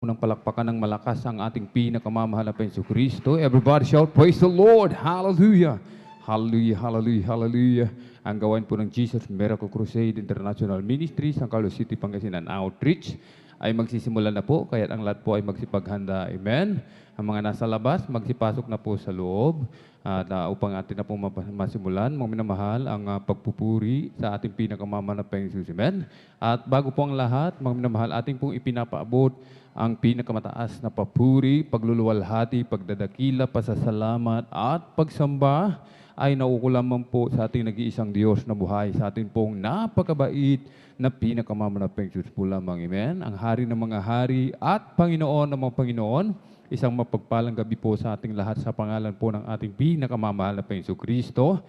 Unang palakpakan ng malakas ang ating pinakamamahal na Penso Kristo. Everybody shout, praise the Lord! Hallelujah! Hallelujah, hallelujah, hallelujah. Ang gawain po ng Jesus Miracle Crusade International Ministries, San Carlos City, Pangasinan Outreach ay magsisimula na po, kaya ang lahat po ay magsipaghanda. Amen. Ang mga nasa labas, magsipasok na po sa loob at upang atin na po masimulan, mga minamahal, ang pagpupuri sa ating pinakamamahal na Penso. Amen. At bago po ang lahat, mga minamahal, ating pong ipinapaabot ang pinakamataas na papuri, pagluluwalhati, pagdadakila, pasasalamat at pagsamba ay nauukulaman po sa ating nag-iisang Diyos na buhay, sa ating pong napakabait na pinakamamanapeng Diyos po lamang. Amen. Ang hari ng mga hari at Panginoon ng mga Panginoon, isang mapagpalang gabi po sa ating lahat sa pangalan po ng ating pinakamamahal na Panginoon Kristo.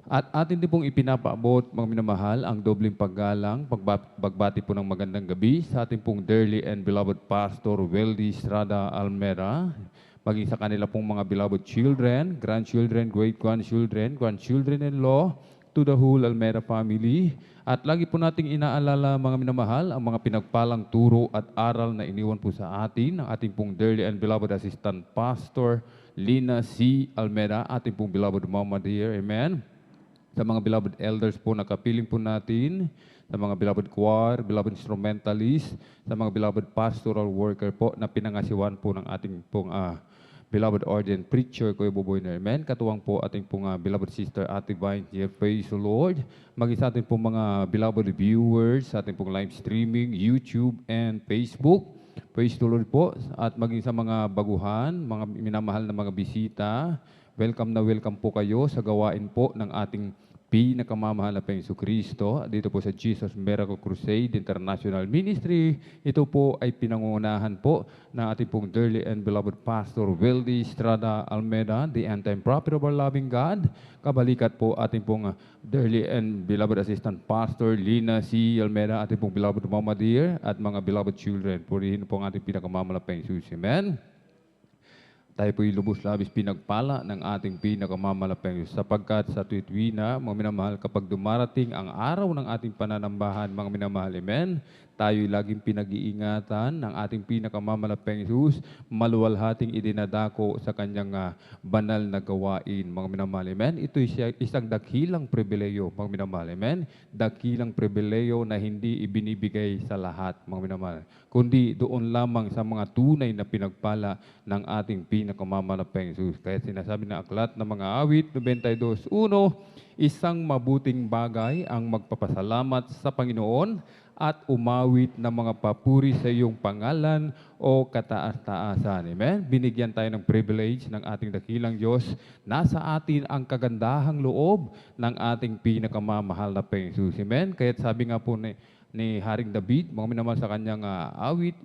At atin din pong ipinapaabot, mga minamahal, ang dobleng paggalang, pagbati po ng magandang gabi sa ating pong dearly and beloved Pastor Weldy Estrada Almera, maging sa kanila pong mga beloved children, grandchildren, great-grandchildren, grandchildren-in-law, to the whole Almera family. At lagi po nating inaalala, mga minamahal, ang mga pinagpalang turo at aral na iniwan po sa atin, ng ating pong dearly and beloved Assistant Pastor Lina C. Almera, ating pong beloved Mama Dear. Amen. Sa mga beloved elders po na kapiling po natin, sa mga beloved choir, beloved instrumentalist, sa mga beloved pastoral worker po na pinangasiwan po ng ating pong beloved ordained preacher, Kuya Buboy Nermen. Katuwang po ating pong beloved sister Ate Vine, praise the Lord. Maging sa ating pong mga beloved viewers, sa ating pong live streaming, YouTube and Facebook. Praise the Lord po. At maging sa mga baguhan, mga minamahal na mga bisita, welcome na welcome po kayo sa gawain po ng ating pinakamamahal na Panginoon Kristo dito po sa Jesus Miracle Crusade International Ministry. Ito po ay pinangungunahan po ng ating pong dearly and beloved Pastor Weldy Estrada Almeda, the end-time prophet of our loving God. Kabalikat po ating pong dearly and beloved Assistant Pastor Lina C. Almeda, ating pong beloved Mama Dear, at mga beloved children. Purihin po ang ating pinakamamahal na Panginoon. Amen. Tayo po'y lubos-labis pinagpala ng ating pinakamamalapeng Diyos, sapagkat sa tuwid-tuwina, mga minamahal, kapag dumarating ang araw ng ating pananambahan, mga minamahal, amen, tayo'y laging pinag-iingatan ng ating pinakamamalapeng Diyos, maluwalhating idinadako sa kanyang banal na gawain, mga minamahal, amen. Ito'y isang dakilang pribileyo, mga minamahal, amen. Dakilang pribileyo na hindi ibinibigay sa lahat, mga minamahal, kundi doon lamang sa mga tunay na pinagpala ng ating pinakamamalapeng Jesus. Kaya sinasabi ng aklat ng mga awit 92:1, isang mabuting bagay ang magpapasalamat sa Panginoon at umawit ng mga papuri sa iyong pangalan o kataas-taasan. Amen? Binigyan tayo ng privilege ng ating dakilang Diyos. Nasa atin ang kagandahang loob ng ating pinakamamahal na Panginoon Jesus. Amen? Kaya sabi nga po ni Haring David, mga minamahal, sa kanyang awit,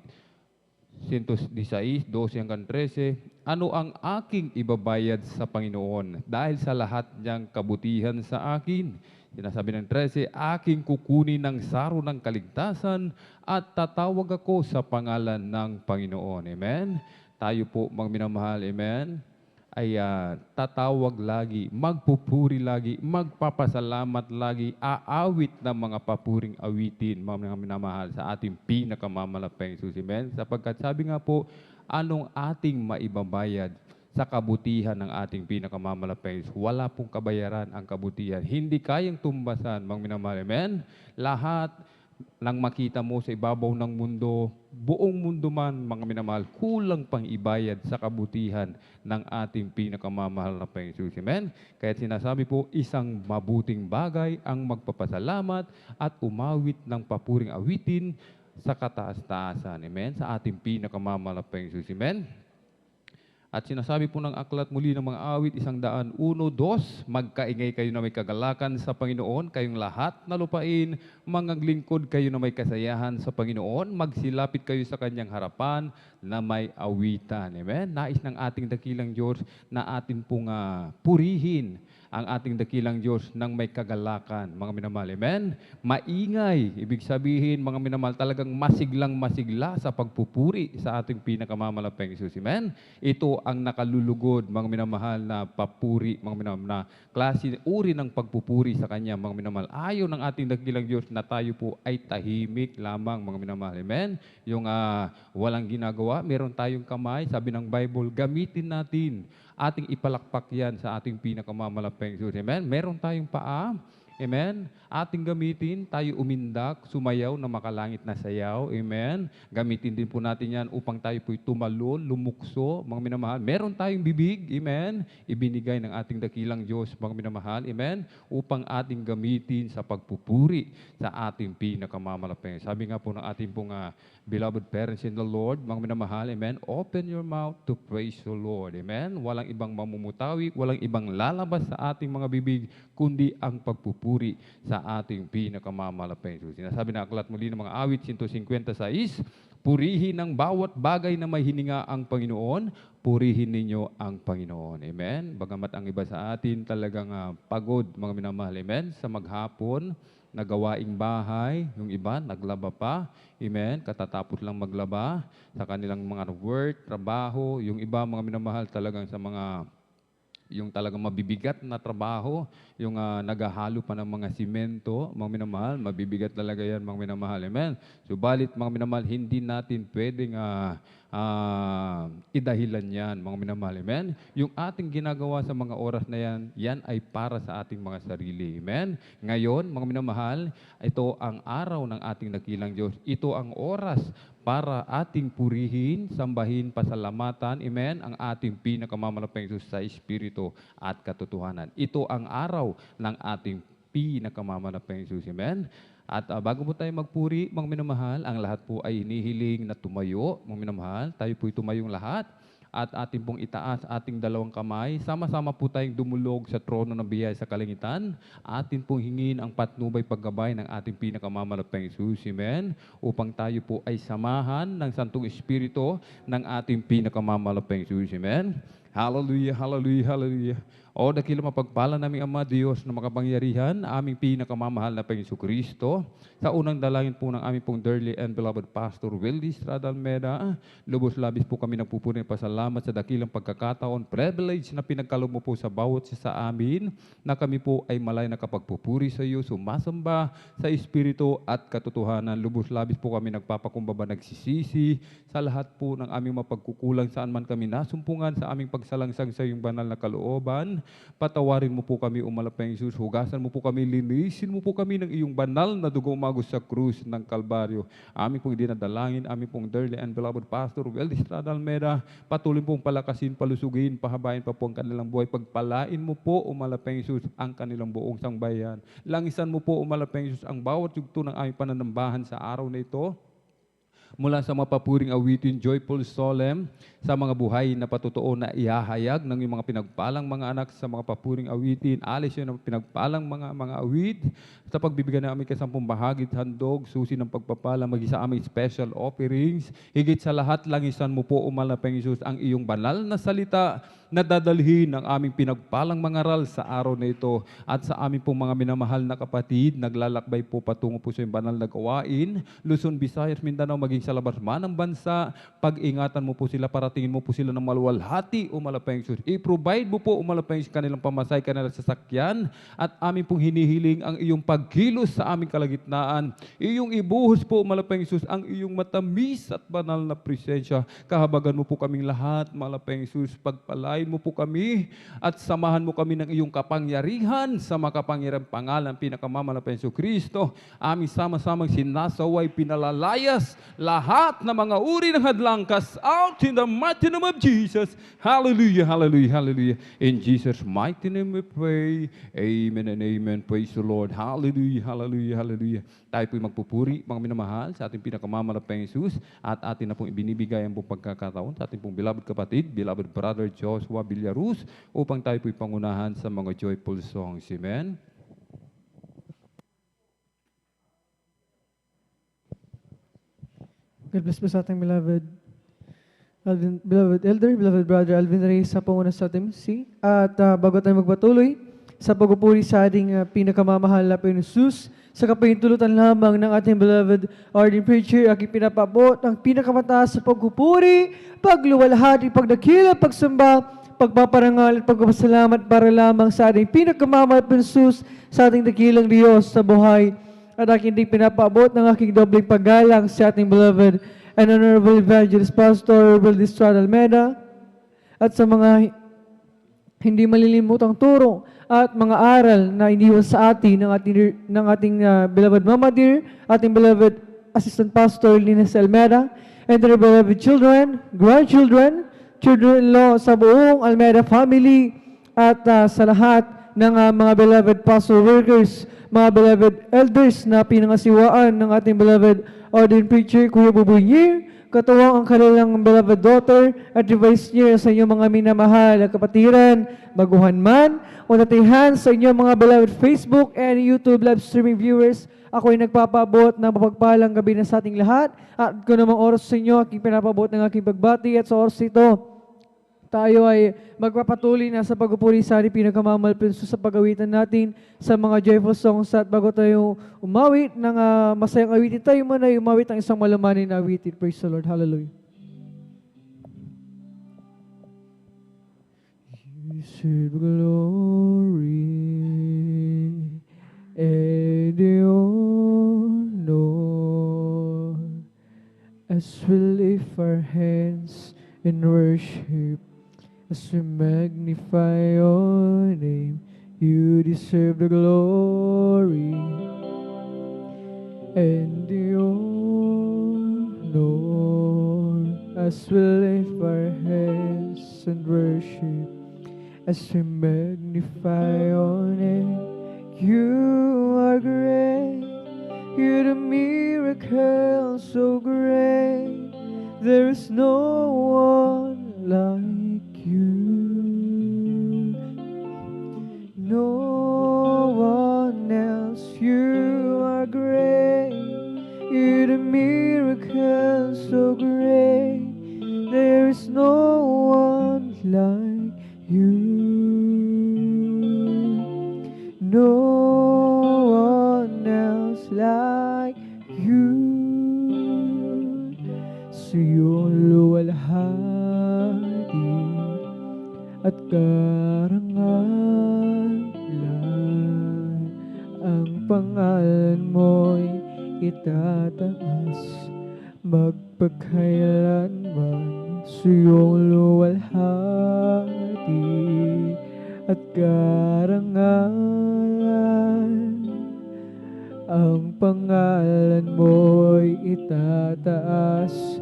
116:12-13, ano ang aking ibabayad sa Panginoon dahil sa lahat niyang kabutihan sa akin? Sinasabi ng 13, aking kukunin ng saro ng kaligtasan at tatawag ako sa pangalan ng Panginoon. Amen? Tayo po, mga minamahal, amen, ay tatawag lagi, magpupuri lagi, magpapasalamat lagi, aawit ng mga papuring awitin, mga minamahal, sa ating pinakamamalapeng Jesus. Amen? Sapagkat sabi nga po, anong ating maibabayad sa kabutihan ng ating pinakamamalapeng Jesus? Wala pong kabayaran ang kabutihan. Hindi kayang tumbasan, mga minamahal. Amen? Lahat nang makita mo sa ibabaw ng mundo, buong mundo man, mga minamahal, kulang pang ibayad sa kabutihan ng ating pinakamamahal na Panginoon Jesus. Amen? Kaya sinasabi po, isang mabuting bagay ang magpapasalamat at umawit ng papuring awitin sa kataas-taasan. Amen? Sa ating pinakamamahal na Panginoon Jesus. Amen? At sinasabi po ng aklat muli ng mga awit 101:2, magkaingay kayo na may kagalakan sa Panginoon, kayong lahat na lupain, mangaglingkod kayo na may kasayahan sa Panginoon, magsilapit kayo sa kanyang harapan na may awitan. Amen? Nais ng ating dakilang Diyos na atin pong purihin ang ating dakilang Diyos ng may kagalakan, mga minamahal. Amen? Maingay, ibig sabihin, mga minamahal, talagang masiglang masigla sa pagpupuri sa ating pinakamamalapeng Jesus. Amen? Ito ang nakalulugod, mga minamahal, na papuri, mga minamahal, na klase, uri ng pagpupuri sa Kanya, mga minamahal. Ayaw ng ating dakilang Diyos na tayo po ay tahimik lamang, mga minamahal. Amen? Yung walang ginagawa, meron tayong kamay, sabi ng Bible, gamitin natin, ating ipalakpak yan sa ating pinakamamalapeng Diyos. Amen? Meron tayong paa, amen? Ating gamitin, tayo umindak, sumayaw na makalangit na sayaw. Amen? Gamitin din po natin yan upang tayo po'y tumalon, lumukso, mga minamahal. Meron tayong bibig, amen? Ibinigay ng ating dakilang Diyos, mga minamahal, amen? Upang ating gamitin sa pagpupuri sa ating pinakamamalapeng. Sabi nga po ng ating pong beloved parents in the Lord, mga minamahal, amen? Open your mouth to praise the Lord, amen? Walang ibang mamumutawi, walang ibang lalabas sa ating mga bibig, kundi ang pagpupuri sa ating pinakamamalapeng Diyos. Sinasabi na aklat muli ng mga awit 156, purihin ang bawat bagay na may hininga ang Panginoon, purihin ninyo ang Panginoon. Amen? Bagamat ang iba sa atin talagang pagod, mga minamahal, amen? Sa maghapon, nagawaing bahay, yung iba, naglaba pa, amen? Katatapos lang maglaba sa kanilang mga work, trabaho, yung iba, mga minamahal, talagang sa mga yung talagang mabibigat na trabaho, yung naghahalo pa ng mga simento, mga minamahal, mabibigat talaga yan, mga minamahal. Amen? Subalit, mga minamahal, hindi natin pwedeng idahilan yan, mga minamahal. Amen? Yung ating ginagawa sa mga oras na yan, yan ay para sa ating mga sarili. Amen? Ngayon, mga minamahal, ito ang araw ng ating dakilang Diyos. Ito ang oras para ating purihin, sambahin, pasalamatan, amen, ang ating pinakamamalapeng Diyos sa Espiritu at katotohanan. Ito ang araw ng ating pinakamamalapeng Diyos, amen. At bago po tayo magpuri, mga minamahal, ang lahat po ay hinihiling na tumayo, mga minamahal, tayo po'y tumayong lahat. At ating pong itaas ating dalawang kamay. Sama-sama po tayong dumulog sa trono ng biyaya sa kalangitan. Atin pong hingin ang patnubay paggabay ng ating pinakamamalapeng Jesus. Amen? Upang tayo po ay samahan ng Santong Espiritu ng ating pinakamamalapeng Jesus. Amen? Hallelujah, hallelujah, hallelujah. O dakila mapagpala naming Ama Diyos na makapangyarihan, aming pinakamamahal na Panginoon Kristo, sa unang dalangin po ng aming pong dearly and beloved Pastor Wildy Estrada Almeida, lubos-labis po kami nagpupuri pasalamat sa dakilang pagkakataon, privilege na pinagkaloob mo po sa bawat isa sa amin, na kami po ay malay na kapagpupuri sa iyo, sumasamba sa Espiritu at katotohanan. Lubos-labis po kami nagpapakumbaba, nagsisisi sa lahat po ng aming mapagkukulang saan man kami nasumpungan sa aming pagsalangsang sa iyong banal na kalooban. Patawarin mo po kami, umalapeng Jesus. Hugasan mo po kami, linisin mo po kami ng iyong banal na dugo umagos sa krus ng Kalbaryo. Aming pong dinadalangin, aming pong dearly and beloved Pastor Wildy Estrada Almeida, patuloy pong palakasin, palusugin, pahabain pa po ang kanilang buhay. Pagpalain mo po, umalapeng Jesus, ang kanilang buong sangbayan. Langisan mo po, umalapeng Jesus, ang bawat yugto ng aming pananambahan sa araw na ito. Mula sa mapapuring awitin, joyful solemn, sa mga buhay na patotoo na ihahayag ng mga pinagpalang mga anak sa mga papuring awitin, alis yun ng pinagpalang mga awit, sa pagbibigay ng aming kasampung bahagi, handog, susi ng pagpapala, maging sa aming special offerings, higit sa lahat, langisan mo po, umalapeng Jesus, ang iyong banal na salita, na dadalhin ng aming pinagpalang mangaral sa araw na ito, at sa aming pong mga minamahal na kapatid, naglalakbay po patungo po sa iyong banal na gawain, Luzon, Visayas, Mindanao, maging sa labas man ng bansa, pag-ingatan mo po sila, paratingin mo po sila ng maluwalhati, umalapeng Jesus. I-provide mo po, umalapeng Jesus, kanilang pamasay, kanilang sasakyan, at aming pong hinihiling ang iyong pagkilos sa aming kalagitnaan. Iyong ibuhos po, umalapeng Jesus, ang iyong matamis at banal na presensya. Kahabagan mo po kaming lahat, umalapeng Jesus, pagpalain mo po kami at samahan mo kami ng iyong kapangyarihan sa makapangyarihang pangalan pinakamamalapeng Hesus Kristo. Aming sama-samang sinasaway, pinalalayas lahat ng mga uri ng hadlang, cast out in the mighty name of Jesus. Hallelujah, hallelujah, hallelujah. In Jesus' mighty name we pray. Amen and amen. Praise the Lord. Hallelujah, hallelujah, hallelujah. Tayo po'y magpupuri, mga minamahal, sa ating pinakamamalapeng Jesus, at atin na pong ibinibigay ang buong pagkakataon sa ating pong beloved kapatid, beloved brother Joshua Villaruz, upang tayo po'y pangunahan sa mga joyful songs. Amen. God bless po sa ating beloved elder, beloved brother Alvin Reyes sa panguna sa ating MC. At bago tayo magpatuloy sa pagpupuri sa ating pinakamamahal na Panginoon Jesus, sa kapahintulutan lamang ng ating beloved ordained preacher, aking pinapabot ang pinakamataas sa pagpupuri, pagluwalhati, pagdakila, pagsamba, pagpaparangal at pagpapasalamat para lamang sa ating pinakamamahal na Panginoon Jesus, sa ating dakilang Diyos sa buhay. At aking din pinapabot ng aking dobleng paggalang sa ating beloved and honorable evangelist pastor Valdez Almeida, at sa mga hindi malilimutang turo at mga aral na iniwan sa atin ng ating beloved Mama Dear, ating beloved Assistant Pastor Linus Almeida, and their beloved children, grandchildren, children-in-law sa buong Almeida family, at sa lahat ng mga beloved pastor workers, mga beloved elders na pinangasiwaan ng ating beloved ordained preacher, Kuya Bubuy, katuwang ang kanilang beloved daughter at vice niya sa inyong mga minamahal na kapatiran, baguhan man o natihan sa inyong mga beloved Facebook and YouTube live streaming viewers. Ako ay nagpapabot ng mapagpalang gabi na sa ating lahat, at kung namang oras sa inyo, aking pinapabot ng aking pagbati, at sa oras ito, tayo ay magpapatuloy na sa pagpupuri sa ating pinakamamahal sa pag-awitan natin sa mga joyful songs. At bago tayo umawit ng masayang awitin, tayo muna ay umawit ng isang malamanin na awitin. Praise the Lord. Hallelujah. You receive glory and honor as we lift our hands in worship. As we magnify your name, you deserve the glory and the honor. As we lift our hands and worship, as we magnify your name, you are great. You're the miracle so great. There is no one like you, no one else. You are great. You're the miracle so great. There is no one like you, no one else like you. Sa iyong luwalhati at karangalan, ang pangalan mo'y itataas magpagkailanman. Sa iyong luwalhati at karangalan, ang pangalan mo'y itataas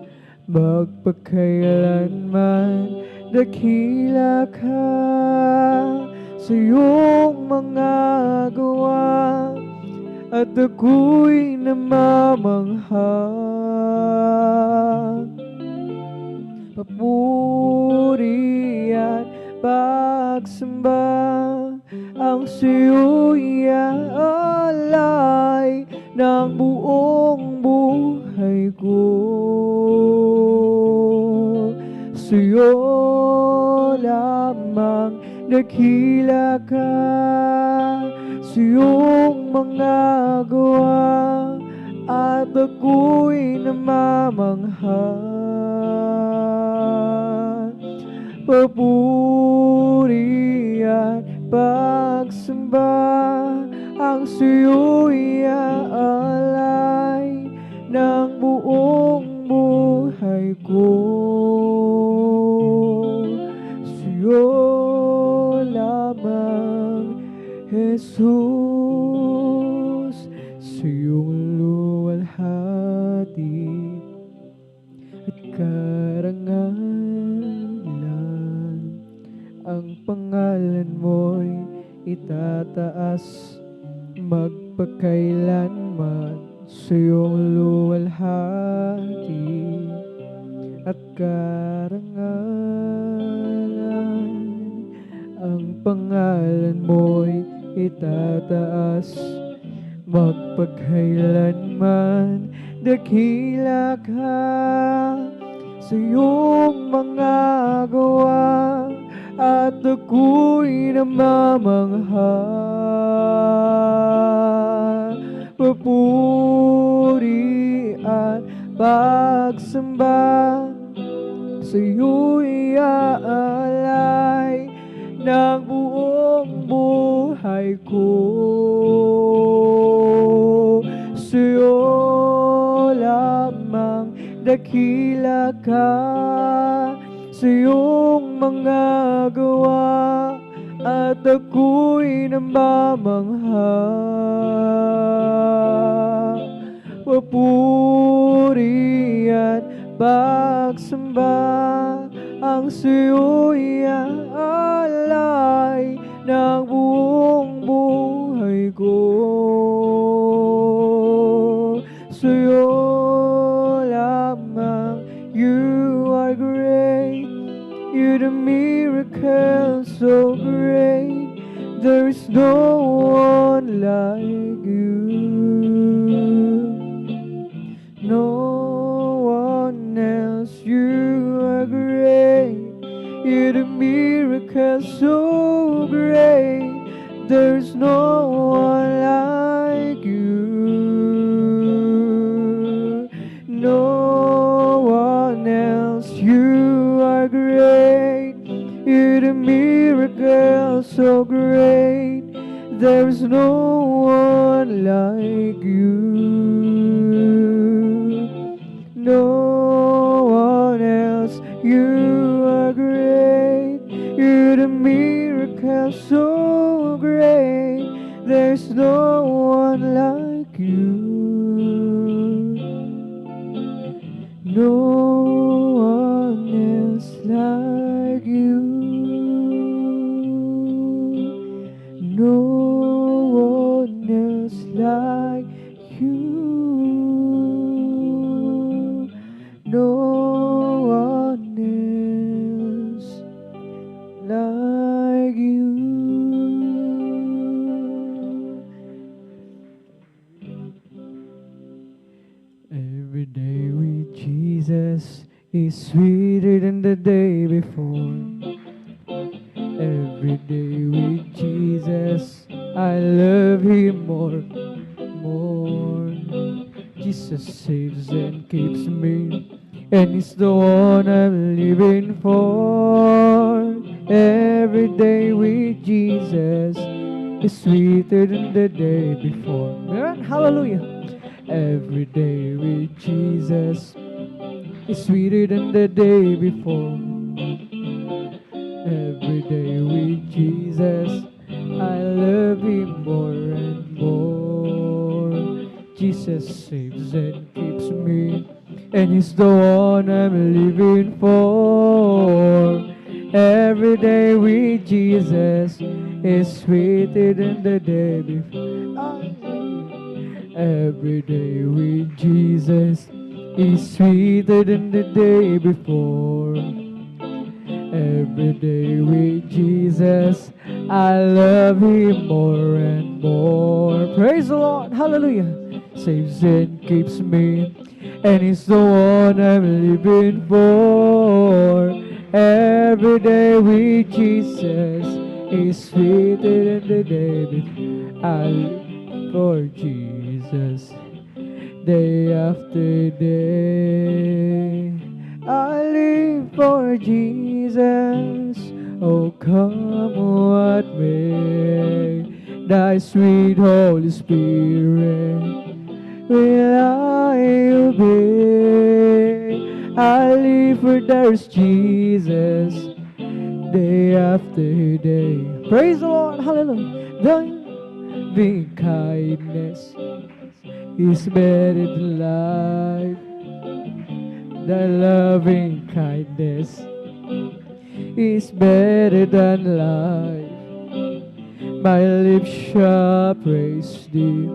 magpagkailanman. Dakila ka sa iyong mga gawa, at ako'y namamangha. Papuri at pagsamba ang siya'y alay ng buong buhay ko. Sa'yo lamang dakila ka, sa iyong mga gawa, at ako'y namamangha. Papuri at pagsamba ang siya'y alay ng buong buhay ko. Sa'yo lamang, Jesus, sa iyong luwalhati at karangalan, ang pangalan mo'y itataas magpakailanman. Sa iyong luwalhati at karangalan, ang pangalan mo'y itataas magpagkailanman. Dakila ka sa iyong mga gawa, at ako'y ako'y namamangha. Papuri at pagsamba sa'yo'y aalay ng buong buhay ko. Sa'yo lamang dakila ka, sa iyong mga gawa, at ako'y namamangha. Papuri at pagsamba ang sa'yo'y aalay ng buong buhay ko. Sa'yo lamang, you are great, you're the miracle so great, there is no one like you. No one else, you are great, you're the miracle so great, there's no one like you. No one else, you are great, you're the miracle so great, there's no one like you. No one else, you are great, you're the miracle so great, there's no one like you. No one else like you. No one else like you. No one else like you. Every day with Jesus is sweeter than the day before. Every day with Jesus, I love Him more, more. Jesus saves and keeps me, and He's the one I'm living for. Every day with Jesus is sweeter than the day before. Amen? Hallelujah. Every day with Jesus is sweeter than the day before. Every day with Jesus, I love Him more and more. Jesus saves and keeps me, and He's the one I'm living for. Every day with Jesus is sweeter than the day before. Every day with Jesus is sweeter than the day before. Every day with Jesus, I love Him more and more. Praise the Lord, hallelujah. Saves and keeps me, and He's the one I'm living for. Every day with Jesus is sweeter than the day before. I live for Jesus, day after day. I live for Jesus, oh come what may. Thy sweet Holy Spirit will I obey. I live for there's Jesus, day after day. Praise the Lord, hallelujah. Thy loving kindness is better than life. Thy loving kindness is better than life. My lips shall praise Thee.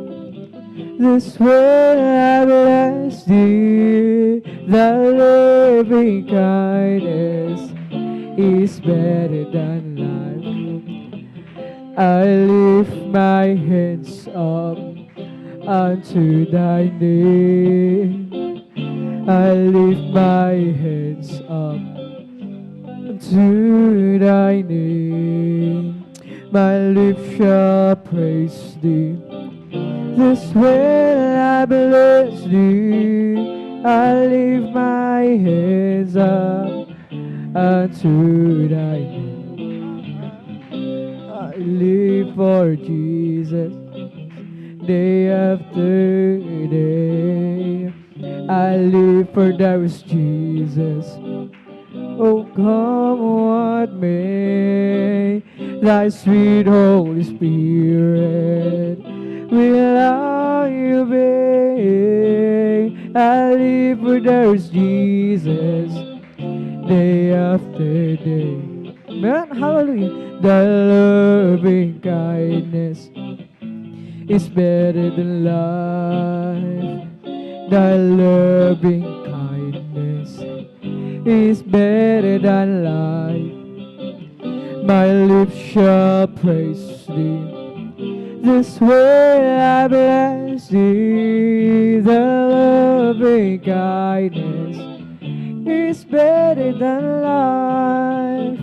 This will I bless Thee. Thy loving kindness is better than life. I lift my hands up unto Thy name. I lift my hands up unto thy name. My lips shall praise thee. This will I bless thee. I lift my hands up unto thy name. I live for Jesus day after day. I live for there is Jesus. Oh, come what may, thy sweet Holy Spirit will I obey. I live for there is Jesus day after day. Amen. Hallelujah. Thy loving kindness is better than life. Thy loving kindness is better than life. My lips shall praise thee. This way I bless thee. The loving kindness is better than life.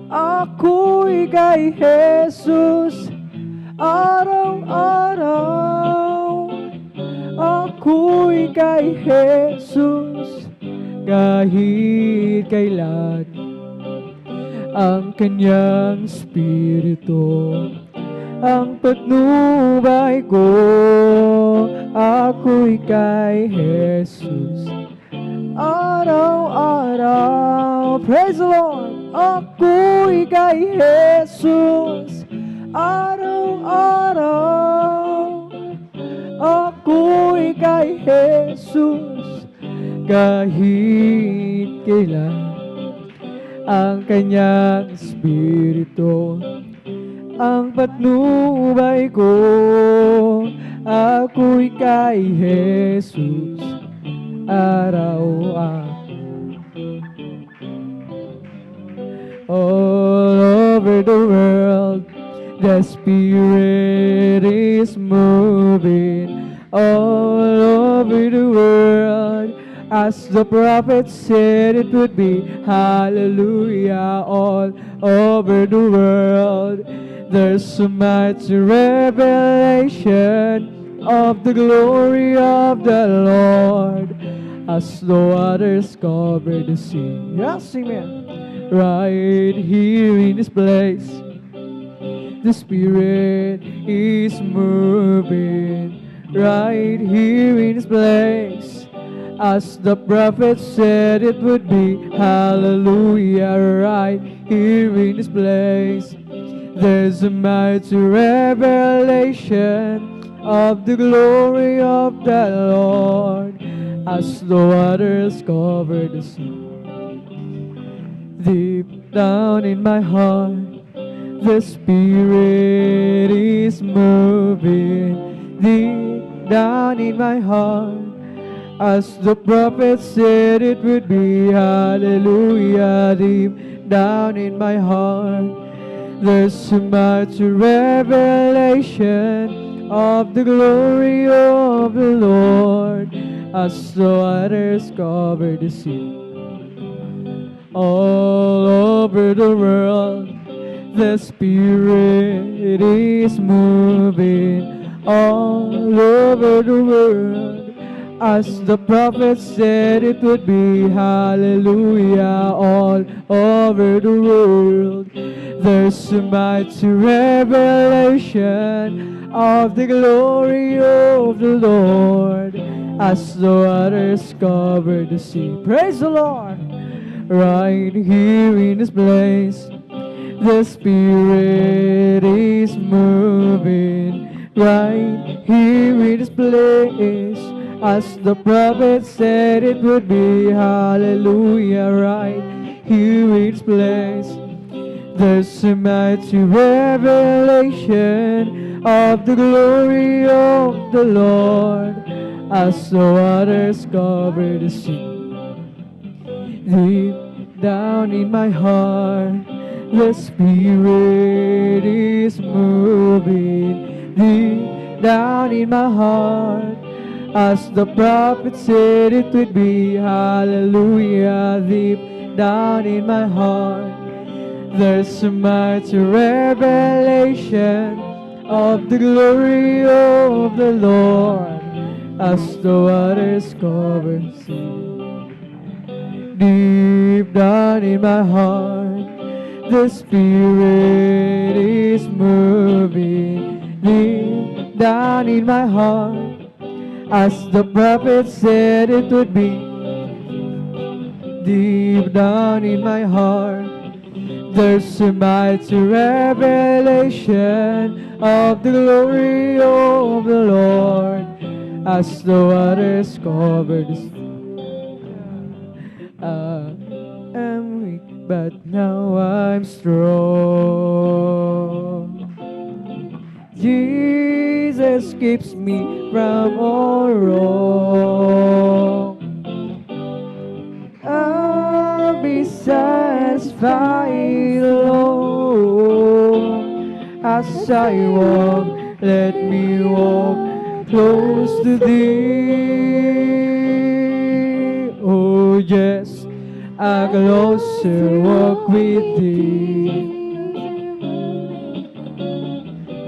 Ako'y kay Jesus araw-araw. Ako'y kay Jesus kahit kailan. Ang kanyang Espiritu ang patnubay ko. Ako'y kay Jesus araw-araw. Praise the Lord. Ako'y kay Jesus araw-araw. Ako'y kay Jesus kahit kailan. Ang kanyang Espiritu ang patnubay ko. Ako'y kay Jesus araw-araw. All over the world, the Spirit is moving. All over the world, as the prophet said it would be. Hallelujah. All over the world, there's so much revelation of the glory of the Lord, as the waters cover the sea. Yes, amen. Right here in this place, the Spirit is moving. Right here in this place, as the prophet said it would be. Hallelujah. Right here in this place, there's a mighty revelation of the glory of the Lord, as the waters cover the sea. Deep down in my heart, the Spirit is moving. Deep down in my heart, as the prophet said it would be. Hallelujah. Deep down in my heart, there's so much revelation of the glory of the Lord, as the waters cover the sea. All over the world, the Spirit is moving. All over the world, as the prophet said it would be. Hallelujah. All over the world, there's so much revelation of the glory of the Lord, as the waters cover the sea. Praise the Lord. Right here in this place, the Spirit is moving. Right here in this place, as the prophet said it would be. Hallelujah. Right here in this place, there's so much revelation of the glory of the Lord, as the waters cover the sea. Deep down in my heart, the Spirit is moving. Deep down in my heart, as the prophet said it would be. Hallelujah. Deep down in my heart, There's a mighty revelation of the glory of the Lord as the waters cover the sea. Deep down in my heart, the Spirit is moving. Deep down in my heart, as the prophet said it would be. Deep down in my heart, there's a mighty revelation of the glory of the Lord as the waters cover the sea. I am weak, but now I'm strong. Jesus keeps me from all wrong. I'll be satisfied alone as I walk. Let me walk close to Thee. Oh yes, a closer walk with Thee.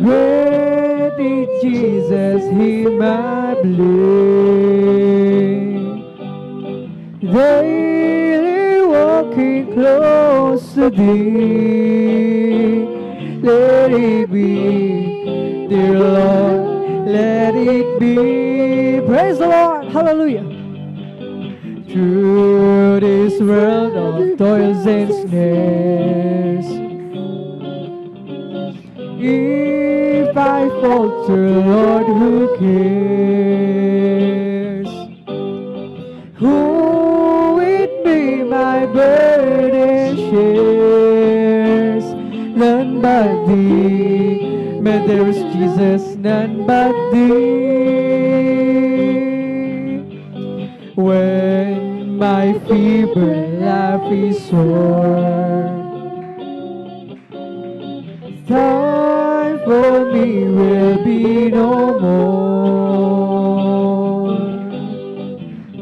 Great is Jesus, He my blame. Daily walking close to Thee. Let it be, dear Lord, let it be. Praise the Lord, hallelujah. Through this world of toils and snares, if I falter, Lord, who cares? Who with me my burden shares? None but Thee. But there is Jesus, none but Thee. When my feeble life is sore, time for me will be no more.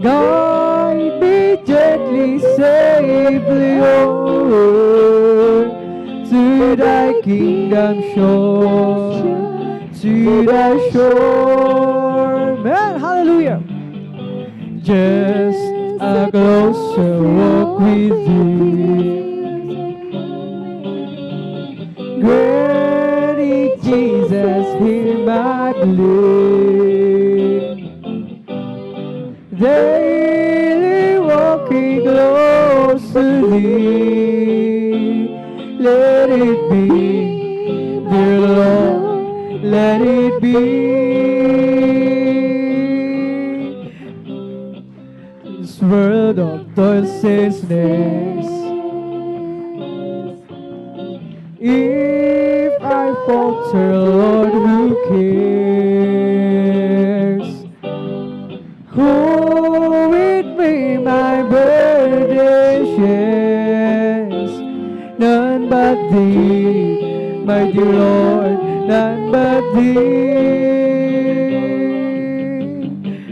Guide me gently, safely on to Thy kingdom shore, to Thy shore. Man, hallelujah. Just a closer walk with Thee. Great is Jesus, Hear my plea. Daily walking close to Thee. Let it be, dear Lord, let it be. This world of toils and snares, if I falter, Lord, who cares? Who with me my burden shares? None but Thee, my dear Lord, none but Thee.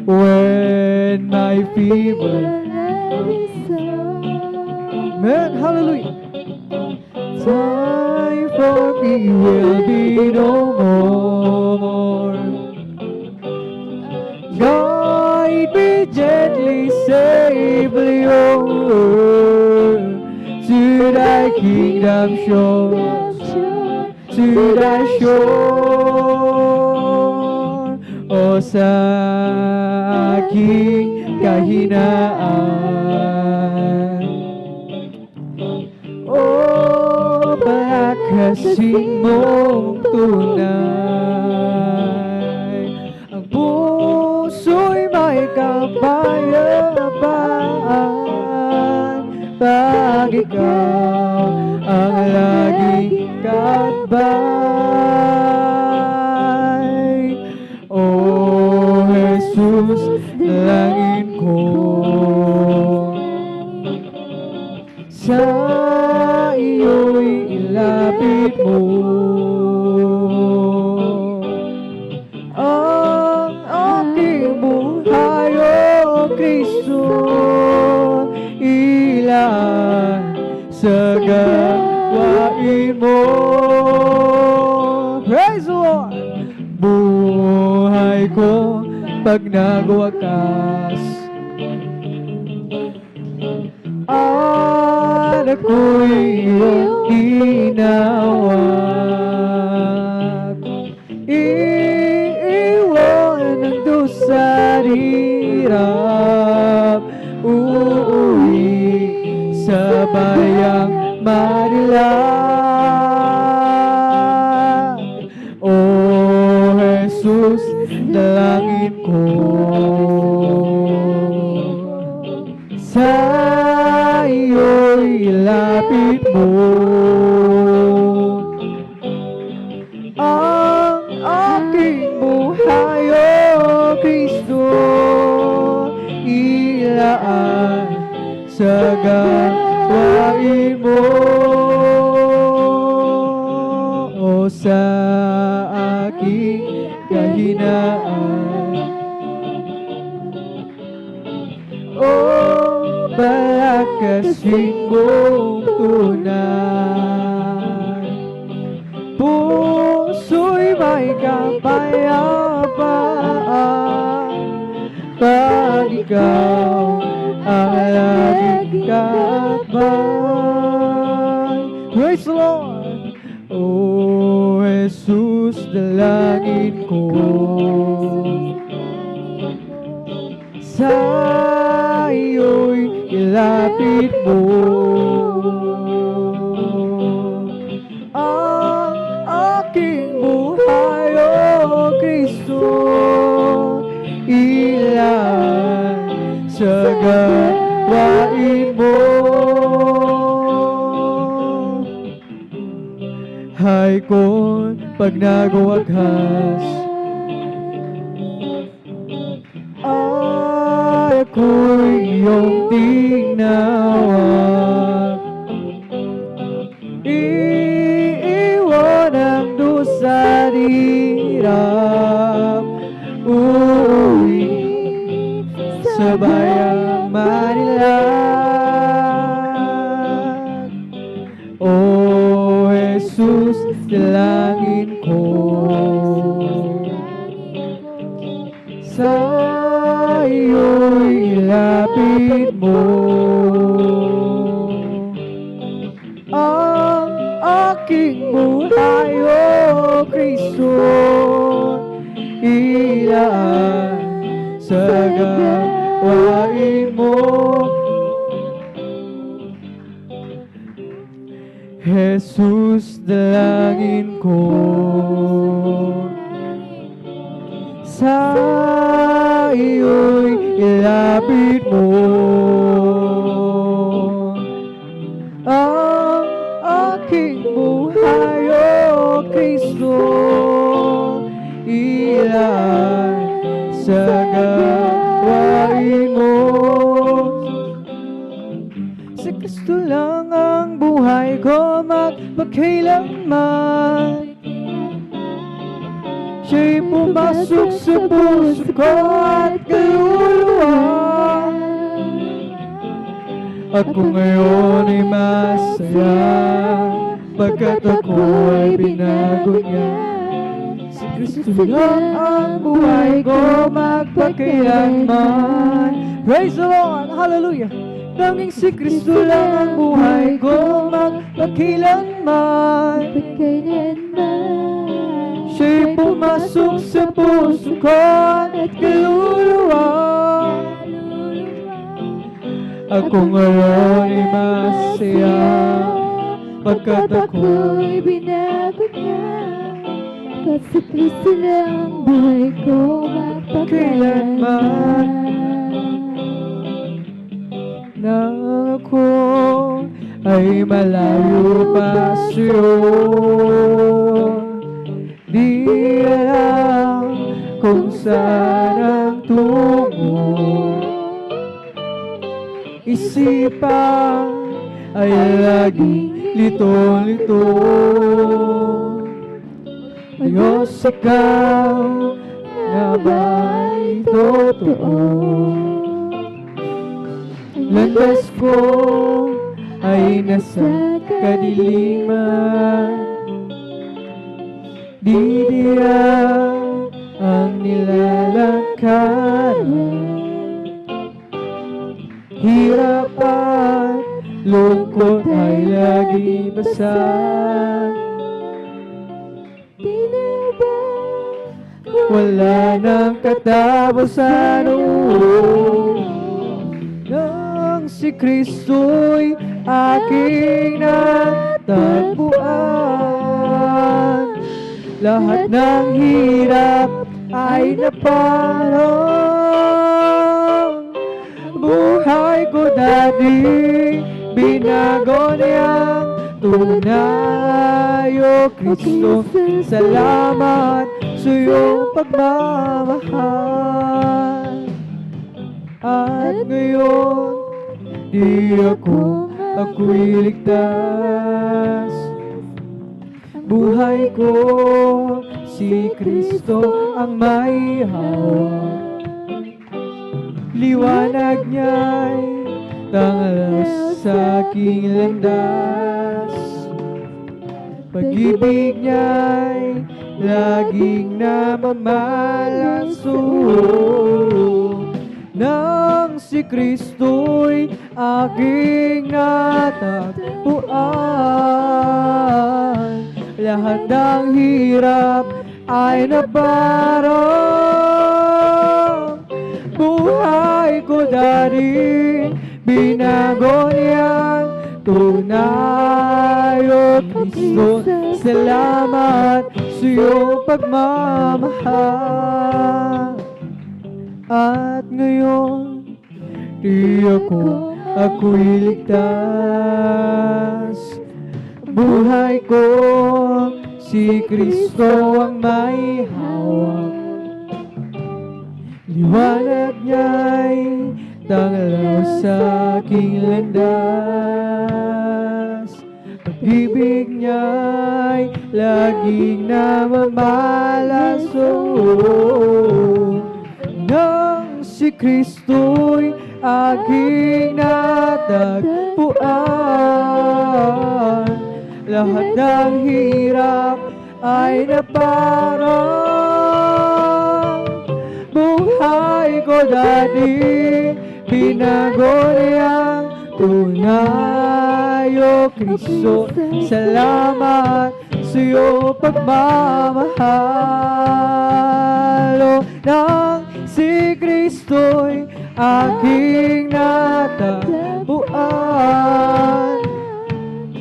When my feeble man, hallelujah. Time for me will be no more. Guide me gently, safely over to Thy kingdom shore, to Thy shore. O sa aking kahinaan, kasing mong tunay, ang puso'y may kapayapaan pag Ikaw ang laging katbay. O Jesus, langin ko sa iyo'y ilapit mo ang aking buhay, O Kristo. Ilan sa gawain pag nagwakas. At ako'y iyong tinawag. Iiwan ang dusa hirap, uuwi sa bayang Marilag. O Jesus, dalangin ko sa iyo'y lapit mo ang aking buhay, O Kristo, ilaan sa gawain mo, o sa aking kahinaan. O balakasin mong tunay, puso'y may kapayapaan pag ikaw ang laging kakbay. Praise the Lord! O Jesus, dalangin ko sa iyo'y ilapit mo ang aking buhay, O Kristo, ilan sa gawain mo. Hay kon pag nagwakas, ako'y iyong tinawag. Iiwan ang dusa hirap, uuwi sa bayang Marilag. O Jesus, dalangin ko sa iyo'y ilapit mo ang aking buhay, O Kristo, ilaan sa gawain mo. Jesus, dalangin ko sa iyo'y ilapit mo ang aking buhay, O Kristo, ilaan sa gawain mo. Si Kristo lang ang buhay ko magpakailanman. Siya'y pumasok sa puso ko at kaluluwa. Ako ngayon ay masaya, pagkat ako ay binago niya. Si Kristo lang ang buhay ko magpakailanman. Praise the Lord! Hallelujah! Tanging si Kristo lang ang buhay ko magpakailanman. Siya'y pumasok sa puso ko at kaluluwa. Ako ngayon ay masaya, pagkat ako'y binago niya. Kasi Kristo lang ang buhay ko magpakailanman. Na ako ay malayo pa sa'yo, di alam kung saan ang tungo. Isipan ay laging lito-lito. Diyos, ikaw na ba'y totoo? Landas ko ay nasa kadiliman. Di diyan ang nilalakad. kalakaran, hirap at lungkot ay lagi basan. Wala nang katapusan, nang si Kristo'y aking natagpuan. Lahat ng hirap ay naparang. Buhay ko dati, binago niyang tunay. O Kristo, salamat sa iyong pagmamahal. At ngayon, di ako'y ligtas. Buhay ko, si Kristo ang may hawak. Liwanag niya'y tanglas sa aking landas. Pag-ibig niya'y laging namamalanso. Nang si Kristo'y aking natagpuan, lahat ng hirap ay naparang. Buhay ko dati, binago niyang tunay. O Kristo, salamat sa iyong pagmamahal. At ngayon, di ako'y ligtas. Buhay ko, si Kristo ang may hawak. Liwanag niya'y tanglaw sa aking landas. Pag-ibig niya'y laging namamalanso. Nang si Kristo'y aking natagpuan, lahat ng hirap ay naparang. Buhay ko dati, binago niyang tunay. O Kristo, salamat sa iyong pagmamahal. O nang si Kristo'y aking natagpuan,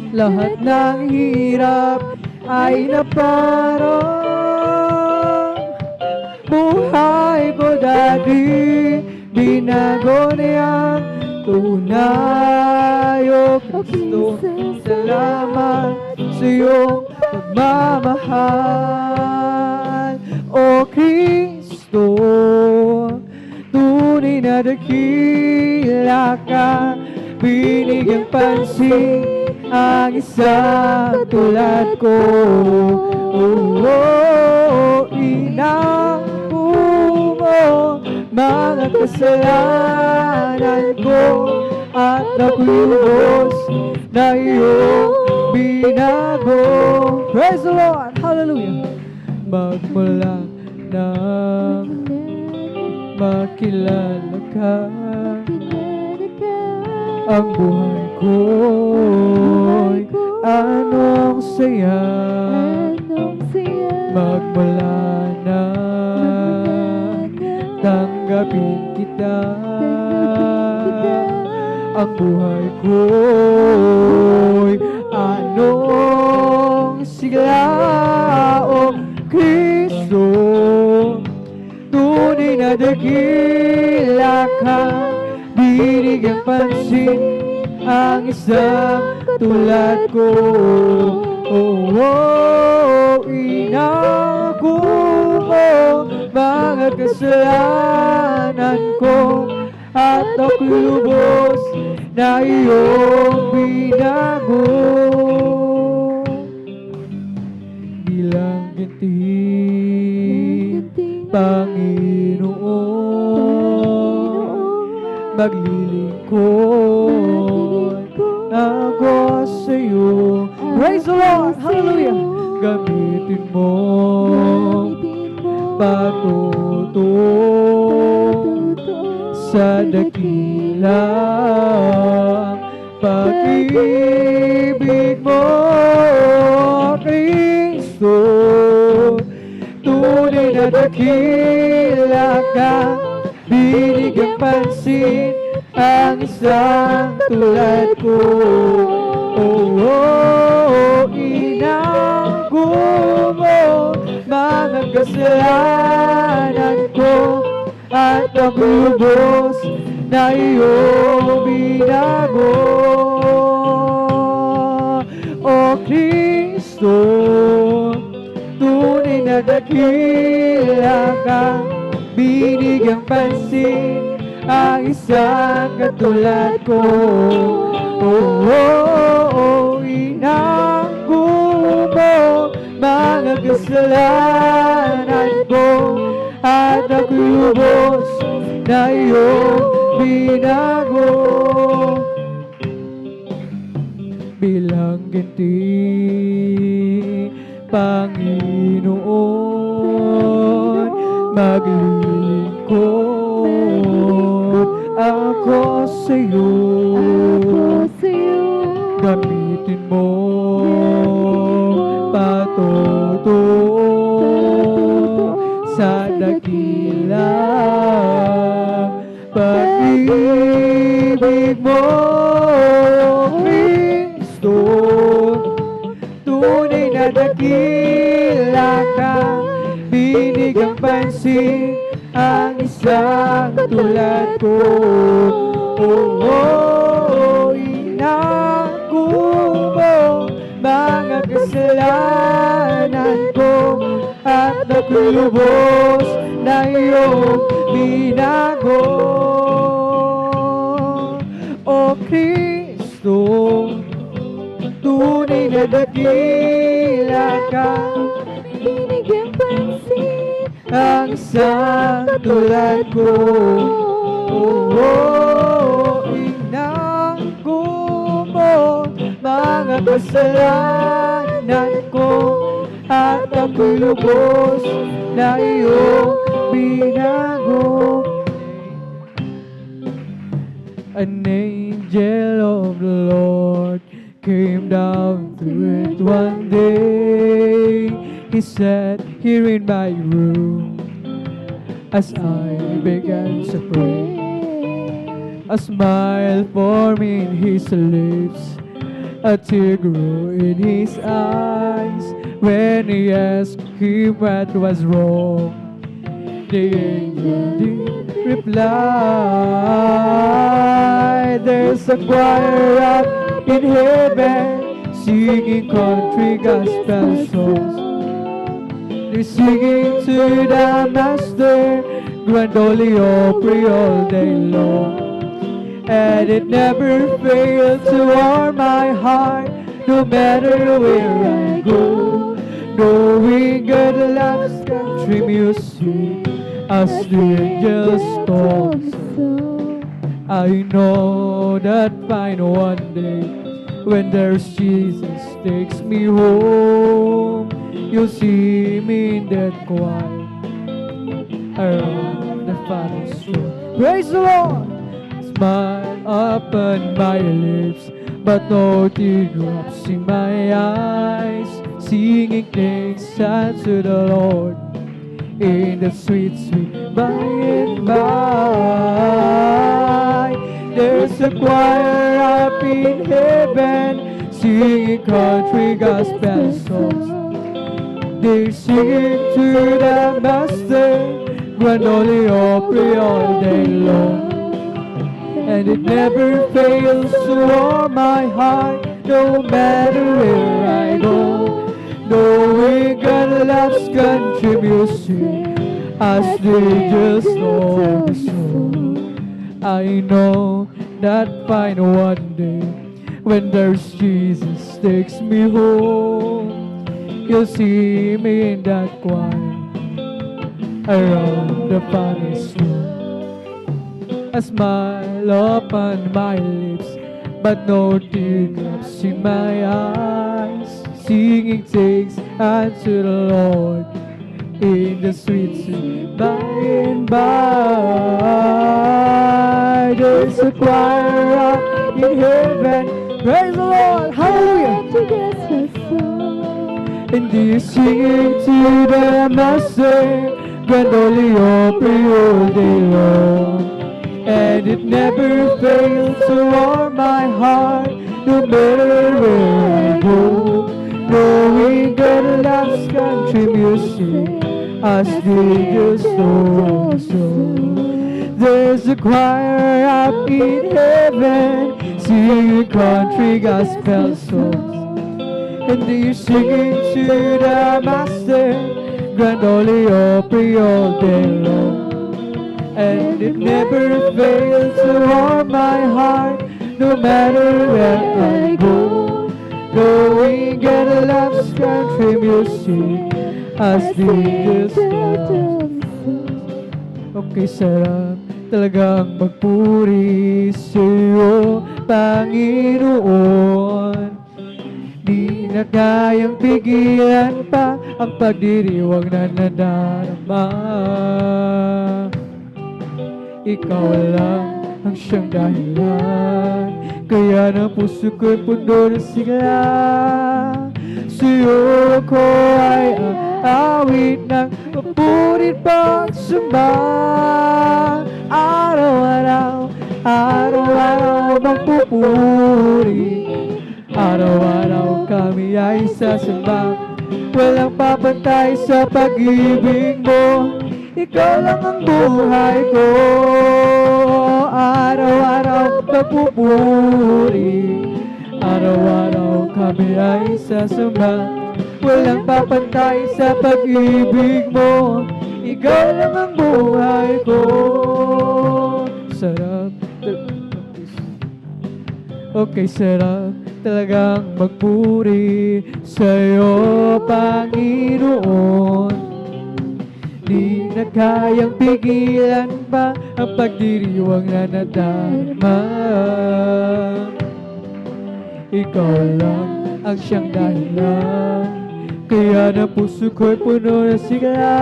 lahat ng hirap ay naparang. Buhay ko dati, binago niyang tunay. O Kristo, salamat sa iyong pagmamahal. O Kristo, tunay na dakila ka, binigyang pansin ang isang tulad ko. Inako mo mga kasalanan ko, at ako'y lubos na iyong binago. Praise the Lord! Hallelujah! Magmula nang makilala ka, ang buhay ko'y anong saya. Magmula na tanggapin kita, ang buhay ko'y anong sigla. O Kristo, tunay na dakila ka, binigyang pansin ang isang tulad ko. Inako mo mga kasalanan ko, at ako'y lubos na iyong binago. Bilang ginting, Panginoon, maglilingkod ako sa iyo. Praise the Lord! Hallelujah! Gamitin mo patutunan sa dakilang pag-ibig mo, Kristo. Tunay na dakila ka, binigyang pansin ang isang tulad ko. Inanggo mo mga kasalanan ko, at naglubos na iyong binago. O Kristo, tunay na dakila ka, binigyang pansin ang isang katulad ko. Inanggo mo mga kasalanan ko, at naglubos na iyong binago. Bilang ganti, Panginoon, maglilingkod ako sa'yo. Gamitin mo patuto sa dakilang pag-ibig mo, Kristo. Tunay na dakila ka, binigyang pansin ang isang tulad ko. Inanggo mo mga kasalanan ko, at naglubos na iyong binago. O Kristo, tunay na dakila ka, binigyang pansin ang isang tulad ko. Inanggo mo mga kasalanan ko, at naglubos na iyong binago. An angel of the Lord came down through it one day. He sat here in my room as I began to pray. A smile formed in his lips, a tear grew in his eyes when he asked him what was wrong. The angel did reply, there's a choir up in heaven singing country gospel songs. They're singing to the Master, Grand Ole Opry all day long. And it never fails to warm my heart, no matter where I go. Knowing God loves country music, as the angels call so. I know that fine one day, when there's Jesus takes me home, you'll see me in that choir around the Father's throne. Praise the Lord! Smile upon my lips, but no teardrops in my eyes, singing thanks unto the Lord in the sweet, sweet by and by. There's a choir up in heaven singing country gospel songs. They're singing to the Master, Grand Ole Opry all day long. And it never fails to warm my heart, no matter where I go. Knowing God loves country music, as the angels know so. I know that fine one day, when there's Jesus takes me home, you'll see me in that choir around the Father's throne. A smile upon my lips, but no teardrops in my eyes, singing thanks unto the Lord in the sweet sleep by and by. There's a choir up in heaven, praise the Lord, hallelujah. And they're singing to the Master, Grandolio, all day long. And it never fails to warm my heart, no matter where I go. Knowing God loves country music, as they just know so. There's a choir up in heaven, singing country gospel songs. And they're singing to the Master, Grandolio, all day long. And it never fails to warm my heart, no matter where I go. Knowing God loves country music, as they just know. Okay, sarap talagang magpuri sa'yo, Panginoon. Di na kayang pigilan pa ang pagdiriwang na nadarama. Ikaw lang ang siyang dahilan, kaya ng puso ko'y puno ng sigla. Sa'yo ko ay awit ng papurit pagsamba. Araw-araw, araw-araw magpupuri. Araw-araw kami ay sasamba. Walang papantay sa pag-ibig mo, ikaw lang ang buhay ko. Araw-araw magpupuri. Araw-araw kami ay sasamba. Walang papantay sa pag-ibig mo, ikaw lang ang buhay ko. Sarap. Okay, sarap talagang magpuri sa'yo, Panginoon. Di na kayang pigilan pa ang pagdiriwang na nadarama. Ikaw lang ang siyang dahilan, kaya na puso ko'y puno ng sigla.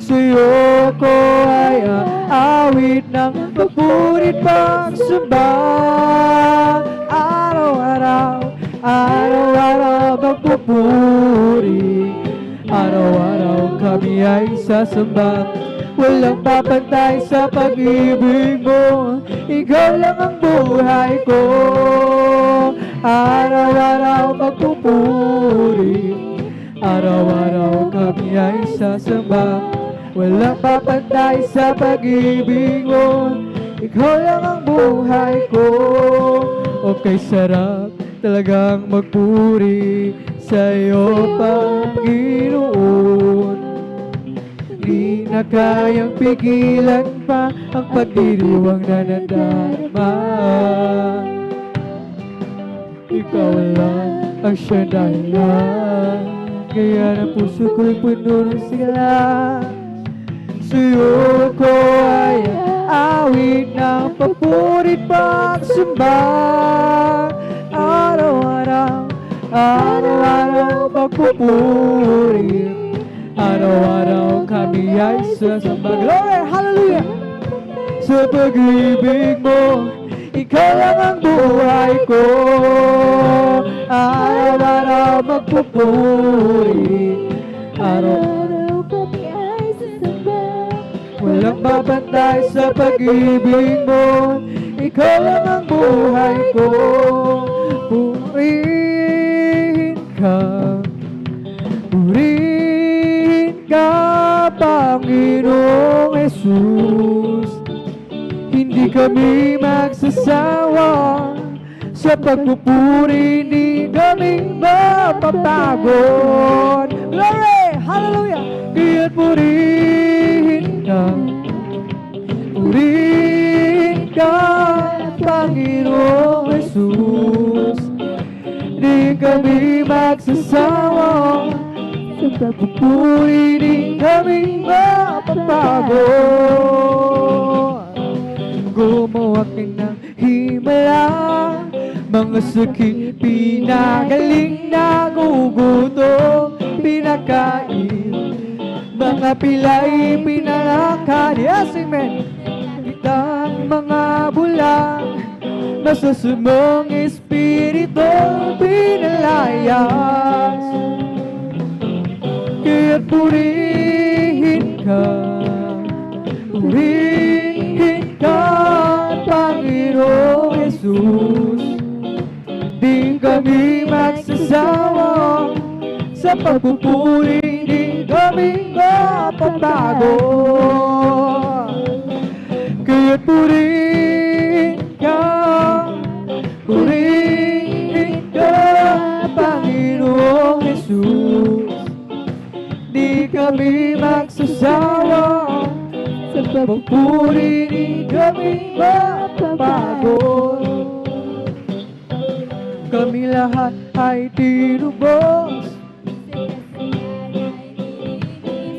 Sa'yo ko ay awit ng papurit pagsamba. Araw-araw, araw-araw magpupuri. Araw-araw kami ay sasamba. Walang papantay sa pag-ibig mo, ikaw lang ang buhay ko. Araw-araw magpupuri. Araw-araw kami ay sasamba. Walang papantay sa pag-ibig mo, ikaw lang ang buhay ko. Okay, sarap talagang magpuri sa'yo, Panginoon. Di na kayang pigilan pa ang pagdiriwang na nadarama. Ikaw lang ang siyang dahilan, kaya ng puso ko'y puno ng sigla. Sa'yo ko ay awit ng papurit pagsamba. Araw-araw, araw-araw magpupuri. Araw-araw kami ay sasamba. Glory, hallelujah! Sa pag-ibig mo, ikaw lang ang buhay ko. Araw-araw magpupuri. Araw-araw kami ay sasamba. Walang babantay sa pag-ibig mo, ikaw lang ang buhay ko. Purihin ka, purihin ka, Panginoong Jesus. Hindi kami magsasawa sa pagpupuri, hindi kami mapapagod. Glory! Hallelujah! Kaya't purihin ka, Panginoong Jesus. Hindi kami magsasawa sa pagpupuri, hindi kami mapapagod. Gumawa ka ng himala, mga sakit pinagaling, nagugutom, pinakain mga pilay pinalakad. Yes, amen. Kitang mga bulang, masusumong espiritu pinalayas. Kaya't purihin ka, Panginoong Jesus. Di kami magsasawa sa pagpupuri, di kami mapapago. Kaya't purihin ka, Panginoong Jesus. Di kami magsasawa sa pagpupuri, di kami mapapagod. Kami lahat ay tinubos,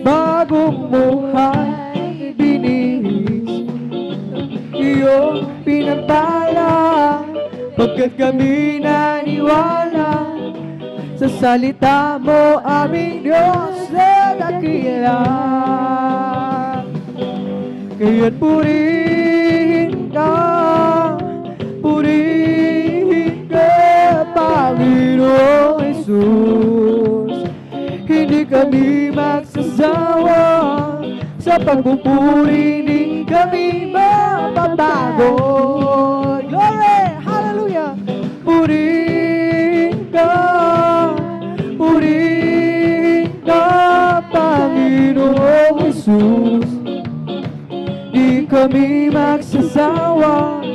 bagong buhay binihis. Iyong pinagpala, pagkat kami naniwala sa salita mo, aming Diyos na dakila. Kaya't purihin ka, Panginoong Jesus. Hindi kami magsasawa sa pagpupuri, hindi kami mapapagod. Glory! Hallelujah! Purihin ka, Panginoong Jesus. Di kami magsasawa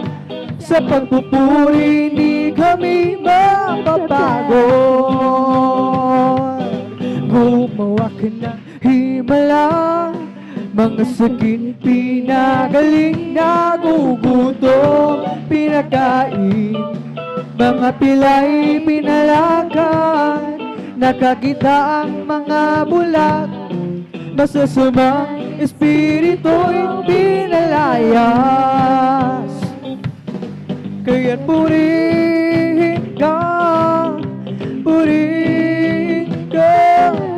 sa pagpupuri, hindi kami mapapagod. Gumawa ka ng himala, mga sakit pinagaling, nagugutom pinakain, mga pilay pinalakad, nakakita ang mga bulag, masasamang espiritu'y pinalayas. Kaya't purihin ka,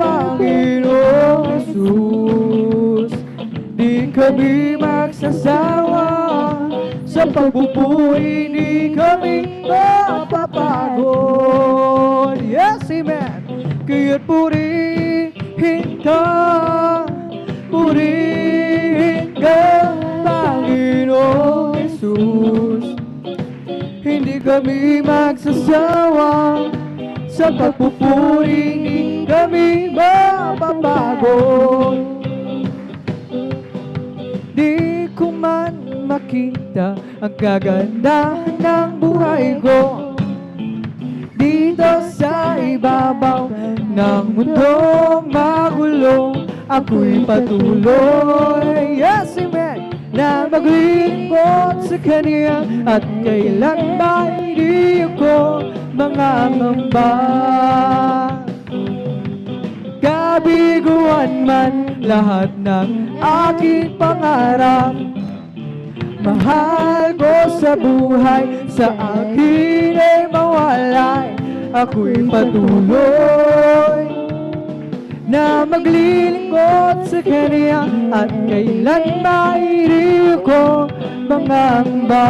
Panginoong Jesus. Di kami magsasawa sa pagpupuri, di kami mapapagod. Yes, amen. Kaya't purihin ka, Panginoong Jesus. Hindi kami magsasawa sa pagpupuri, hindi kami mapapagod. Di ko man makita ang kagandahan ng buhay ko dito sa ibabaw ng mundong magulo. Ako'y patuloy, yes, amen, na maglingkod sa Kanya, at kailan ba hindi ako mangangamba. Kabiguan man lahat ng aking pangarap, mahal ko sa buhay, sa akin ay mawalay. Ako'y patuloy na maglilingkod sa Kanya, at kailan ba hindi ko mangamba.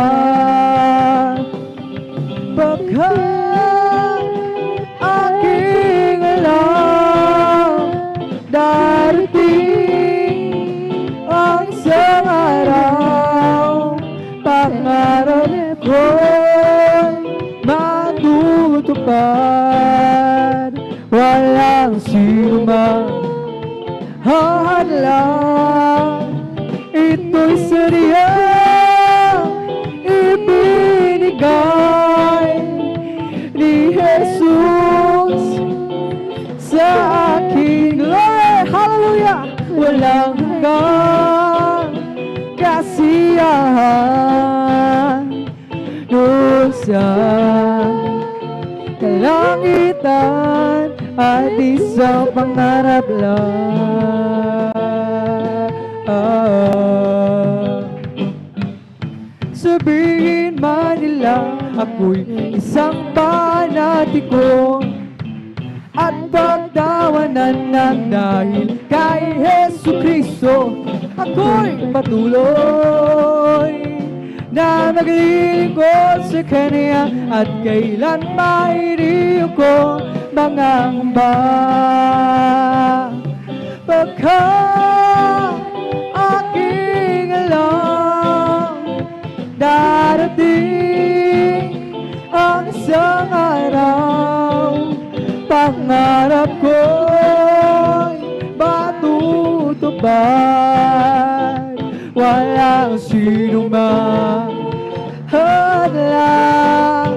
Pagkat aking alam, darating ang isang araw, pangarap ko'y matutupad. Walang sino mang hahadlang, ito'y sadyang ibinigay ni Jesus sa aking glory. Hallelujah! Walang hanggang kasiyahan doon sa kalangitan, at isang pangarap lang. Sabihin man nila ako'y isang panatiko, at pagtawan pagtatawanan ng dahil kay Hesu Kristo. Ako'y patuloy na maglilingkod sa Kanya at kailan mairi ko mangamba. Pagkat aking alam darating ang isang araw, pangarap ko'y matutupad. Walang sinumang hadlang,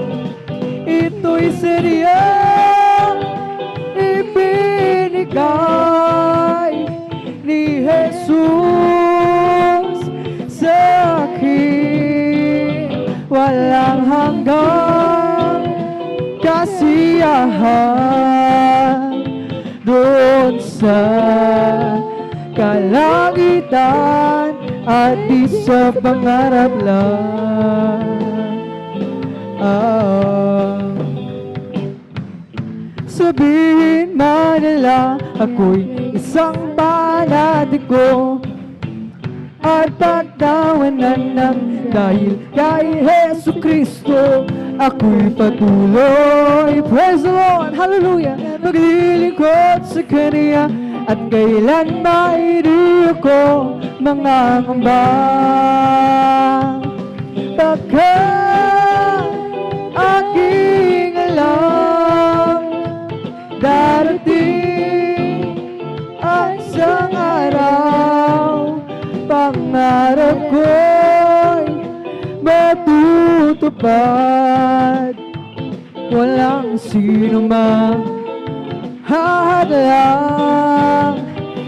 ito'y sadyang ibinigay ni Jesus sa akin. Walang hanggang kasiyahan doon sa kalangitan at di sa pangarap lang. Sabihin man nila ako'y isang panatiko at pagtawanan ng dahil kay Hesu Kristo. Ako'y patuloy, praise the Lord, hallelujah, maglilingkod sa Kanya at kailan mairi ako mangangamba. Pagkat aking alam darating ang isang araw, pangarap ko'y matutupad. Walang sinumang hadlang,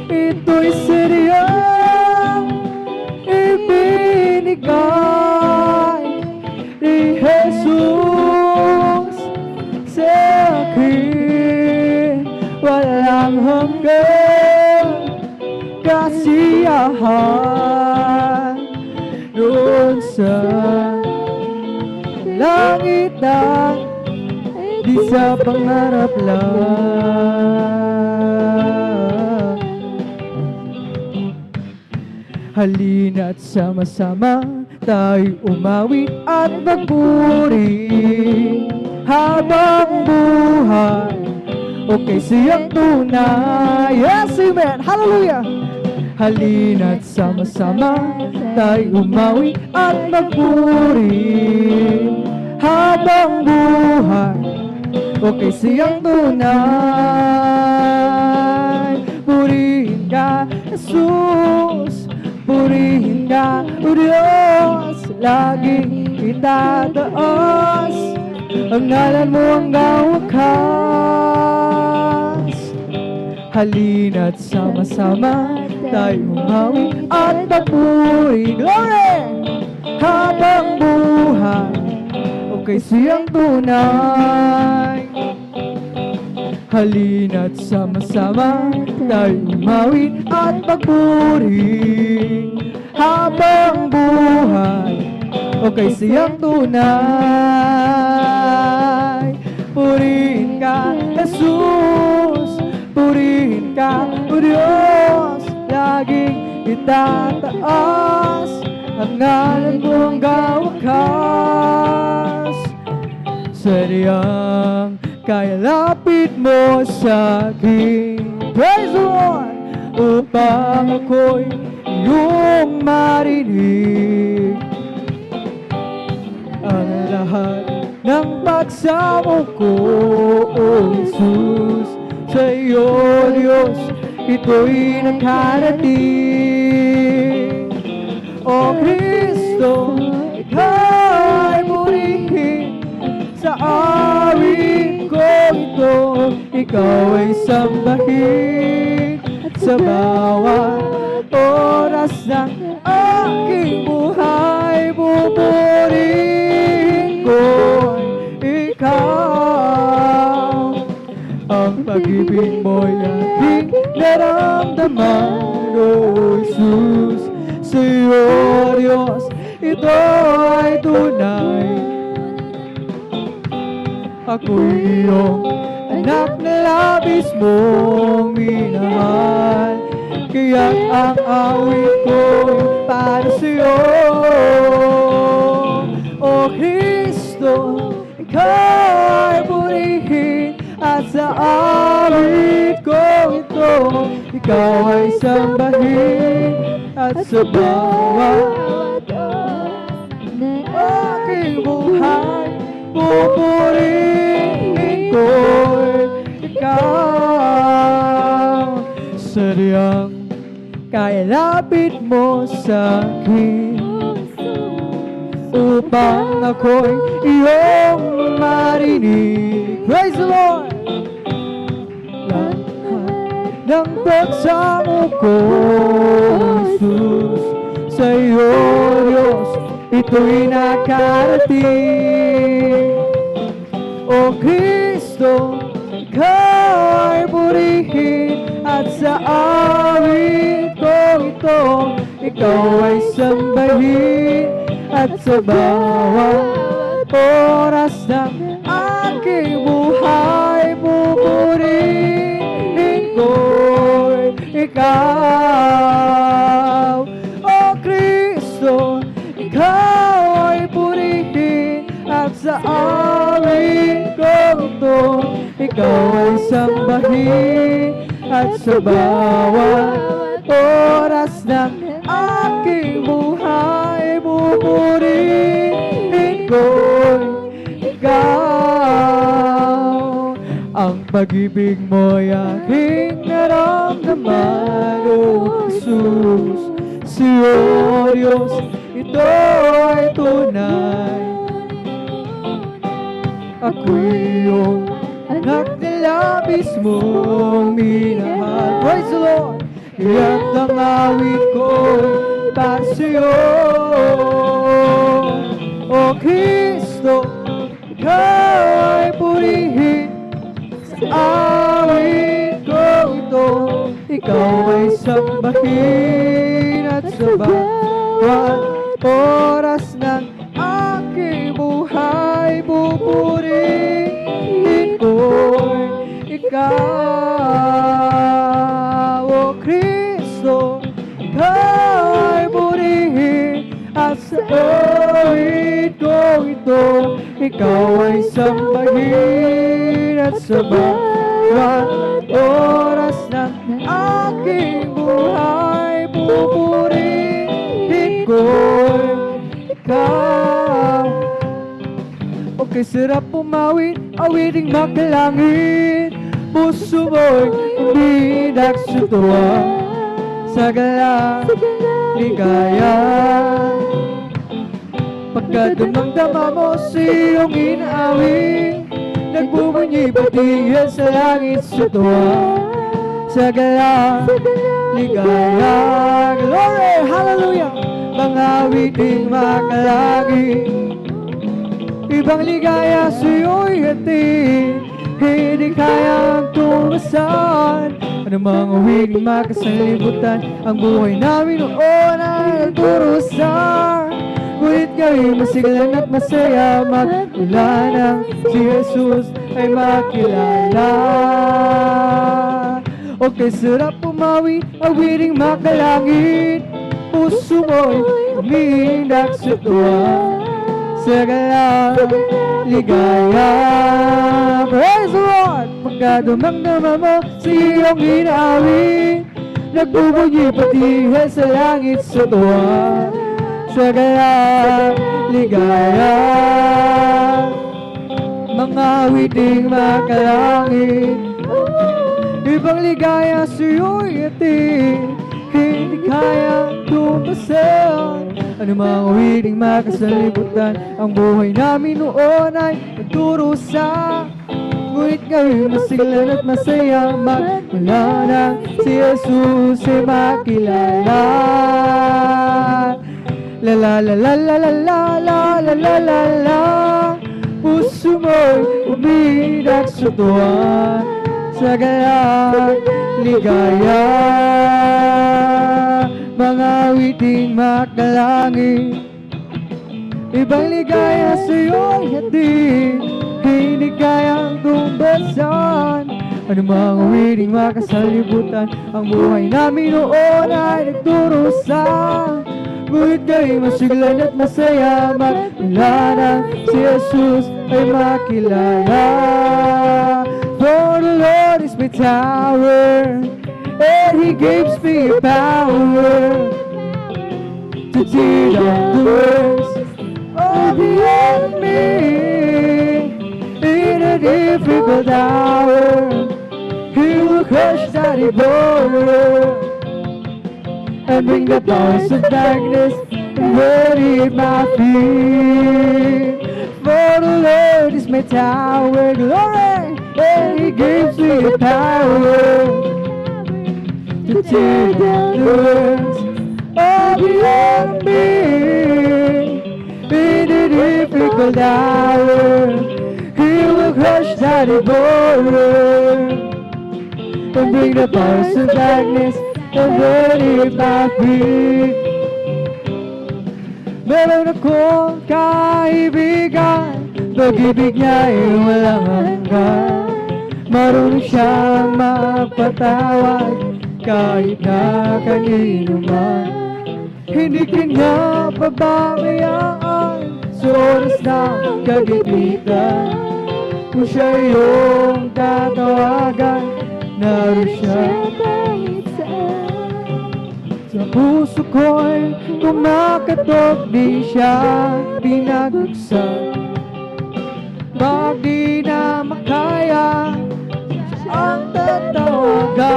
ito'y sadyang ibinigay ni Jesus sa akin. Walang hanggang kasiyahan doon sa langitan, di sa pangarap lang. Halina't sama-sama tayo umawit at magpuri habang buhay. Okay, siyang tunay. Yes, amen. Hallelujah. Halina't sama-sama tayo umawit at magpuri habang buhay. Okay, siyang tunay. Purihin ka, Jesus. Purihin ka, O Diyos. Laging itataas ang ngalan mo hanggang wakas. Halina't sama-sama tayo umawi at magpuri. Glory! Habang buhay, okay siyang tunay. Halina't sama-sama tayo umawi at magpuri. Habang buhay, okay siyang tunay. Purihin ka, Jesus. Purihin ka, O Diyos. Laging itataas ang ngalan mo hanggang wakas. Sadyang kailapit mo sa akin, praise the Lord, upang ako'y iyong marinig. Ang lahat ng pagsamo ko, O Jesus, sa iyo, Diyos, ito'y nakarating. O Kristo, ika'y purihin sa awit ko ito. Ikaw ay sambahin sa bawat oras ng aking buhay. Pupurihin ko ikaw. Ang pag-ibig mo'y aking naramdaman, O Jesus. Sa iyo, Diyos, ito ay tunay. Ako'y iyong anak na labis mong minahal. Kaya ang awit ko para sa'yo. O Kristo, Ikaw ay purihin, at sa awit ko ito, Ikaw ay sambahin, at sa bawat aking buhay, pupurihin ko Ikaw. Sadyang kailapit mo sa'kin, upang ako'y iyong marinig. Praise the Lord! Lahat ng pagsamo ko, Jesus, sa iyo, Diyos, ito'y nakarating. O Kristo, Ikaw ay purihin, at sa awit ko ito, Ikaw ay sambahin, at sa bawat oras ng aking buhay, pupurihin ko'y Ikaw. O Kristo, Ikaw ay purihin, at sa awit ko ito, Ikaw ay sambahin, at sa bawat oras ng aking buhay, pupurihin ko'y Ikaw. Ang pag-ibig mo'y aking naramdaman, O Jesus. Sa'yo, Diyos, ito ay tunay. Ako'y iyong anak na labis mong minahal. Praise the Lord! Kaya't ang awit ko'y para sa'yo. O Kristo, Ikaw ay purihin, sa awit ko ito, Ikaw ay sambahin, at sa bawat oras ng aking buhay, pupurihin ko'y Ikaw. O Kristo, Ikaw ay purihin, at sa awit ko ito, Ikaw ay sambahin, at sa bawat oras ng aking buhay, pupurihin ko'y Ikaw. Okay, sarap pumawit, awiting makalangit, puso mo'y umidak sa tuwa, sa galang ligaya. Pagka damang-dama mo sa iyong inaawit, nagbubunyi batingin sa langit sa tuwa, sa galang ligaya. Glory! Hallelujah! Mga awiting makalangit, ibang ligaya sa'yo'y hatid, hindi kayang tumasan. Ano mga awiting makasalimutan, ang buhay namin noon ay nagdurusan. Ngunit ngayon masiglan at masaya, magmula nang si Jesus ay makilala. Okay, sarap pumawi, awiting makalangit, puso mo'y umiindak sa tuwa, sa galang ligaya. Praise the Lord! Pagka damang-dama mo sa iyong inaawit, nagbubunyi patihan sa langit sa tuwa, sa galang ligaya. Mga awiting makalangit, ibang ligaya sa'yo'y hatid, hindi kayang tumpasan. Ano mga awiting makasalimutan, ang buhay namin noon ay nagdurusa. Ngunit ngayon masiglan at masaya, magmula nang si Jesus ay makilala. La la la la la la la la la la la la, puso mo'y umidak sa tuwa, sa galang ligaya. Mga awiting makalangit, ibang ligaya sa'yo'y hatid, hindi kayang tumbasan. Ano mga wiring makasalibutan, ang buhay namin noon ay nagturo sa ngunit kayo masiglan at masaya magmula nang si Jesus ay makilala. For the Lord is my tower, and He gives me power to tear down the works of the enemy. In a difficult hour, He will crush that devourer and bring the powers of darkness and bury my feet. For the Lord is my tower, glory, and He gives me the power to tear down the works of the enemy. In the difficult hour, He will crush that devourer and bring the powers of darkness and bury my feet. Meron akong kaibigan, pag-ibig niya ay walang hanggan. Marunong siyang mapatawad kahit na kanino man. Hindi kanya pababayaan sa oras ng kagipitan. Kung siya iyong tatawagan, naroon siya. Sa puso ko'y kumakatok, di siya pinagugsan. Pag di na makaya, ang tatawagan.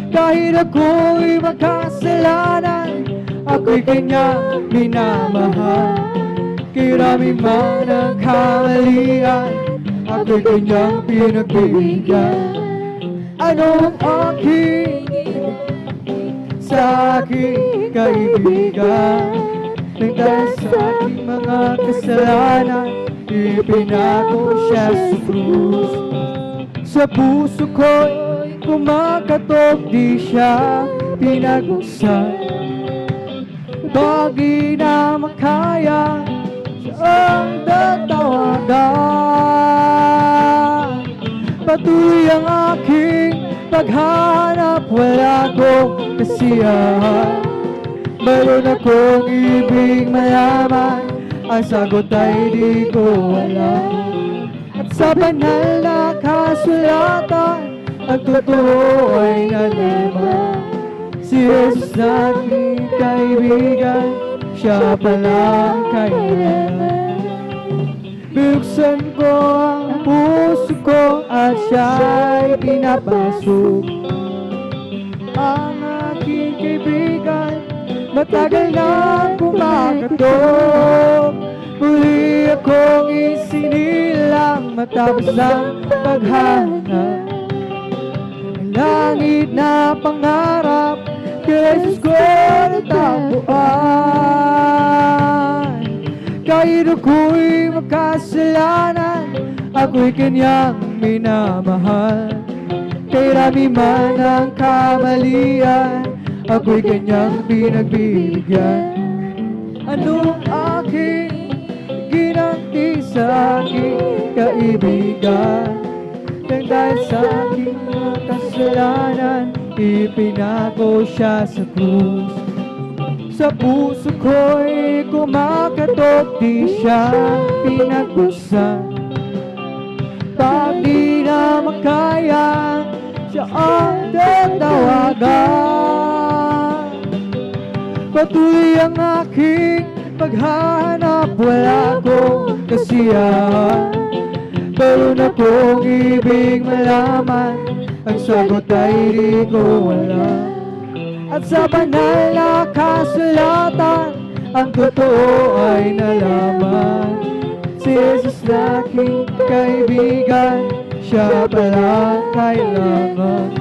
Kahit ako'y makasalanan, ako'y kanyang minamahal. Kirami man ang kamalian, ako'y kanyang pinagbibigyan. Ano ang aking sa aking kaibigan? Nang dahil sa aking mga kasalanan, ipinako siya sa krus. Sa puso ko'y kumakatok, di siya pinaguksan. Pag di na makaya, siya ang tatawagan. Patuloy ang aking paghanap, wala akong kasiyahan. Meron akong ibig malaman, ang sagot ay di ko alam. At sa banal na kasulatan, ang totoo ay nalaman. Si Jesus na aking kaibigan, siya palang kailangan. Binuksan ko ang puso ko at siya'y pinapasok. Ang aking kaibigan, matagal na kumakatok. Muli akong isinilang matapos ang paghanap. Ang langit na pangarap, kay Jesus ko natagpuan. Kahit ako'y makasalanan, ako'y kanyang minamahal. Kay rami man ang kamalian, ako'y kanyang pinagbibigyan. Anong aking ginanti sa aking kaibigan? Nang dahil sa aking mga kasalanan, ipinako siya sa krus. Sa puso ko'y kumakatok, di siya pinagbusan. Pag di na makaya, siya ang tatawagan. Patuloy ang aking paghahanap, wala akong kasiyahan. Meron akong ibig malaman, ang sagot ay di ko alam. At sa banal na kasulatan, ang totoo ay nalaman. Si Jesus na aking kaibigan, siya pala kailangan.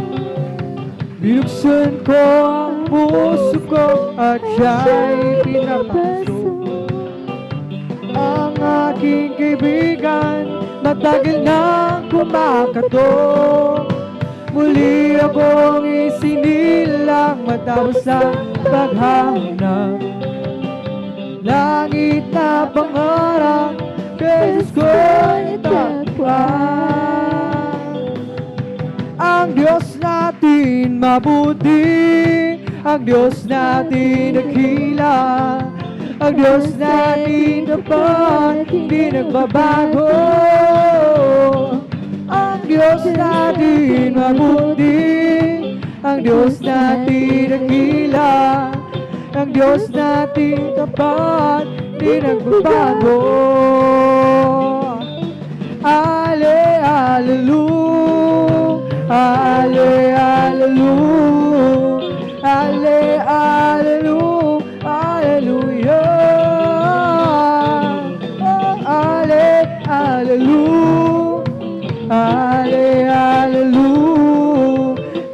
Binuksan ko ang puso ko at siya'y pinapasok. Ang aking kaibigan, matagal nang kumakatok. Muli akong isinilang matapos ang paghahanap. Langit na pangarap, kay Jesus ko'y natagpuan. Ang Diyos natin mabuti, ang Diyos natin dakila, ang Diyos natin tapat, hindi nagbabago. Ang Diyos natin mabuti, ang Diyos natin dakila, ang Diyos natin tapat, hindi nagbabago. Ale, hallelujah, ale, hallelujah, ale, hallelujah, hallelujah. Oh, ale, hallelujah, ale, hallelujah,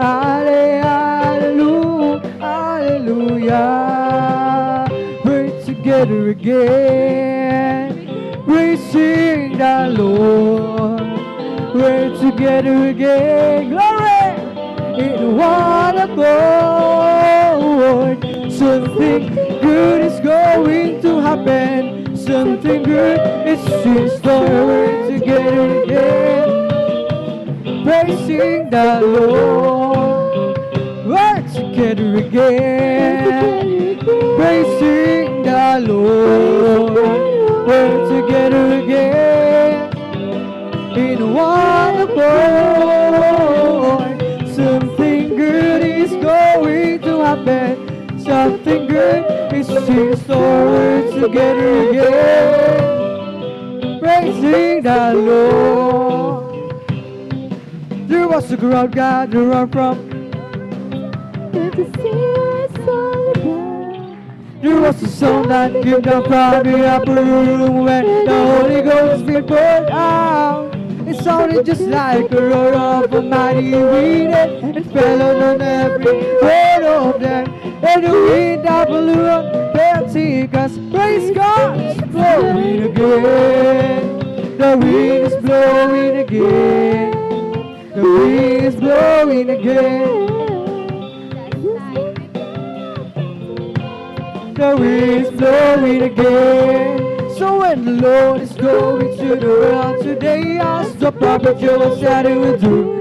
ale, hallelujah, hallelujah. We're together again, praising the Lord. We're together again, glory, in one accord. Something good is going to happen. Something good is in store. We're together again, praising the Lord. We're together again, praising the Lord. We're together again, in one accord. Something good is going to happen. Something good is in store. We're together again, praising the Lord. There was a crowd gathered around from. There was a song that came down from the upper room when the Holy Ghost been poured out. It sounded just like a roar of a mighty wind, and it fell on every one of them. And the wind that blew on Pentecost, praise God, it's blowing again. The wind is blowing again. The wind is blowing again. The wind is blowing again. So when the Lord is going to the world today, ask the prophet Joel said he will do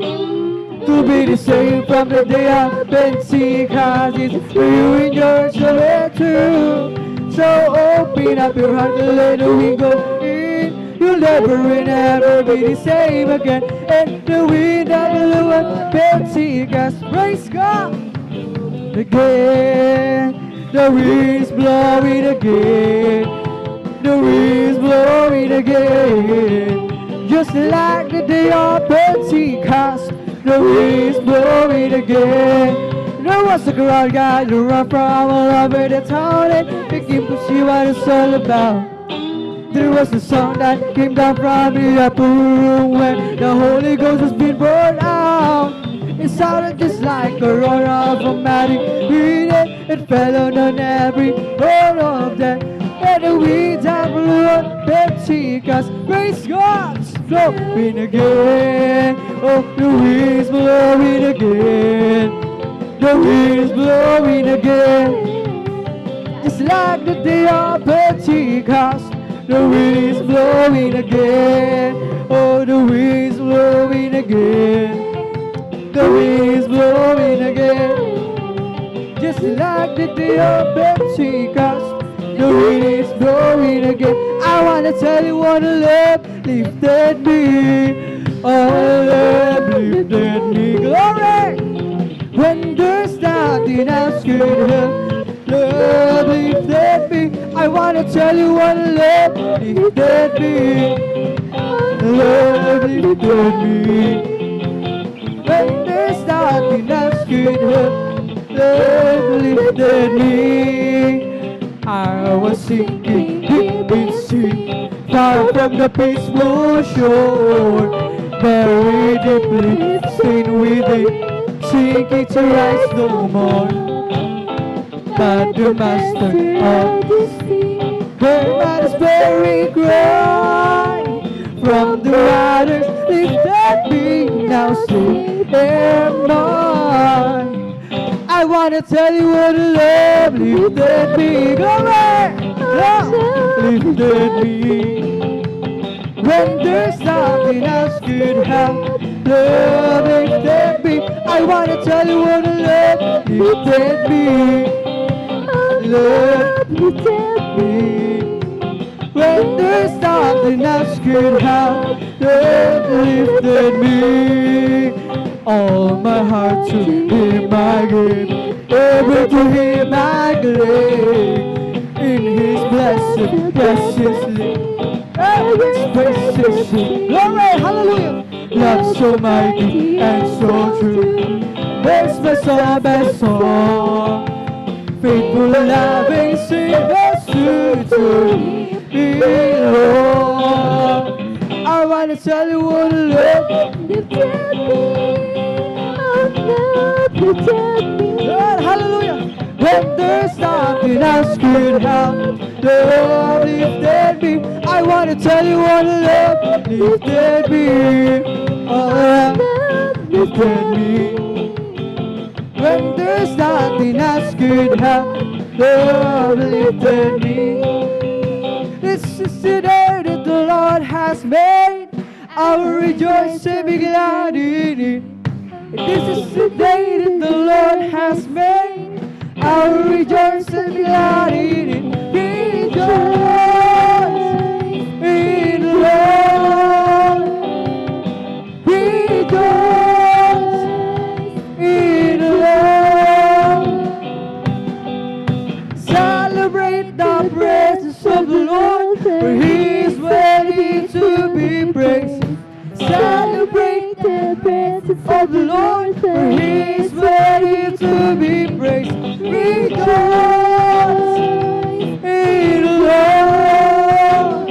to be the same from the day of Pentecost. It's for you and yours children too. So open up your heart and let the wind go in. You'll never and ever be the same again. And the wind that blew at Pentecost, praise God again. The wind's blowing again. The wind's blowing again. Just like the day of Pentecost, the wind's blowing again. There was a crowd gathered around from all over the town, and they came to see what it's all about. There was a song that came down from the upper room when the Holy Ghost has been poured out. It sounded just like a roar of a mighty wind. It fell on every one of them. And the wind that blew on Pentecost, praise God, it's blowing again. Oh, the wind's blowing again. The wind's blowing again. Just like the day of Pentecost, the wind's blowing again. Oh, the wind's blowing again. The wind's blowing again. Just like the day of Pentecost, the wind is blowing again. I wanna tell you what love lifted me. Oh, love lifted me. Glory! When there's nothing else could help, love lifted me. I wanna tell you what love lifted me. Love lifted me. When there's nothing else could help, love lifted me. I was sinking deep in sea, far from the peaceful shore, buried deeply, stained within, sinking to rise no more. But the master of the sea heard my despairing cry from the waters, lifted me, now say, am I. I wanna tell you what love lifted me. Glory! Love lifted me. When there's nothing else could help, love lifted me. I wanna tell you what a love lifted me. Love lifted me. When there's nothing else could help, love lifted me. All my heart to Him I give, ever to Him I give. In His blessed, precious name, His precious name. Glory, hallelujah. Love so mighty and so true. Makes my soul best song. Faithful, loving, Savior, to me, Lord. I wanna tell you what a love lifted me. Lord, hallelujah. When there's nothing else could help, love lifted me. I wanna tell you what a love lifted me. Oh, love lifted me. When there's nothing else could help, love lifted me. This is the day that the Lord has made. I will rejoice and be glad in it. This is the day that the Lord has made. I will rejoice and be glad in it. Rejoice in the Lord. Rejoice in the Lord. Celebrate the presence of the Lord, for He is worthy to be praised. Celebrate the presence of the Lord, for He is worthy to be praised. Rejoice in the Lord.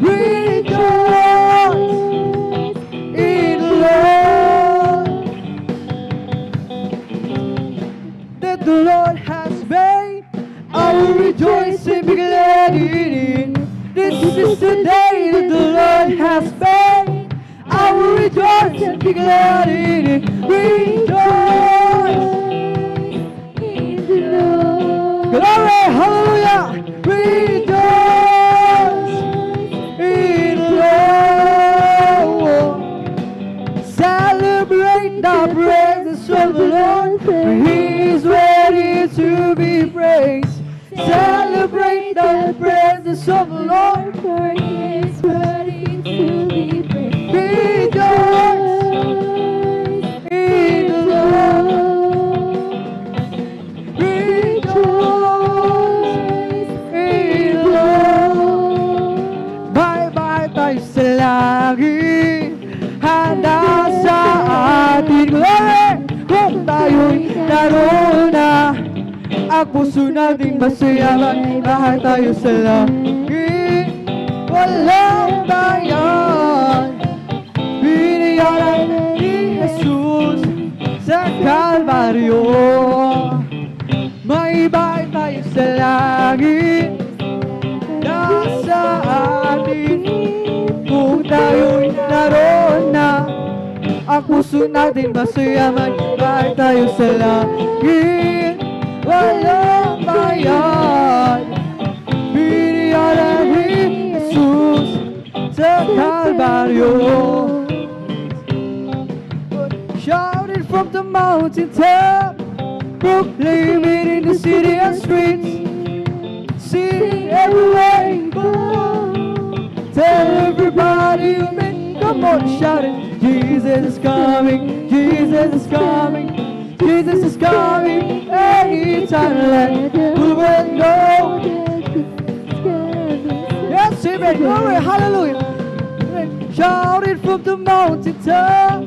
Rejoice in the Lord. That the Lord has made, I will rejoice and be glad in it. This is the day that the Lord has made. I will rejoice and be glad in it. Rejoice in the Lord. Glory, hallelujah. Rejoice in the Lord. Celebrate the presence of the Lord, for He is ready to be praised. Celebrate the presence of the Lord, for He is ready to be praised. Rejoice in the Lord. Rejoice in the Lord. Bye-bye tayo sa langit, handa sa ating glory. Kung tayo'y naroon na, ang puso nating masayaman, lahat tayo sa langit. Walang bayan, biniyaran ni Jesus sa Kalbaryo. May bahay tayo sa langit, nasa atin. Kung tayo'y naroon na, ang puso natin masayaman, lahat tayo sa langit. Walang bayan, biniyaran ni Jesus sa Kalbaryo. Shout it from the mountain top, proclaim it in the city and streets. Sing everywhere you go, tell everybody you meet. Come on, shout it. Jesus is coming, Jesus is coming, Jesus is coming. Anytime, let we will know. Yes, amen. Glory, hallelujah. Shout it from the mountain top,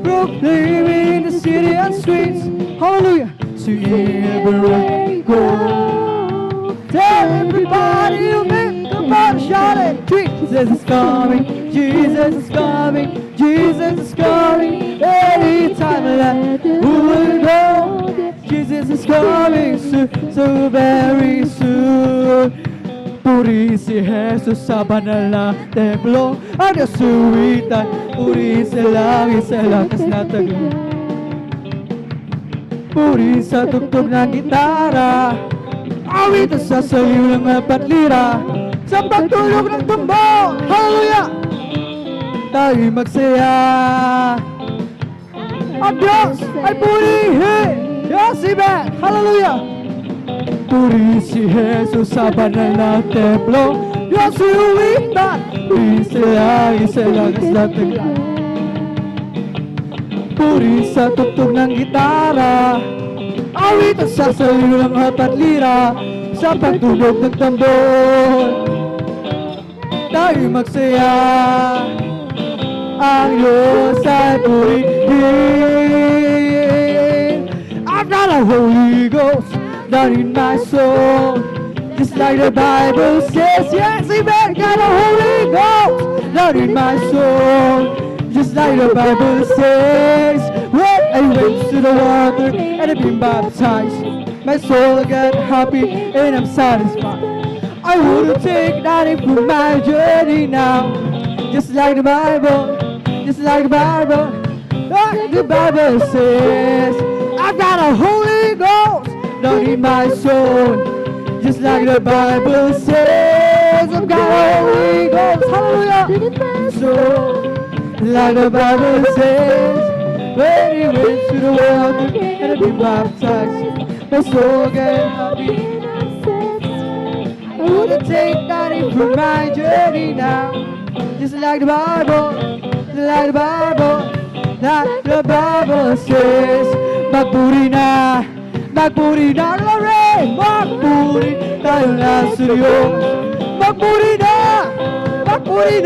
proclaim it in the city and streets. Hallelujah. Sing everywhere you go, tell everybody you meet. Come on, shout it. Jesus is coming, Jesus is coming, Jesus is coming. Anytime, let we will know. Jesus is coming soon, so very soon. Puri si Jesus sa banal na templo, ang kasuwitan. Puri sa langit, sa lakas na taglong. Puri sa tugtog ng gitara, awit sa sayo ng apat lira. Sa pagtulog ng tumbong, hallelujah! Tayo'y magsaya. Ang Diyos ay purihin. Yes, amen. Hallelujah. Puri si Jesus sa banal na templo. Diyos iuwitan. Isa-lang isla taglan. Puri sa tugtog ng gitara. Awit at sasaliw ng hapat lira. Sa pagtunog ng tambor tayo magsaya. Ang Diyos ay purihin. I've got a Holy Ghost down in my soul, just like the Bible says. Yes, amen. Got a Holy Ghost down in my soul, just like the Bible says. When I went to the water and I've been baptized, my soul got happy and I'm satisfied. I wouldn't take nothing from my journey now, just like the Bible, just like the Bible. Like the Bible says, I've got a Holy Ghost down in my soul, just like the Bible says. I've got a Holy Ghost, hallelujah, soul, like the Bible says. When he went to the water and I've been baptized, my soul got happy. I wouldn't take nothing from my journey now, just like the Bible, just like the Bible, like the Bible says. Magpuri na, glory, magpuri tayo na sa Diyos. Magpuri na, magpuri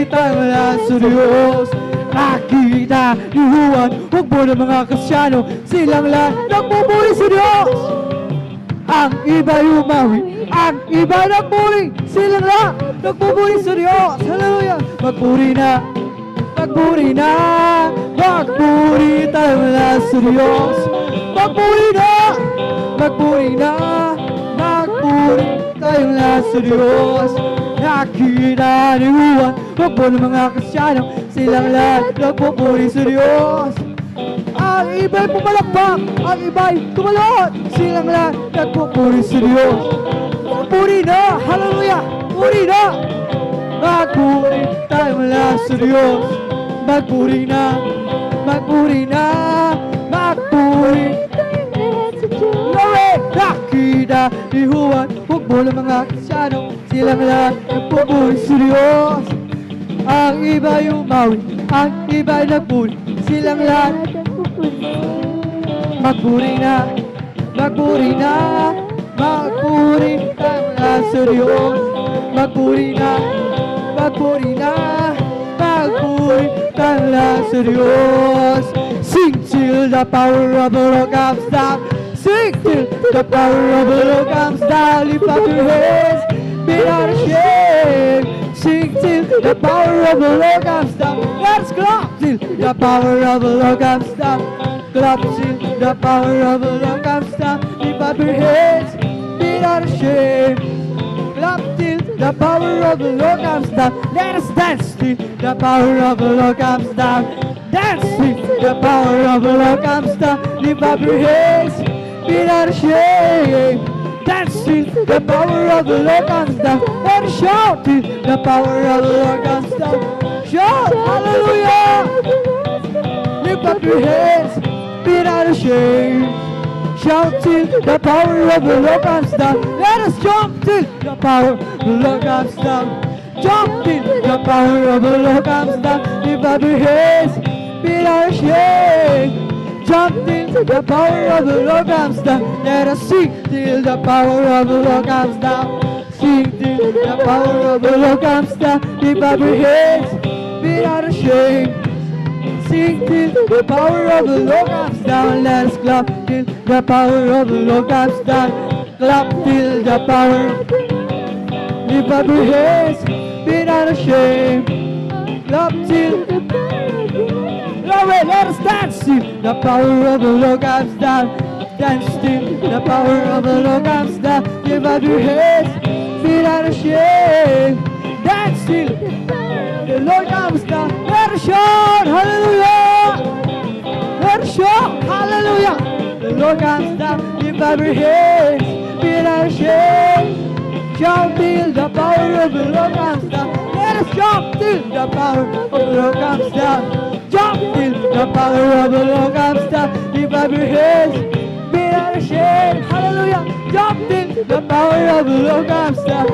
tayo na sa Diyos. Nakita ni Juan, hukbo ng mga Kristyano, silang lahat nagpupuri sa Diyos. Ang iba yumawi, ang iba nagpuri, silang lahat nagpupuri sa Diyos. Hallelujah! Magpuri na, magpuri tayo na sa Diyos. Magpuri tayo na sa Diyos. Nakita ni Juan, hukbo ng mga Kristyano, silang lahat nagpupuri sa Diyos. Ang iba'y pumalakpak, ang iba'y tumalon, silang lahat nagpupuri sa Diyos. Magpuri na, hallelujah, puri na. Magpuri tayo na sa Diyos. Magpuri na, magpuri. Glory! Nakita ni Juan, hukbo ng mga Kristyano, silang lahat nagpupuri sa Diyos. Ang iba yumawi, ang iba nagpuri, silang lahat magpuri na tayo sa Diyos. Magpuri tayo sa Diyos. Sing till the power of the Lord comes down. Sing till the power of the Lord comes down. Lift up your hands, be not ashamed. Sing till the power of the Lord comes down. Let's clap till the power of the Lord comes down. Clap till the power of the Lord comes down. Lift up your hands, be not ashamed. Clap till the power of the Lord comes down. Let us dance till the power of the Lord comes down. Dance till the power of the Lord comes down. Lift up your hands, be not ashamed. Dance till the power of the Lord comes down. And shout till the power of the Lord comes down. Shout, hallelujah. Lift up your hands, be not ashamed. Shout till the power of the Lord comes down. Let us jump till the power of the Lord comes down. Jump till the power of the Lord comes down. Lift up your hands, be not ashamed. Jump till the power of the Lord comes down. Let us sing till the power of the Lord comes down. Sing till the power of the Lord comes down. Lift up your hands, be not ashamed. Sing till the power of the Lord comes down. Let us clap till the power of the Lord comes down. Clap till the power. Lift up your hands, be not ashamed. Clap till the glory, let us dance till the power of the Lord comes down. Dance till the power of the Lord comes down. Lift up your hands, be not ashamed. Dance till the Lord comes down. Let us shout, hallelujah. Let us shout, hallelujah. The Lord comes down. Lift up your hands, be not ashamed. Shout till the power of the Lord comes down. Let us jump till the power of the Lord comes down. Jump till The power of the Lord comes down. Lift up your hands, be not ashamed. Hallelujah. Jump in. The power of the Lord comes down.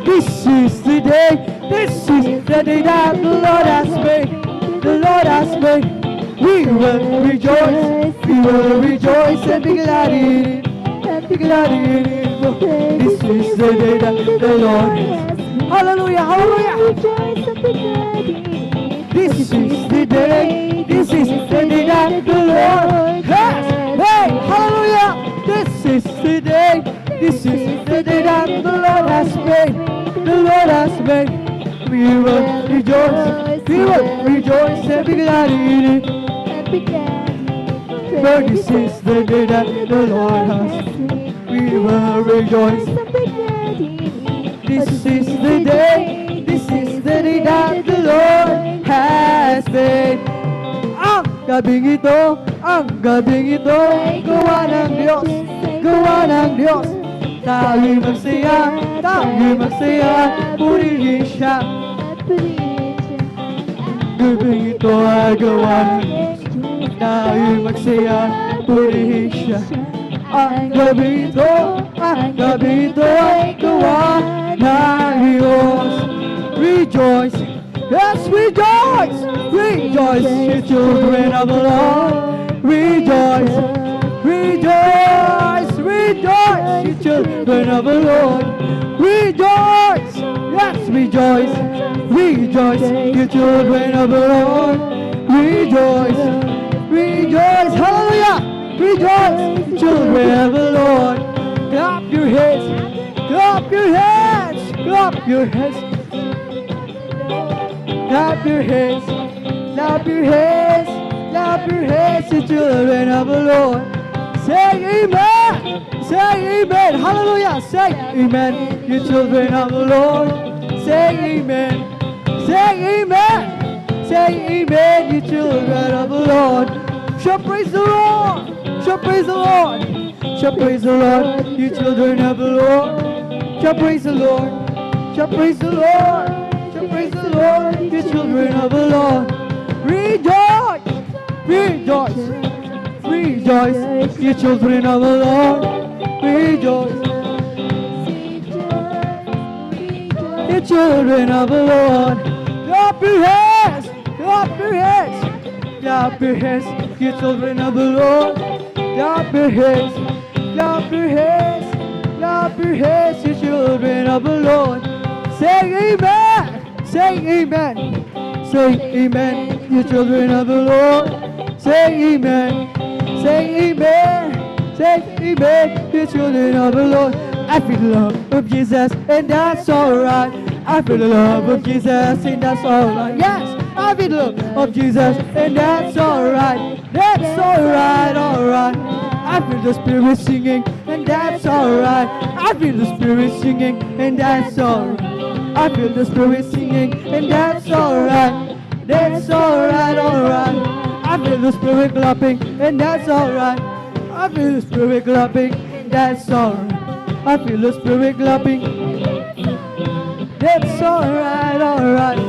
This is the day. This is the day that the Lord has made. The Lord has made. We will rejoice. We will rejoice and be glad in it. Be glad in it. This is the day that the Lord has. Hallelujah. Hallelujah. This is the day. This is the day that the Lord has. Hey, hallelujah. This is the day. This is the day that the Lord has made. The Lord has made. We will rejoice. We will rejoice and be glad in it. For this is the day that the Lord has. We will rejoice. This is the day. This is the day that the Lord has made. Ang gabing ito, gawa ng Diyos, gawa ng Diyos. Tayo'y magsaya, purihin siya. Gabing ito ay gawa ng Diyos, tayo'y magsaya, purihin siya. Ang gabi ito ay gawa ng Diyos. Rejoice, yes, rejoice, rejoice, you children of the Lord. Rejoice, rejoice, rejoice, you children of the Lord. Rejoice, yes, rejoice, rejoice, you children of the Lord. Rejoice, rejoice, hallelujah, rejoice, children of the Lord. Clap your hands, clap your hands, clap your hands. Clap your hands, clap your hands, clap your hands, the children of the Lord. Say amen, say amen, hallelujah, say amen, you children of the Lord. Say amen, say amen, say amen, you children of the Lord. Shall praise the Lord, shall praise the Lord, shall praise the Lord, you children of the Lord. Shall praise the Lord, shall praise the Lord. Praise the Lord, you children of the Lord. Rejoice, rejoice, rejoice, you children of the Lord. Rejoice, you children of the Lord. Clap your hands, clap your hands, clap your hands, you children of the Lord. Clap your hands, clap your hands, clap your hands, you children of the Lord. Say amen. Say amen, say amen, you children of the Lord. Say amen, say amen, say amen, you children of the Lord. I feel the love of Jesus and that's alright. I feel the love of Jesus and that's alright. Yes, I feel the love of Jesus and that's alright. That's alright, alright. I feel the Spirit singing and that's alright. I feel the Spirit singing and that's alright. I feel the Spirit singing, and that's alright. That's alright, alright. I feel the Spirit clapping, and that's alright. I feel the Spirit clapping, that's alright. I feel the Spirit clapping. That's alright, alright.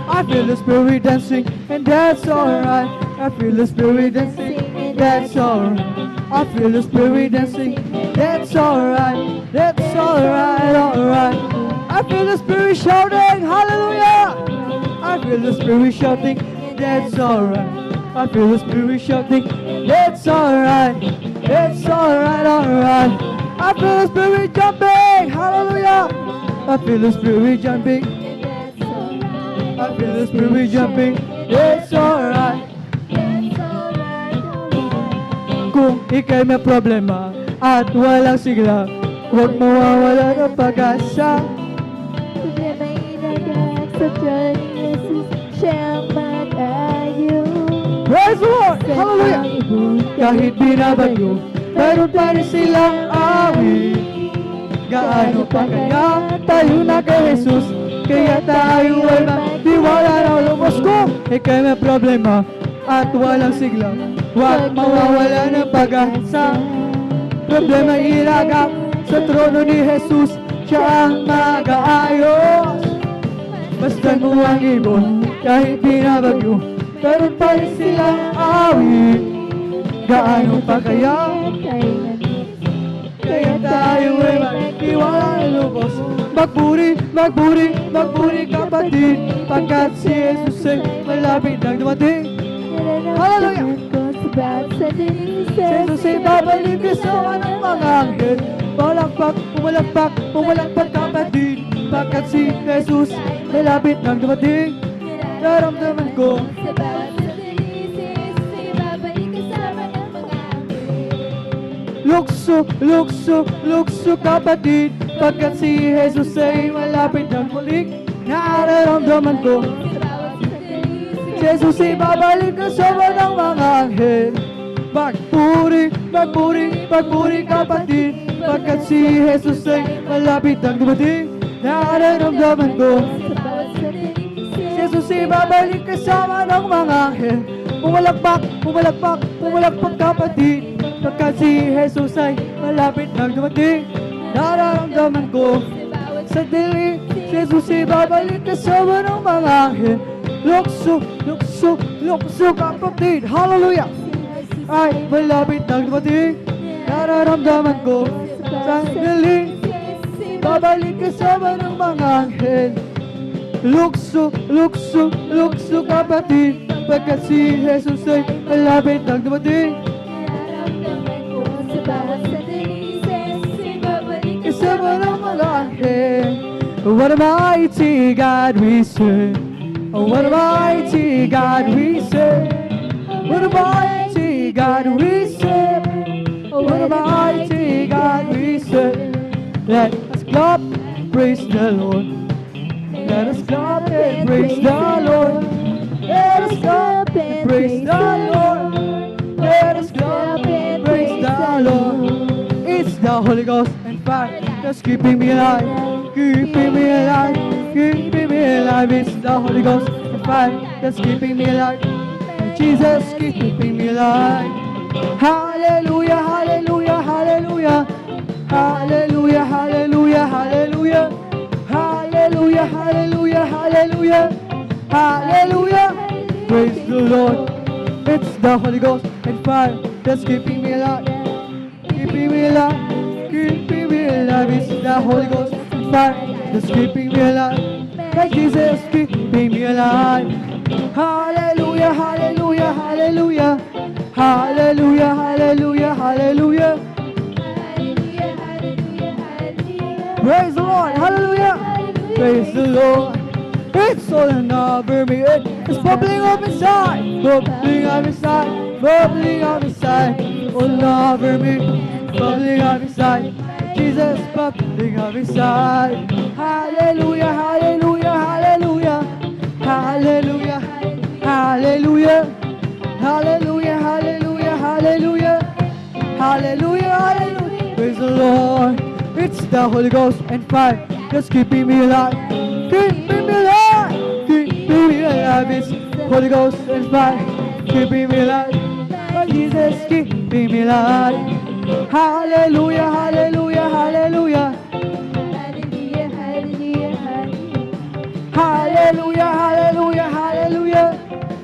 I feel the Spirit dancing, and that's alright. I feel the Spirit dancing, that's alright. I feel the Spirit dancing, that's alright. That's alright, alright. I feel the Spirit shouting, hallelujah! I feel the Spirit shouting, that's alright. I feel the Spirit shouting, that's alright. That's alright, alright. I feel the Spirit jumping, hallelujah! I feel the Spirit jumping. I feel the Spirit jumping, that's alright. Kung ika'y may problema at walang sigla, huwag mawawala ng pag-asa. Praise the Lord! Hallelujah! Kahit binabagyo, mayroon pa rin silang awit. Gaano pa kaya tayo na kay Jesus, kaya tayo ay magtiwala ng lumos ko. Ika'y may problema at walang sigla, huwag mawawala ng pag-asa. Problema ilagak sa trono ni Jesus, siya ang mag-aayos. Basta mo ang ibon, kahit binabagyo, meron pa rin silang awit. Gaano pa kaya? Kaya tayo ay magtiwala lubos. Magpuri, magpuri, magpuri kapatid, pagkat si Jesus ay malapit nang dumating. Hallelujah! Si Jesus ay babalik kasama ng mga anghel. Palakpak, pumalakpak, pumalakpak kapatid, pagkat si Jesus malapit nang dumating. Naramdaman ko lukso, lukso, lukso kapatid, pagkat si Jesus ay malapit nang muling. Nararamdaman ko si Jesus ay babalik kasama ng mga anghel. Magpuri, magpuri, magpuri kapatid, pagkat si Jesus ay malapit nang dumating. Nararamdaman ko si Jesus ay babalik kasama ng mga anghel. Pumalakpak, pumalakpak, pumalakpak kapatid, pagkat si Jesus ay malapit nang dumating. Nararamdaman ko sa dili, si Jesus ay babalik kasama ng mga anghel. Lukso, lukso, lukso kapatid, hallelujah! Ay malapit nang dumating. Nararamdaman ko sa dili, babalik kasama ng mga anghel. Lukso, lukso, lukso kapatid, pagkat si Jesus ay malapit nang dumating. Kasama ng mga anghel. What a mighty God we serve. What a mighty God we serve. What a mighty God we serve. What a mighty God we serve. Let us clap, praise the Lord. Let us clap and praise the Lord. Let us clap and praise the Lord. Let us clap and praise the Lord. It's the Holy Ghost and fire that's keeping me alive, keeping me alive, keeping me alive. It's the Holy Ghost and fire that's keeping me alive. Jesus keeping me alive. Hallelujah, hallelujah, hallelujah. Hallelujah, hallelujah, hallelujah. Hallelujah, hallelujah, hallelujah. Hallelujah. Praise the Lord. It's the Holy Ghost and fire that's keeping me alive. Keeping me alive. Keeping me alive. It's the Holy Ghost and fire that's keeping me alive. Like Jesus keeping me alive. Hallelujah, hallelujah, hallelujah. Hallelujah, hallelujah, hallelujah. Praise the Lord, hallelujah. Praise the Lord. It's all over me. It's bubbling up inside, bubbling up inside, bubbling up inside. All over me, bubbling up inside. Jesus bubbling up inside. Hallelujah, hallelujah, hallelujah. Hallelujah, hallelujah. Hallelujah, hallelujah, hallelujah. Hallelujah, hallelujah. Praise the Lord. It's the Holy Ghost and fire that's keeping me alive. Keeping me alive. Keeping me alive. It's Holy Ghost and fire keeping me alive. But Jesus keeping me alive. Hallelujah, hallelujah, hallelujah. Hallelujah, hallelujah, hallelujah.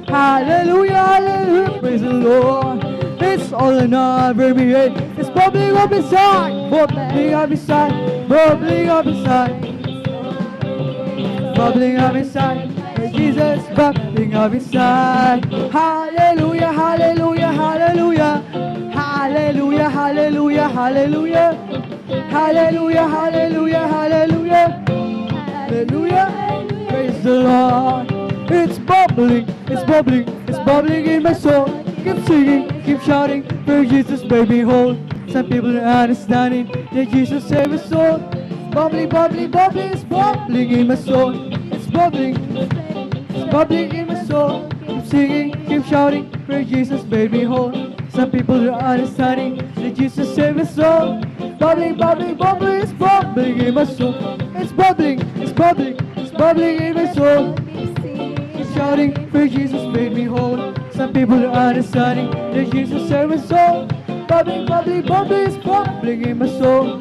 Hallelujah, hallelujah. Praise the Lord. It's all over me. It's bubbling up inside, bubbling up inside, bubbling up inside, bubbling up inside. Jesus bubbling up inside. Hallelujah, hallelujah, hallelujah. Hallelujah, hallelujah, hallelujah. Hallelujah, hallelujah, hallelujah. Hallelujah. Praise the Lord. It's bubbling, it's bubbling, it's bubbling in my soul. Keep singing, keep shouting, for Jesus made me whole. Some people are understanding that Jesus saved us soul. Bubbling, bubbling, bubbling, it's bubbling in my soul. It's bubbling in my soul. Keep singing, keep shouting, for Jesus made me whole. Some people are understanding that Jesus saved us soul. Bubbling, bubbling, bubbling, it's bubbling in my soul. It's bubbling, it's bubbling, it's bubbling in my soul. Keep shouting, for Jesus made me whole. Some people are understanding that Jesus saved my soul. Bubbling, bubbling, bubbling, it's bubbling in my soul.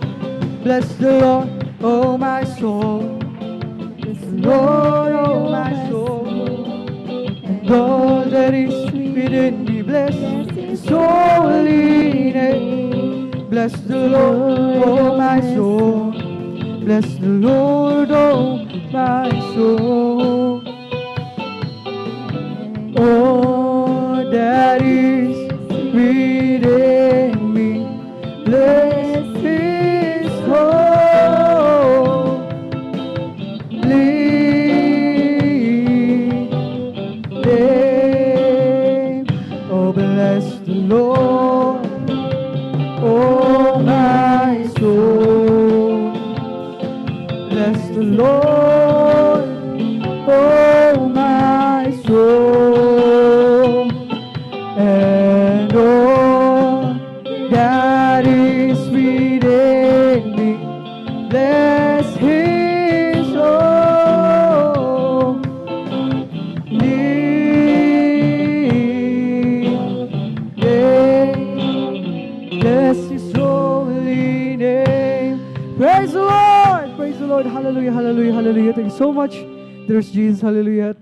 Bless the Lord, oh my soul. Bless the Lord, oh my soul. And all that is within me. Bless His holy name. Bless the Lord, oh my soul. Bless the Lord, oh my soul. All that is within me. Bless His holy name. Oh, bless the Lord, oh my soul. Bless the Lord, oh my soul. And all that is within me. Bless His holy name. Bless His holy name. Praise the Lord! Praise the Lord! Hallelujah, hallelujah, hallelujah. Thank you so much. There's Jesus, hallelujah.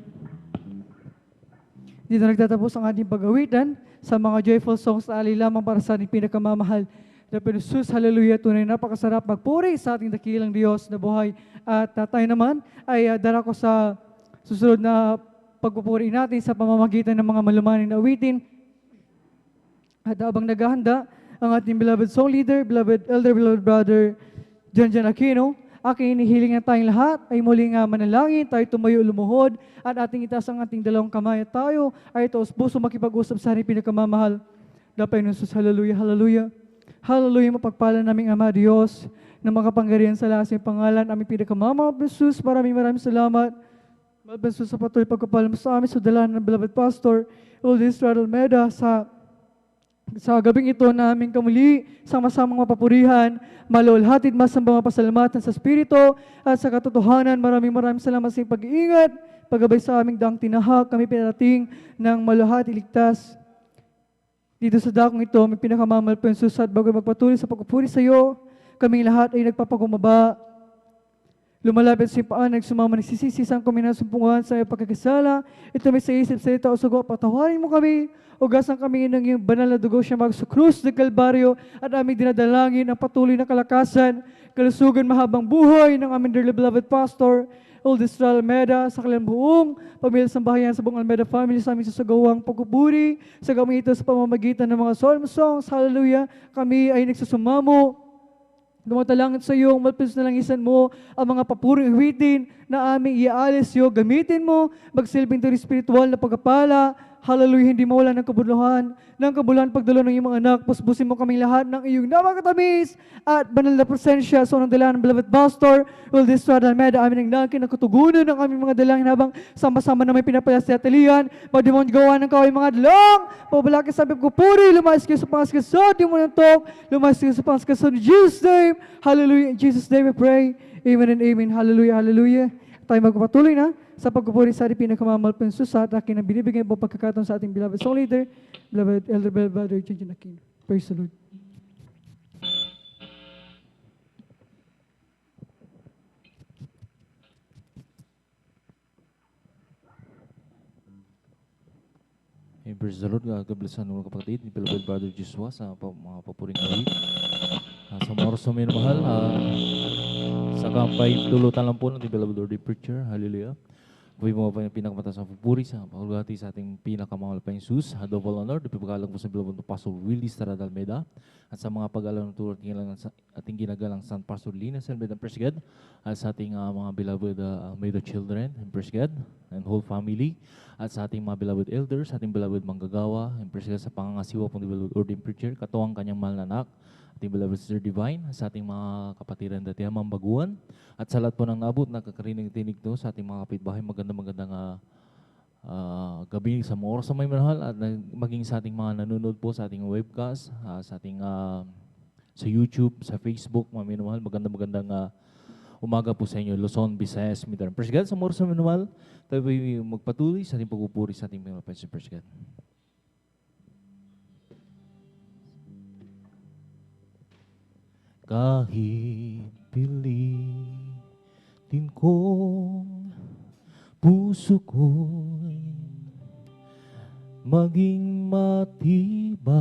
Dito nagtatapos ang ating pag-awitan sa mga joyful songs na alay lamang para sa ating pinakamamahal na Pinosus, hallelujah. Tunay napakasarap magpuri sa ating dakilang Diyos na buhay. At tayo naman ay darako sa susunod na pagpupuri natin sa pamamagitan ng mga malumaning na awitin. At habang naghahanda, ang ating beloved song leader, beloved elder, beloved brother, John Aquino, aking inihiling na tayong lahat ay muling manalangin, tayo tumayo lumuhod, at ating itaas ang ating dalawang kamay at tayo ay taos puso makipag-usap sa ating pinakamamahal na Panginoon Jesus. Hallelujah, hallelujah. Hallelujah, mapagpala naming Ama Diyos na makapangyarihan sa lasing pangalan, aming pinakamamahal Jesus. Maraming salamat. Malabang sa patuloy pagkapala mo sa amin sa dalan ng beloved pastor, Ulrich Almeida, sa gabing ito namin kamuli, sama-samang mapapurihan, malulhatid masambang mapasalamatan sa Espiritu at sa katotohanan. Maraming salamat sa iyong pag-iingat, paggabay sa aming daang tinahak, kami pinarating ng maluhati ligtas. Dito sa dakong ito, may pinakamamahal po yung susad bago magpatuloy sa pagpupuri sa iyo. Kaming lahat ay nagpapagumaba. Lumalapit sa iyong paan, nagsumama, nagsisisisang kami na sumpungan sa iyong pagkakasala. Ito may sa isip, salita o sagot, patawarin mo kami. Ugasan kami ng iyong banal na dugo siya sa krus ng Kalbaryo at aming dinadalangin ang patuloy na kalakasan, kalusugan, mahabang buhay ng aming dearly beloved pastor, Ulrich Almeida, sa kanilang buong pamilya sa bahayan, sa buong Almeida family, sa aming susagawang pagpupuri, sa gawin ito sa pamamagitan ng mga psalm songs. Hallelujah! Kami ay nagsusumamo. Dumatalangin sa iyo, malpis na langisan mo ang mga papuring awitin na aming iaalis iyo. Gamitin mo, magsilbing ito spiritual na pagkapala. Hallelujah, hindi mawala ng kabuluhan pagdalo ng iyong mga anak. Pusbusin mo kaming lahat ng iyong napakatamis at banal na presensya sa unang dala ng beloved pastor, Ulrich Almeida, amin ang nangkin na kutugunan ng aming mga dalangin habang sama-sama na may pinapala sa atalian. Magdemon gawa ng kaway mga dalang, pabalaki sabi ko puri, lumayas kayo sa pangaskasan, di mo ng tok, lumayas kayo sa pangaskasan in Jesus' name. Hallelujah, in Jesus' name we pray. Amen and amen. Hallelujah, hallelujah. Tayo magpapatuloy na sa pagpupuri sa ating pinakamamahal po sa at akin ang binibigay po pagkakataon sa ating beloved song leader, beloved elder, beloved brother, John Aquino. Praise the Lord. Praise the Lord, kagablasan ng mga kapatid ni beloved brother Joshua sa mga papuring awit. Sa mga oras na may mahal, sa kampay, tulutan lang po ng beloved Lord Preacher. Hallelujah. Huwag mo pa yung pinakamataas na pupuri sa pagkakati sa ating pinakamahal pa yung sus. Double honor, dipipagalang po sa beloved Pastor Willie Estrada Almeida at sa mga pag-alang tulad ating ginagalang San Pastor Lina Almeida, praise God, at sa ating mga beloved Almeida children, praise God, and whole family, at sa ating mga beloved elders, ating beloved manggagawa, praise God, sa pangangasiwa pong beloved ordained preacher, katuwang kanyang mahal na anak, ating beloved Sister Divine, sa ating mga kapatiran dati ang mambaguan, at sa lahat po ng naabot, nakakarinig-tinig to sa ating mga kapitbahay, magandang gabi sa mga oras sa may manahal, at maging sa ating mga nanonood po sa ating webcast, sa ating sa YouTube, sa Facebook, mga minamahal, magandang umaga po sa inyo, Luzon, Visayas, Mindanao. Praise God, sa mga oras sa minamahal, tayo magpatuloy sa ating pagpupuri sa ating mga Praise God. Kahit pilitin kong puso ko'y maging matibay.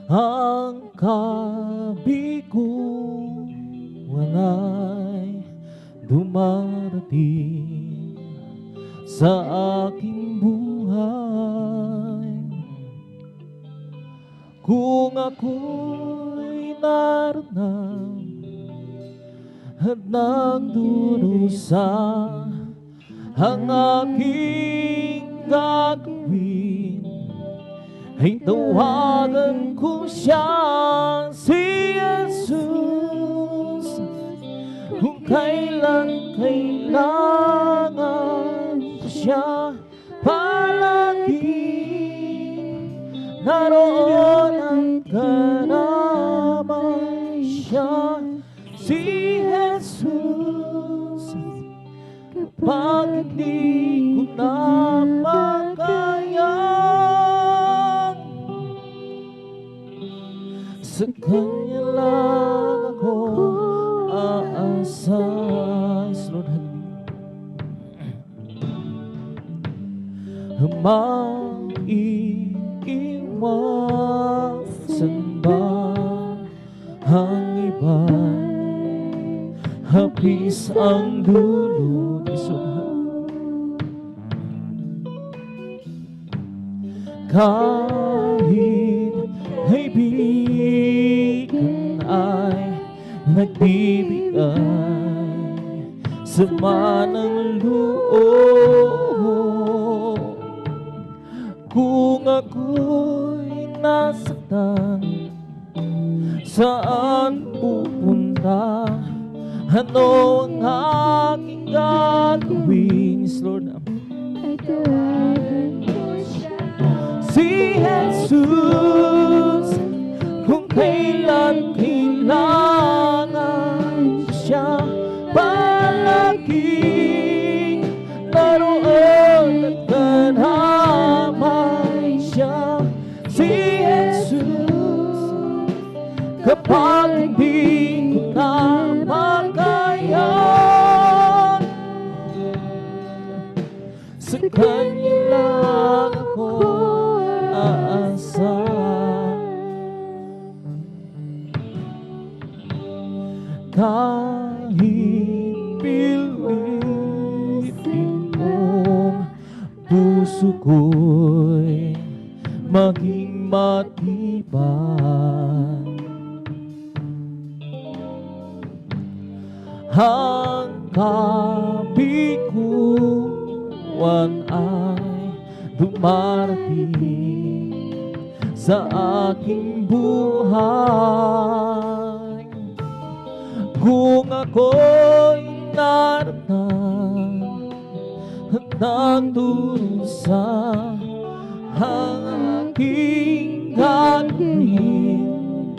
Ang kabiguan ay dumarating sa aking buhay. Kung ako'y naroon at nagdurusa, ang aking gagawin ay tawagan ko siya, si Jesus. Kung kailan kailangan ko siya, palagi naroon ang karamay siya, si Jesus. Kapag hindi ko na makaya, sa Kanya lang ako aasa. Lord, maiiwasan ba ang iba? Hapis ang dulo kahit kaibigan ay nagbibigay sama ng loob. Kung ako'y nasaktan, saan pupunta? Ano ang aking gagawin? Lord, si Jesus. Kung kailan kailangan siya, palaging naroon at karamay siya, si Jesus. Kapag hindi ko na makaya, sa Kanya lang ako aasa. Kahit pilitin mong puso ko'y maging matibay, ang kabiguan ay dumarating sa aking buhay. Kung ako'y naroon at nagdurusa, ang aking gagawin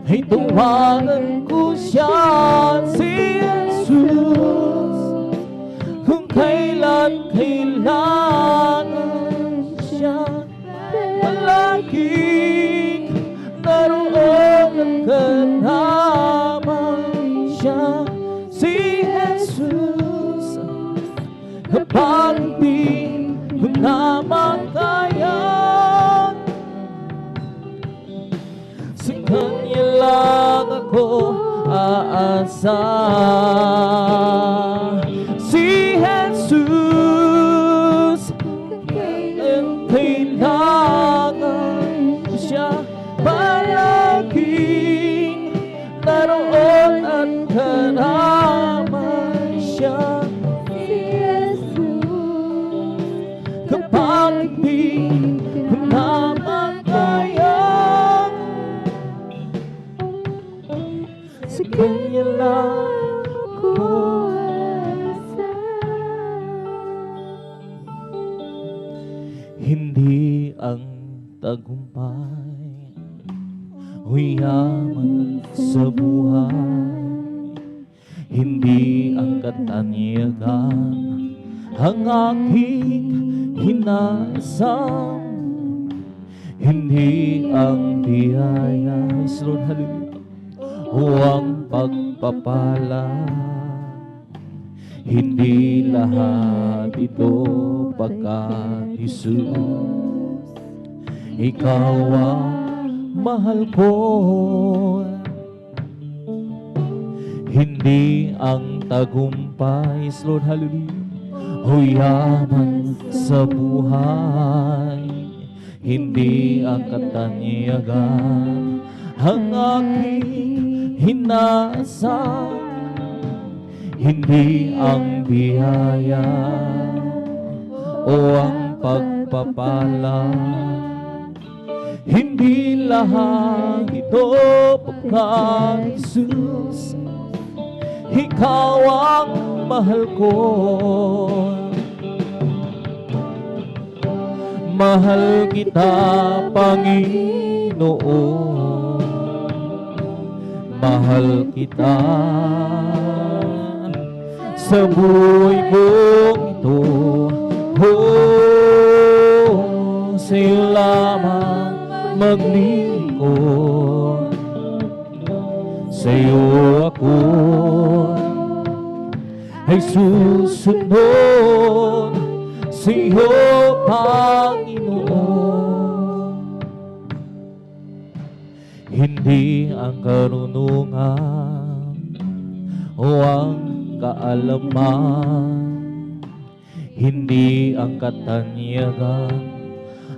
ay tawagan ko siya, si Jesus. Kung kailan kailangan siya, palaging naroon ang karamay siya, si Jesus. Kapag di ko na makaya, sa Kanya lang ako aasa. Si Jesus, kailangan ko siya, palaging naroon at karamay siya, si Jesus. Kapag di ko na makaya, sa Kanya lang ako aasa. Hindi ang tagumpay o yaman sa buhay, hindi ang katanyagan ang aking hinaasam, hindi ang biyaya, Lord, hallelujah, o ang pagpapala, Hindi lahat ito pagkat Jesus, Ikaw ang mahal ko. Hindi ang tagumpay, Lord, hallelujah, o yaman sa buhay. Hindi ang katanyagan ang aking hinaasan. Hindi ang biyaya o ang pagpapala. Hindi lahat ito pagkat Jesus, Ikaw ang mahal ko. Mahal kita, Panginoon. Mahal kita sa buhay kong ito. Oh, sa'yo lamang maglingkod. Sa'yo ako ay susunod, sa'yo, Panginoon. Hindi ang karunungan o ang kaalaman, hindi ang katanyagan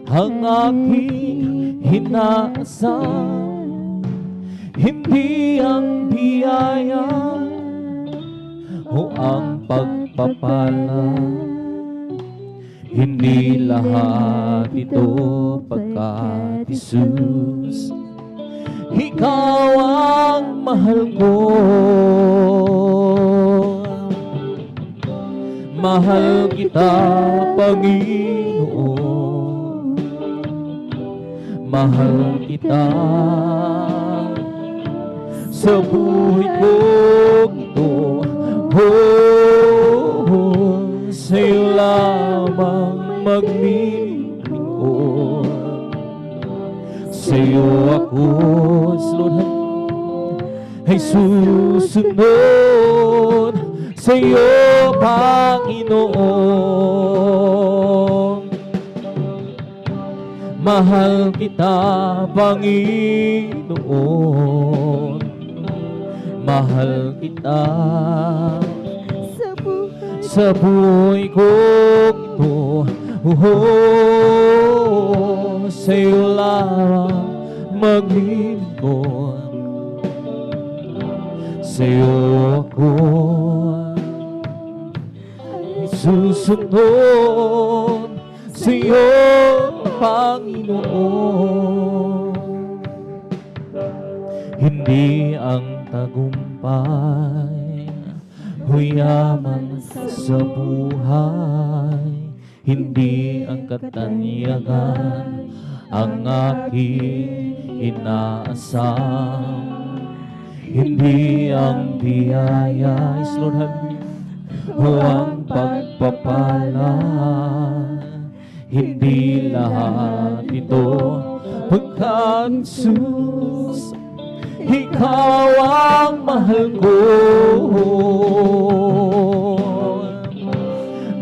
ang aking hinaasan. Hindi ang biyaya o ang pagpapala. Hindi lahat ito pagkat Jesus, Ikaw ang mahal ko. Mahal kita, Panginoon. Mahal kita sa buhay kong ito. Oh, sa'yo lamang maglilingkod. Sa'yo ako, Lord, ay susunod. Sa'yo, Panginoon. Mahal kita, Panginoon. Mahal kita sa buhay ko ito. Oh, sa'yo lamang maglingkod. Sa'yo ako susunod, sa'yo, Panginoon. Hindi ang tagumpay o yaman sa buhay, hindi ang katanyagan ang aking inaasam. Hindi ang biyaya, Lord, hallelujah, o ang pagpapala. Hindi lahat ito pagkat Jesus, Ikaw ang mahal ko.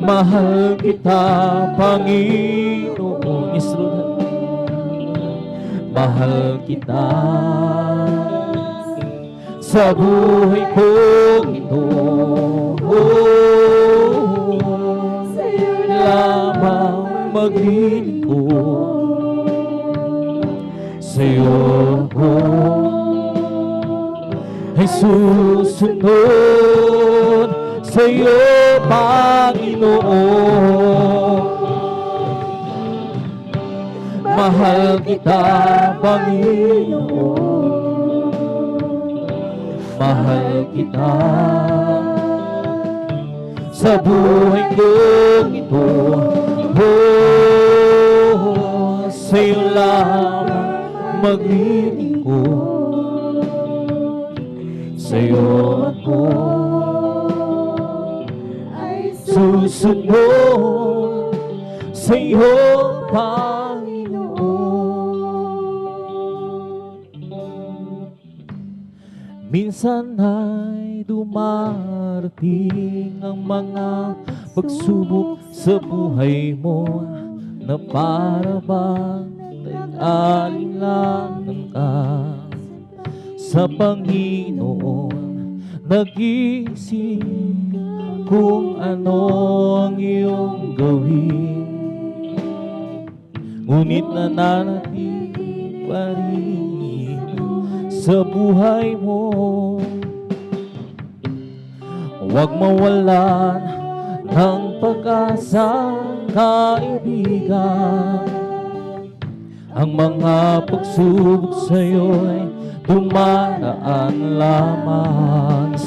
Mahal kita, Panginoon. Yes, Lord. Mahal kita sa buhay kong ito. Oh, sa'yo lamang maglilingkod. Sa'yo ako ay susunod. Sa'yo, Panginoon. Mahal kita, Panginoon. Mahal kita sa buhay kong ito. Oh, sa'yo lamang maglilingkod. Sa'yo ako ay susunod. Sa'yo, Panginoon. Minsan ay dumaraan dumarating ang mga pagsubok sa buhay mo na para bang nag-alinlangan ka sa Panginoon, nag-iisip kung ano ang iyong gawin, ngunit nananatili pa rin sa buhay mo. Huwag mawalan ng pag-asa, kaibigan. Ang mga pagsubok sa'yo'y dumaraan lamang.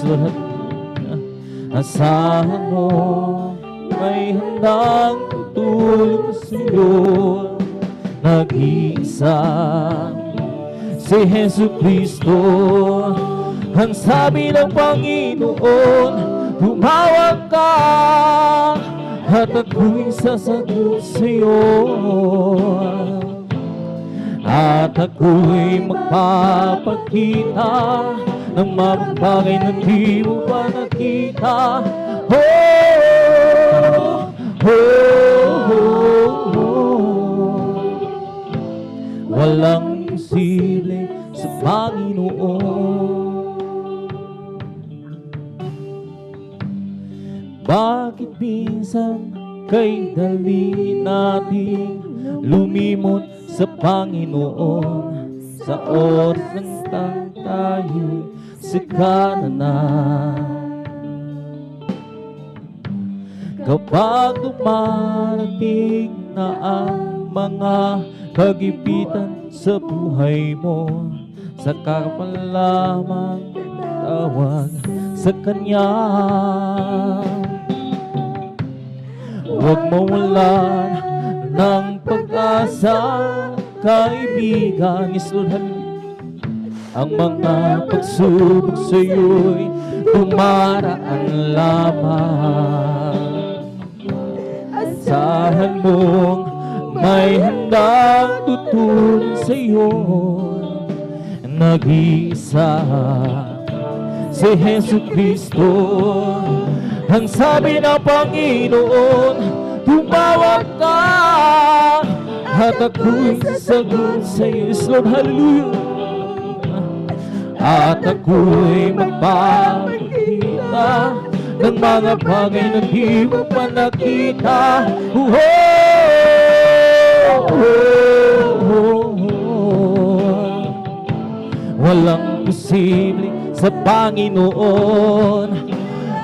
Asahan mo, may handang tutulong sa'yo. Nag-iisa si Jesucristo. Ang sabi ng Panginoon, tumawag ka at ako'y sasagot sa'yo. At ako'y magpapakita ng mga bagay na di mo pa nakita. Walang imposible sa Panginoon. Bakit minsan kay dali nating lumimot sa Panginoon sa oras ng tayo'y sikananan? Kapag dumarating na ang mga kagipitan sa buhay mo, saka pa lamang tawag sa Kanya. Huwag mawalan ng pag-asa, kaibigan. Ang mga pagsubok sa'yo'y dumaraan lamang. Asahan mong may handang tutulong sa'yo. Nag-iisa si Jesucristo. Ang sabi ng Panginoon, tumawag ka at ako'y sasagot sa'yo. Lord, hallelujah. At ako'y magpapakita ng mga bagay na di mo pa nakita. Walang posible sa Panginoon.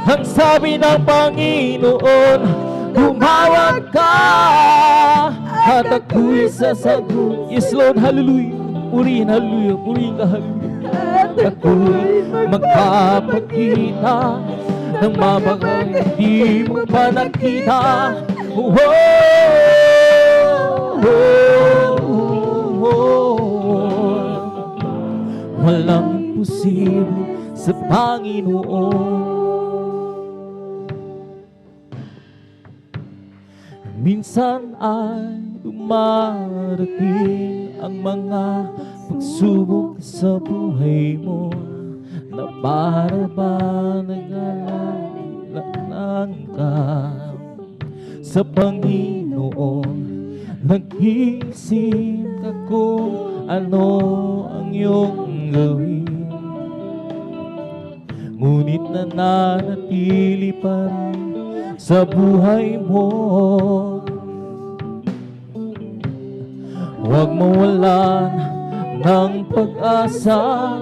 Ang sabi ng Panginoon, tumawag ka at ako'y sasagot. Yes, Lord, hallelujah. Purihin, hallelujah. Purihin ka, hallelujah. At ako'y magpapakita ng mga bagay na di mo pa nakita. Walang posible sa Panginoon. Minsan ay dumarating ang mga pagsubok sa buhay mo na para ba nag-alangan ka sa Panginoon. Nag-iisip ka kung ano ang iyong gawin, ngunit nananatili pa rin sa buhay mo. Huwag mawalan ng pag-asa,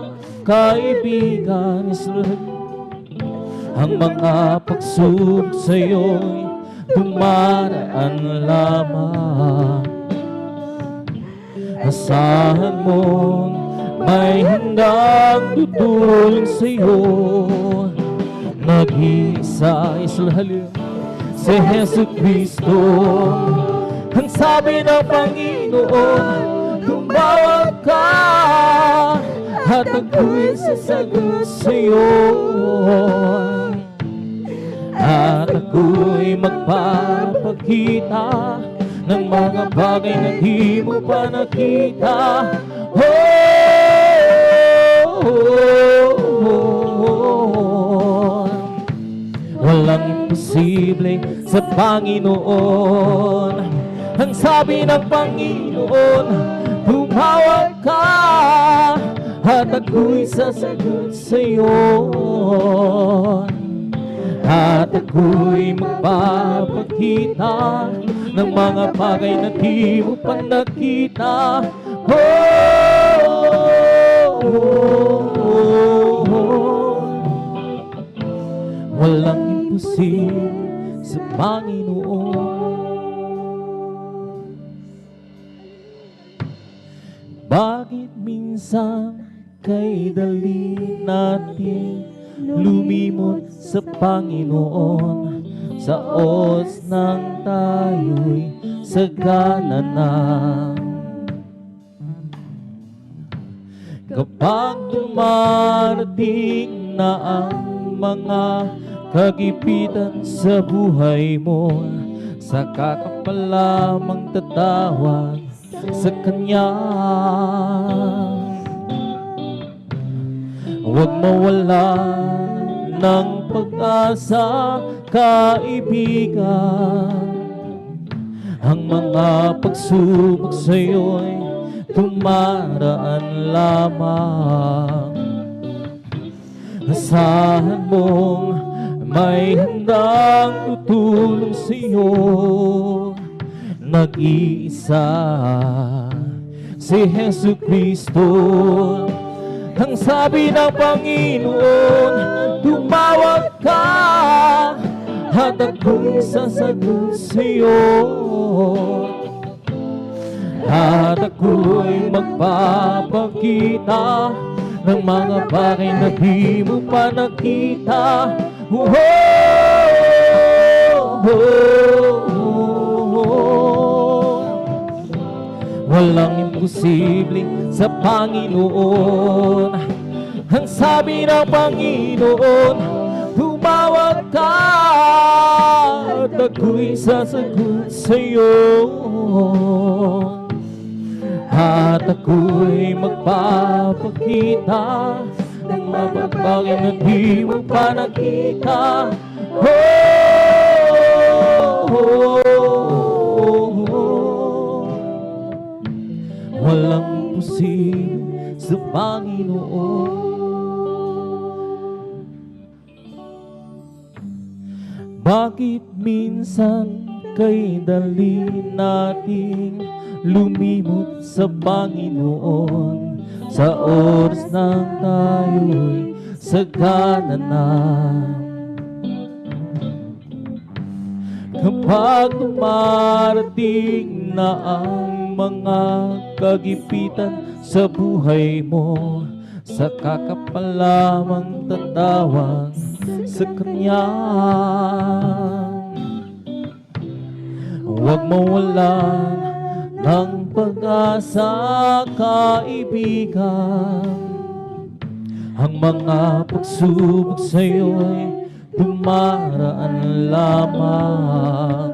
kaibigan. Ang mga pagsubok sa'yo'y dumaraan lamang. Asahan mong may handang tutulong sa'yo. Nag-iisa si Jesucristo. Ang sabi ng Panginoon, tumawag ka at ako'y sasagot sa'yo. At ako'y magpapakita ng mga bagay na di mo pa nakita. Walang imposible sa Panginoon. Ang sabi ng Panginoon, tumawag ka at ako'y sasagot sa'yo. At ako'y magpapakita ng mga bagay na di mo pa nakita. Walang imposible sa Panginoon. Bakit minsan kay dali natin lumimot sa Panginoon, sa oras nang tayo'y sagana na? Kapag dumarating na ang mga kagipitan sa buhay mo, saka ka pa lamang tatawag sa Kanya. Huwag mawala ng pag-asa, kaibigan. Ang mga pagsubok sa'yo'y tumaraan lamang. Asahan mong may handang tutulong sa'yo, nag-iisa si Jesu Cristo. Ang sabi ng Panginoon, tumawag ka at ako'y sasagot sa'yo. At ako'y magpapakita ng mga bagay na di mo pa nakita. Walang imposible sa Panginoon. Ang sabi ng Panginoon, tumawag ka at ako'y sasagot sa'yo. At ako'y magpapakita ng mga bagay na di mo pa nakita. Walang imposible sa Panginoon. Bakit minsan kay dali nating lumimot sa Panginoon, sa oras nang tayo'y sagana na? Kapag dumarating na ang mga kagipitan sa buhay mo, saka ka pa lamang tatawag sa Kanya. Huwag mawalan ng pag-asa, kaibigan. Ang mga pagsubok sa'yo'y dumaraan lamang.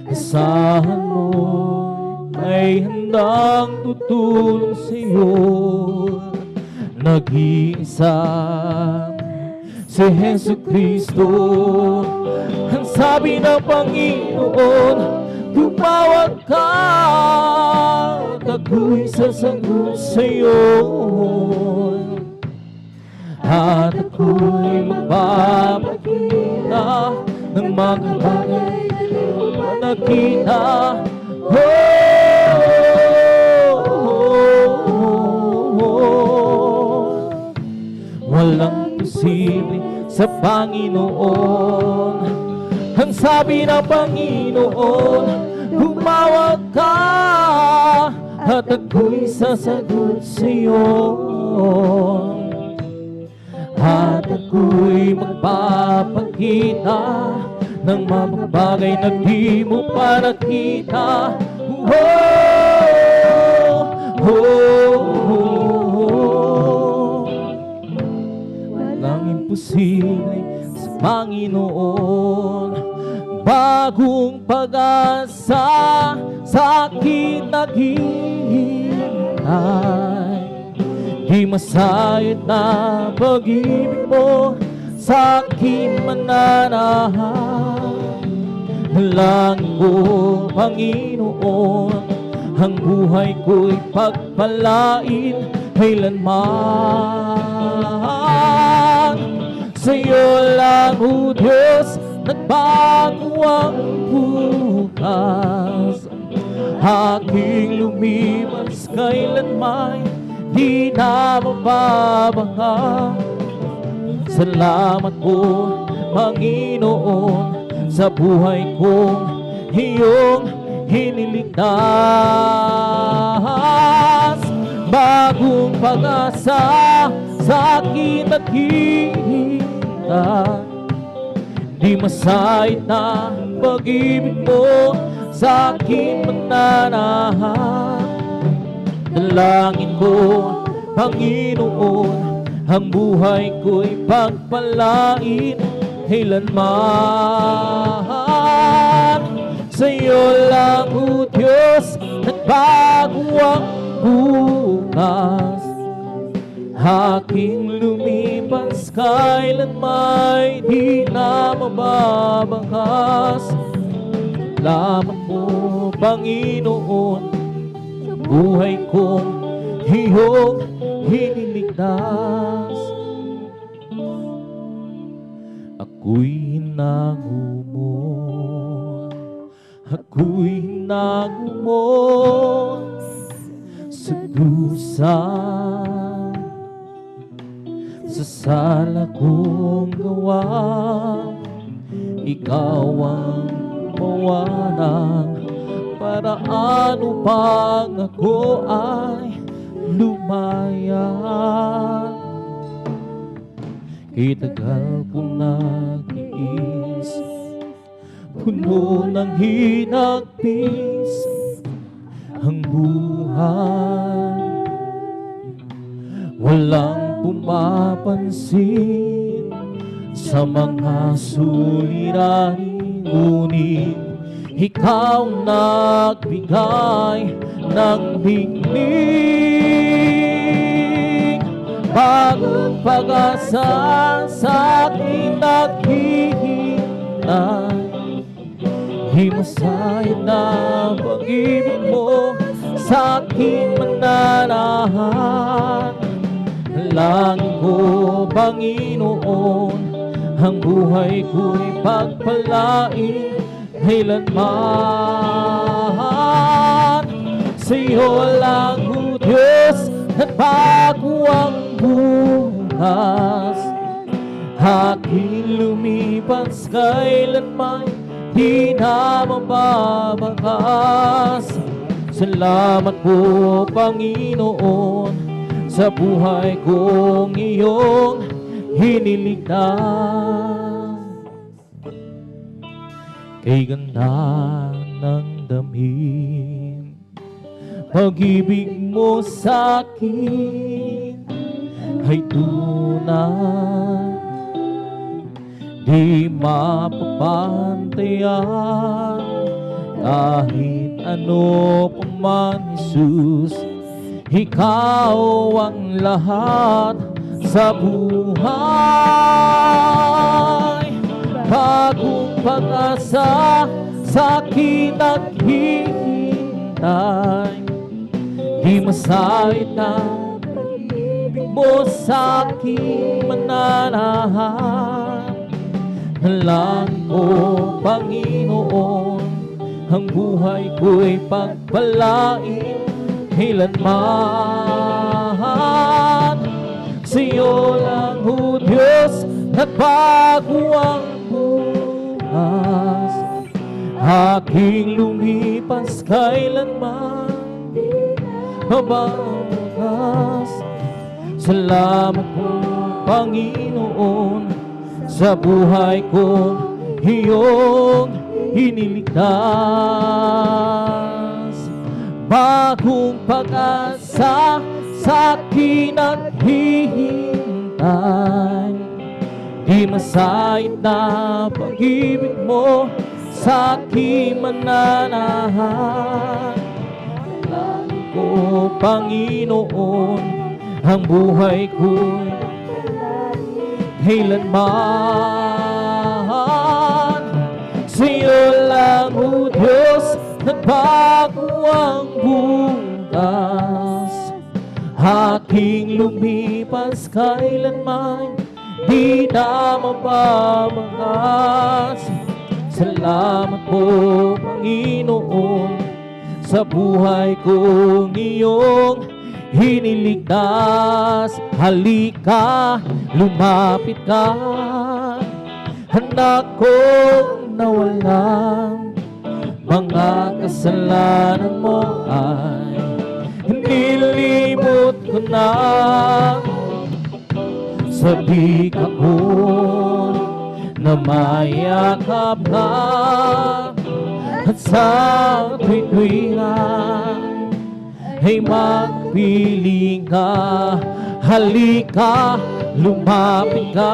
Asahan mo may handang tutulong sa'yo, nag-iisa si Jesu Cristo. Ang sabi ng Panginoon, tumawag ka at ako'y sasagot sa'yo. At ako'y magpapakita ng mga bagay na nakita. Walang imposible sa Panginoon. Ang sabi ng Panginoon, tumawag ka at ako'y sasagot sa'yo. At ako'y magpapakita ng mga bagay na di mo pa nakita. Walang imposible sa Panginoon. Bagong pag-asa sa akin naghihintay. Di masayat na pag-ibig mo sa aking mananahan. Langin ko, Panginoon, ang buhay ko'y pagpalain kailanman. Sa'yo lang, O Diyos, nagbago ang bukas. Aking lumipas kailanman, di na mababangga. Salamat po, Panginoon, sa buhay kong iyong hiniligtas. Bagong pag-asa sa akin naghihintay. Di masayit na pag-ibig mo sa akin mananahan. Dalangin ko, Panginoon, ang buhay ko'y pagpalain kailanman. Sa'yo lang, O Diyos, nagbago ang bukas. Aking lumipas kailanman, di na mababangkas. Salamat mo, Panginoon, sa buhay kong iyong hiniligtas. Ako'y hinango mo, ako'y hinango mo sa dusa, sa sala kong gawa. Ikaw ang mawanang, para ano pang ako ay lumaya. Itagal kong nag-iis, puno ng hinagpis ang buhay. Walang pumapansin sa mga suliranin, ngunit ikaw nagbigay ng hignig. Bagong pag-asa sa akin naghihintay. Di masayang na pag-ibig mo sa akin mananahan. Dalangin ko, Panginoon, ang buhay ko'y pagpalain kailanman. Sa'yo lang, O Diyos, nagbago ang bukas. Aking lumipas kailanman, di na mababangkas. Salamat po, Panginoon, sa buhay kong iyong hiniligtas. Kay ganda ng damhin, pag-ibig mo sa akin ay tunay, di mapapantayan. Kahit ano pa man, Jesus, ikaw ang lahat sa buhay. Bagong pag-asa sa akin naghihintay. Di masayit na pag-ibig mo sa akin mananahan. Dalangin ko, Panginoon, ang buhay ko'y pagpalain kailanman. Sa'yo lang, O Diyos, nagbago ang bukas. Aking lumipas kailanman, mabangkas. Salamat po, Panginoon, sa buhay ko iyong hiniligtas. Bagong pag-asa sa akin naghihintay. Di masayit na pag-ibig mo sa aking mananahan. Dalangin ko, Panginoon, ang buhay ko'y kailanman. Sa'yo lang, O Diyos, nagbago ang bukas. Aking lumipas kailanman, di na mababangas. Salamat po, Panginoon, sa buhay kong iyong hiniligtas. Halika, lumapit ka, anak kong nawalan. Mga kasalanan mo ay nilimot ko na. Sabik ako na mayakap ka, at sa tuwing-tuwingan ay magpiling ka. Halika, lumapit ka,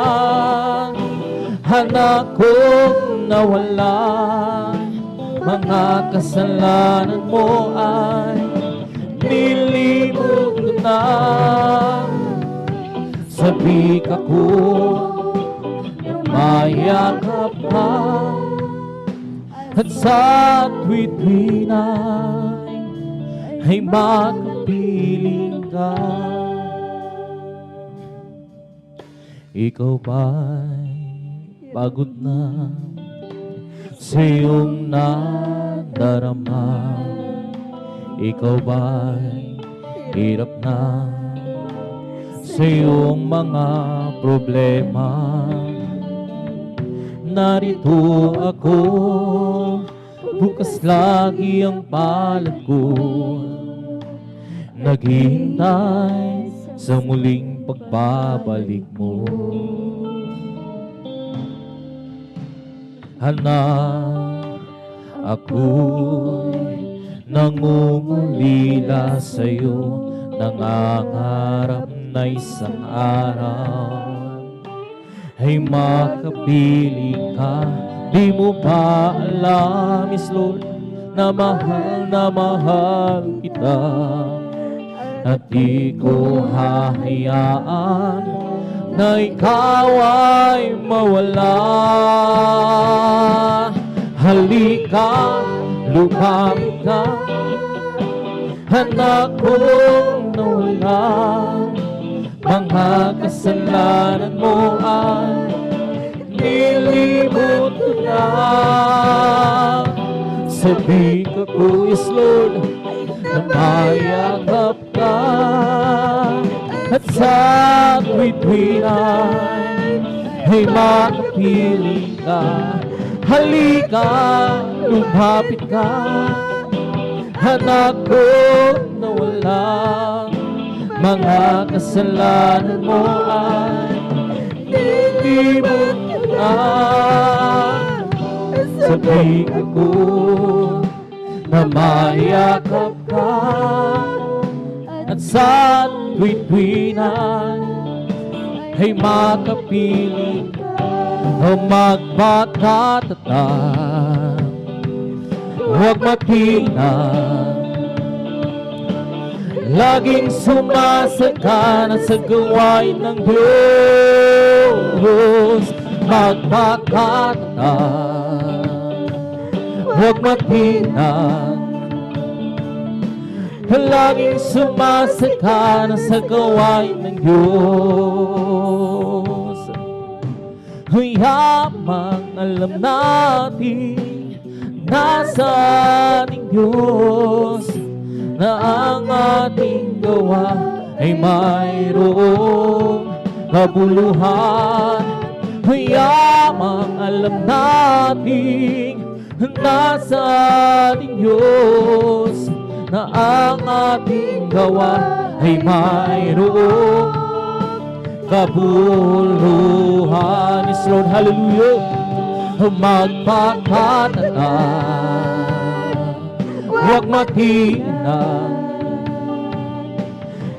anak kong nawalan. Mga kasalanan mo ay nilimot ko na. Sabik ako, mayakap ka, at sa tuwid-tuwinan ay makapiling ka. Ikaw ba'y pagod na sa iyong nadarama? Ikaw ba'y hirap na sa iyong mga problema? Narito ako, bukas lagi ang palad ko, naghihintay sa muling pagbabalik mo. Anak, ako'y nangungulila sa'yo, nangangarap na isang araw ay makapiling ka. Di mo ba alam, Miss Lord, na mahal kita, at di ko hahayaan na ikaw ay mawala. Halika, lumapit ka, anak kong nawalan. Mga kasalanan mo ay nilimot ko na. Sabik ako, yes Lord, na mayakap ka, at sa tuwid-tuwinan ay makapiling ka. Halika, lumapit ka, anak kong nawalan. Mga kasalanan mo ay nilimot ko na. Sabik ako na mayakap ka, at sa tuwid-tuwinan ay makapiling o magpakatatag. Huwag matinag, laging sumasagana sa gawain ng Diyos. Magpakatatag, huwag matinag, laging sumasagana sa gawain ng Diyos. Yamang alam natin nasa ating Diyos, na ang ating gawa ay mayroong kabuluhan. Yamang alam natin nasa ating Diyos, na ang ating gawa ay mayroong kabuluhan. Yes, Lord, hallelujah. Magpakatatag, huwag matinag,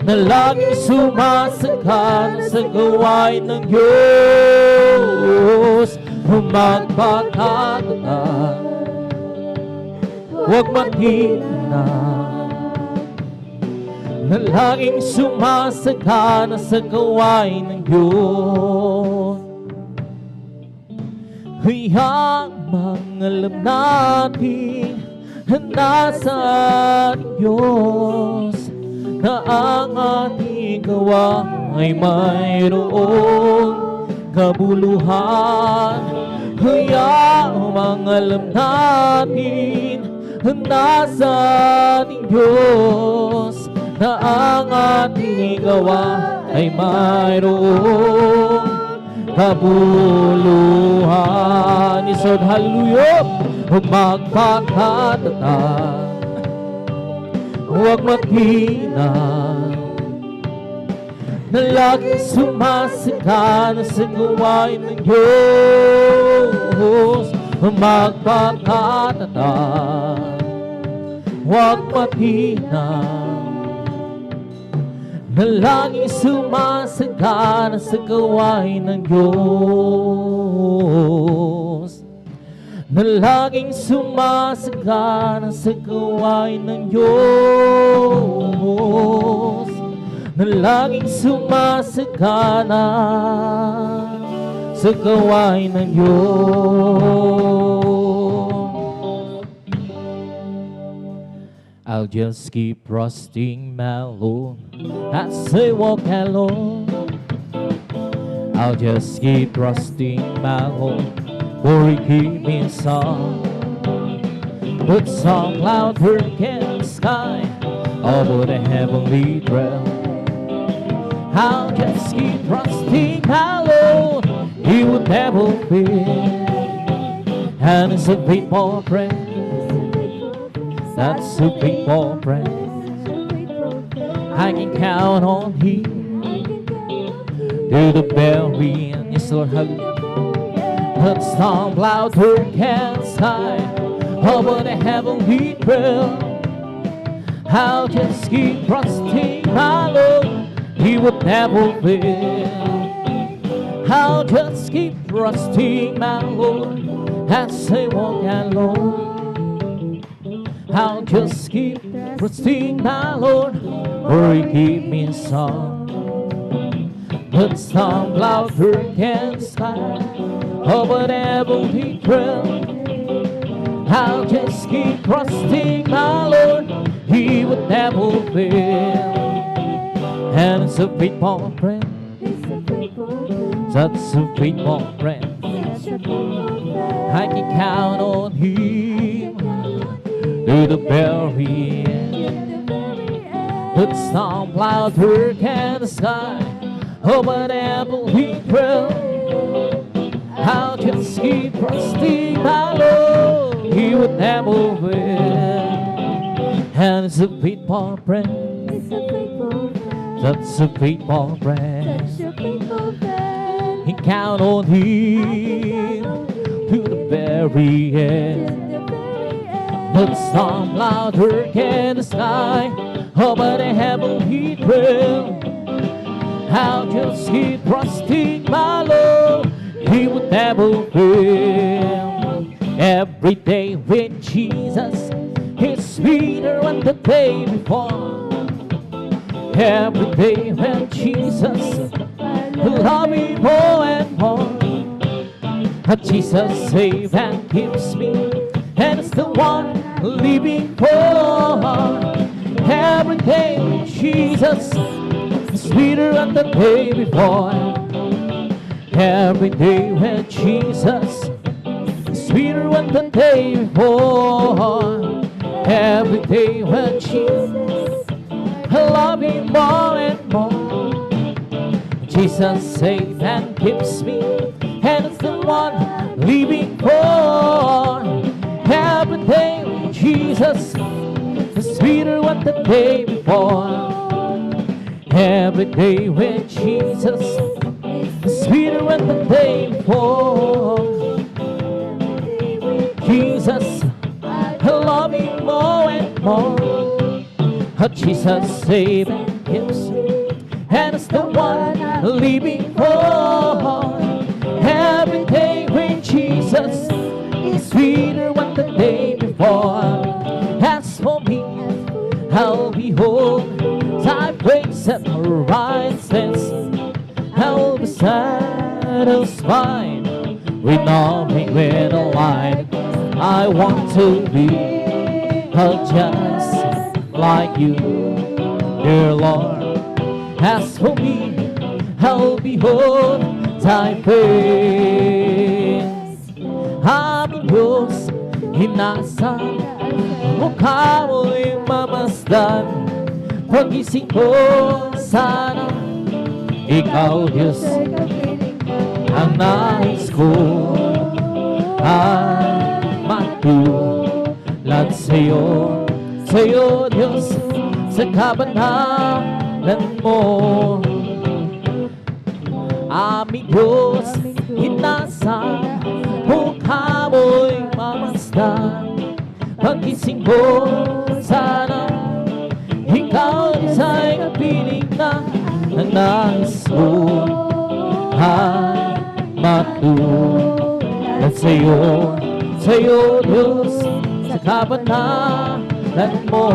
na laging sumasagana sa gawain ng Diyos. Magpakatatag, huwag matinag, na laging sumasagana sa gawain ng Diyos. Hayang mangalam natin nasa Diyos, na ang ating gawa ay mayroong kabuluhan. Hayang mangalam natin nasa Diyos, na ang ating gawa ay mayroong kabuluhan. Isod hallelujah, magpakatatag, huwag maghina, na laging sumasagan sa gawain ng Diyos. Magpakatatag, huwag maghina, na laging sumasagana sa gawain ng Diyos, na laging sumasagana sa gawain ng Diyos, na laging sumasagana sa gawain ng Diyos. I'll just keep trusting my Lord as I walk alone. I'll just keep trusting my Lord, for He gave me a song. Put some loud hurricane sky over the heavenly realm. I'll just keep trusting my Lord, He would never fail. And it's a faithful friend, that's a faithful friend. I can count on Him to the very end. Yes, Lord, hallelujah. But storm cloud hurricane sky over the heavenly realm. I'll just keep trusting my Lord, He would never fail. I'll just keep trusting my Lord as I walk alone. I'll just keep trusting my Lord, for He gave me a song. But some cloud hurricane sky over the heavenly realm. I'll just keep trusting my Lord, He would never fail. And it's a faithful friend, that's a faithful friend. I can count on Him to the very end. Put some cloud hurricane sky over the heavenly realm. I'll just keep trusting my Lord, He would never fail. And it's a faithful friend, that's a faithful friend. He count on Him to the very end. But some loud hurricane sky over the heavenly realm. I'll just keep trusting my Lord, He would never fail. Every day with Jesus is sweeter than the day before. Every day with Jesus, love me more and more. Jesus saves and keeps me, and it's the one living for. Every day with Jesus is sweeter than the day before. Every day with Jesus is sweeter than the day before. Every day with Jesus, I love Him more and more. Jesus saves and keeps me, and it's the one living for. Every day with Jesus is sweeter than the day before. Every day with Jesus is sweeter than the day before. Jesus, I love Him more and more. Jesus saves and keeps me, and it's the one living for. Every day with Jesus is sweeter than the day before. As for me, I'll behold Thy face at my righteousness. I'll be satisfied with nothing with a light. I want to be just like you, dear Lord. As for me, I'll behold thy face. Aming Diyos, inasal mukha mo'y mamasdan. Pagising ko, sana ikaw, Diyos, ang nais ko ay matulad sa'yo, sa'yo, Diyos, sa kabanalan mo. Aming Diyos, inasal mukha mo'y mamasdan. Pagising ko, sana ikaw sa'y kapiling na ang nais ko ay matulad sa'yo, sa'yo, Diyos, sa kabanalan mo.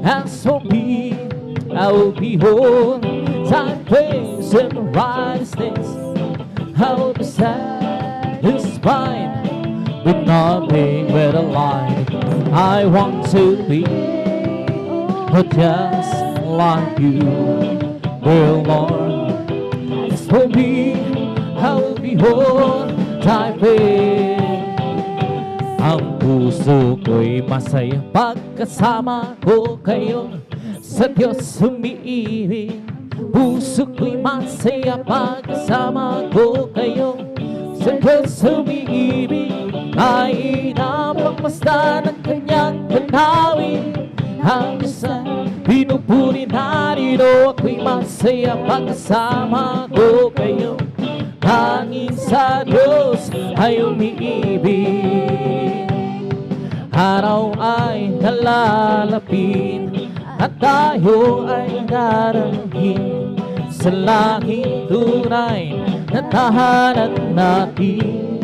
As for me, I will behold thy face in righteousness. I will be satisfied with nothing but a light. I want to be just like you, dear Lord. As for me, I will behold thy face. Ang puso ko'y masaya pagkasama ko kayo. Sa Diyos umiibig. Puso ko'y masaya pagkasama ko kayo. Sa Diyos umiibig. Ay napagmasdan ang kanyang tanawin. Ang isang pinupuri narito, ako'y masaya pagkasama ko kayo. Hangin sa Diyos ay umiibig. Araw ay nalalapit at tayo ay darating sa langit tunay na tahanan natin.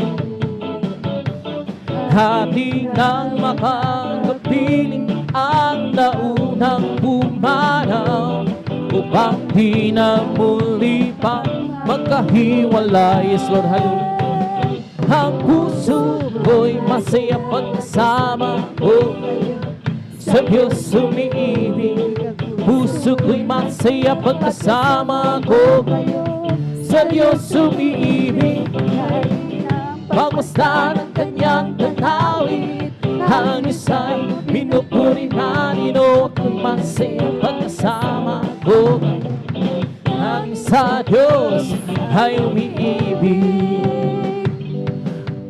Hati nang makakapiling ang naunang pumanaw upang di na muli pa magkahiwalay. Yes, Lord, hallelujah. Ang puso ko'y masaya pagkasama ko. Sa Diyos umiibig. Puso ko'y masaya pagkasama ko. Sa Diyos umiibig. Pagmasdan ang kanyang tanawin. Ang isa'y pinupuri narito, ako'y masaya pagkasama ko. Ang sa Diyos ay umiibig.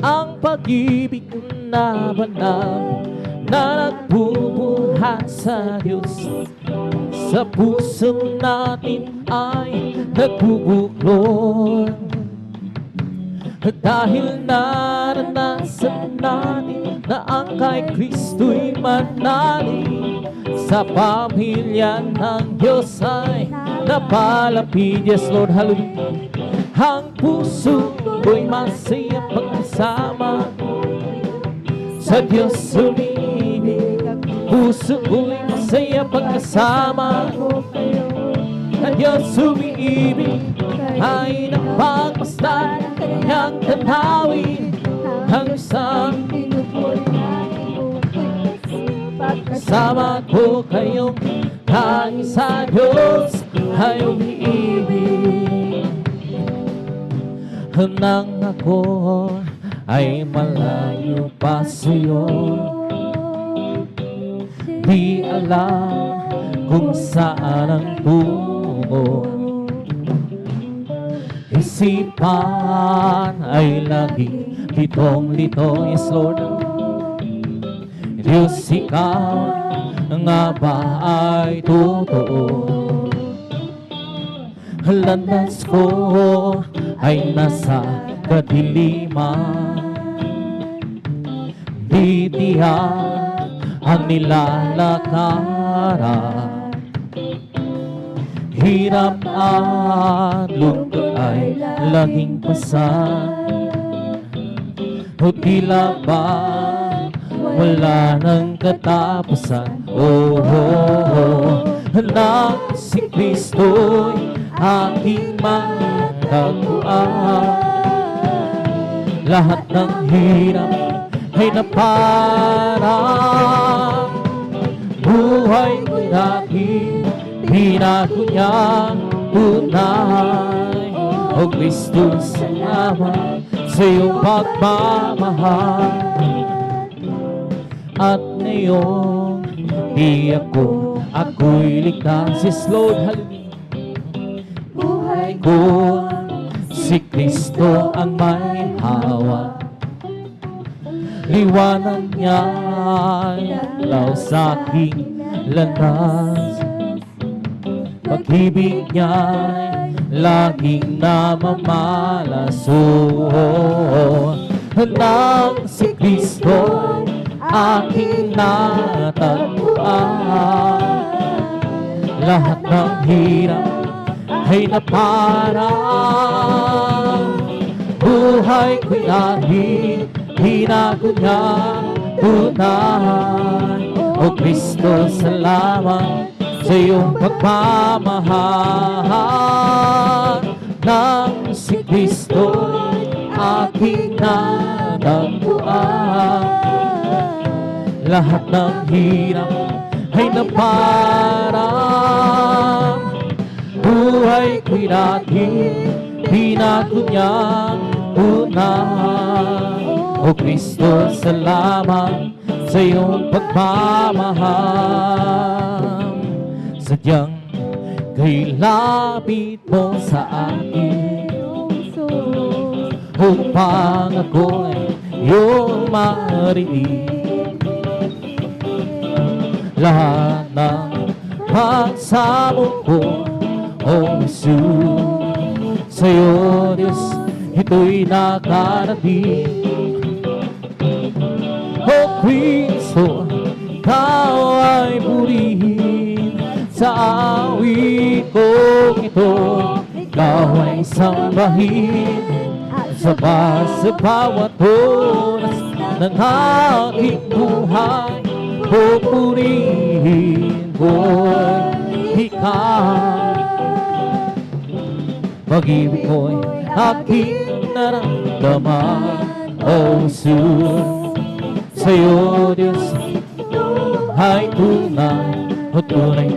Ang pag-ibig na banal na nagbubuhat sa Diyos sa puso natin ay nagbubuklod. Dahil naranasan natin na ang kay Kristo'y manalig, sa pamilya ng Diyos ay napalapit. Yes, Lord, hallelujah. Ang puso ko'y masaya pagkasama sa Diyos umiibig. Puso ko'y masaya pagkasama sa Diyos umiibig. Ay napagmasdan ang kanyang tanawin. Ang isang kasama ko kayong hangin sa Diyos ay umiibig. Nang ako ay malayo pa sa'yo, di alam kung saan ang tungo. Isipan ay laging litong-lito. Yes, Lord. Diyos, ikaw nga ba ay totoo? Landas ko ay nasa kadiliman. Di tiyak ang nilalakaran. Hirap at lungkot ay laging pasan. O tila ba wala nang katapusan? Oh, oh, oh. Na si Kristo'y aking matagpuan. lahat ng hirap ay naparang buhay ko'y dati, binago niyang tunay. O Kristo, salamat sa iyong pagmamahal. At ngayon, di ako'y ligtas. Yes, Lord, hallelujah. Buhay ko, si Kristo ang may hawak. Liwanag niya'y law sa aking landas. Pag-ibig niya'y laging namamalas. Nang si Kristo aking natagpuan, lahat ng hirap ay naparang buhay ko'y dahil binago niya tunay. O Kristo, salamat sa iyong pagmamahal. Nang si Kristo aking natagpuan, lahat ng hirap ay naparang buhay ko'y dati, binago niyang tunay. O Kristo, salamat sa iyong pagmamahal. Sadyang kay lapit mo sa akin upang ako'y iyong marinig. Lahat ng pagsamo ko, O Jesus, sa'yo Diyos ito'y nakarating. O Kristo, ikaw ay purihin sa awit kong ito. Ikaw ay sambahin sa bawat oras ng aking buhay. Pupurihin ko'y ikaw. Pag-ibig ko'y aking naramdaman. O Jesus, sa'yo Diyos ay tunay. O tunay.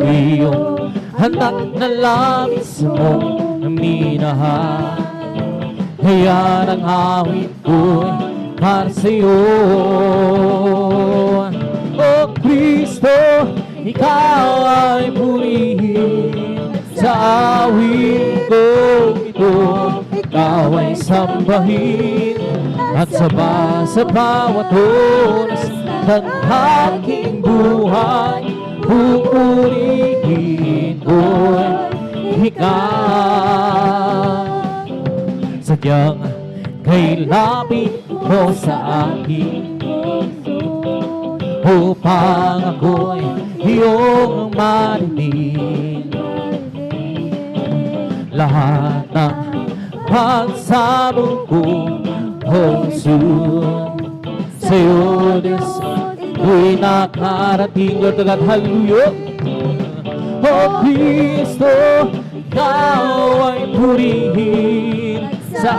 Iyong hanap na labis mong minahal. Kaya ang awit ko'y para sa'yo. O Kristo, ikaw ay purihin sa awit kong ito. Ikaw ay sambahin at sa bawat oras ng aking buhay. Pupurihin ko'y ikaw. Sadyang kay lapit mo sa akin upang ako'y iyong marinig. Lahat ng pagsabong ko, O Jesus, sa'yo Diyos ito'y nakarating. Lord God, hallelujah. O Kristo, ikaw ay purihin sa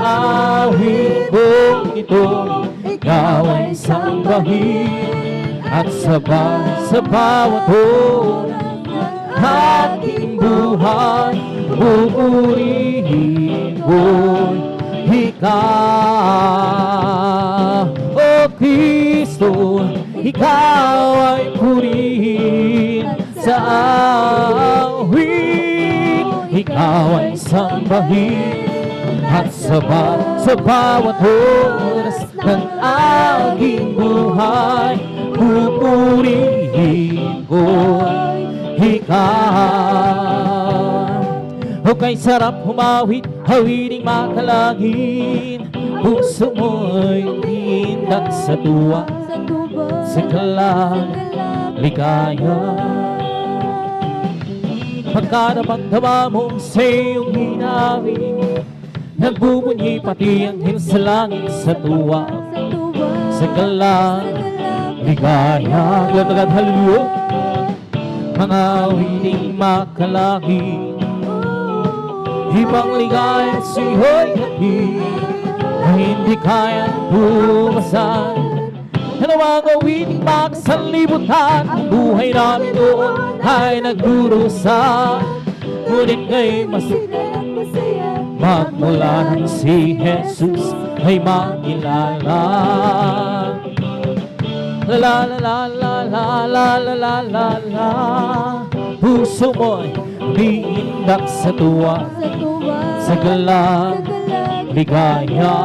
awit kong ito. Ikaw ay sambahin at sa bawat oras aking buhay. Pupurihin ko'y ikaw. O Kristo, ikaw ay purihin sa awit. Ikaw ay sambahin at sa bawat oras ng aking buhay. Pupurihin ko'y ikaw. O kay sarap humawit, hawiring makalangin. Puso mo'y hindak sa tuwa, sa ligaya. Pagkadamang-dama mo sa iyong hinawin, nagbubunyi pati ang hil sa langit sa tuwa, sa ligaya. Glad, hallelujah. Mga wiling makalangin, ibang ligaya sa'yo'y hatid na hindi kayang bumasan. Ano ang gawiting magsanlibutan, ang buhay namin doon ay nagdurusa. Ngunit ngayon magmula nang si Jesus ay makilala. La la la la la la la la la la. Puso mo'y umiindak sa tuwa, sa galang ligaya.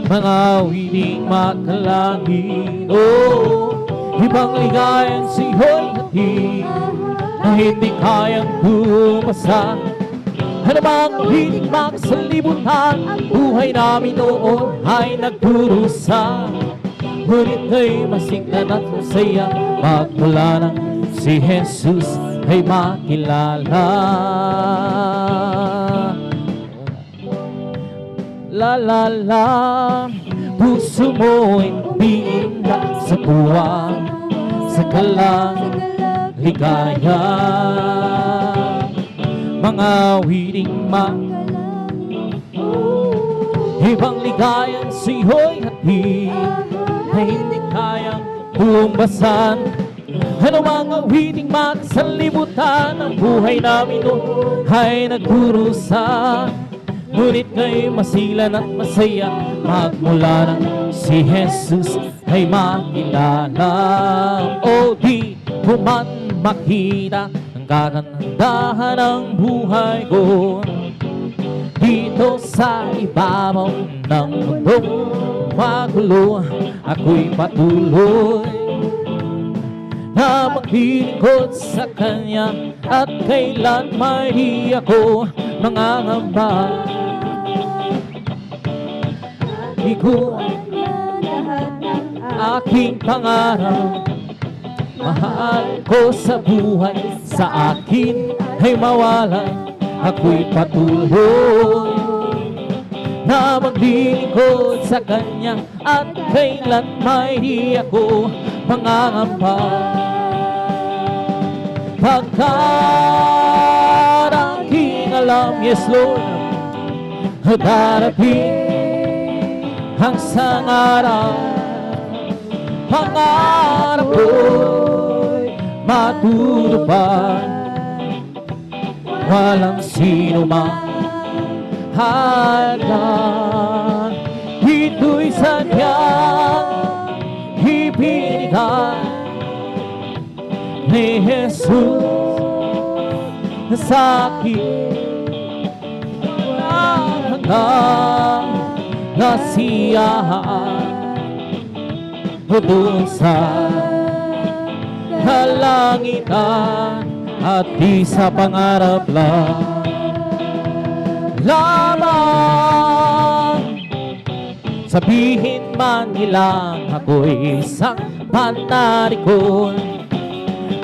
Mga wiling makalangin, oh, ibang ligayang sa'yo'y hatid na hindi kayang bumasa. Ano bang hiling magsalibutan, ang buhay namin noon ay nagdurusa. Ngunit ay masiglan at masaya, magmula nang si Jesus ay makilala. La la la, puso mo'y umiindak sa tuwa, sa galang ligaya. Mga wiling ibang ligayang sa'yo'y hatid na hindi kayang bumbasan. Ano mga wiling magsanlibutan, ang buhay namin noon ay nagdurusa. Ngunit nga'y masilan at masaya, magmula nang si Jesus ay makilala. O di ko man makita ang kagandahan ng buhay ko dito sa ibabaw ng mundong magulo, ako'y patuloy na maglingkod sa Kanya at kailan may ako mangangamba. Ikaw aking pangarap, mahal ko sa buhay, sa akin ay mawalan. Ako'y patuloy na maglingkod sa Kanya at kailan may ako mangangamba. Pagkat aking alam, yes Lord, darating ang isang araw, pangarap ko'y matutupad. Walang sino mang hadlang, ito'y sadyang ibinigay ni Jesus sa akin hanggang nasiyahan doon sa kalangitan at di sa pangarap lang lamang. Sabihin man nilang ako'y isang panarikon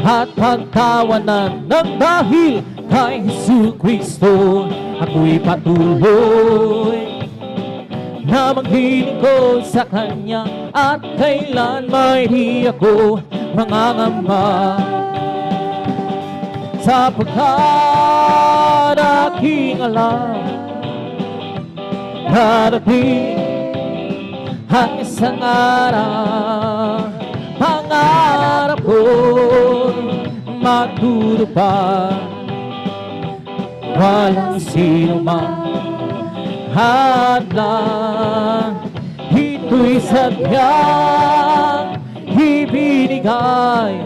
at pagtawanan ng dahil kay Jesucristo, ako'y patuloy na maglingkod sa Kanya at kailan may ako mangangamba. Sapagkat aking alam, darating ang isang araw, pangarap ko'y matutupad. Walang sino mang hadlang, ito'y sadyang ibinigay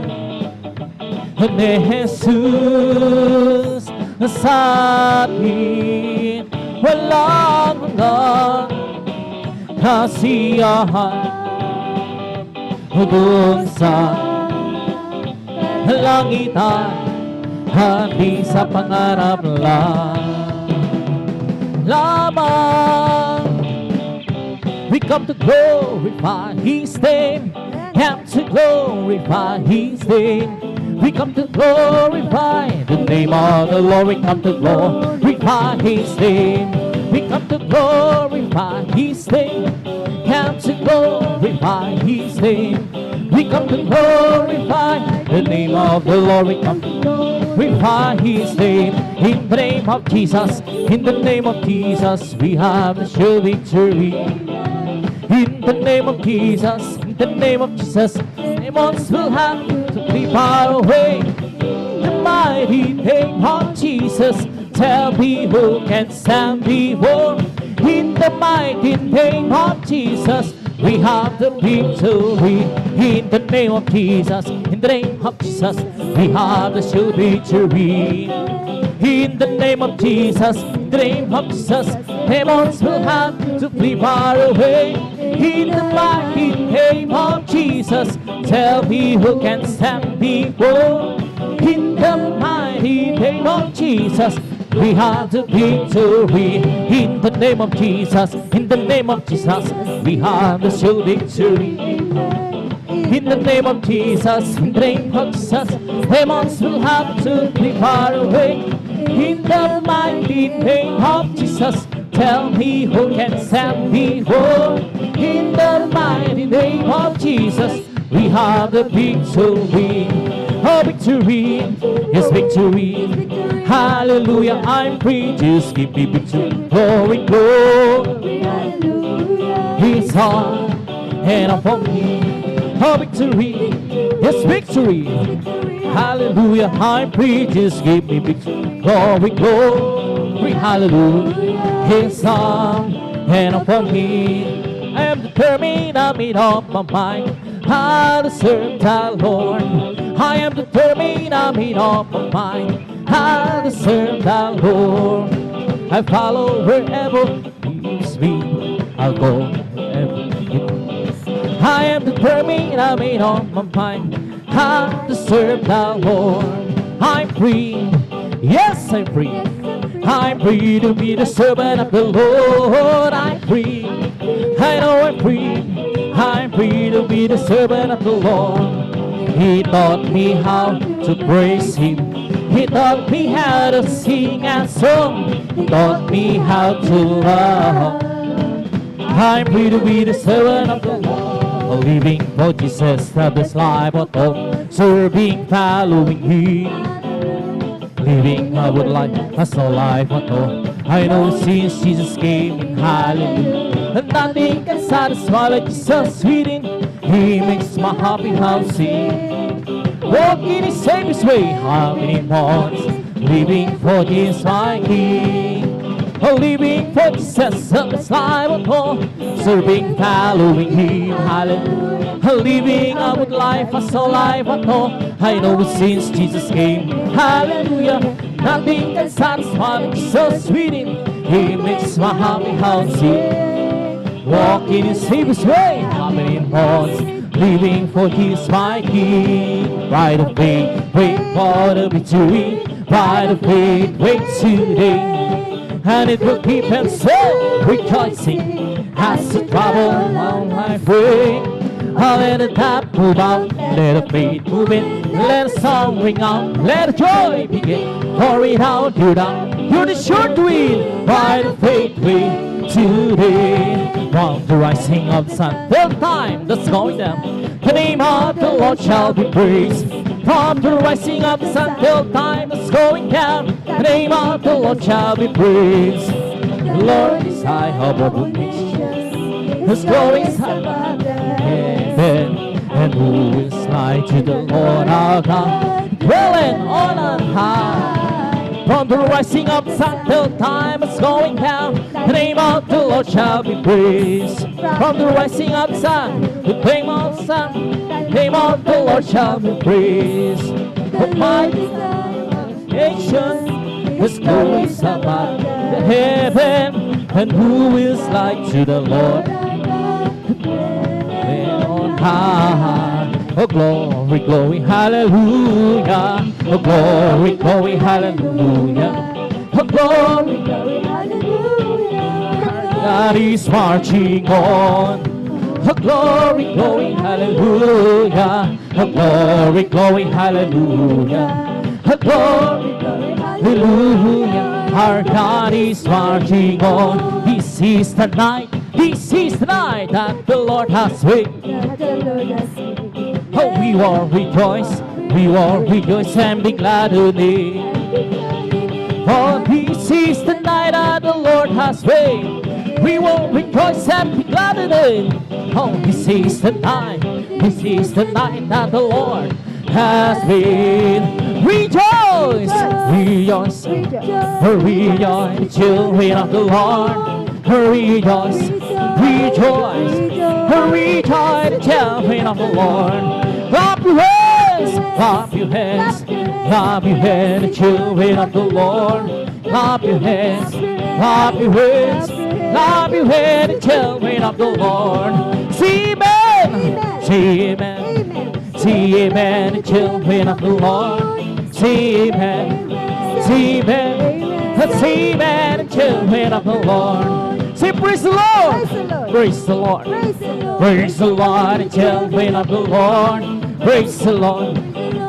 ni Jesus sa atin. Walang hanggang kasiyahan doon sa langitan, hindi sa pangarap lamang. We come to glorify His name, come to glorify His name. We come to glorify the name of the Lord. We come to glorify His name. We come to glorify His name, come to glorify His name. We come to glorify the the name of the Lord we come. Glorify His name. In the name of Jesus, in the name of Jesus, we have the sure victory. In the name of Jesus, in the name of Jesus, demons will have to be far away. The mighty name of Jesus, tell me who can stand before. In the mighty name of Jesus, we have the victory. In the name of Jesus, in the name of Jesus, we have the sure victory. In the name of Jesus, in the name of Jesus, demons will have to flee far away. In the mighty name of Jesus, tell me who can stand before. In the mighty name of Jesus, we have the victory. In the name of Jesus, in the name of Jesus, we have the sure victory. In the name of Jesus, in the name of Jesus, demons will have to flee far away. In the mighty name of Jesus, tell me who can stand before. In the mighty name of Jesus, we have the victory. Oh, victory is victory. Hallelujah, I'm free. Just give me victory. Glory, glory. He's on and upon me. Oh, victory is victory. Hallelujah, I'm free. Just give me victory. Glory, glory. Hallelujah, He's on and upon me. I am determined, I made up my mind how to serve the Lord. I am determined, I made up my mind how to serve the Lord. I follow wherever He leads me. I'll go wherever He goes. I am determined, I made up my mind how to serve the Lord. I'm free, yes, I'm free. I'm free to be the servant of the Lord. I'm free, I know I'm free. I'm free to be the servant of the Lord. He taught me how to praise Him. He taught me how to sing and song. He taught me how to love. I'm free to be the servant of the Lord. Living for Jesus, that this life of all. Serving, following Him. Living I would like as a life at all. I know since Jesus came in, hallelujah, and nothing can satisfy like Jesus within. He makes my happy heart sing. Walk in His safest way, how many months living for this my King. Oh, living for Jesus, this life at all. Serving, following Him, hallelujah. Living a good life as a life at all. I know since Jesus came, hallelujah, nothing can satisfy me so sweet in. He makes my happy heart sing. Walk in His safest way, how many months living for His my King. Bride of faith, wait for the victory. Bride of faith, wait today, and it will keep and so rejoicing as the trouble on my way. I'll let the tap move out, let the faith move in, let the song ring out, let the joy begin. Pour it out, you're down, you're the sure to win. By the faith way today, from the rising of the sun till the time that's going down, the name of the Lord shall be praised. From the rising of the sun till the time that's going down, the name of the Lord shall be praised. The Lord is high above the nations, His glory is high above the heaven. And who is like to the Lord our God, dwelling on high. From the rising of the sun till time is going down, the name of the Lord shall be praised. From the rising of the sun, the name of the sun, the name of the Lord shall be praised. The mighty nation, His glory is above the heaven. And who is like to the Lord on high? Oh, glory, glory, hallelujah. Oh, glory, glory, hallelujah. Oh, glory, glory, hallelujah. God is marching on. Oh, glory, glory, hallelujah. Oh, glory, glory, hallelujah. Oh, glory, glory, hallelujah. Our God is marching on. This is the night. This is the night that the Lord has made. Oh, we will rejoice We will rejoice and be glad in it. For this is the night that the Lord has made. We will rejoice and be glad in it. Oh, this is the night that the Lord has made. Rejoice, rejoice, rejoice, the children of the Lord. Rejoice, rejoice, rejoice, the children of the Lord. Clap your hands, clap your hands, clap your hands, the children of the Lord. Clap your hands, clap your hands, clap your hands, the children of the Lord. See amen, see amen, see amen, the children of the Lord. See amen, see amen, see amen, the children of the Lord. Say praise the Lord, praise the Lord, praise the Lord, the children of the Lord. Praise the Lord,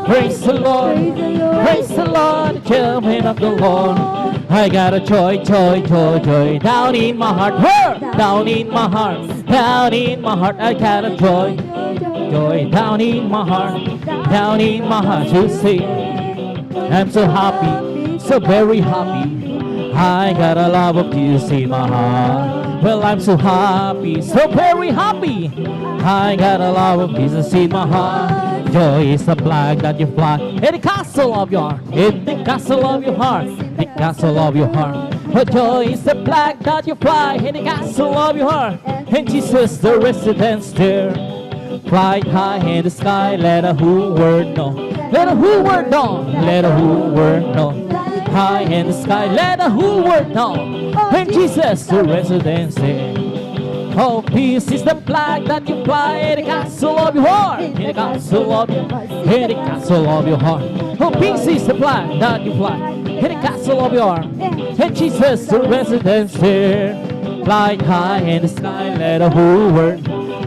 praise the Lord, praise the Lord, the children of the Lord. I got a joy, joy, joy, joy down in my heart. Where? Down in my heart, down in my heart. I got a joy, joy down in my heart, down in my heart. You see, I'm so happy, so very happy. I got a love of Jesus in my heart. Well, I'm so happy, so very happy. I got a love of Jesus in my heart. Joy is the flag that you fly in the castle of your heart, in the castle of your heart, the castle of your heart. Oh, joy is the flag that you fly in the castle of your heart, and Jesus the residence there. Fly high in the sky, let a whole world know, let a whole world know, let a whole world know. High in the sky, let the whole world know, and Jesus the residence there. Oh, peace is the flag that you fly in the castle of your heart, in the castle of your, in the castle of your heart. Oh, peace is the flag that you fly in the castle of your heart, and Jesus the residence there. Fly high in the sky, let the whole world know,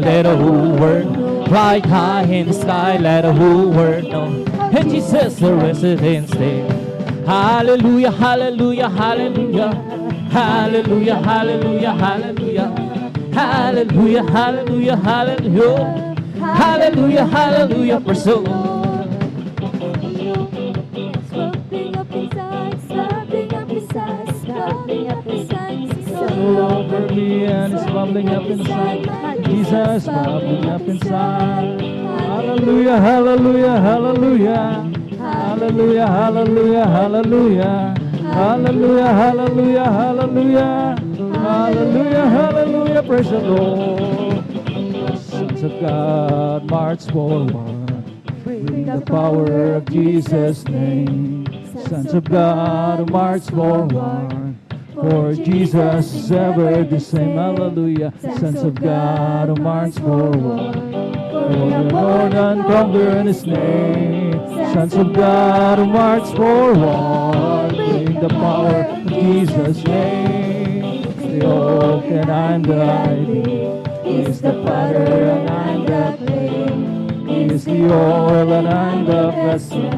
let the whole world. Fly high in the sky, let the whole world know, and Jesus the residence there. Hallelujah, hallelujah, hallelujah. Hallelujah, hallelujah, hallelujah. Hallelujah, hallelujah, hallelujah. Hallelujah, hallelujah, praise the Lord. Bubbling up inside, bubbling up inside, bubbling up inside. All over me and it's bubbling up inside. Jesus bubbling up inside. Hallelujah, hallelujah, hallelujah. Hallelujah, hallelujah, hallelujah. Hallelujah, hallelujah, hallelujah. Hallelujah, hallelujah, praise the Lord. Sons of God, march forward. Bring the power of Jesus' name. Sons of God, march forward. For Jesus is ever the same. Hallelujah. Sons of God, march forward. For the Lord and conquer in His name. Sons of God, march forward. Bring the power of Jesus' name. The oak and I'm the ivy. He's the potter and I'm the clay. He's the oil and I'm the vessel.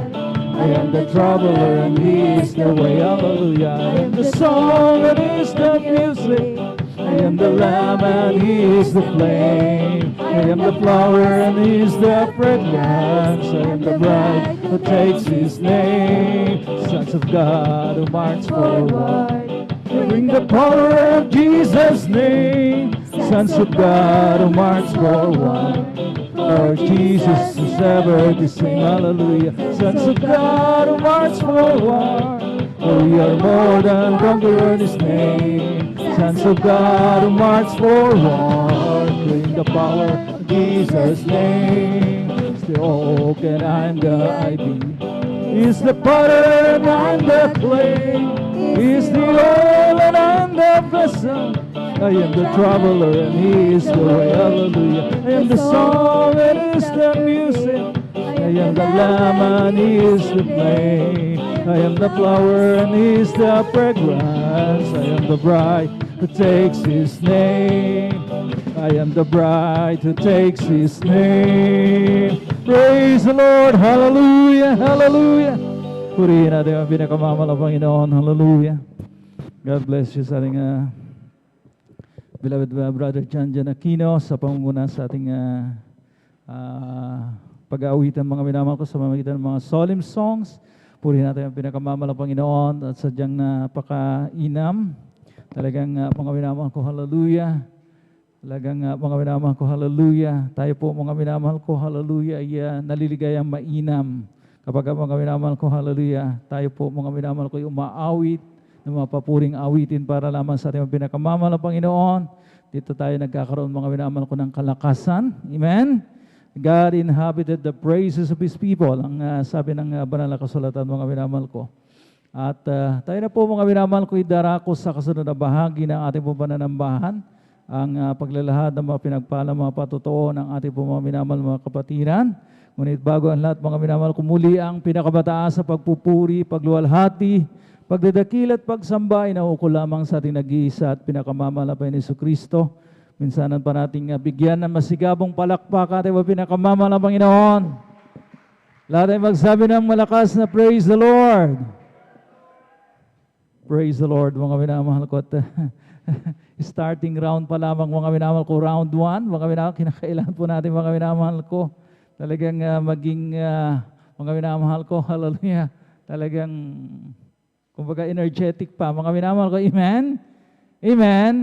I am the traveler and He is the way. Hallelujah. I am the song and He is the music. I am the lamb and He is the flame. I am the flower and He is the fragrance. I am the bride who takes His name. Sons of God who march forward. Bring the power of Jesus' name. Sons of God who march forward. For Jesus is ever the same. Hallelujah. Sons of God who march forward. For we are more than conquerors in His name. Sons of God who march forward. Bring the power of Jesus' name. It's the oak and I'm the ivy. He's the potter and I'm the clay. He's the oil and I'm the vessel. I am the traveler and He is the way. Hallelujah. I am the song and He is the music. I am the lamb and He is the flame. I am the flower and He is the fragrance. I am the bride who takes His name. I am the bride who takes His name. Praise the Lord. Hallelujah. Hallelujah. Purihin natin ang pinakamamahal na Panginoon. Hallelujah. God bless you sa ating beloved Brother John Aquino sa pamumuno sa ating pag-aawitan mga minamahal ko sa pamamagitan ng mga solemn songs. Purihin natin ang pinakamamalang Panginoon at sadyang napakainam. Talagang mga minamahal ko, hallelujah. Talagang mga minamahal ko, hallelujah. Tayo po mga minamahal ko, hallelujah, ay naliligayang mainam. Kapag mga minamahal ko, hallelujah, tayo po mga minamahal ko ay umaawit ng mga papuring awitin para lamang sa ating pinakamamahal na Panginoon. Dito tayo nagkakaroon mga minamahal ko ng kalakasan. Amen? God inhabited the praises of His people. Ang sabi ng banal na kasulatan mga minamahal ko. At tayo na po mga minamahal ko idarako sa kasunod na bahagi ng ating po pananambahan. Ang paglalahad ng mga pinagpala, mga patotoo ng ating po mga minamahal mga kapatiran. Ngunit bago ang lahat mga minamahal ko, muli ang pinakamataas sa pagpupuri, pagluwalhati, pagdadakil at pagsamba ay nauuko lamang sa ating nag-iisa at pinakamamahal na Panginoon Jesucristo. Minsanan pa nating bigyan ng masigabong palakpak ating pinakamamahal na Panginoon. Lahat ay magsabi ng malakas na praise the Lord. Praise the Lord mga minamahal ko. At starting round pa lamang mga minamahal ko, round 1. Mga minamahal, kinakailangan po natin mga minamahal ko. Talagang maging mga minamahal ko, hallelujah. Talagang kumbaga energetic pa. Mga minamahal ko, amen? Amen?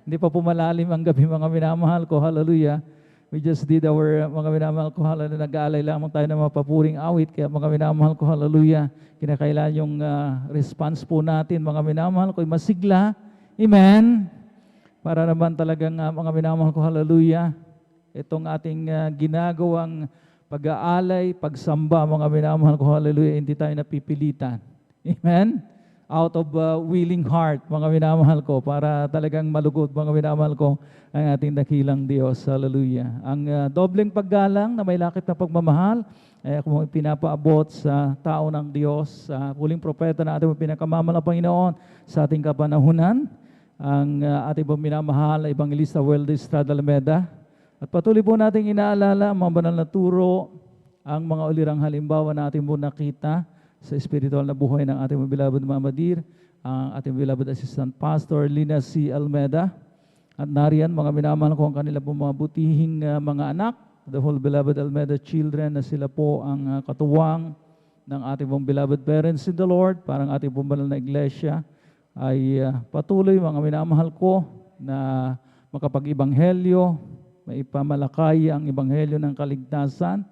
Hindi pa pumalalim ang gabi mga minamahal ko, hallelujah. We just did our mga minamahal ko, hallelujah. Nag-aalay lamang tayo ng mga papuring awit. Kaya mga minamahal ko, hallelujah. Kinakailangan yung response po natin, mga minamahal ko, masigla. Amen? Para naman talagang mga minamahal ko, hallelujah. Itong ating ginagawang pag-aalay, pagsamba, mga minamahal ko, hallelujah, hindi tayo napipilitan. Amen? Out of willing heart, mga minamahal ko, para talagang malugod, mga minamahal ko, ang ating dakilang Diyos. Hallelujah. Ang dobleng paggalang na may lakip na pagmamahal, ay ako pinapaabot sa tao ng Diyos, sa huling propeta na ating pinakamamahal na Panginoon sa ating kapanahunan, ang ating minamahal na Evangelista Weldy Estrada Alameda. At patuloy po nating inaalala ang mga banal na turo, ang mga ulirang halimbawa na ating po nakita sa spiritual na buhay ng ating beloved Mama Dir, ang ating beloved Assistant Pastor Lina C. Almeda. At nariyan mga minamahal ko ang kanila po mga butihing mga anak, the whole beloved Almeda children, na sila po ang katuwang ng ating pong beloved parents in the Lord. Parang ating pong banal na iglesia ay patuloy mga minamahal ko na makapag-ibanghelyo, maipamalakay ang ibanghelyo ng kaligtasan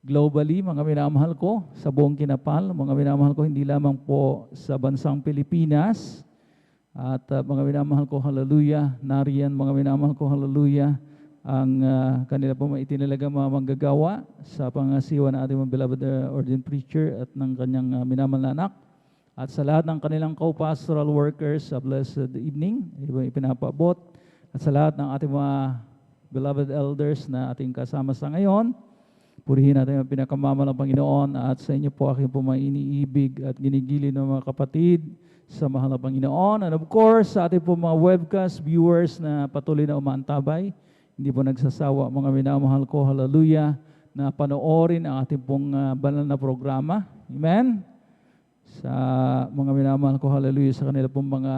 globally, mga minamahal ko, sa buong kinapal, mga minamahal ko, hindi lamang po sa bansang Pilipinas. At mga minamahal ko, hallelujah, nariyan mga minamahal ko, hallelujah, ang kanila po maitinalaga mga manggagawa sa pangasiwa ng ating beloved ordained preacher at ng kanyang minamahal na anak. At sa lahat ng kanilang co-pastoral workers, a blessed evening, ipinapaabot. At sa lahat ng ating mga beloved elders na ating kasama sa ngayon, purihin natin ang pinakamamahal ng Panginoon at sa inyo po aking po mga iniibig at ginigili ng mga kapatid sa mahal na Panginoon. And of course, sa ating po mga webcast viewers na patuloy na umaantabay, hindi po nagsasawa mga minamahal ko, hallelujah, na panoorin ang ating pong banal na programa. Amen? Sa mga minamahal ko, hallelujah, sa kanila pong mga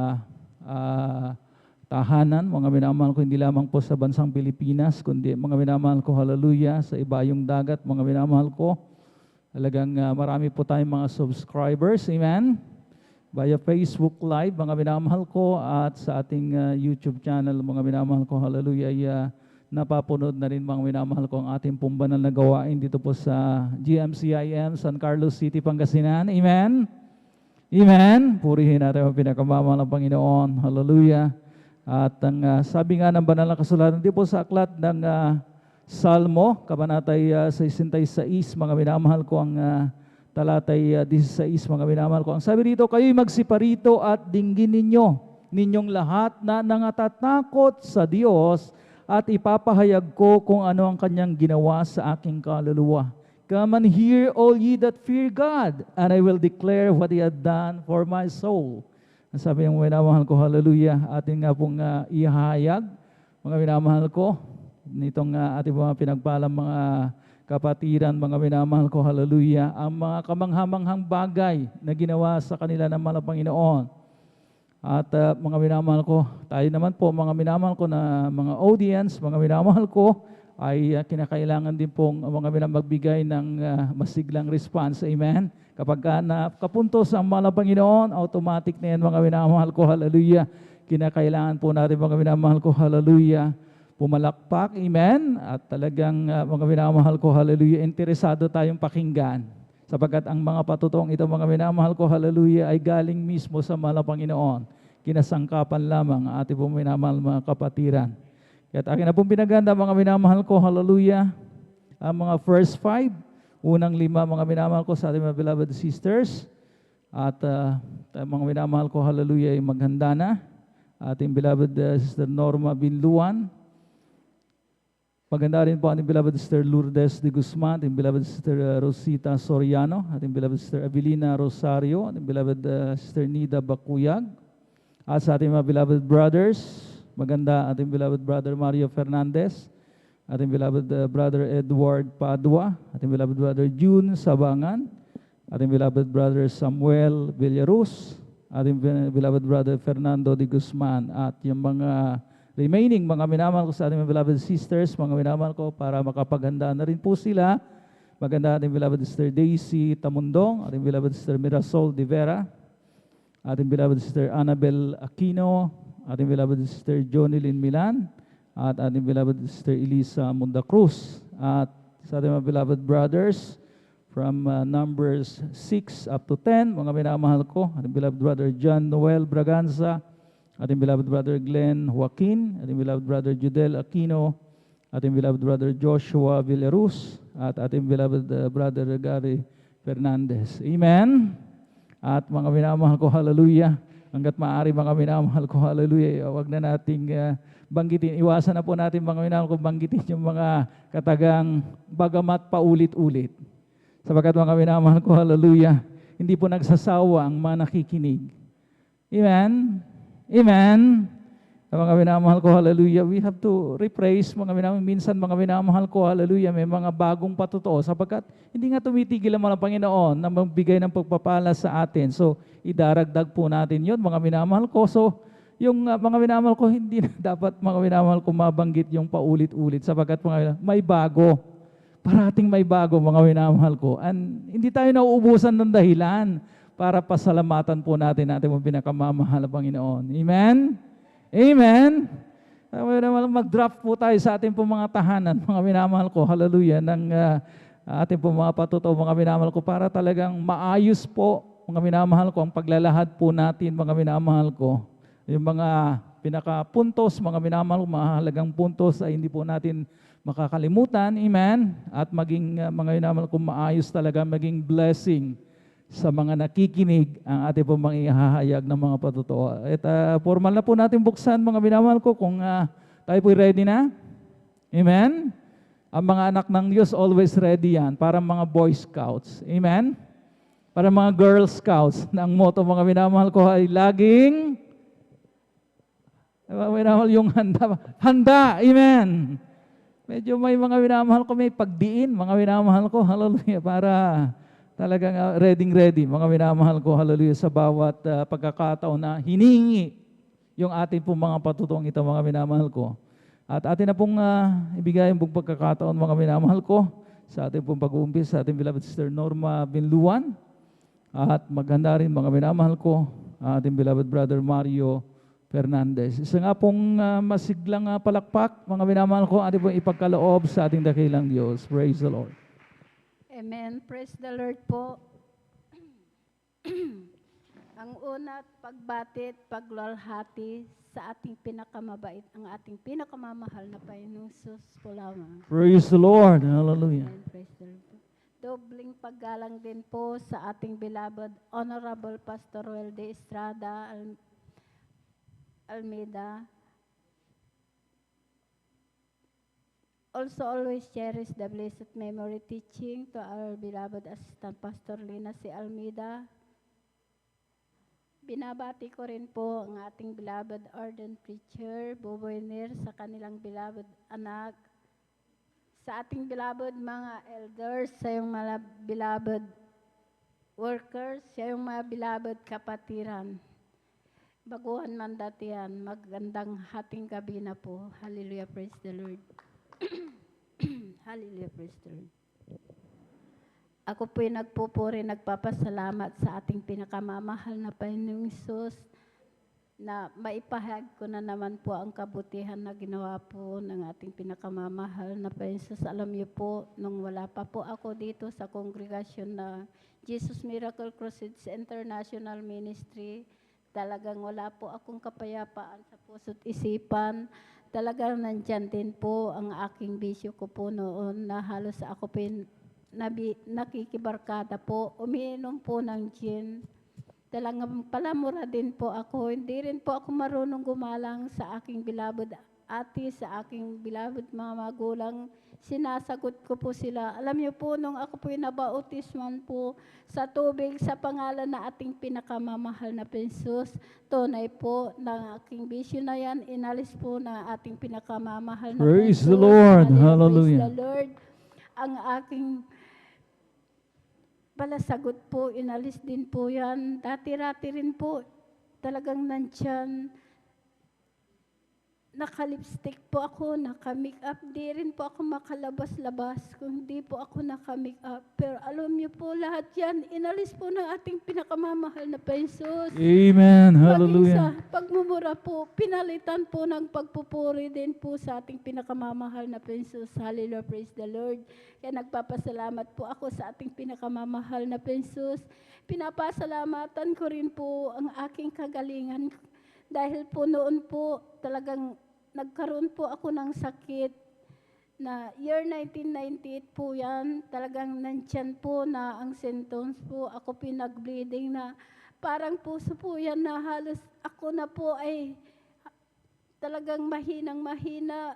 tahanan, mga minamahal ko, hindi lamang po sa bansang Pilipinas, kundi mga minamahal ko, hallelujah, sa ibayong dagat, mga minamahal ko. Talagang marami po tayong mga subscribers, amen? Via Facebook Live, mga minamahal ko, at sa ating YouTube channel, mga minamahal ko, hallelujah, ay napapunod na rin mga minamahal ko ang ating pong banal na gawain dito po sa GMCIM, San Carlos City, Pangasinan, amen? Amen? Purihin natin ang pinakamamahal ng Panginoon, hallelujah. At ang sabi nga ng banal na kasulatan, di po sa aklat ng Salmo, kabanatay 66, mga minamahal ko, ang talatay 16, mga minamahal ko. Ang sabi dito, kayo'y magsiparito at dinggin ninyong lahat na nangatatakot sa Diyos at ipapahayag ko kung ano ang kanyang ginawa sa aking kaluluwa. Come and hear, all ye that fear God, and I will declare what He had done for my soul. Ang sabi ng minamahal ko, hallelujah, atin nga pong ihahayag, mga minamahal ko, nitong ating mga pinagpalang mga kapatiran, mga minamahal ko, hallelujah, ang mga kamanghamanghang bagay na ginawa sa kanila ng mahal na Panginoon. At mga minamahal ko, tayo naman po, mga minamahal ko na mga audience, mga minamahal ko, ay kinakailangan din pong mga magbigay ng masiglang response. Amen? Kapag nakapuntos ang mahal na Panginoon, automatic na yan mga minamahal ko. Hallelujah. Kinakailangan po natin mga minamahal ko. Hallelujah. Pumalakpak. Amen? At talagang mga minamahal ko. Hallelujah. Interesado tayong pakinggan. Sapagkat ang mga patutong ito mga minamahal ko. Hallelujah. Ay galing mismo sa mahal na Panginoon. Kinasangkapan lamang ating pong minamahal mga kapatiran. At akin na pong pinaganda mga minamahal ko, hallelujah, ang mga first 5, unang 5 mga minamahal ko sa ating mga beloved sisters, at mga minamahal ko, hallelujah, ay maghanda na, ating beloved Sister Norma Binluan, maganda rin po ating beloved Sister Lourdes de Guzman, ating beloved Sister Rosita Soriano, ating beloved Sister Avelina Rosario, ating beloved Sister Nida Bakuyag, at sa ating mga beloved brothers, maganda ating beloved brother Mario Fernandez, ating beloved brother Edward Padua, ating beloved brother June Sabangan, ating beloved brother Samuel Villarus, ating beloved brother Fernando de Guzman, at yung mga remaining mga minamahal ko sa ating mga beloved sisters, mga minamahal ko para makapaganda na rin po sila. Maganda ating beloved Sister Daisy Tamundong, ating beloved Sister Mirasol de Vera, ating beloved Sister Annabel Aquino, ating beloved Sister Jonilyn Milan, at ating beloved Sister Elisa Mundacruz, at sa ating mga beloved brothers from Numbers 6 up to 10, mga minamahal ko, ating beloved brother John Noel Braganza, ating beloved brother Glenn Joaquin, ating beloved brother Judel Aquino, ating beloved brother Joshua Villarus, at ating beloved brother Gary Fernandez. Amen? At mga minamahal ko, hallelujah, hanggat maaari mga minamahal ko, hallelujah, huwag na nating banggitin, iwasan na po natin mga minamahal ko, banggitin yung mga katagang bagamat paulit-ulit. Sapagkat mga minamahal ko, hallelujah, hindi po nagsasawa ang mga nakikinig. Amen? Amen? Mga minamahal ko, hallelujah, we have to rephrase mga minamahal. Minsan mga minamahal ko, hallelujah, may mga bagong patutuo sapagkat hindi nga tumitigil ang mga Panginoon na magbigay ng pagpapala sa atin. So, idaragdag po natin yun, mga minamahal ko. So, yung mga minamahal ko, hindi na dapat mga minamahal ko mabanggit yung paulit-ulit sapagkat may bago. Parating may bago, mga minamahal ko. And hindi tayo nauubusan ng dahilan para pasalamatan po natin ating pinakamamahal na Panginoon. Amen? Amen? Mag-drop po tayo sa ating pong mga tahanan, mga minamahal ko, hallelujah, ng ating pong mga patuto, mga minamahal ko, para talagang maayos po, mga minamahal ko, ang paglalahad po natin, mga minamahal ko. Yung mga pinakapuntos, mga minamahal ko, mahalagang puntos ay hindi po natin makakalimutan, amen? At maging, mga minamahal ko, maayos talaga, maging blessing sa mga nakikinig ang ating pong mga ihahayag ng mga patutuo. At formal na po natin buksan mga minamahal ko kung tayo po ready na. Amen? Ang mga anak ng Diyos always ready yan. Para mga Boy Scouts. Amen? Para mga Girl Scouts. Ang motto mga minamahal ko ay laging minamahal yung handa. Handa! Amen! Medyo may mga minamahal ko, may pagdiin. Mga minamahal ko, hallelujah, para talagang ready, mga minamahal ko, hallelujah, sa bawat pagkakataon na hiningi yung ating pong mga patutong ito, mga minamahal ko. At atin na pong ibigay ang buong pagkakataon, mga minamahal ko, sa ating pong pag-uumpis, sa ating beloved Sister Norma Binluan, at maganda rin, mga minamahal ko, ating beloved Brother Mario Fernandez. Isa nga pong masiglang palakpak, mga minamahal ko, ating pong ipagkaloob sa ating dakilang Diyos. Praise the Lord. Amen. Praise the Lord po. Ang una, pagbatit, paglalhati sa ating pinakamabait, ang ating pinakamamahal na Panginoong Sus po lamang. Praise the Lord. Hallelujah. Amen. Praise the Lord po. Dobling paggalang din po sa ating beloved Honorable Pastor Roel de Estrada Almeida. Also always cherish the blessed memory teaching to our beloved Assistant Pastor Lina C. Almeida. Binabati ko rin po ang ating beloved ardent preacher, Boboy Nir, sa kanilang beloved anak, sa ating beloved mga elders, sa iyong mga beloved workers, sa iyong mga beloved kapatiran. Baguhan man datihan, magandang hating gabi na po. Hallelujah, praise the Lord. Hallelujah, praise the Lord. Ako po'y nagpupuri, nagpapasalamat sa ating pinakamamahal na Panginoong Hesus na maipahayag ko na naman po ang kabutihan na ginawa po ng ating pinakamamahal na Panginoong Hesus. Alam niyo po, nung wala pa po ako dito sa kongregasyon na Jesus Miracle Crusades International Ministry, talagang wala po akong kapayapaan sa puso't isipan. Talagang nandyan din po ang aking bisyo ko po noon na halos ako po nakikibarkada po, umiinom po ng gin. Talagang palamura din po ako. Hindi rin po ako marunong gumalang sa aking beloved ate, sa aking beloved mga magulang. Sinasagot ko po sila. Alam niyo po, nung ako po nabautisman po sa tubig sa pangalan na ating pinakamamahal na Jesus, tunay po ng aking bisyo na yan, inalis po na ating pinakamamahal na Praise the Jesus. Lord. Praise Hallelujah. the Lord. Ang aking palasagot po, inalis din po yan. Dati-rati rin po, talagang nandyan. Naka-lipstick po ako, naka-makeup. Di rin po ako makalabas-labas kung di po ako naka-makeup. Pero alam niyo po, lahat yan, inalis po ng ating pinakamamahal na Jesus. Amen. Maging sa Hallelujah. pagmumura po, pinalitan po ng pagpupuri din po sa ating pinakamamahal na Jesus. Hallelujah, praise the Lord. Kaya nagpapasalamat po ako sa ating pinakamamahal na Jesus. Pinapasalamatan ko rin po ang aking kagalingan. Dahil po noon po talagang nagkaroon po ako ng sakit na year 1998 po yan. Talagang nandyan po na ang symptoms po. Ako pinag-bleeding na parang puso po yan na halos ako na po ay talagang mahinang-mahina.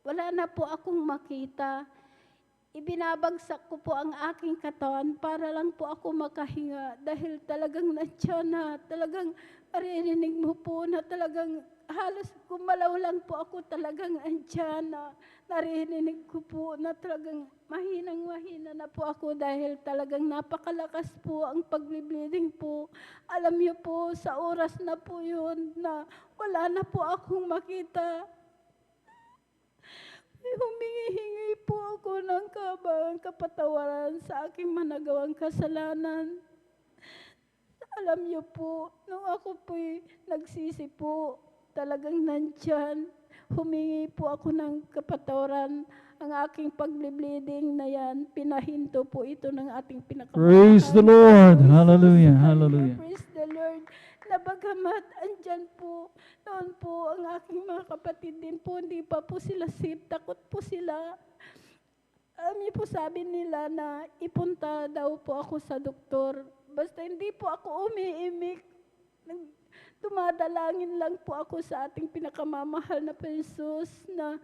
Wala na po akong makita. Ibinabagsak ko po ang aking katawan para lang po ako makahinga dahil talagang nandyan na, talagang maririnig mo po na talagang halos gumalaw lang po ako, talagang andyan na naririnig ko po na talagang mahinang-mahina na po ako dahil talagang napakalakas po ang pag-bleeding po. Alam niyo po, sa oras na po yun na wala na po akong makita. Humingi-hingi po ako ng kapatawaran sa aking managawang kasalanan. Alam niyo po, nung ako po'y nagsisi po, talagang nandyan, humingi po ako ng kapatawaran. Ang aking pag-bleeding na yan, pinahinto po ito ng ating pinakamamahal. Praise the Lord. Hallelujah. Hallelujah. Praise the Lord. Nabagamat, andyan po, noon po ang aking mga kapatid din po, hindi pa po sila safe, takot po sila. Alam niyo po, sabi nila na ipunta daw po ako sa doktor. Basta hindi po ako umiimik. Dumadalangin lang po ako sa ating pinakamamahal na Jesus na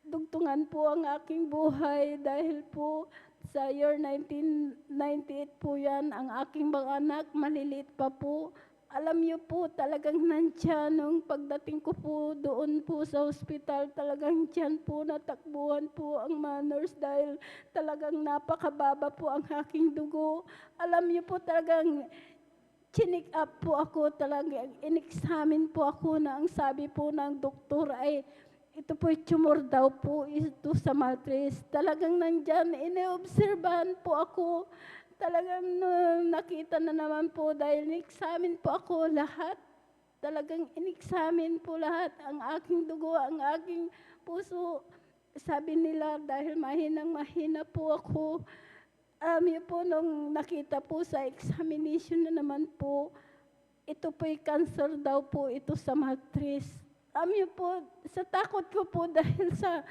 dugtungan po ang aking buhay dahil po sa year 1998 po yan, ang aking mga anak, maliliit pa po. Alam niyo po, talagang nandyan nung pagdating ko po doon po sa hospital, talagang dyan po natakbuhan po ang mga nurse dahil talagang napakababa po ang aking dugo. Alam niyo po, talagang chinik up po ako, talagang in-examine po ako na ang sabi po ng doktor ay ito po tumor daw po ito sa matrix. Talagang nandyan, ine-obserbahan po ako. Talagang nakita na naman po dahil in-examine po ako lahat. Talagang in-examine po lahat. Ang aking dugo, ang aking puso. Sabi nila dahil mahinang-mahina po ako. Alam po nung nakita po sa examination na naman po, ito po'y cancer daw po ito sa matrix. Alam po, sa takot ko po dahil sa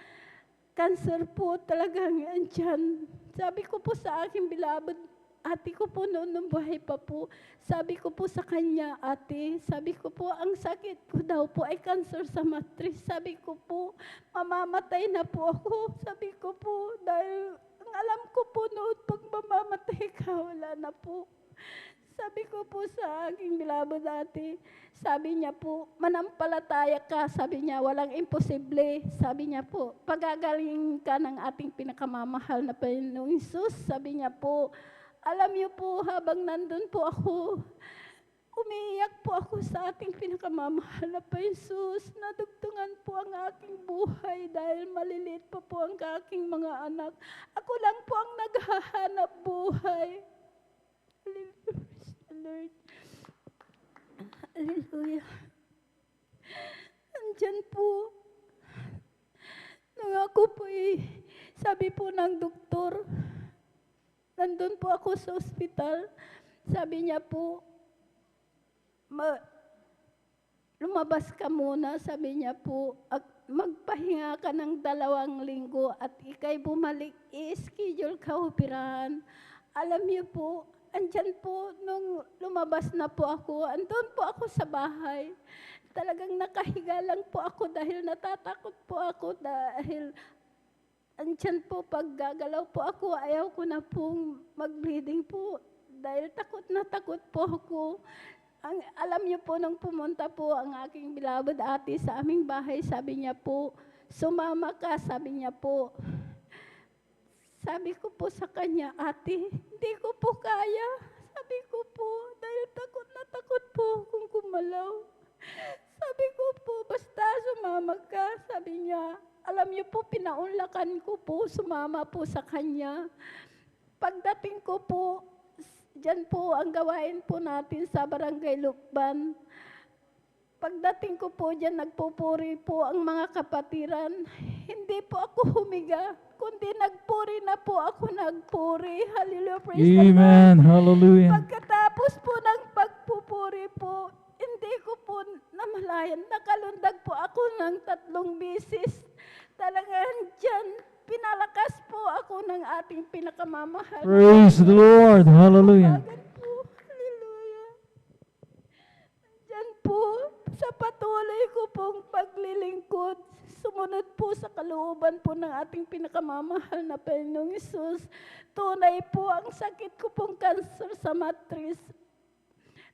cancer po talagang andyan. Sabi ko po sa aking beloved, ate ko po noon nung buhay pa po, sabi ko po sa kanya, ate, sabi ko po, ang sakit ko daw po ay cancer sa matrix. Sabi ko po, mamamatay na po ako. Sabi ko po, dahil ang alam ko po noon, pag mamamatay ka, wala na po. Sabi ko po sa aking beloved ate, sabi niya po, manampalataya ka, sabi niya, walang imposible. Sabi niya po, pagagaling ka ng ating pinakamamahal na Panginoong Hesus, sabi niya po, alam niyo po, habang nandun po ako, umiiyak po ako sa ating pinakamamahal na Jesus. Nadugtungan po ang aking buhay dahil maliliit pa po ang aking mga anak. Ako lang po ang naghahanap buhay. Hallelujah, Lord. Hallelujah. Andyan po. Nung ako po sabi po ng doktor, nandun po ako sa ospital, sabi niya po, lumabas ka muna, sabi niya po, magpahinga ka ng 2 linggo at ikay bumalik, i-schedule ka operahan. Alam niyo po, andyan po, nung lumabas na po ako, andun po ako sa bahay. Talagang nakahiga lang po ako dahil natatakot po ako dahil andyan po, pag gagalaw po ako, ayaw ko na pong mag-bleeding po dahil takot na takot po ako. Alam niyo po, nung pumunta po ang aking beloved ate sa aming bahay, sabi niya po, sumama ka, sabi niya po. Sabi ko po sa kanya, ate, hindi ko po kaya. Sabi ko po, dahil takot na takot po akong gumalaw. Sabi ko po, basta sumama ka, sabi niya. Alam niyo po, pinaunlakan ko po, sumama po sa kanya. Pagdating ko po, diyan po ang gawain po natin sa Barangay Lukban. Pagdating ko po diyan, nagpupuri po ang mga kapatiran. Hindi po ako humiga, kundi nagpuri na po ako nagpuri. Hallelujah, praise the Lord. Amen. Hallelujah. Pagkatapos po ng pagpupuri po, hindi ko po namalayan. Nakalundag po ako ng 3 beses. Talagang diyan, pinalakas po ako ng ating pinakamamahal. Praise the Lord. Hallelujah. Tawagan po. Hallelujah. Diyan po, sa patuloy ko pong paglilingkod, sumunod po sa kalooban po ng ating pinakamamahal na Panginoong Hesus. Tunay po ang sakit ko pong cancer sa matris.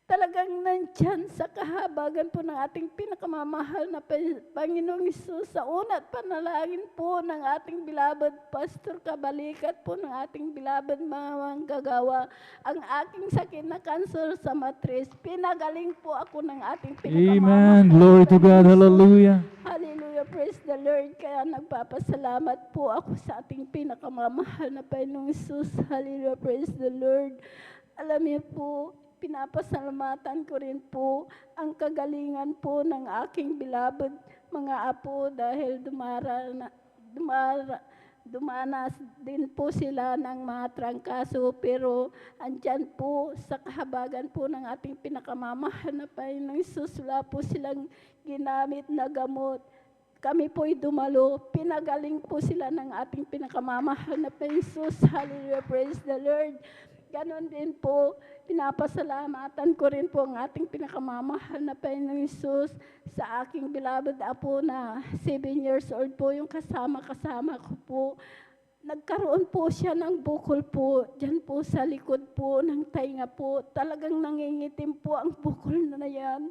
Talagang nandyan sa kahabagan po ng ating pinakamamahal na Panginoong Hesus. Sa una't panalangin po ng ating beloved Pastor Kabalikat po ng ating beloved mga manggagawa. Ang aking sakit na cancer sa matris, pinagaling po ako ng ating pinakamamahal. Amen. Glory to God. Hallelujah. Hallelujah, praise the Lord. Kaya nagpapasalamat po ako sa ating pinakamamahal na Panginoong Hesus. Hallelujah, praise the Lord. Alam niyo po, pinapasalamatan ko rin po ang kagalingan po ng aking beloved mga apo dahil dumanas din po sila ng mga trangkaso, pero andyan po sa kahabagan po ng ating pinakamamahal na Panginoong Hesus, wala po silang ginamit na gamot. Kami po'y dumalo, pinagaling po sila ng ating pinakamamahal na Panginoong Hesus. Hallelujah, praise the Lord. Ganon din po, pinapasalamatan ko rin po ang ating pinakamamahal na Panginoong Hesus sa aking beloved apo na 7 years old po, yung kasama ko po. Nagkaroon po siya ng bukol po, dyan po sa likod po ng tainga po. Talagang nangingitim po ang bukol na yan.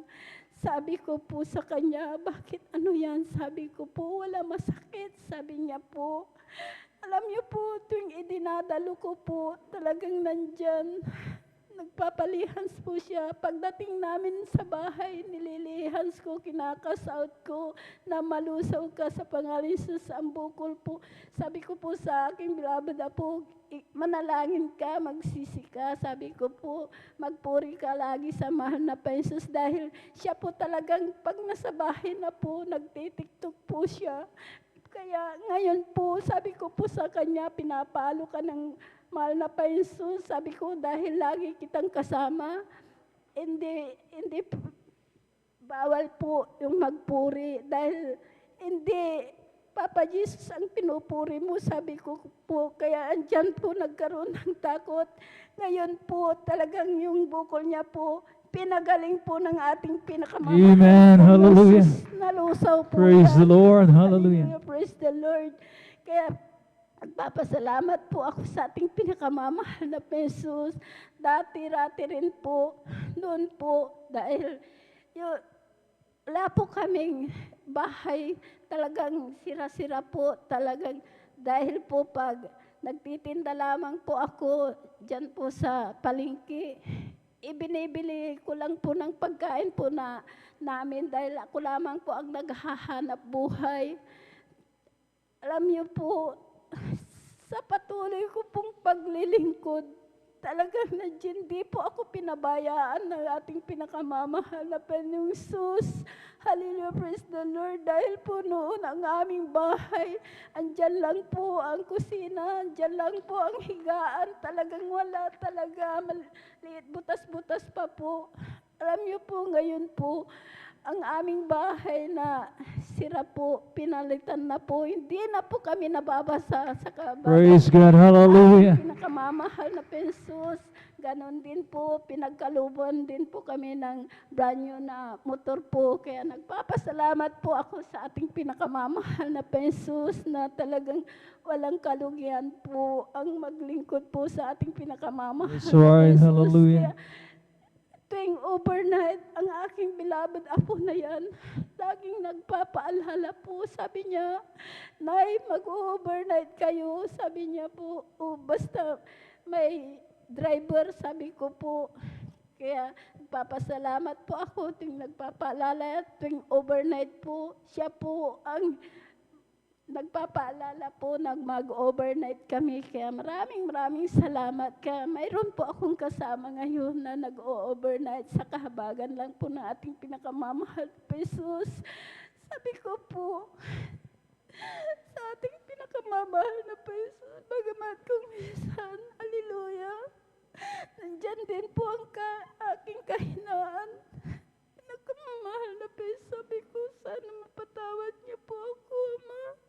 Sabi ko po sa kanya, bakit ano yan? Sabi ko po, wala masakit. Sabi niya po, alam niyo po, tuwing idinadalo ko po, talagang nandyan. Nagpapalihans po siya. Pagdating namin sa bahay, nililihans ko, kinakasout ko, na malusaw ka sa pangalan Jesus ang bukol po. Sabi ko po sa aking beloved apo, manalangin ka, magsisi ka. Sabi ko po, magpuri ka lagi sa mahal na Jesus dahil siya po talagang pag nasa bahay na po, nagtitiktok po siya. Kaya ngayon po, sabi ko po sa kanya, pinapalo ka ng mahal na Jesus. Sabi ko, dahil lagi kitang kasama, hindi bawal po yung magpuri. Dahil hindi, Papa Jesus ang pinupuri mo, sabi ko po. Kaya andyan po nagkaroon ng takot. Ngayon po, talagang yung bukol niya po, pinagaling po ng ating pinakamamahal. Amen. Hallelujah. Nalusaw po Praise yan. the Lord. Hallelujah. Praise the Lord. Kaya nagpapasalamat po ako sa ating pinakamamahal na Jesus. Dati-rati rin po, noon po, dahil wala po kaming bahay, talagang sira-sira po, talagang dahil po pag nagtitinda lamang po ako dyan po sa palengke, ibinibili ko lang po ng pagkain po namin dahil ako lamang po ang naghahanap buhay. Alam niyo po, sa patuloy ko pong paglilingkod, talagang hindi po ako pinabayaan ng ating pinakamamahal na Panginoong Hesus. Hallelujah, praise the Lord. Dahil po noon ang aming bahay, andyan lang po ang kusina, andyan lang po ang higaan. Talagang wala talaga, maliit, butas-butas pa po. Alam niyo po, ngayon po, ang aming bahay na sira po, pinalitan na po. Hindi na po kami nababasa sa kabahay. Praise God. Hallelujah. Pinakamamahal na pesos. Ganon din po, pinagkaluban din po kami ng brand new na motor po. Kaya nagpapasalamat po ako sa ating pinakamamahal na pesos na talagang walang kalugian po ang maglingkod po sa ating pinakamamahal That's na right. pesos. Hallelujah. Kaya, tuwing overnight, ang aking beloved apo na yan, laging nagpapaalala po. Sabi niya, Nay, mag-overnight kayo. Sabi niya po, basta may driver, sabi ko po. Kaya nagpapasalamat po ako tuwing nagpapaalala, tuwing overnight po. Siya po ang nagpapaalala po nang mag-overnight kami. Kaya maraming salamat. Kaya mayroon po akong kasama ngayon na nag-overnight sa kahabagan lang po ng ating pinakamamahal pesos. Sabi ko po, sa ating pinakamamahal na pesos, bagamat kung minsan, hallelujah, nandyan din po ang aking kahinaan. Pinakamamahal na pesos, sabi ko, sana mapatawad niyo po ako, Ama.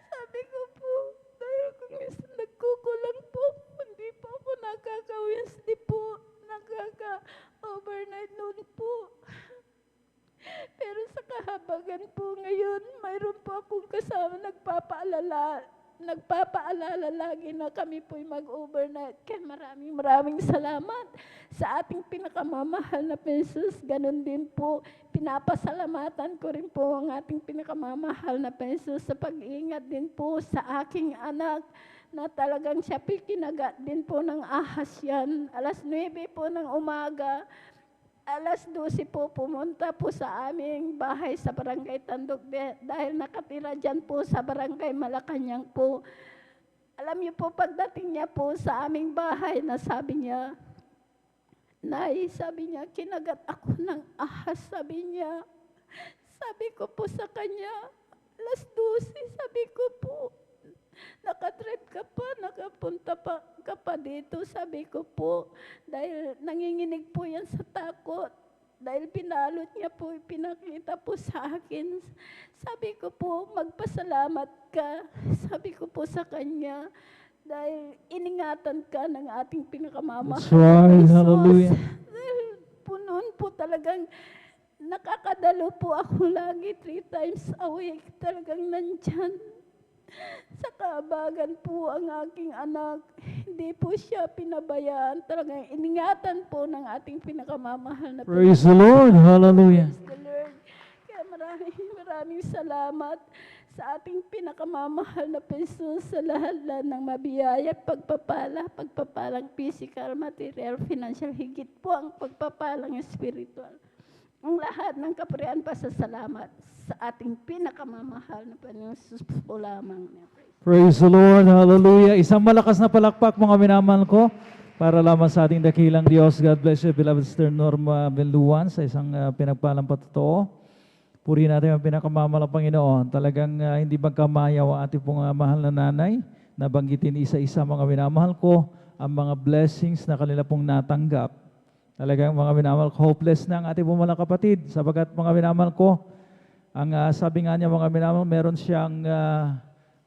Sabi ko po, dahil kung minsan nagkukulang po, hindi po ako nakaka-Wednesday po, nakaka-overnight noon po. Pero sa kahabagan po ngayon, mayroon po akong kasama nagpapaalala lagi na kami po'y mag-overnight. Kaya maraming salamat sa ating pinakamamahal na pesos. Ganon din po, pinapasalamatan ko rin po ang ating pinakamamahal na pesos sa pag-iingat din po sa aking anak na talagang siya kinagat din po ng ahas yan. Alas 9 po ng umaga, alas 12 po pumunta po sa aming bahay sa Barangay Tandog dahil nakatira dyan po sa Barangay Malacanang po. Alam niyo po, pagdating niya po sa aming bahay na sabi niya, Nay, sabi niya, kinagat ako ng ahas, sabi niya. Sabi ko po sa kanya, alas 12, sabi ko po, nakadrive ka pa, nakapunta pa ka pa dito, sabi ko po, dahil nanginginig po yan sa takot, dahil pinalot niya po, pinakita po sa akin. Sabi ko po, magpasalamat ka, sabi ko po sa kanya, dahil iningatan ka ng ating pinakamamahal. That's right. Hallelujah. Dahil po noon po talagang nakakadalo po ako lagi 3 times a week, talagang nandyan. Sa kaabagan po ang aking anak, hindi po siya pinabayaan. Talagang iningatan po ng ating pinakamamahal na Praise the Lord. Hallelujah. Praise the Lord. Kaya maraming salamat sa ating pinakamamahal na pesos sa lahat ng mabiyaya at pagpapalang physical, material, financial, higit po ang pagpapalang spiritual. Ang lahat ng kapurihan pasasalamat sa ating pinakamamahal na Panginoon Jesus po lamang. Praise the Lord. Hallelujah. Isang malakas na palakpak mga minamahal ko para lamang sa ating dakilang Diyos. God bless you, beloved Sister Norma Benluan, sa isang pinagpalang patotoo. Purihin natin ang pinakamamahal ng Panginoon. Talagang hindi magkamayaw ang ating pong mahal na nanay. Nabanggitin isa-isa mga minamahal ko ang mga blessings na kanila pong natanggap. Talagang mga minamahal ko, hopeless na ang ating pong mga kapatid. Sabagat mga minamahal ko, ang sabi nga niya mga minamahal, meron siyang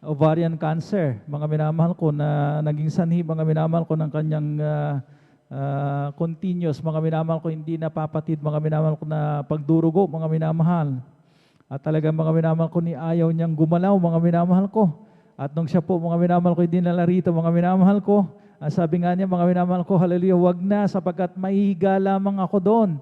ovarian cancer. Mga minamahal ko na naging sanhi mga minamahal ko ng kanyang continuous, mga minamahal ko, hindi napapatid mga minamahal ko na pagdurugo, mga minamahal. At talagang mga minamahal ko, ni ayaw niyang gumalaw, mga minamahal ko. At nung siya po, mga minamahal ko, hindi nala rito, mga minamahal ko, sabi nga niya, mga minamahal ko, hallelujah, wag na, sapagkat mahihiga lamang ako doon.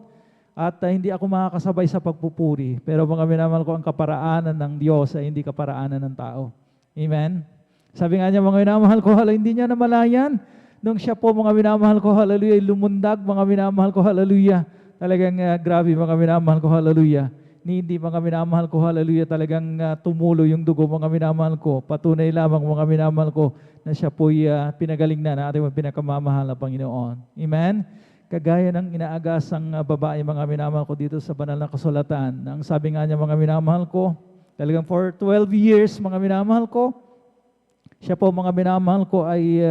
At hindi ako makakasabay sa pagpupuri. Pero mga minamahal ko, ang kaparaanan ng Diyos ay hindi kaparaanan ng tao. Amen? Sabi nga niya, mga minamahal ko, hindi niya namalayan Nung siya po, mga minamahal ko, hallelujah, lumundag, mga minamahal ko, hallelujah. Talagang grabe, mga minamahal ko, hallelujah. Hindi, mga minamahal ko, hallelujah, talagang tumulo yung dugo, mga minamahal ko. Patunay lamang, mga minamahal ko, na siya po'y pinagaling na ating pinakamamahal na Panginoon. Amen? Kagaya ng inaagasang babae, mga minamahal ko, dito sa banal na kasulatan. Ang sabi nga niya, mga minamahal ko, talagang for 12 years, mga minamahal ko, siya po, mga minamahal ko, ay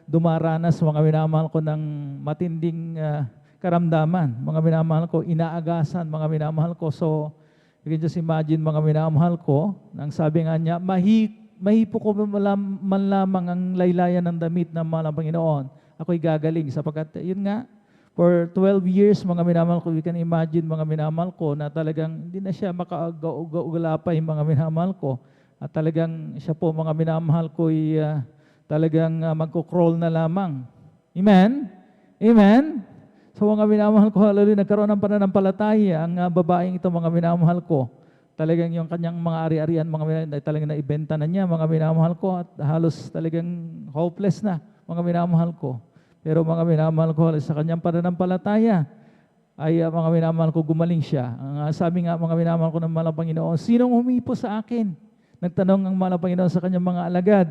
dumaranas, mga minamahal ko, ng matinding karamdaman. Mga minamahal ko, inaagasan, mga minamahal ko. So, you can just imagine, mga minamahal ko, nang sabi nga niya, mahipo ko man lamang ang laylayan ng damit ng mahal ng Panginoon. Ako'y gagaling, sapagkat, yun nga, for 12 years, mga minamahal ko, we can imagine, mga minamahal ko, na talagang hindi na siya makaugalapay, mga minamahal ko. At talagang siya po, mga minamahal ko, talagang magko-crawl na lamang. Amen? Amen? So mga minamahal ko, hallelujah, nagkaroon ng pananampalataya ang babaeng ito, mga minamahal ko. Talagang yung kanyang mga ari-arian, mga minamahal, talagang naibenta na niya, mga minamahal ko, at halos talagang hopeless na, mga minamahal ko. Pero mga minamahal ko, sa kanyang pananampalataya, ay mga minamahal ko, gumaling siya. Ang sabi nga, mga minamahal ko ng mahal na Panginoon, sinong humipo sa akin? Nagtanong ang mahal na Panginoon sa kanyang mga alagad.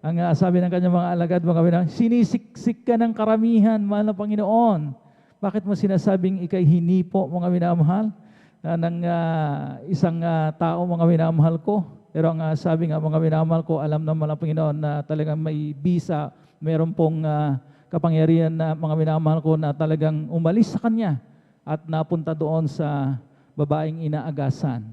Ang sabi ng kanyang mga alagad, mga minamahal, sinisiksik ka ng karamihan, mahal na Panginoon. Bakit mo sinasabing ikay hinipo, mga minamahal, ng isang tao, mga minamahal ko? Pero ang sabi nga, mga minamahal ko, alam ng mahal na Panginoon na talagang may bisa, meron pong kapangyarihan na mga minamahal ko na talagang umalis sa kanya at napunta doon sa babaeng inaagasan.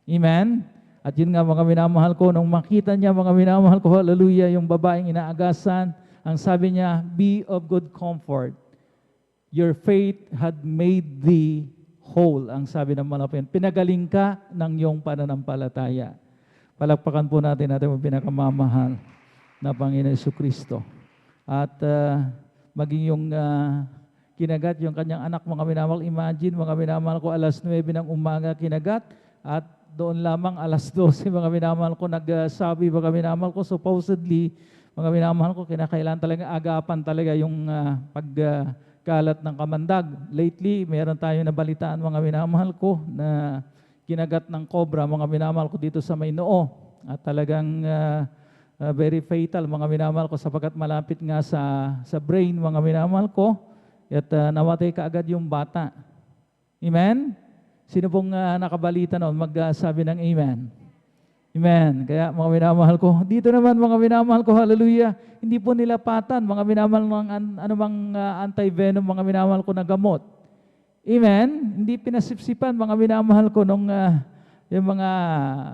Amen? At yun nga, mga minamahal ko, nung makita niya, mga minamahal ko, hallelujah, yung babaeng inaagasan, ang sabi niya, be of good comfort. Your faith had made thee whole. Ang sabi ng malapit, pinagaling ka ng iyong pananampalataya. Palakpakan po natin ang pinakamamahal na Panginoon Jesucristo. At maging yung kinagat yung kanyang anak, mga minamahal, imagine, mga minamahal ko, alas 9 ng umaga kinagat, at doon lamang alas 12, mga minamahal ko, nagsabi, mga minamahal ko, supposedly, mga minamahal ko, kinakailangan talaga agapan talaga yung pagkalat ng kamandag. Lately, meron tayo nabalitaan, mga minamahal ko, na kinagat ng cobra, mga minamahal ko, dito sa may noo. At talagang very fatal, mga minamahal ko, sapagkat malapit nga sa brain, mga minamahal ko, at namatay kaagad yung bata. Amen? Sino pong nakabalita noon, magsabi ng amen? Amen. Kaya mga minamahal ko, dito naman, mga minamahal ko, hallelujah, hindi po nilapatan, mga minamahal ng anumang anti-venom, mga minamahal ko na gamot. Amen? Hindi pinasipsipan, mga minamahal ko, nung yung mga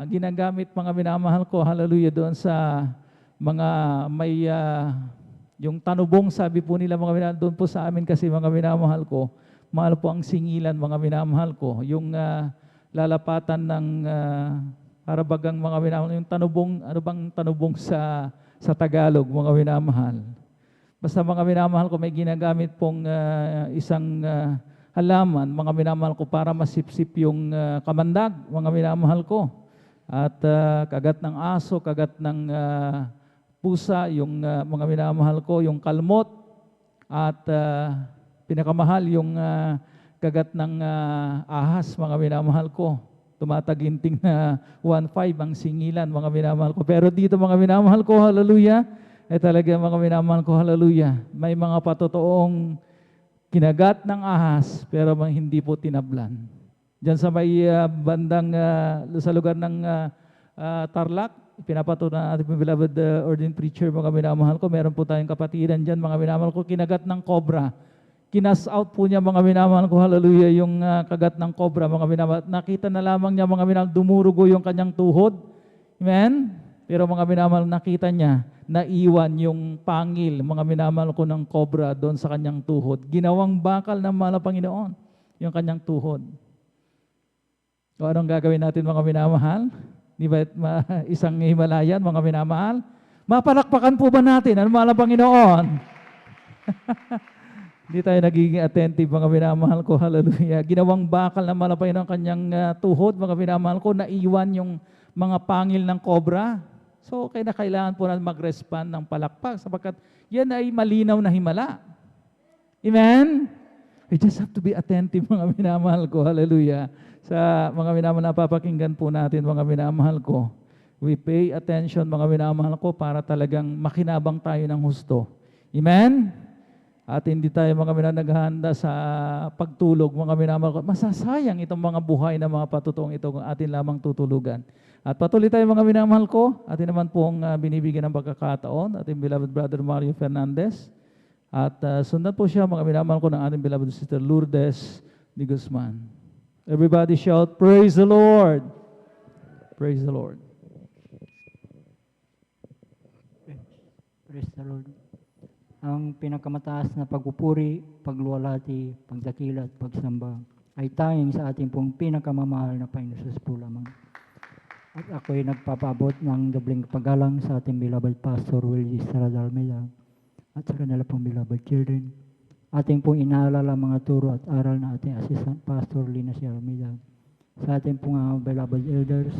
ginagamit, mga minamahal ko, hallelujah, doon sa mga may, yung tanubong, sabi po nila, mga minamahal, doon po sa amin kasi, mga minamahal ko, mahal po ang singilan, mga minamahal ko, yung lalapatan ng, para bagang mga minamahal, yung tanubong, ano bang tanubong sa Tagalog, mga minamahal. Basta mga minamahal ko, may ginagamit pong isang halaman, mga minamahal ko, para masipsip yung kamandag, mga minamahal ko. At kagat ng aso, kagat ng pusa, yung mga minamahal ko, yung kalmot, at pinakamahal yung kagat ng ahas, mga minamahal ko. Tumataginting na 1.5 ang singilan, mga minamahal ko. Pero dito, mga minamahal ko, hallelujah, talaga, mga minamahal ko, hallelujah, may mga patotoong kinagat ng ahas, pero hindi po tinablan. Diyan sa may bandang, sa lugar ng Tarlac, pinapatunan natin, beloved ordained preacher, mga minamahal ko, meron po tayong kapatiran dyan, mga minamahal ko, kinagat ng cobra. Kinas out po niya, mga minamahal ko, hallelujah, yung kagat ng cobra, mga minamahal. Nakita na lamang niya, mga minamahal, dumurugo yung kanyang tuhod. Amen? Pero mga minamahal, nakita niya, naiwan yung pangil, mga minamahal ko, ng cobra doon sa kanyang tuhod. Ginawang bakal ng mahal na Panginoon, yung kanyang tuhod. O anong gagawin natin, mga minamahal? Di ba isang Himalayan, mga minamahal? Mapalakpakan po ba natin ang mahal na Panginoon? Hindi tayo nagiging attentive, mga minamahal ko, hallelujah. Ginawang bakal ng mahal na Panginoon ang kanyang tuhod, mga minamahal ko, naiwan yung mga pangil ng cobra. So, kailangan po natin mag-respond ng palakpak sapagkat yan ay malinaw na himala. Amen? We just have to be attentive, mga minamahal ko. Hallelujah. Sa mga minamahal na papakinggan po natin, mga minamahal ko. We pay attention, mga minamahal ko, para talagang makinabang tayo ng husto. Amen? At hindi tayo mga naghahanda sa pagtulog, mga minamahal ko. Masasayang itong mga buhay na mga patutuong ito kung atin lamang tutulugan. At patuloy tayo mga minamahal ko. Atin naman pong binibigyan ng pagkakataon. Ating beloved brother Mario Fernandez. At sundan po siya mga minamahal ko ng ating beloved sister Lourdes de Guzman. Everybody shout, praise the Lord! Praise the Lord. Praise the Lord. Ang pinakamataas na pagpupuri, pagluwalhati, pagdakila at pagsamba ay tanging sa ating pong pinakamamahal na Panginoon Jesus po lamang. At ako'y nagpapaabot ng dobleng paggalang sa ating beloved Pastor Willie Estrada Almeida at sa kanila pong beloved children. Ating pong inaalala mga turo at aral na ating Assistant Pastor Lina C. Almeida. Sa ating pong beloved elders,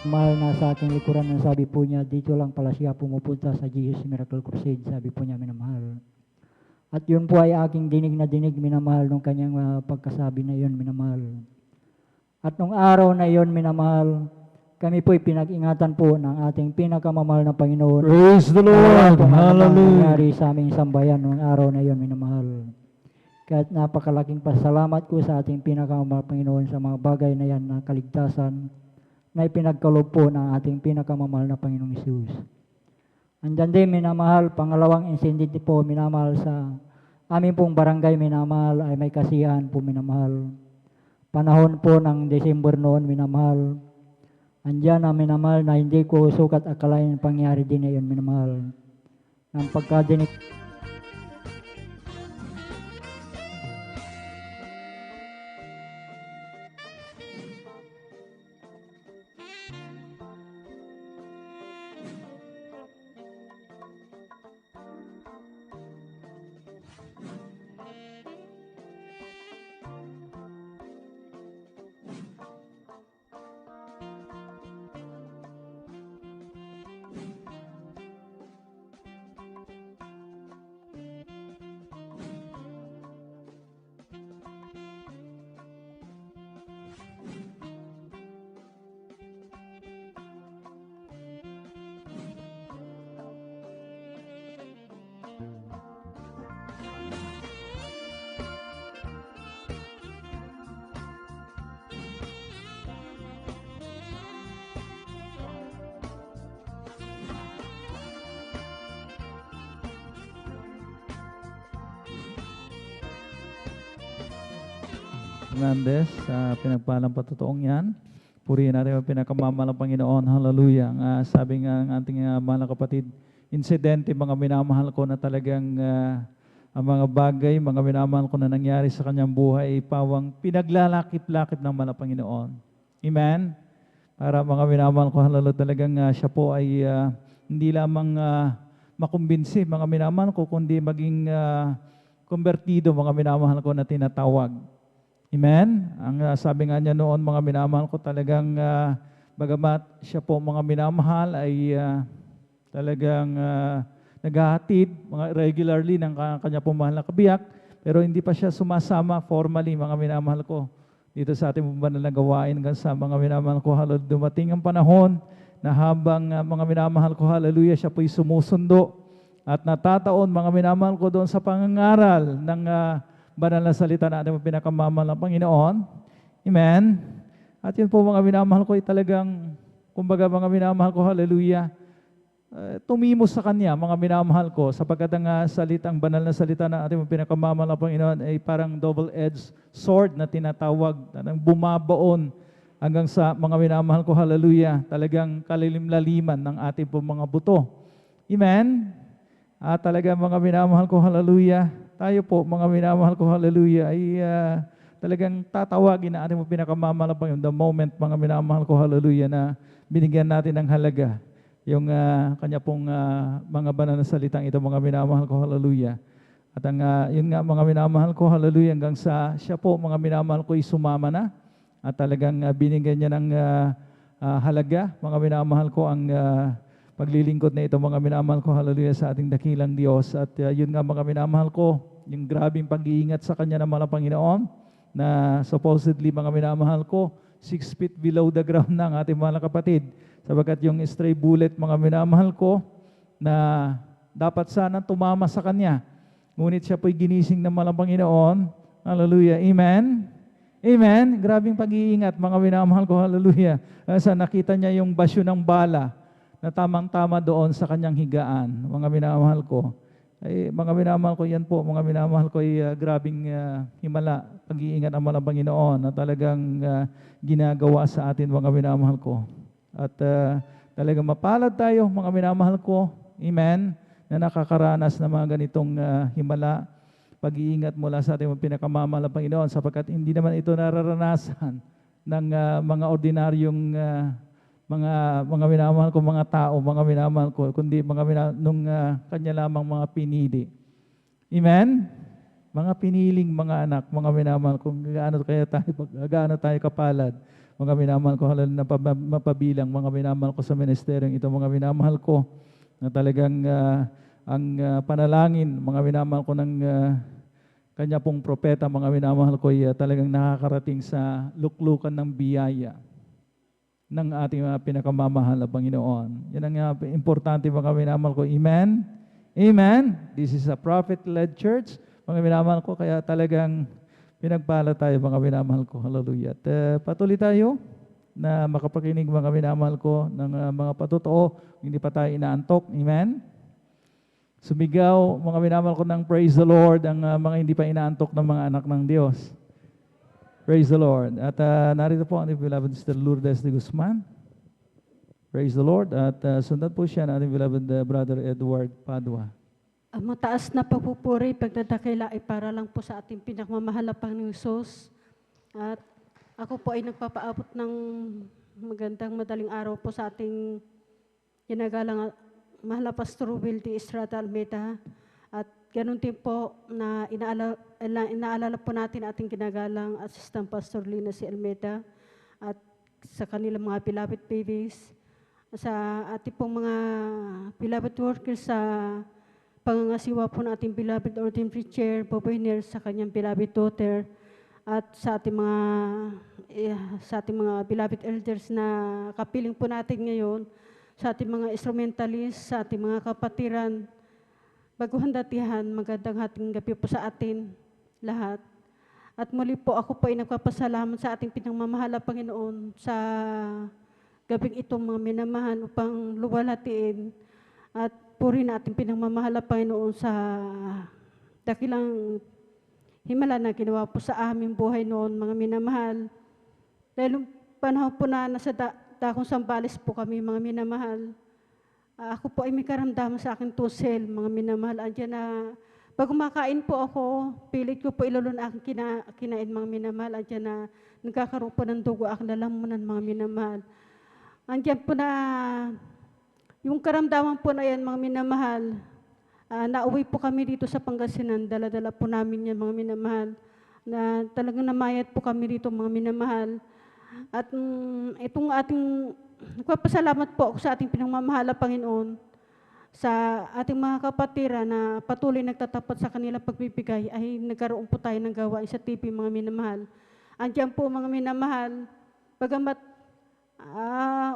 mahal na sa aking likuran na sabi po niya, dito lang pala siya pumupunta sa Jesus Miracle Crusade, sabi po niya, minamahal. At yun po ay aking dinig na dinig, minamahal, nung kanyang pagkasabi na yun, minamahal. At nung araw na yun, minamahal, kami po'y pinag-ingatan po ng ating pinakamamahal na Panginoon. Praise the Lord! Hallelujah! Nangyari sa aming sambayan nung araw na yun, minamahal. Kahit napakalaking pasalamat ko sa ating pinakamamahal na Panginoon sa mga bagay na yan na kaligtasan na ipinagkaloob po ng ating pinakamamahal na Panginoong Hesus. Andyan din, minamahal, pangalawang incentive po, minamahal, sa aming pong barangay, minamahal, ay may kasiyahan po, minamahal. Panahon po ng December noon, minamahal. Andyan na, minamahal, na hindi ko sukat akalain pangyari din na yun, minamahal. Nang pagkadinig Hernandez sa pinagpalang patutuong yan. Purihin natin ang pinakamamahal ng Panginoon. Hallelujah. Sabi nga ng ating mahal na kapatid, insidente, mga minamahal ko na talagang ang mga bagay, mga minamahal ko na nangyari sa kanyang buhay, pawang pinaglalakip-lakip ng mahal na Panginoon. Amen? Para mga minamahal ko, hallelujah, talagang siya po ay hindi lamang makumbinsi, mga minamahal ko, kundi maging konbertido, mga minamahal ko na tinatawag. Amen? Ang sabi nga niya noon, mga minamahal ko, talagang bagamat siya po mga minamahal ay talagang naghahatid mga regularly ng kanya pong mahal na kabiyak, pero hindi pa siya sumasama formally, mga minamahal ko, dito sa ating banal na gawain hanggang sa mga minamahal ko, hallelujah. Dumating ang panahon na habang mga minamahal ko, hallelujah, siya po'y sumusundo at natataon, mga minamahal ko, doon sa pangangaral ng banal na salita na ating pinakamamahal ng Panginoon. Amen? At yun po, mga minamahal ko, ay talagang, kumbaga, mga minamahal ko, hallelujah, tumimos sa Kanya, mga minamahal ko, sapagkat ang salitang, banal na salita na ating pinakamamahal ng Panginoon ay parang double-edged sword na tinatawag, na bumabaon hanggang sa mga minamahal ko, hallelujah, talagang kalilim-laliman ng ating po mga buto. Amen? At talaga, mga minamahal ko, hallelujah, tayo po, mga minamahal ko, hallelujah, ay talagang tatawagin na ating pinakamamahal ng Panginoon the moment, mga minamahal ko, hallelujah, na binigyan natin ng halaga yung kanya pong mga banal na salitang ito, mga minamahal ko, hallelujah. At ang yun nga, mga minamahal ko, hallelujah, hanggang sa siya po, mga minamahal ko, sumama na at talagang binigyan niya ng halaga, mga minamahal ko, ang paglilingkod na ito, mga minamahal ko, hallelujah, sa ating dakilang Diyos. At yun nga, mga minamahal ko, yung grabing pag-iingat sa Kanya ng mga Panginoon, na supposedly, mga minamahal ko, 6 feet below the ground ng ating mga kapatid. Sabagat yung stray bullet, mga minamahal ko, na dapat sana tumama sa Kanya. Ngunit siya po'y ginising ng mga Panginoon. Hallelujah. Amen? Amen? Grabing pag-iingat, mga minamahal ko, hallelujah. Sa nakita niya yung basyo ng bala, na tamang-tama doon sa kanyang higaan, mga minamahal ko. Ay, mga minamahal ko, yan po, mga minamahal ko, ay grabing himala, pag-iingat ang malang Panginoon na talagang ginagawa sa atin, mga minamahal ko. At talagang mapalad tayo, mga minamahal ko, amen, na nakakaranas ng mga ganitong himala, pag-iingat mula sa ating pinakamamahal na Panginoon, sapagkat hindi naman ito nararanasan ng mga ordinaryong mga minamahal ko, mga tao, mga minamahal ko, kundi nung Kanya lamang mga pinili. Amen? Mga piniling mga anak, mga minamahal ko, gaano tayo kapalad, mga minamahal ko, halal na mapabilang, mga minamahal ko sa ministeryong ito, mga minamahal ko, na talagang ang panalangin, mga minamahal ko ng Kanya pong propeta, mga minamahal ko, talagang nakakarating sa luklukan ng biyaya ng ating pinakamamahal na Panginoon. Yan ang importante, mga minamahal ko. Amen? Amen? This is a prophet-led church, mga minamahal ko, kaya talagang pinagpala tayo, mga minamahal ko. Hallelujah. At patuloy tayo na makapakinig, mga minamahal ko, ng mga patotoo, hindi pa tayo inaantok. Amen? Sumigaw, mga minamahal ko, ng praise the Lord, ang mga hindi pa inaantok ng mga anak ng Diyos. Praise the Lord. At narito po ang ating beloved Sister Lourdes de Guzman. Praise the Lord. At sundan po siya ng ating beloved Brother Edward Padua. Ang mataas na pagpupuri, pagdadakila ay para lang po sa ating pinakmamahal na Panginoong Hesus. At ako po ay nagpapaabot ng magandang madaling araw po sa ating ginagalang mahal na Pastor Wildy Estrada Almeida. At ganun din po na inaalala po natin ating ginagalang Assistant Pastor Lina C. Almeida at sa kanilang mga beloved babies, sa ating pong mga beloved workers, sa pangangasiwa po ng ating beloved ordained preacher, Boboy Nair, sa kanyang beloved daughter, at sa ating mga beloved elders na kapiling po natin ngayon, sa ating mga instrumentalists, sa ating mga kapatiran, baguhan datihan, magandang hating gabi po sa atin lahat. At muli po ako po ay nagpapasalamat sa ating pinangmamahal na Panginoon sa gabing itong mga minamahan upang luwalhatiin at puri na ating pinangmamahal na Panginoon sa dakilang himala na ginawa po sa aming buhay noon, mga minamahal. Dahil nung panahon po na nasa dakong Sambales po kami, mga minamahal, ako po ay may karamdaman sa aking tusel, mga minamahal. Andiyan na, pag kumakain po ako, pilit ko po ilalo na aking kinain, mga minamahal. Andiyan na, nagkakaroon po ng dugo aking lalamunan, mga minamahal. Andiyan po na, yung karamdaman po na yan, mga minamahal, nauwi po kami dito sa Pangasinan, dala-dala po namin yan, mga minamahal, na talagang namayat po kami dito, mga minamahal. At itong ating, nagpapasalamat po ako sa ating pinagmamahala, Panginoon, sa ating mga kapatira na patuloy nagtatapat sa kanilang pagbibigay, ay nagkaroon po tayo ng gawain sa TV, mga minamahal. Andiyan po, mga minamahal, bagamat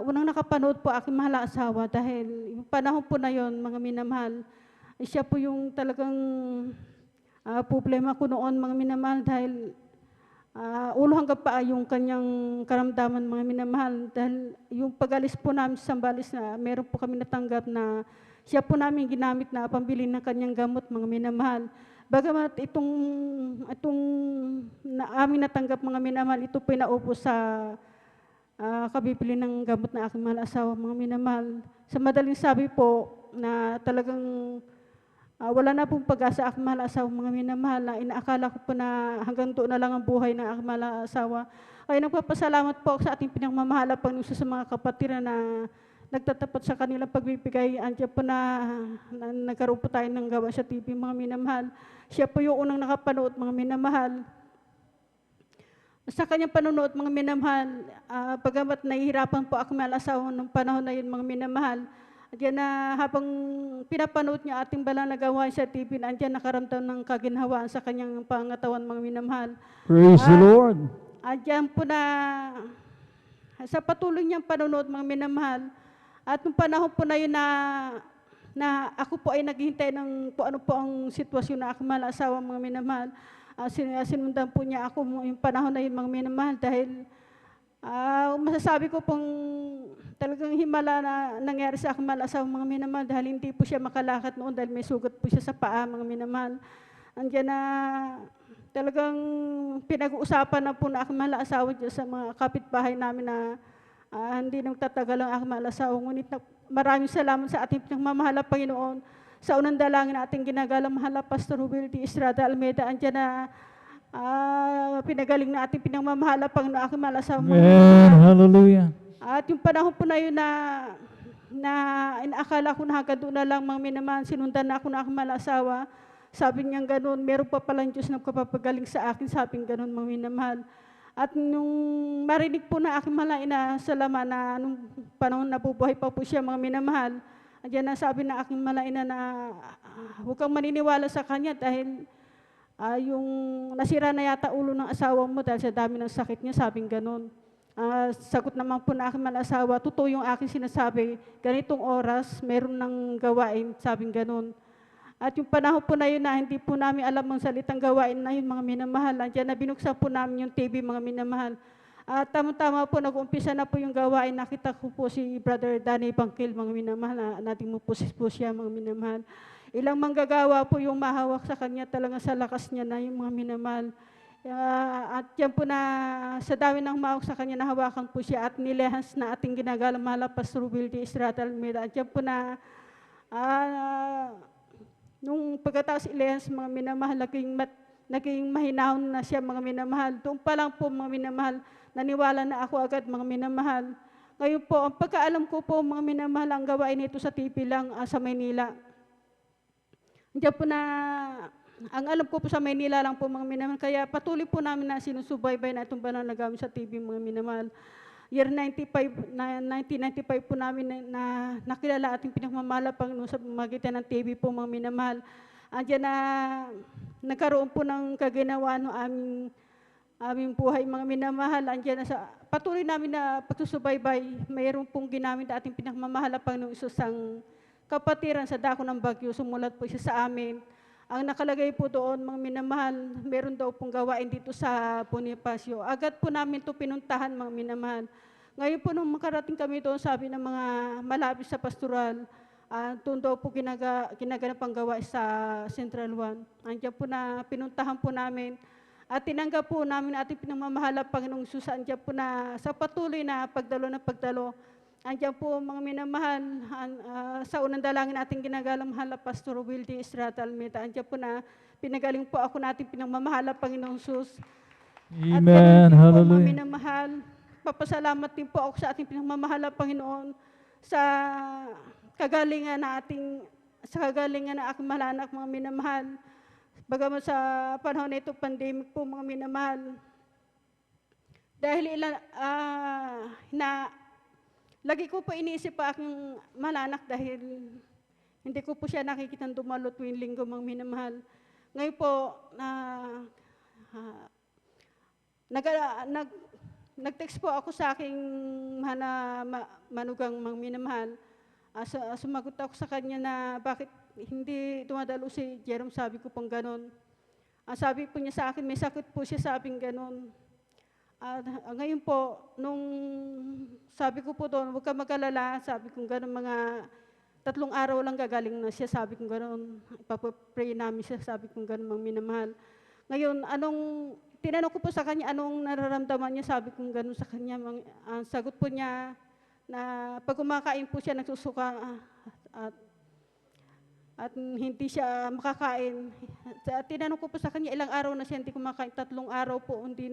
unang nakapanood po aking mahal na asawa, dahil yung panahon po na yon, mga minamahal, siya po yung talagang problema ko noon, mga minamahal, dahil ulo hanggang paa yung kanyang karamdaman, mga minamahal, dahil yung pag-alis po namin sa Sambales na meron po kami natanggap na siya po namin ginamit na pambili ng kanyang gamot, mga minamahal. Bagamat itong na aming natanggap, mga minamahal, ito po inaupo sa kabibili ng gamot na aking mahal asawa, mga minamahal. Sa madaling sabi po na talagang wala na pong pag-asa aking mahal asawa, mga minamahal, na inaakala ko po na hanggang doon na lang ang buhay ng aking mahal asawa. Ay nagpapasalamat po ako sa ating pinagmamahala, Panginoon, sa mga kapatid na nagtatapat sa kanilang pagbibigay. Andiyan po na nagkaroon po tayo ng gawa sa TV, mga minamahal. Siya po yung unang nakapanood, mga minamahal. Sa kanyang panonood, mga minamahal, pagamat nahihirapan po ako mahal asawa nung panahon na yun, mga minamahal, andiyan na habang pinapanood niya ating balang nagawa sa TV, andiyan nakaramdam ng kaginhawaan sa kanyang pangatawan, mga minamahal. Praise the Lord. Andiyan po na sa patuloy niyang panonood, mga minamahal, at nung panahon po na yun na ako po ay naghihintay ng ano po ang sitwasyon na aking mahal asawa, mga minamahal. Sinundan po niya ako yung panahon na yun, mga minamahal, dahil masasabi ko pong talagang himala na nangyari sa aking mahal asawa, mga minamahal, dahil hindi po siya makalakad noon dahil may sugat po siya sa paa, mga minamahal. Andiyan na talagang pinag-uusapan na po na aking mahal asawa sa mga kapitbahay namin na hindi nagtatagal ang aking mahal asawa. Ngunit maraming salamat sa ating pinagmamahal, Panginoon, sa unang dalangin na ating ginagalang mahal na Pastor Ruel D. Estrada Almeida. Andiyan na pinagaling na ating pinagmamahal, Panginoon, aking mahal asawa. Amen. Hallelujah. At yung panahon po na yun na inaakala ko na hanggang doon na lang, mga minamahal, sinundan na ako na aking mahal asawa. Sabi niya gano'n, meron pa palang Diyos na kapapagaling sa akin, sabi niya gano'n, mga minamahal. At nung marinig po na aking mahal na salama na nung panahon nabubuhay pa po siya, mga minamahal, andiyan na sabi na aking mahal na huwag kang maniniwala sa kanya dahil yung nasira na yata ulo ng asawa mo dahil sa dami ng sakit niya, sabing gano'n. Sagot naman po na aking mahal asawa, totoo yung aking sinasabi, ganitong oras, meron ng gawain, sabing gano'n. At yung panahon po na yun na hindi po namin alam ang salitang gawain na yun, mga minamahal. Andiyan na binuksan po namin yung TV, mga minamahal. At tama-tama po, nag-umpisa na po yung gawain. Nakita ko po si Brother Danny Bangkil, mga minamahal, na nating mupusis po siya, mga minamahal. Ilang manggagawa po yung mahawak sa kanya, talaga sa lakas niya na yung mga minamahal. At yan po na sa dami ng mahawak sa kanya, nahawakan po siya at nilehas na ating ginagalang mahal na Pastor Ruel D. Estrada Almeida. At yan po na nung pagkatapos ilehas, mga minamahal, naging mahinahon na siya, mga minamahal. Doon pa lang po, mga minamahal, naniwala na ako agad, mga minamahal. Ngayon po, ang pagkaalam ko po, mga minamahal, ang gawain nito sa TV lang sa Maynila. Diyan po na, ang alam ko po sa Maynila lang po, mga minamahal. Kaya patuloy po namin na sinusubaybay na itong bananagawin sa TV, mga minamahal. Year 1995 po namin na nakilala ating pinagmamahal, Panginoon, sa magitan ng TV po, mga minamahal. Andiyan na nagkaroon po ng kaginawa ng aming buhay, mga minamahal. Andiyan na sa patuloy namin na pagsusubaybay, mayroon pong ginamit na ating pinagmamahal, Panginoon, isang kapatiran sa dako ng Bagyo. Sumulat po siya sa amin. Ang nakalagay po doon, mga minamahal, meron daw pong gawain dito sa Bonifacio. Agad po namin ito pinuntahan, mga minamahal. Ngayon po nung makarating kami doon, sabi ng mga malapit sa pastoral, doon daw po ginaganap ang gawa sa Central 1. Andiyan po na pinuntahan po namin at tinanggap po namin ating pinamamahala Panginoong Jesus. Andiyan po na sa patuloy na pagdalo. Andiyan po mga minamahal, sa unang dalangin ating ginagalang mahal na Pastor Wildy Estrada Almeida. Andiyan po na pinagaling po ako natin pinamamahala Panginoong Jesus. At Amen. ganun din po, mga Hallelujah. minamahal, papasalamat din po ako sa ating pinamamahala Panginoon sa kagalingan na aking mahal anak, mga minamahal. Bagamat sa panahon na ito, pandemic po, mga minamahal. Dahil lagi ko po iniisip pa aking mahal anak dahil hindi ko po siya nakikita dumalo tuwing linggo, mga minamahal. Ngayon po, nag-text po ako sa aking mahal na manugang, mga minamahal. Sumagot ako sa kanya na bakit hindi dumadalo si Jerome, sabi ko pong ganon. Sabi po niya sa akin, may sakit po siya, sabing ganon. Ngayon po, nung sabi ko po doon, huwag ka mag-alala, sabi ko ganon, mga 3 araw lang gagaling na siya, sabi ko ganon. Ipapapray namin siya, sabi ko ganon, mga minamahal. Ngayon, tinanong ko po sa kanya, anong nararamdaman niya, sabi ko ganon sa kanya. Ang sagot po niya, na pag kumakain po siya, nagsusuka at hindi siya makakain. Tinanong ko po sa kanya, ilang araw na siya hindi kumakain, 3 araw po, hindi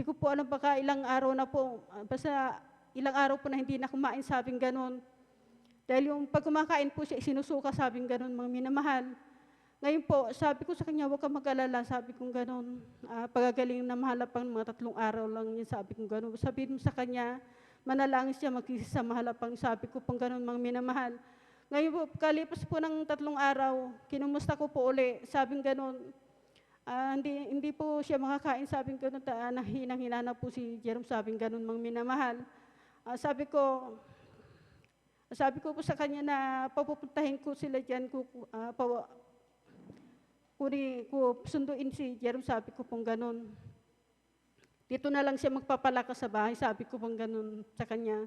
ko po alam baka ilang araw na po, basta ilang araw po na hindi na kumain, sabing ganon. Dahil yung pag kumakain po siya, isinusuka, sabing ganon, mga minamahal. Ngayon po, sabi ko sa kanya, huwag ka mag-alala, sabi kong ganon. Pagagaling na mahala pang mga 3 araw lang yun, sabi kong ganon. Sabihin mo sa kanya, manalangin siya, magkisisa mahalapang, sabi ko pong ganun, mga minamahal. Ngayon po, kalipas po ng 3 araw, kinumusta ko po uli, sabing ganun, hindi po siya makakain, sabing ganun, nahinang-hina na po si Jerome, sabing ganun, mga minamahal. Sabi ko po sa kanya na papupuntahin ko sila dyan, sunduin si Jerome, sabi ko pong ganun. Dito na lang siya magpapalakas sa bahay, sabi ko pang ganun sa kanya.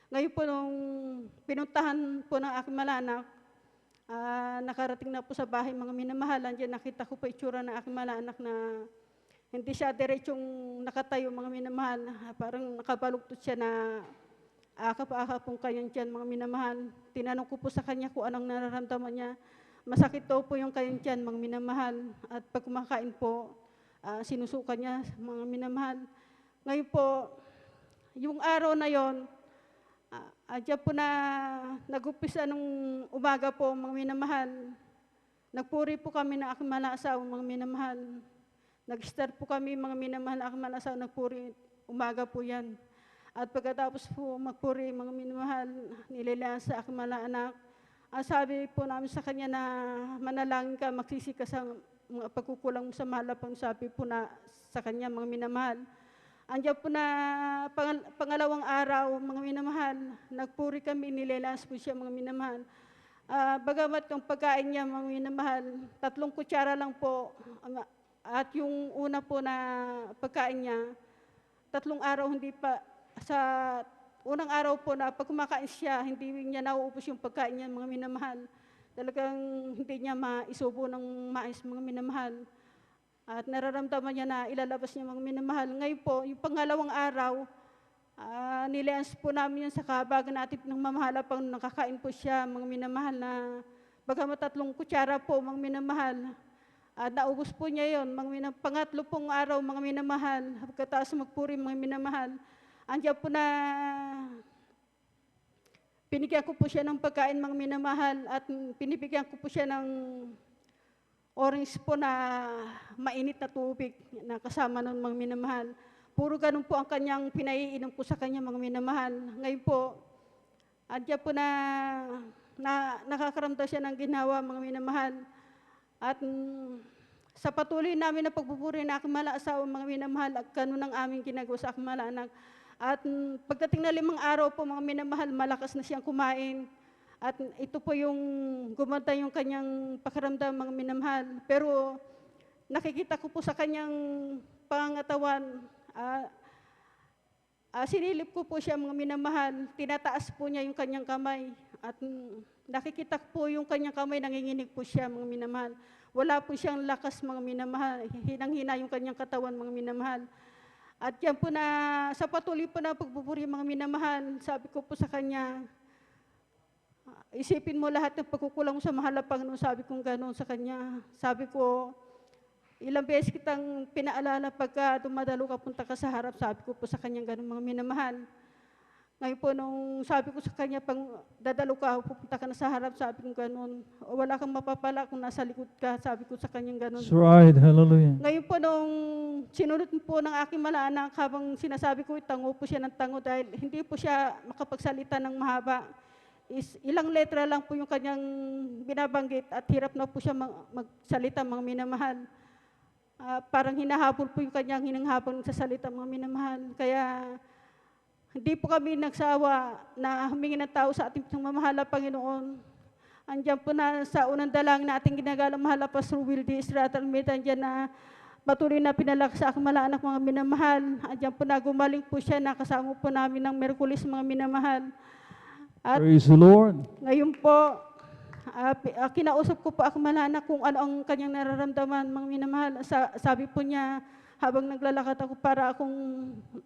Ngayon po, nung pinuntahan po ng aking malanak, nakarating na po sa bahay, mga minamahalan, dyan nakita ko po itsura ng aking malanak na hindi siya diretsong nakatayo, mga minamahal. Parang nakabaluktot siya na akap-akap pong kanyang dyan, mga minamahal. Tinanong ko po sa kanya kung anong nararamdaman niya. Masakit daw po yung kanyang dyan, mga minamahal. At pag kumakain po, sinusuka niya, mga minamahal. Ngayon po, yung araw na yon, dyan po na nag-upisa nung umaga po, mga minamahal. Nagpuri po kami na aking malasaw, mga minamahal. Nag-start po kami, mga minamahal, aking malasaw, nagpuri, umaga po yan. At pagkatapos po magpuri, mga minamahal, nililaan sa aking malaanak. Sabi po namin sa kanya na manalangin ka, magsisi ka sa mga pagkukulang mo sa mahalapang, sabi po na sa kanya, mga minamahal. Andiyan po na pangalawang araw, mga minamahal, nagpuri kami, nilelas po siya, mga minamahal. Bagamat yung pagkain niya, mga minamahal, 3 kutsara lang po. At yung una po na pagkain niya, 3 araw hindi pa, sa unang araw po na pag kumakain siya, hindi niya nauubos yung pagkain niya, mga minamahal. Talagang hindi niya maisubo ng mais, mga minamahal. At nararamdaman niya na ilalabas niya, mga minamahal. Ngayon po, yung pangalawang araw, nilians po namin yan sa kahabagan natin ng mamahala pang nakakain po siya, mga minamahal, na bagamat 3 kutsara po, mga minamahal. At naubos po niya yun, pangatlo pong araw, mga minamahal. Pagkatapos magpuri, mga minamahal. Andiyan po na pinigyan ko po siya ng pagkain, mga minamahal, at pinibigyan ko po siya ng orange po na mainit na tubig na kasama nun, mga minamahal. Puro ganun po ang kanyang pinaiinom po sa kanya, mga minamahal. Ngayon po, andiyan po na nakakaramdam siya ng ginawa, mga minamahal. At sa patuloy namin na pagpupuri na aking malaasawa, mga minamahal, at ganun ang aming ginagawa sa aking malaanak. At pagdating na 5 araw po, mga minamahal, malakas na siyang kumain. At ito po yung gumanda yung kanyang pakiramdam, mga minamahal. Pero nakikita ko po sa kanyang pangangatawan, sinilip ko po siya, mga minamahal. Tinataas po niya yung kanyang kamay. At nakikita ko po yung kanyang kamay, nanginginig po siya, mga minamahal. Wala po siyang lakas, mga minamahal. Hinang-hina yung kanyang katawan, mga minamahal. At yan po na, sa patuloy po na pagpupuri, mga minamahal, sabi ko po sa kanya, isipin mo lahat ng pagkukulang mo sa mahal na Panginoon, sabi kong gano'n sa kanya. Sabi ko, ilang beses kitang pinaalala pagka dumadalo ka, punta ka sa harap, sabi ko po sa kanya gano'n, mga minamahal. Ngayon po, nung sabi ko sa kanya, pang dadalo ka, pupunta ka na sa harap, sabi ko gano'n, wala kang mapapala kung nasa likod ka, sabi ko sa kanya gano'n. That's right. Hallelujah. Ngayon po, nung sinunod po ng aking malaanak, habang sinasabi ko, tango po siya ng tango dahil hindi po siya makapagsalita ng mahaba. Ilang letra lang po yung kanyang binabanggit at hirap na po siya magsalita, mga minamahal. Parang hinahabol po yung kanyang hinanghabol sa salita, mga minamahal. Kaya hindi po kami nagsawa na humingi ng tao sa ating mamahal na Panginoon. Andiyan po na sa unang dalangin na ating ginagalang mahal na Pastor Wildy Estrada Almeida, andiyan na patuloy na pinalaki sa aking malaanak, mga minamahal. Andiyan po na gumaling po siya, nakasama po namin ng Merkulis, mga minamahal. At Praise the Lord. ngayon po, kinausap ko po aking malaanak kung ano ang kanyang nararamdaman, mga minamahal. Sabi po niya, habang naglalakad ako para akong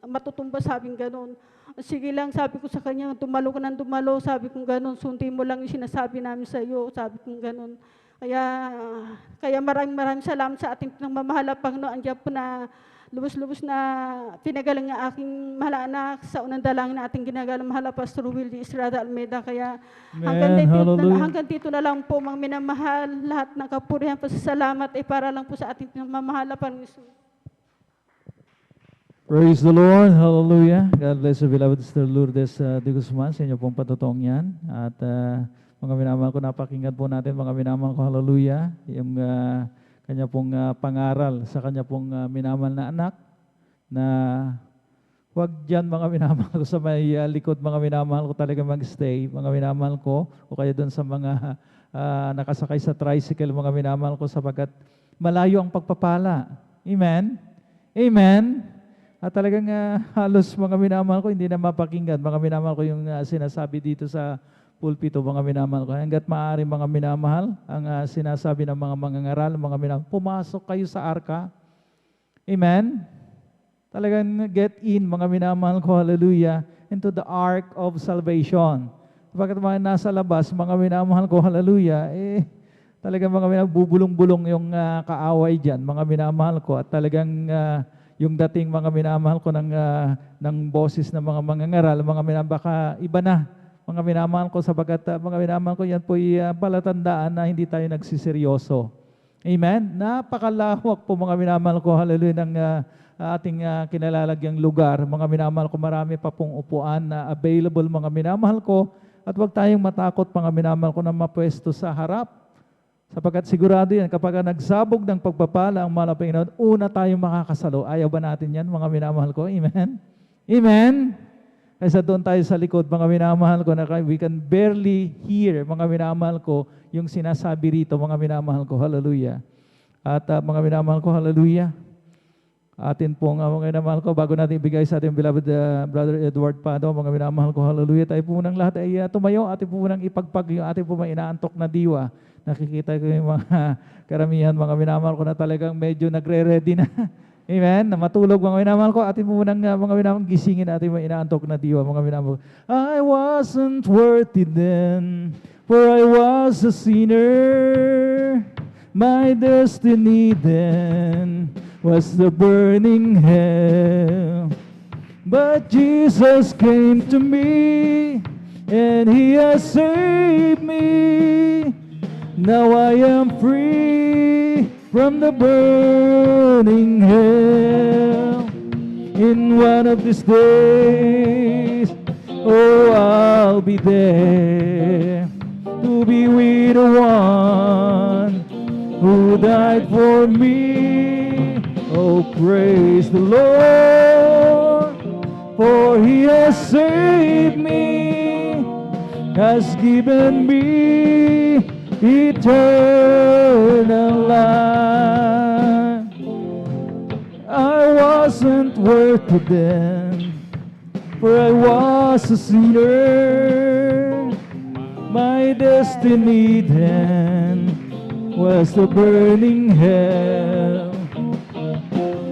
matutumba, sabing gano'n. Sige lang, sabi ko sa kanya, dumalo ka ng dumalo, sabi kong gano'n, sundin mo lang yung sinasabi namin sa iyo, sabi kong gano'n. Kaya maraming salamat sa ating pinagmamahal na Panginoon. Andiyan po na lubos-lubos na pinagaling ng aking mahal anak sa unang dalangin na ating ginagalang mahal na Pastor Wildy Estrada Almeida. Kaya hanggang dito na lang po, mga minamahal, lahat ng kapurihan, pasasalamat ay para lang po sa ating pinagmamahal na Panginoon. Praise the Lord. Hallelujah. God bless you, beloved Sister Lourdes de Guzman, sa inyo pong patutong yan. At mga minamahal ko, napakinggan po natin, mga minamahal ko, hallelujah, yung kanya pong pangaral sa kanya pong minamahal na anak, na huwag dyan, mga minamahal ko, sa may likod, mga minamahal ko, talaga mag-stay, mga minamahal ko, o kaya doon sa mga nakasakay sa tricycle, mga minamahal ko, sapagkat malayo ang pagpapala. Amen? Amen? At talagang halos, mga minamahal ko, hindi na mapakinggan, mga minamahal ko, yung sinasabi dito sa pulpito, mga minamahal ko. Hanggat maaari, mga minamahal, ang sinasabi ng mga mangangaral, mga minamahal, pumasok kayo sa arka. Amen? Talagang get in, mga minamahal ko, hallelujah, into the ark of salvation. Kapag mga nasa labas, mga minamahal ko, hallelujah, talagang mga minamahal, bubulong-bulong yung kaaway dyan, mga minamahal ko, at talagang yung dating mga minamahal ko ng boses ng mga mangangaral, mga minamahal, baka iba na, mga minamahal ko, sabagat mga minamahal ko, yan po'y palatandaan na hindi tayo nagsiseryoso. Amen? Napakalawak po, mga minamahal ko, hallelujah, ng ating kinalalagyang lugar. Mga minamahal ko, marami pa pong upuan na available, mga minamahal ko, at huwag tayong matakot, mga minamahal ko, na mapwesto sa harap. Sapagkat sigurado yan, kapag nagsabog ng pagpapala ang mahal na Panginoon, una tayong makakasalo. Ayaw ba natin yan, mga minamahal ko? Amen? Amen? Kaysa doon tayo sa likod, mga minamahal ko, na we can barely hear, mga minamahal ko, yung sinasabi rito, mga minamahal ko. Hallelujah. At mga minamahal ko, hallelujah. Atin pong mga minamahal ko, bago natin ibigay sa ating beloved Brother Edward Pado, mga minamahal ko, hallelujah. Tayo po munang lahat ay tumayo, atin po munang ipagpag yung ating po mga inaantok na diwa. Nakikita ko yung mga karamihan, mga minamahal ko, na talagang medyo nagre-ready na. Amen? Na matulog, mga minamahal ko. Atin po munang mga minamahal gisingin ating mga inaantok na diwa, mga minamahal ko. I wasn't worthy then, for I was a sinner. My destiny then was the burning hell. But Jesus came to me, and He has saved me. Now I am free from the burning hell. In one of these days, oh, I'll be there to be with the one who died for me. Oh, praise the Lord, for He has saved me, has given me eternal life. I wasn't worthy then, for I was a sinner. My destiny then was the burning hell,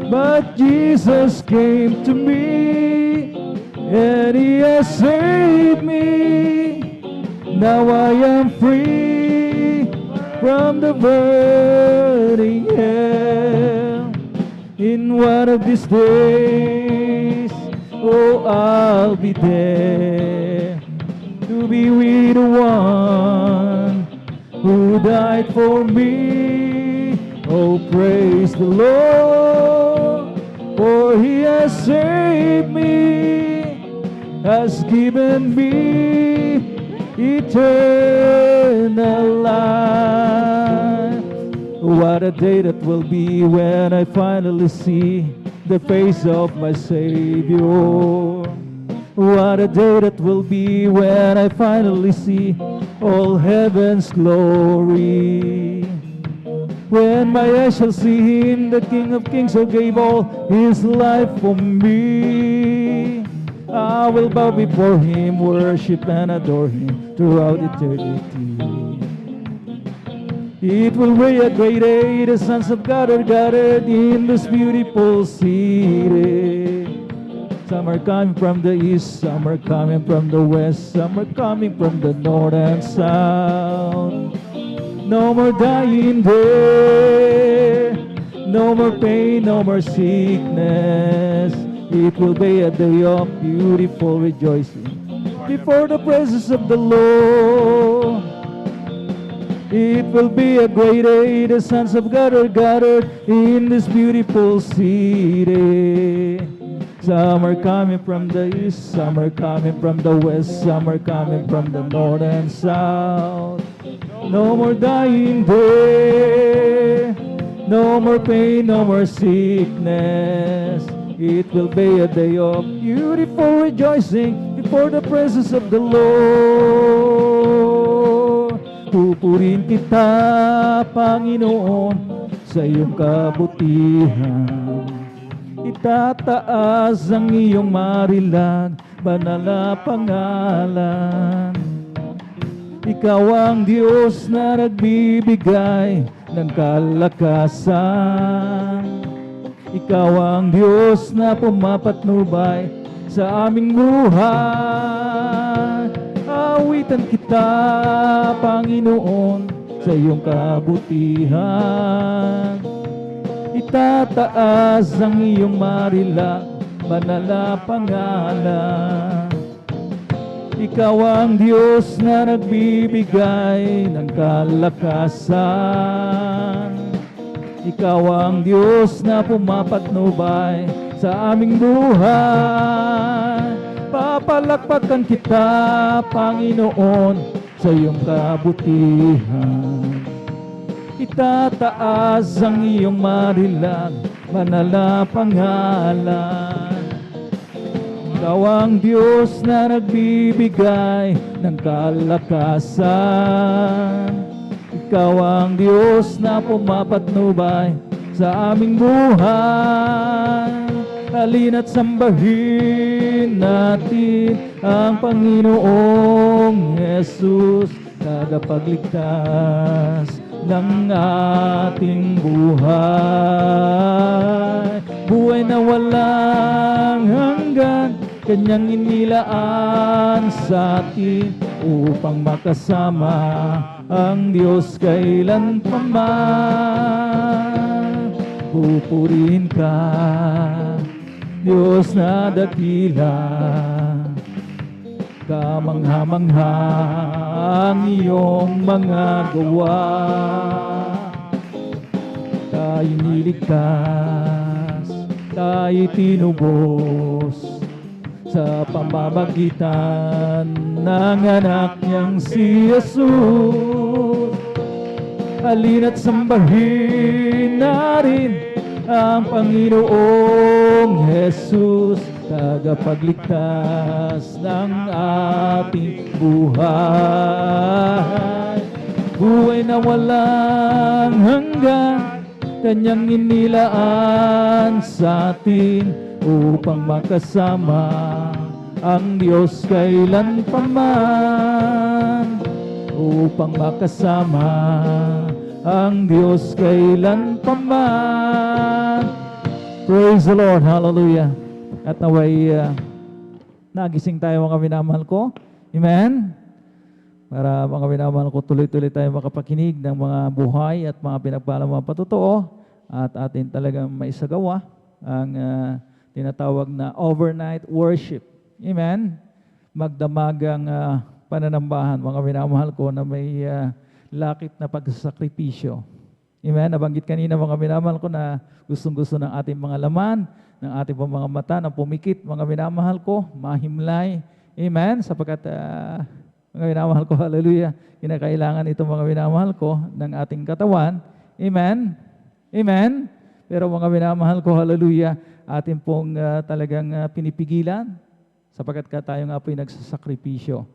but Jesus came to me and He has saved me. Now I am free from the burning hell. In one of these days, oh, I'll be there to be with the one who died for me. Oh, praise the Lord, for He has saved me, has given me eternal life. What a day that will be when I finally see the face of my Savior. What a day that will be when I finally see all heaven's glory. When my eyes shall see Him, the King of Kings who gave all His life for me, I will bow before Him, worship and adore Him throughout eternity. It will be a great day, the sons of God are gathered in this beautiful city. Some are coming from the east, some are coming from the west, some are coming from the north and south. No more dying there, no more pain, no more sickness. It will be a day of beautiful rejoicing before the presence of the Lord. It will be a great day, the sons of God are gathered in this beautiful city. Some are coming from the east, some are coming from the west, some are coming from the north and south. No more dying there, no more pain, no more sickness. It will be a day of beautiful rejoicing before the presence of the Lord. Pupurihin kita, Panginoon, sa iyong kabutihan. Itataas ang iyong marilag, banal na pangalan. Ikaw ang Diyos na nagbibigay ng kalakasan. Ikaw ang Diyos na pumapatnubay sa aming buhay. Awitan kita, Panginoon, sa iyong kabutihan. Itataas ang iyong marilang, banal na pangalan. Ikaw ang Diyos na nagbibigay ng kalakasan. Ikaw ang Diyos na pumapatnubay sa aming buhay. Papalakpakan kita, Panginoon, sa iyong kabutihan. Itataas ang iyong marilang, banal na pangalan. Ikaw ang Diyos na nagbibigay ng kalakasan. Ikaw ang Diyos na pumapatnubay sa aming buhay. Halina't sambahin natin ang Panginoong Jesus, tagapagligtas ng ating buhay. Buhay na walang hanggan, Kanyang inilaan sa atin upang makasama ang Diyos kailanpaman. Pupurihin ka, Diyos na dakila, kamangha-mangha ang iyong mga gawa. Tayo niligtas, tayo tinubos sa pamamagitan ng anak niyang si Jesus. Halina't sambahin natin ang Panginoong Jesus, tagapagligtas ng ating buhay. Buhay na walang hanggan, Kanyang inilaan sa atin upang makasama ang Diyos kailanpaman. upang makasama ang Diyos kailan pa man. Praise the Lord, hallelujah. At naway nagising tayo mga minamahal ko. Amen. Para mga minamahal ko, tuloy-tuloy tayo makapakinig ng mga buhay at mga pinagpalang mga patotoo at atin talagang maisagawa ang tinatawag na overnight worship. Amen. Magdamagang pananambahan, mga minamahal ko, na may lakit na pagsasakripisyo. Amen. Nabanggit kanina mga minamahal ko na gustong-gusto ng ating mga laman, ng ating mga mata na pumikit, mga minamahal ko, mahimlay. Amen. Sapagkat mga minamahal ko, hallelujah, kinakailangan ito mga minamahal ko ng ating katawan. Amen. Amen. Pero mga minamahal ko, hallelujah, atin pong talagang pinipigilan sapagkat tayo nga po'y nagsasakripisyo.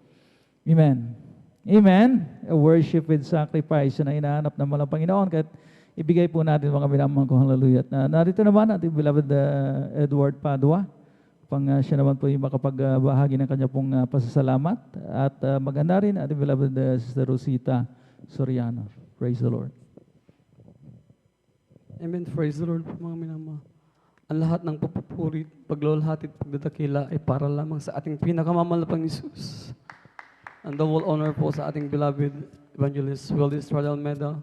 Amen. Amen. A worship with sacrifice na hinahanap ng malang Panginoon. Kahit ibigay po natin mga minamahal ko, hallelujah. At narito naman ating beloved Edward Padua upang siya naman po yung makapagbahagi ng kanya pong pasasalamat. At maganda rin ating beloved Sister Rosita Soriano. Praise the Lord. Amen. Praise the Lord po mga minamahal. Ang lahat ng papupuri, paglulhati at pagdadakila ay para lamang sa ating pinakamamahal na Panginoon Jesus. And the whole honor po sa ating beloved evangelist, Willis Radal Almeida,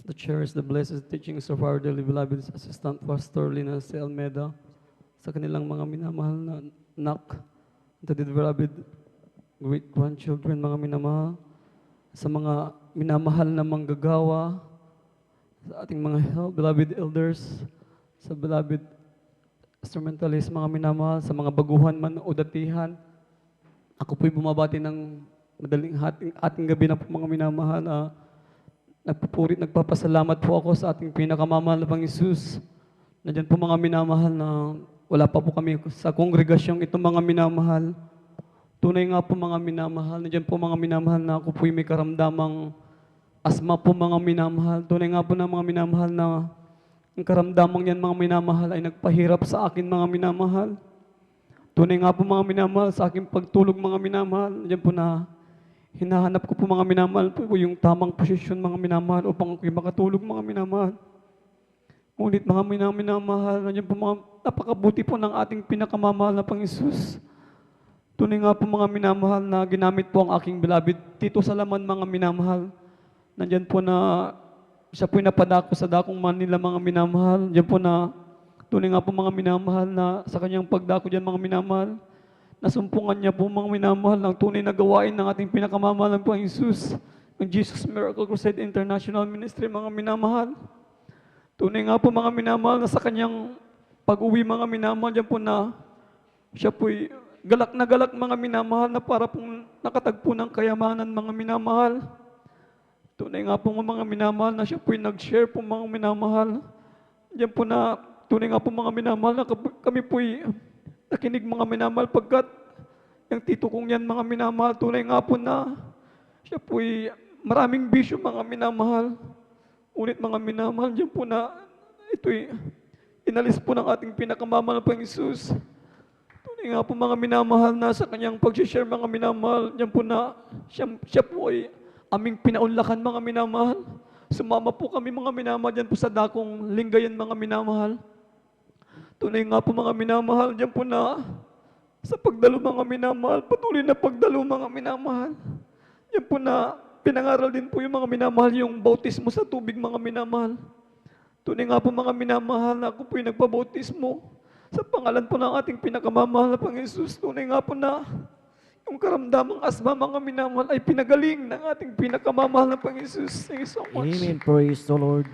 the chairs, the blessed teachings of our dearly beloved Assistant Pastor Lina C. Almeida, sa kanilang mga minamahal na anak, the beloved great grandchildren, mga minamahal, sa mga minamahal na manggagawa, sa ating mga beloved elders, sa beloved instrumentalists, mga minamahal, sa mga baguhan man o datihan. Ako po'y bumabati ng madaling ating gabi na po mga minamahal. Nagpupuri, nagpapasalamat po ako sa ating pinakamamahal na Panginoon Jesus. Nandiyan po mga minamahal na wala pa po kami sa kongregasyong ito mga minamahal. Tunay nga po mga minamahal. Nandiyan po mga minamahal na ako po'y may karamdamang asma po mga minamahal. Tunay nga po na mga minamahal na ang karamdamang yan mga minamahal ay nagpahirap sa akin mga minamahal. Tunay nga po mga minamahal sa aking pagtulog mga minamahal. Nandiyan po na hinahanap ko po mga minamahal po yung tamang posisyon mga minamahal upang ako'y makatulog mga minamahal. Ngunit mga minamahal, nandiyan po mga napakabuti po ng ating pinakamamahal na Panginoon Jesus. Tunay nga po mga minamahal na ginamit po ang aking beloved Tito Salaman mga minamahal. Nandiyan po na siya po'y napadako sa dakong Manila mga minamahal. Nandiyan po na tunay nga po mga minamahal na sa kanyang pagdako dyan mga minamahal. Nasumpungan niya po mga minamahal ng tunay na gawain ng ating pinakamamahal ng Panginoon Jesus, ng Jesus Miracle Crusade International Ministry, mga minamahal. Tunay nga po mga minamahal na sa kanyang pag-uwi mga minamahal, dyan po na siya po'y galak na galak mga minamahal na para pong nakatagpo ng kayamanan mga minamahal. Tunay nga po mga minamahal na siya po'y nag-share po mga minamahal. Dyan po na tunay nga po mga minamahal na kami po'y nakinig mga minamahal pagkat yung tito kong yan mga minamahal, tunay nga po na siya po'y maraming bisyo mga minamahal. Ngunit mga minamahal, dyan po na ito'y inalis po ng ating pinakamamahal na Panginoon Jesus. Tunay nga po mga minamahal na sa kanyang pag-share mga minamahal, dyan po na siya po ay aming pinaunlakan mga minamahal. Sumama po kami mga minamahal dyan po sa dakong Lingayen mga minamahal. Tunay nga po mga minamahal, dyan po na sa pagdalo mga minamahal, patuloy na pagdalo mga minamahal. Dyan po na pinangaral din po yung mga minamahal, yung bautismo sa tubig mga minamahal. Tunay nga po mga minamahal na ako po yung nagpabautismo sa pangalan po ng ating pinakamamahal na Panginoon Jesus. Tunay nga po na yung karamdamang asma mga minamahal ay pinagaling ng ating pinakamamahal na Panginoon Jesus. Thank you so much. Amen. Praise the Lord.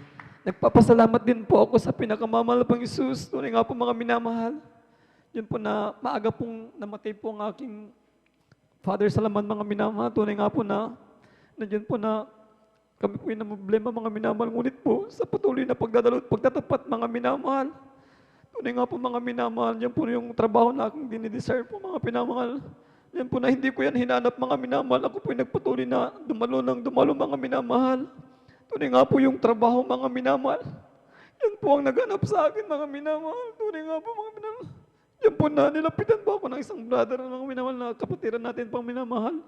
Nagpapasalamat din po ako sa pinakamamahal na Panginoon Jesus. Tunay nga po mga minamahal. Yun po na maaga pong namatay po ang aking Father Salaman mga minamahal. Tunay nga po na nandiyan po na kami po yung problema mga minamahal. Ngunit po sa patuloy na pagdadalo at pagtatapat mga minamahal. Tunay nga po mga minamahal. Yan po yung trabaho na aking dinidesire po mga pinamahal. Yan po na hindi ko yan hinanap mga minamahal. Ako po yung nagpatuloy na dumalo mga minamahal. Tunay nga po yung trabaho mga minamahal. Yan po ang naganap sa akin mga minamahal. Tunay nga po mga minamahal. Yan po na nilapitan po ako ng isang brother ng mga minamahal na kapatiran natin pang minamahal.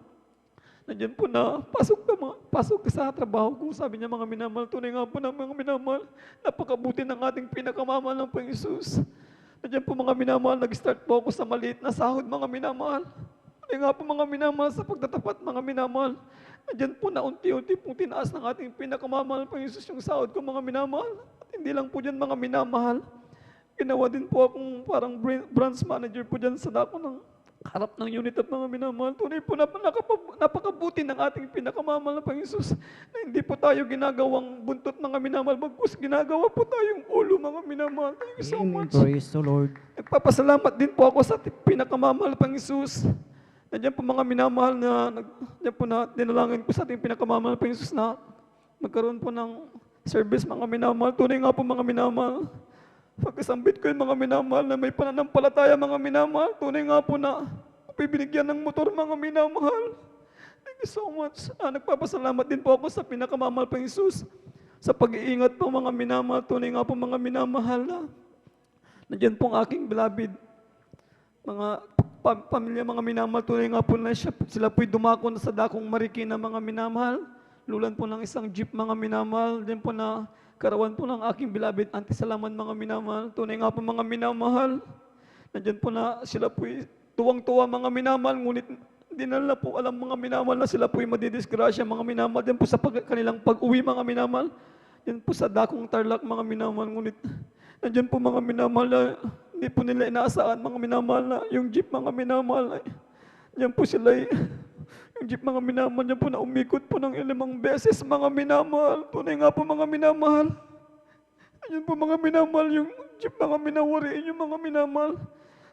Nandiyan po na, pasok ka sa trabaho ko. Sabi niya, mga minamahal, tunay nga po na mga minamahal, napakabuti ng ating pinakamamahal ng Panginoon Jesus. Nandiyan po mga minamahal, nag-start po ako sa maliit na sahod, mga minamahal. Tunay nga po mga minamahal, sa pagtatapat mga minamahal. Nandiyan po na unti-unti pong tinaas ng ating pinakamamahal ng Panginoon Jesus yung sahod ko, mga minamahal. At hindi lang po dyan mga minamahal. Ginawa din po akong parang branch manager po dyan sa dako ng harap ng unit at mga minamahal. Tunay po na napakabuti ng ating pinakamamahal na Panginoon Jesus na hindi po tayo ginagawang buntot mga minamahal, bagkus ginagawa po tayong ulo mga minamahal. Thank you so much. Praise the Lord. Nagpapasalamat din po ako sa pinakamamahal na Panginoon Jesus. Nandiyan po mga minamahal na, nandiyan po na dinalangin ko sa ating pinakamamahal na Panginoon Jesus na magkaroon po ng service mga minamahal. Tunay nga po mga minamahal. Pagkasambit ko yung mga minamahal na may pananampalataya mga minamahal, tunay nga po na pibinigyan ng motor mga minamahal. Thank you so much. Nagpapasalamat din po ako sa pinakamamahal pang Jesus sa pag-iingat po mga minamahal, tunay nga po mga minamahal na nandiyan pong aking beloved mga pamilya mga minamahal, tunay nga po na sila po'y dumako na sa dakong Marikina mga minamahal. Lulan po ng isang jeep mga minamahal, din po na karawan po ng aking beloved Auntie Salaman mga minamahal. Tunay nga po mga minamahal. Nandiyan po na sila po'y tuwang-tuwa mga minamahal. Ngunit hindi na po alam mga minamahal na sila po'y madidisgrasya mga minamahal. Diyan po sa kanilang pag-uwi mga minamahal. Diyan po sa dakong Tarlac mga minamahal. Ngunit nandiyan po mga minamahal na hindi po nila inaasahan mga minamahal na yung jeep mga minamahal. Diyan po sila yung jeep mga minamahal niya po na umikot po ng 5 beses mga minamahal. Tunay nga po mga minamahal. Ayun po mga minamahal, yung jeep mga minawariin yung mga minamahal.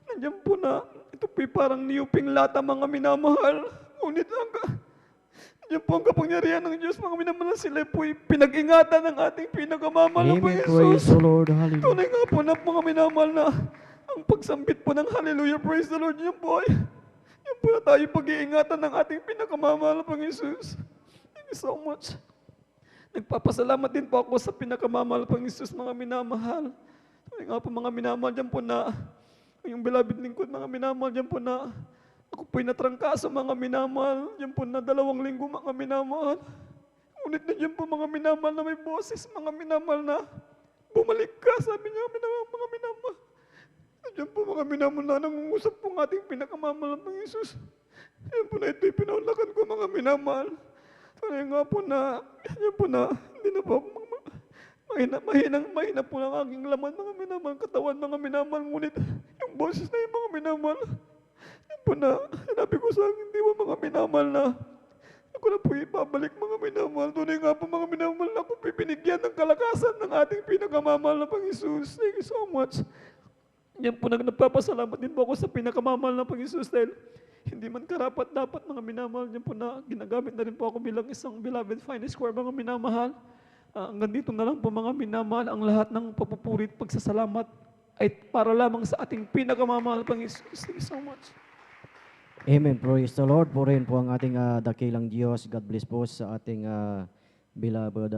Nandiyan po na, ito po parang niyuping lata mga minamahal. Ngunit nandiyan po ang kapangyarihan ng Diyos mga minamahal. Sila po pinag-ingatan ng ating pinakamamahal na Amen. Panginoon Praise Jesus. the Lord. Hallelujah. Tunay nga po na mga minamahal na ang pagsambit po ng hallelujah, praise the Lord, yun po ay yan po na tayo pag-iingatan ng ating pinakamamahal na Panginoon Jesus. Thank you so much. Nagpapasalamat din po ako sa pinakamamahal na Panginoon Jesus, mga minamahal. Tunay nga po mga minamahal, dyan po na yung beloved lingkod, mga minamahal, dyan po na ako po'y natrangkaso, mga minamahal. Dyan po na 2 linggo, mga minamahal. Ngunit na dyan po mga minamahal na may boses, mga minamahal na bumalik ka, sabi niya, mga minamahal. Diyan po mga minamahal na nangungusap po ng ating pinakamamahal ng Jesus. Yan po na ito'y pinaunlakan ko mga minamahal. Tunay nga po na, yan po na, hindi na po mahina po ng aking laman mga minamahal, katawan mga minamahal. Ngunit yung boses na yung mga minamahal, yan po na, sinabi ko sa aking diwa mga minamahal na ako na po ibabalik mga minamahal. Tunay nga po mga minamahal na ako pipinigyan ng kalakasan ng ating pinakamamahal na Panginoon Jesus. Thank you so much. Yan po nagpapasalamat din po ako sa pinakamamahal na Panginoon Jesus dahil hindi man karapat dapat mga minamahal. Yan po na ginagamit na rin po ako bilang isang beloved finest choir mga minamahal. Hanggang dito na lang po mga minamahal, ang lahat ng papupurit, pagsasalamat ay para lamang sa ating pinakamamahal Panginoon Jesus. Thank you so much. Amen. Praise the Lord. Purihin po ang ating dakilang Diyos. God bless po sa ating beloved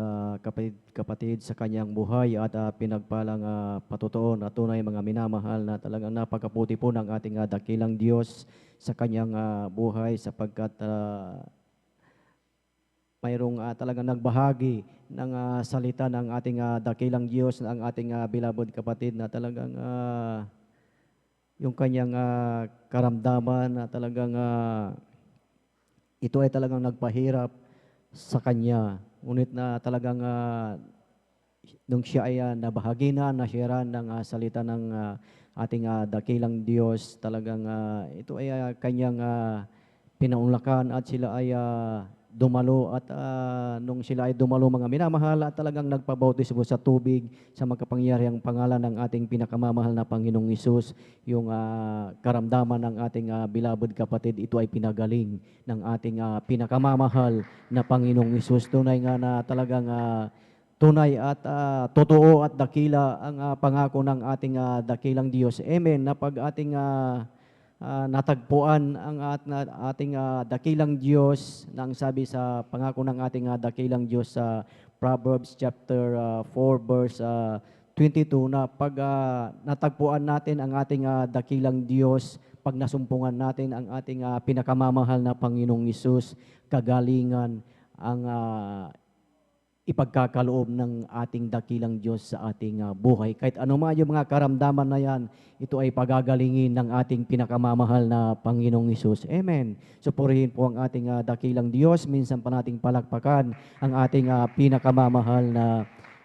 kapatid sa kanyang buhay at pinagpalang patutuon at tunay mga minamahal na talagang napakaputi po ng ating dakilang Diyos sa kanyang buhay sapagkat mayroong talagang nagbahagi ng salita ng ating dakilang Diyos, ng ating beloved kapatid na talagang yung kanyang karamdaman na talagang ito ay talagang nagpahirap sa kanya. Ngunit na talagang nung siya ay nabahagi na, nasharean ng salita ng ating dakilang Diyos, talagang ito ay kanyang pinaunlakan at sila ay dumalo at nung sila ay dumalo mga minamahal at talagang nagpabautismo sa tubig sa makapangyarihang pangalan ng ating pinakamamahal na Panginoong Hesus, yung karamdaman ng ating beloved kapatid, ito ay pinagaling ng ating pinakamamahal na Panginoong Hesus. Tunay nga na talagang tunay at totoo at dakila ang pangako ng ating dakilang Diyos. Amen. Na pag ating natagpuan ang ating dakilang Diyos nang sabi sa pangako ng ating dakilang Diyos sa Proverbs chapter 4 verse 22 na pag natagpuan natin ang ating dakilang Diyos, pag nasumpungan natin ang ating pinakamamahal na Panginoong Hesus, kagalingan ang ipagkakaloob ng ating dakilang Diyos sa ating buhay. Kahit anuman yung mga karamdaman na yan, ito ay pagagalingin ng ating pinakamamahal na Panginoong Hesus. Amen. Supurihin po ang ating dakilang Diyos. Minsan pa nating palakpakan ang ating pinakamamahal na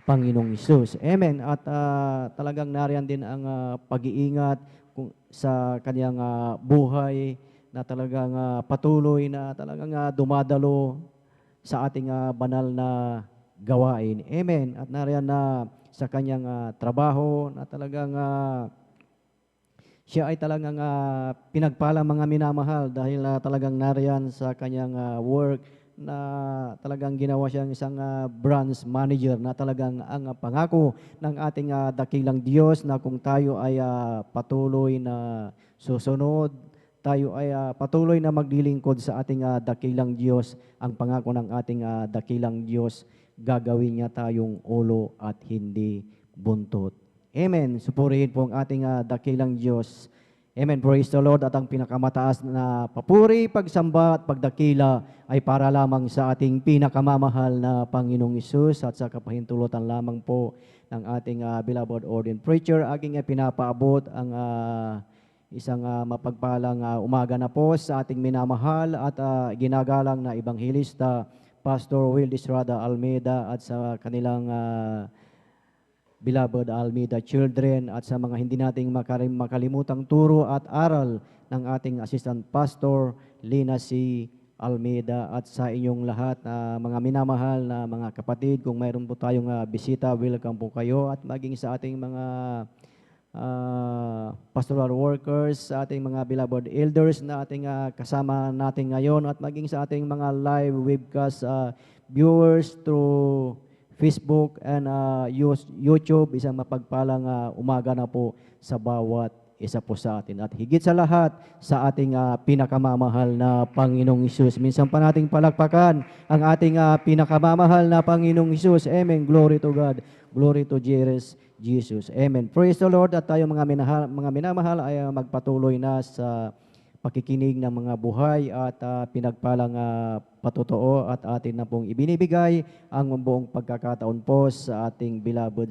Panginoong Hesus. Amen. At talagang nariyan din ang pag-iingat sa kanyang buhay na talagang patuloy na talagang dumadalo sa ating banal na gawain. Amen. At nariyan na sa kanyang trabaho na talagang siya ay talagang pinagpala mga minamahal dahil talagang nariyan sa kanyang work na talagang ginawa siyang isang branch manager na talagang ang pangako ng ating dakilang Diyos na kung tayo ay patuloy na susunod, tayo ay patuloy na maglilingkod sa ating dakilang Diyos, ang pangako ng ating dakilang Diyos, gagawin niya tayong ulo at hindi buntot. Amen. Supurihin po ang ating dakilang Diyos. Amen. Praise the Lord. At ang pinakamataas na papuri, pagsamba at pagdakila ay para lamang sa ating pinakamamahal na Panginoong Hesus at sa kapahintulutan lamang po ng ating beloved ordained preacher. Aking pinapaabot ang isang mapagpalang umaga na po sa ating minamahal at ginagalang na Ebanghelista, Pastor Will Estrada Almeida at sa kanilang beloved Almeida children at sa mga hindi nating makalimutang turo at aral ng ating Assistant Pastor Lina C. Almeida at sa inyong lahat na mga minamahal na mga kapatid, kung mayroon po tayong bisita, welcome po kayo at maging sa ating mga pastoral workers, sa ating mga beloved elders na ating kasama natin ngayon at maging sa ating mga live webcast viewers through Facebook and YouTube. Isang mapagpalang umaga na po sa bawat isa po sa atin. At higit sa lahat, sa ating pinakamamahal na Panginoong Hesus. Minsan pa nating palakpakan ang ating pinakamamahal na Panginoong Hesus. Amen. Glory to God. Glory to Jesus. Amen. Praise the Lord. At tayo mga minamahal ay magpatuloy na sa pakikinig ng mga buhay at pinagpalang patotoo at atin na pong ibinibigay ang buong pagkakataon po sa ating beloved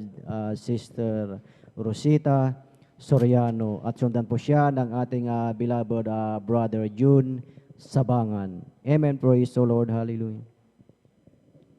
Sister Rosita Soriano at sundan po siya ng ating beloved Brother June Sabangan. Amen. Praise the Lord. Hallelujah.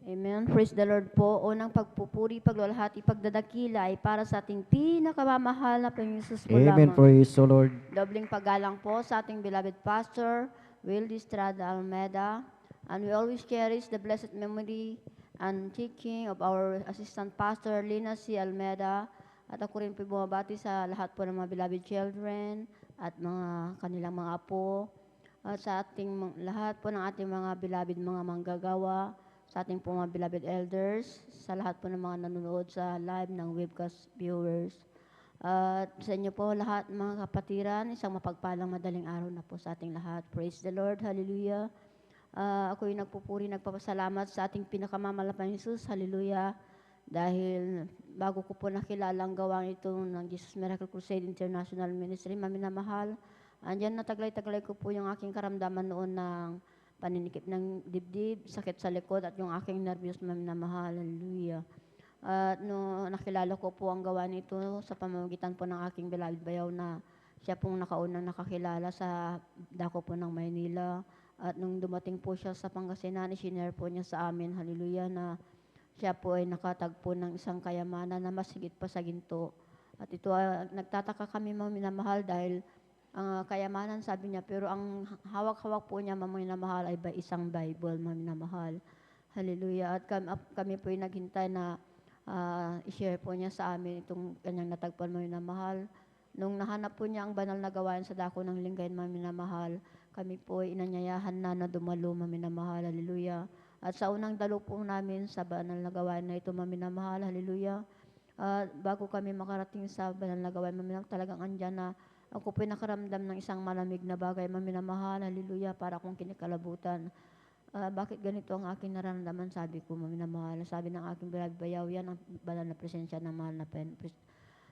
Amen. Praise the Lord po. Unang pagpupuri, paglulahati, pagdadakila ay para sa ating pinakamamahal na Panginoon Jesus po Amen. lamang. Praise the Lord. Dobling paggalang po sa ating beloved Pastor Will Estrada Almeida. And we always cherish the blessed memory and teaching of our Assistant Pastor Lina C. Almeida. At ako rin po bumabati sa lahat po ng mga beloved children at mga kanilang mga apo. At sa ating lahat po ng ating mga beloved mga manggagawa, sa ating po mga beloved elders, sa lahat po ng mga nanonood sa live ng webcast viewers. At sa inyo po lahat mga kapatiran, isang mapagpalang madaling araw na po sa ating lahat. Praise the Lord. Hallelujah. Ako yung nagpupuri, nagpapasalamat sa ating pinakamamahal na Hesus. Hallelujah. Dahil bago ko po nakilala ang gawang ito ng Jesus Miracle Crusade International Ministry, maminamahal, andyan na taglay-taglay ko po yung aking karamdaman noon ng paninikip ng dibdib, sakit sa likod at yung aking nervyos maminamahal. Hallelujah. At no, nakilala ko po ang gawa nito sa pamamagitan po ng aking beloved bayaw na siya pong nakaunang nakakilala sa dako po ng Maynila. At nung dumating po siya sa Pangasinan, isinare po niya sa amin, hallelujah, na siya po ay nakatagpo ng isang kayamanan na mas higit pa sa ginto. At ito nagtataka kami maminamahal dahil ang kayamanan, sabi niya, pero ang hawak-hawak po niya, maminamahal, ay isang Bible, maminamahal. Hallelujah. At kami po yung naghintay na i-share po niya sa amin itong kanyang natagpuan, maminamahal. Nung nahanap po niya ang banal na gawain sa dako ng Linggayen, maminamahal, kami po ay inanyayahan na dumalo, maminamahal. Hallelujah. At sa unang dalo po namin sa banal na gawain na ito, maminamahal, hallelujah. Bago kami makarating sa banal na gawain, maminamahal, talagang andyan na ako po nakaramdam ng isang malamig na bagay, maminamahal, hallelujah, para akong kinikalabutan. Bakit ganito ang aking nararamdaman? Sabi ko, minamahal. Sabi ng aking bayaw, yan ang banal na presensya ng mahal na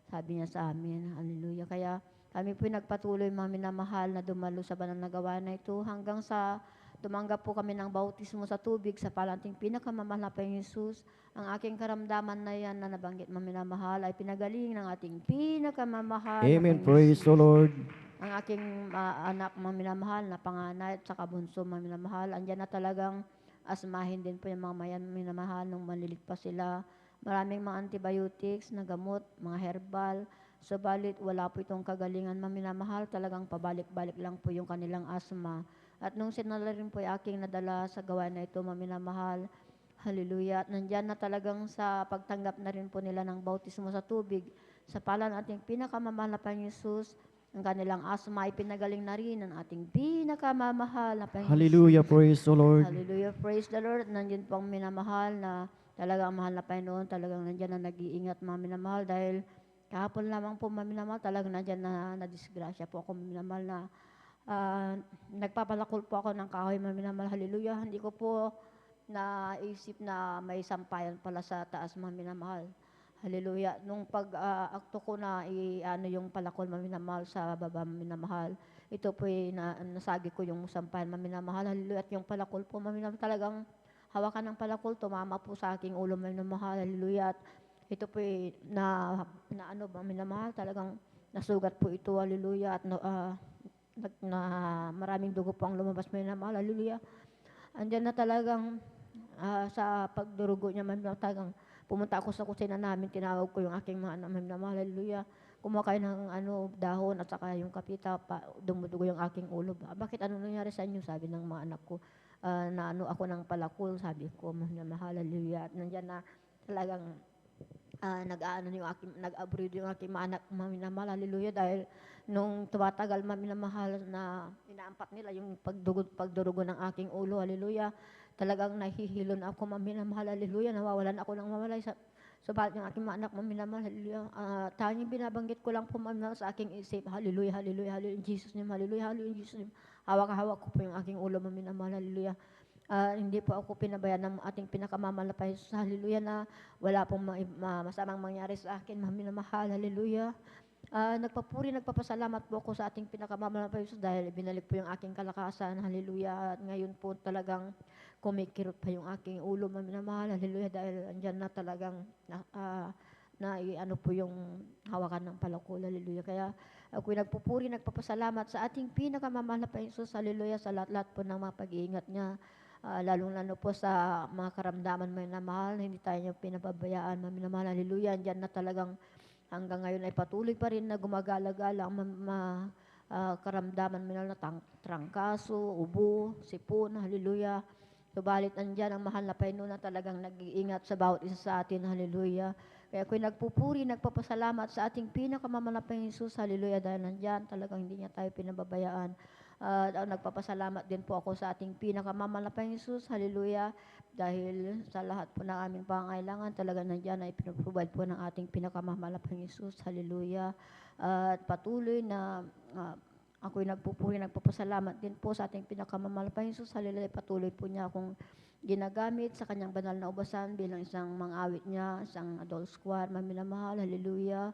sabi niya sa amin. Hallelujah. Kaya kami po nagpatuloy, mga minamahal, na dumalo sa banal na gawa na ito hanggang sa tumanggap po kami ng bautismo sa tubig sa palanting pinakamamahal na Panginoong Jesus. Ang aking karamdaman na yan na nabanggit, mga minamahal, ay pinagaling ng ating pinakamamahal na Amen. Panginoong Praise Jesus. the Lord. Ang aking anak, mga minamahal, na panganay at saka bunso, mga minamahal, andyan na talagang asmahin din po yung mga mayan, minamahal, nung malilit pa sila. Maraming mga antibiotics na gamot, mga herbal. Subalit, wala po itong kagalingan, mga minamahal. Talagang pabalik-balik lang po yung kanilang asma. At nung sinala rin po yung aking nadala sa gawain na ito, mga minamahal, hallelujah. At nandyan na talagang sa pagtanggap na rin po nila ng bautismo sa tubig. Sa palan ating pinakamamahal na Panginoon Jesus, ang kanilang asma ay pinagaling na rin ng ating pinakamamahal na Panginoon. Hallelujah. Praise the Lord. Hallelujah. Praise the Lord. Nandiyan po ang minamahal na talagang mahal na Panginoon. Talagang nandiyan na nag-iingat, mga minamahal. Dahil kahapon lamang po, mga minamahal, talagang nandiyan na disgrasya po ako, mga minamahal, na nagpapalakol po ako ng kahoy, mga minamahal. Hallelujah. Hindi ko po naisip na may sampayan pala sa taas, mga minamahal. Hallelujah. Nung pag-akto ko na yung palakol, maminamahal, sa baba, maminamahal, ito po nasagi ko yung sampahan, maminamahal. Hallelujah. At yung palakol po, maminamahal, talagang hawakan ng palakol, tumama po sa aking ulo, maminamahal. Hallelujah. At ito po maminamahal, talagang nasugat po ito. Hallelujah. At maraming dugo po ang lumabas, maminamahal. Hallelujah. Andiyan na talagang sa pagdurugo niya, maminamahal, talagang pumunta ako sa kusina namin, tinawag ko yung aking mga anak, mahal, hallelujah. Kumuha kayo ng dahon at saka yung kapita, dumudugo yung aking ulo. Bakit ano nangyari sa inyo? Sabi ng mga anak ko, na ako ng palakol, sabi ko, mahal, hallelujah. At nandyan na talagang nag-abroad yung aking mga anak, mahal, hallelujah. Dahil nung tumatagal, mahal, na inaampat nila yung pagdurugo ng aking ulo, hallelujah. Talagang nahihilon ako, mahal, hallelujah. Nawawalan ako ng mamalay sa balat ng aking mga anak, mahal, hallelujah. Tanging binabanggit ko lang po, mahal, sa aking isip, hallelujah, hallelujah, hallelujah, in Jesus' name, hallelujah, hallelujah, in Jesus' name. Hawak-hawak ko po yung aking ulo, mahal, hallelujah. Hindi po ako pinabayaan ng ating pinakamamahal na Panginoon, hallelujah, na wala pong masamang mangyari sa akin, mahal, hallelujah. Nagpapasalamat po ako sa ating pinakamamahal na Panginoon dahil binalik po yung aking kalakasan, hallelujah. At ngayon po talagang kumikirot pa yung aking ulo, mahal, hallelujah, dahil andyan na talagang po yung hawakan ng palakol, hallelujah. Kaya ako'y nagpapasalamat sa ating pinakamamahal na Panginoon, hallelujah, sa lahat-lahat po ng mga pag-iingat niya, lalong-lalo po sa mga karamdaman, mahal, hindi tayo niya pinababayaan, mahal, hallelujah. Andyan na talagang hanggang ngayon ay patuloy pa rin na gumagala-gala ang karamdaman, mahal, na trangkaso, ubo, sipon, hallelujah. Subalit andyan ang mahal na Panginoon na talagang nag-iingat sa bawat isa sa atin, hallelujah. Kaya ako'y nagpapasalamat sa ating pinakamamahal na Panginoon Jesus, hallelujah, dahil nandyan talagang hindi niya tayo pinababayaan. Nagpapasalamat din po ako sa ating pinakamamahal na Panginoon Jesus, hallelujah, dahil sa lahat po ng aming pangailangan, talagang nandyan ay pinaprovide po ng ating pinakamamahal na Panginoon Jesus, hallelujah. At patuloy na ako'y nagpapasalamat din po sa ating pinakamamahal na Panginoon Jesus, hallelujah. Patuloy po niya akong ginagamit sa kanyang banal na ubasan bilang isang mang-awit niya, isang adult choir, minamahal, hallelujah.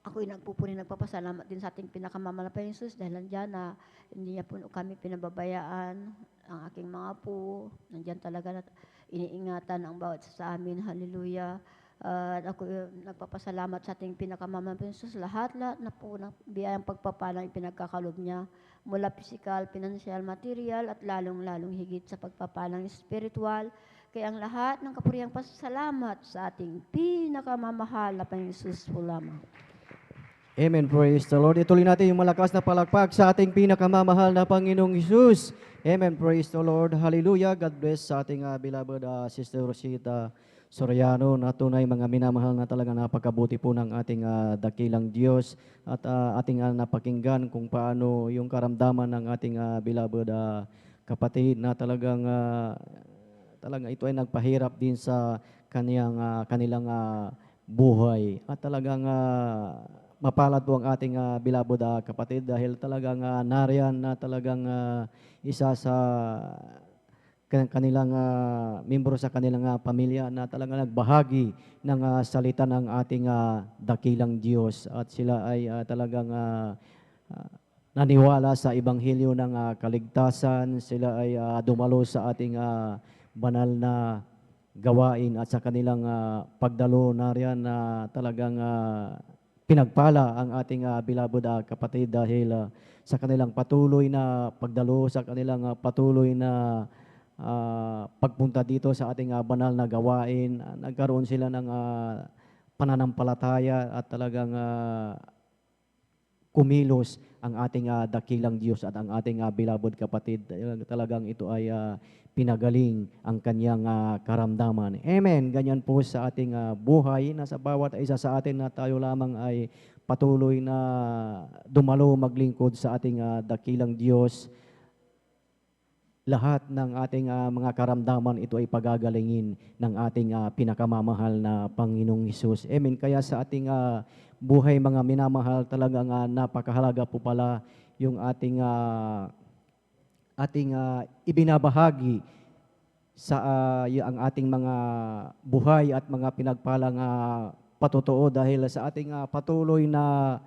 Ako'y nagpapasalamat din sa ating pinakamamahal na Panginoon Jesus dahil nandiyan na hindi niya po kami pinababayaan, ang aking mga po, nandiyan talaga na iniingatan ang bawat isa sa amin, hallelujah. Ako nagpapasalamat sa ating pinakamamahal na Jesus, lahat na po ng biyayang pagpapalang ipinagkakalob niya mula physical, financial, material, at lalong-lalong higit sa pagpapalang spiritual. Kaya ang lahat ng kapuriyang pasasalamat sa ating pinakamamahal na Panginoon Jesus po lamang. Amen. Praise the Lord. Ituloy natin yung malakas na palakpak sa ating pinakamamahal na Panginoong Jesus. Amen. Praise the Lord. Hallelujah. God bless sa ating beloved Sister Rosita Soriano, na tunay mga minamahal na talaga napakabuti po ng ating dakilang Diyos at ating napakinggan kung paano yung karamdaman ng ating beloved kapatid na talagang ito ay nagpahirap din sa kanilang buhay at talagang mapalad po ang ating bilabod kapatid dahil talagang nariyan na talagang isa sa kanilang membro sa kanilang pamilya na talagang nagbahagi ng salita ng ating dakilang Diyos at sila ay talagang naniwala sa ebanghelyo ng kaligtasan, sila ay dumalo sa ating banal na gawain at sa kanilang pagdalo nariyan na talagang pinagpala ang ating bilabod kapatid dahil sa kanilang patuloy na pagdalo, sa kanilang patuloy na pagpunta dito sa ating banal na gawain, nagkaroon sila ng pananampalataya at talagang kumilos ang ating dakilang Diyos at ang ating bilabod kapatid. Talagang ito ay pinagaling ang kanyang karamdaman. Amen. Ganyan po sa ating buhay na sa bawat isa sa atin na tayo lamang ay patuloy na dumalo maglingkod sa ating dakilang Diyos. Lahat ng ating mga karamdaman ito ay pagagalingin ng ating pinakamamahal na Panginoong Hesus. Amen. Kaya sa ating buhay mga minamahal, talagang napakahalaga po pala yung ating ibinabahagi sa ang ating mga buhay at mga pinagpalang patotoo dahil sa ating patuloy na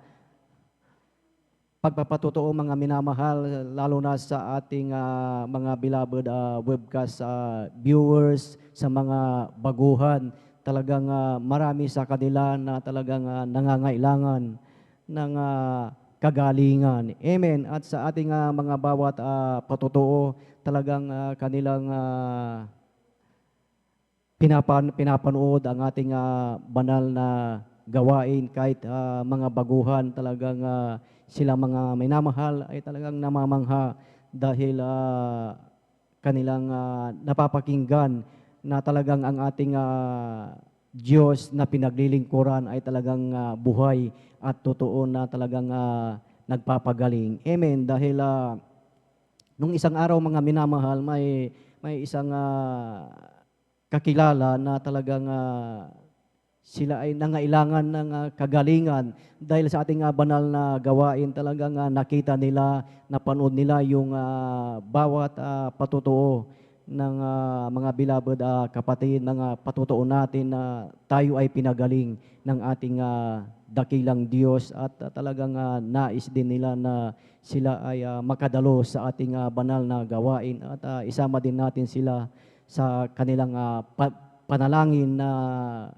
pagpapatotoo mga minamahal, lalo na sa ating mga beloved webcast viewers, sa mga baguhan, talagang marami sa kanila na talagang nangangailangan ng kagalingan. Amen. At sa ating mga bawat patotoo, talagang kanilang pinapanood ang ating banal na gawain kahit mga baguhan, talagang sila mga minamahal ay talagang namamangha dahil kanilang napapakinggan na talagang ang ating Diyos na pinaglilingkuran ay talagang buhay at totoo na talagang nagpapagaling. Amen. Dahil nung isang araw mga minamahal, may isang kakilala na talagang sila ay nangailangan ng kagalingan dahil sa ating banal na gawain, talagang nakita nila, napanood nila yung bawat patotoo ng mga beloved kapatid, mga patotoo natin na tayo ay pinagaling ng ating dakilang Diyos at talagang nais din nila na sila ay makadalo sa ating banal na gawain at isama din natin sila sa kanilang panalangin na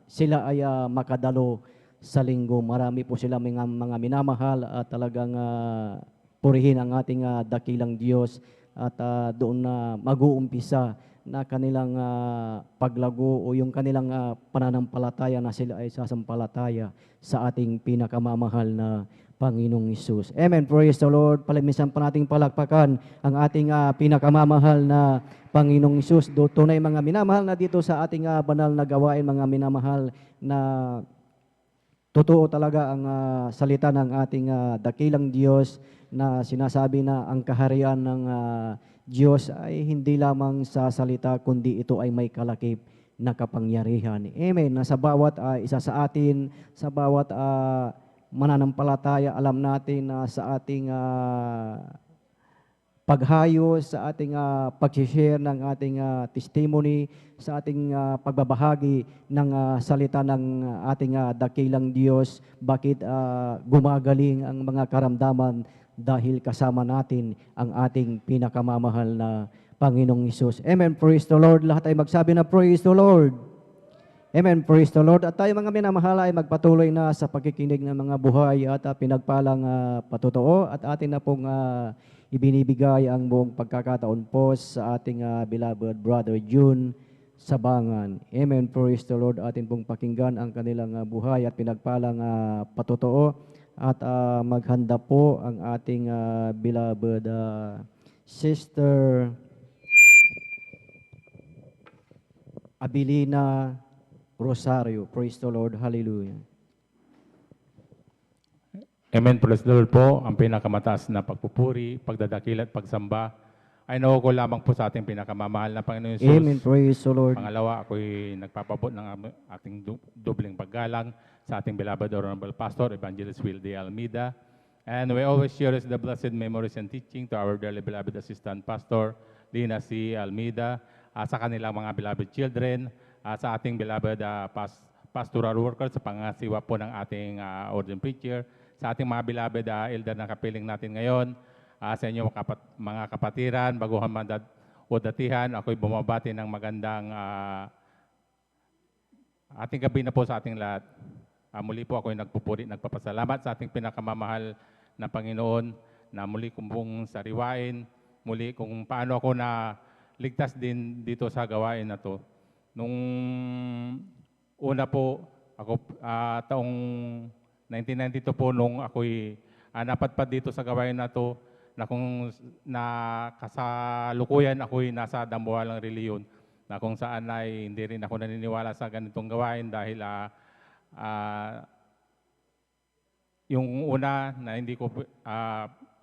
sila ay makadalo sa linggo. Marami po sila mga minamahal at talagang purihin ang ating dakilang Diyos at doon na mag-uumpisa na kanilang paglago o yung kanilang pananampalataya na sila ay sasampalataya sa ating pinakamamahal na Panginoong Hesus. Amen. Praise the Lord. Palimisan pa nating palakpakan ang ating pinakamamahal na Panginoong Hesus. Tunay mga minamahal na dito sa ating banal na gawain, mga minamahal na totoo talaga ang salita ng ating dakilang Diyos na sinasabi na ang kaharian ng Diyos ay hindi lamang sa salita kundi ito ay may kalakip na kapangyarihan. Amen. Na sa bawat isa sa atin, sa bawat mananampalataya, alam natin na sa ating paghayos, sa ating pag-share ng ating testimony, sa ating pagbabahagi ng salita ng ating dakilang Diyos, bakit gumagaling ang mga karamdaman dahil kasama natin ang ating pinakamamahal na Panginoong Hesus. Amen. Praise the Lord. Lahat ay magsabi na praise the Lord. Amen. Praise the Lord. At tayo mga minamahal ay magpatuloy na sa pagkikinig ng mga buhay at pinagpalang patotoo at atin na pong ibinibigay ang buong pagkakataon po sa ating beloved brother June Sabangan. Amen. Praise the Lord. Atin pong pakinggan ang kanilang buhay at pinagpalang patotoo at maghanda po ang ating beloved Sister Abilina Rosario. Praise the Lord. Hallelujah. Amen. Praise the Lord po. Ang pinakamataas na pagpupuri, pagdadakil at pagsamba ay nauukol lamang po sa ating pinakamamahal na Panginoon Jesus. Amen. Praise the Lord. Pangalawa, ako'y nagpapabot ng ating dubling paggalang sa ating beloved Honorable Pastor, Evangelist Will D. Almeida. And we always cherish the blessed memories and teaching to our dearly beloved Assistant Pastor, Lina C. Almeida, sa kanilang mga beloved children, sa ating beloved pastoral workers, sa pangasiwa po ng ating ordained preacher, sa ating mga beloved elder na kapiling natin ngayon, sa inyo mga kapatiran, baguhan man o datihan, ako'y bumabati ng magandang ating gabi na po sa ating lahat. Muli po ako'y nagpupuri, nagpapasalamat sa ating pinakamamahal na Panginoon na muli kong pong sariwain, muli kung paano ako na ligtas din dito sa gawain na to. Nung una po, ako taong 1992 po nung ako'y napadpad dito sa gawain na to, na kung kasalukuyan ako'y nasa dambuhalang reliyon, na kung saan ay hindi rin ako naniniwala sa ganitong gawain dahil yung una na hindi ko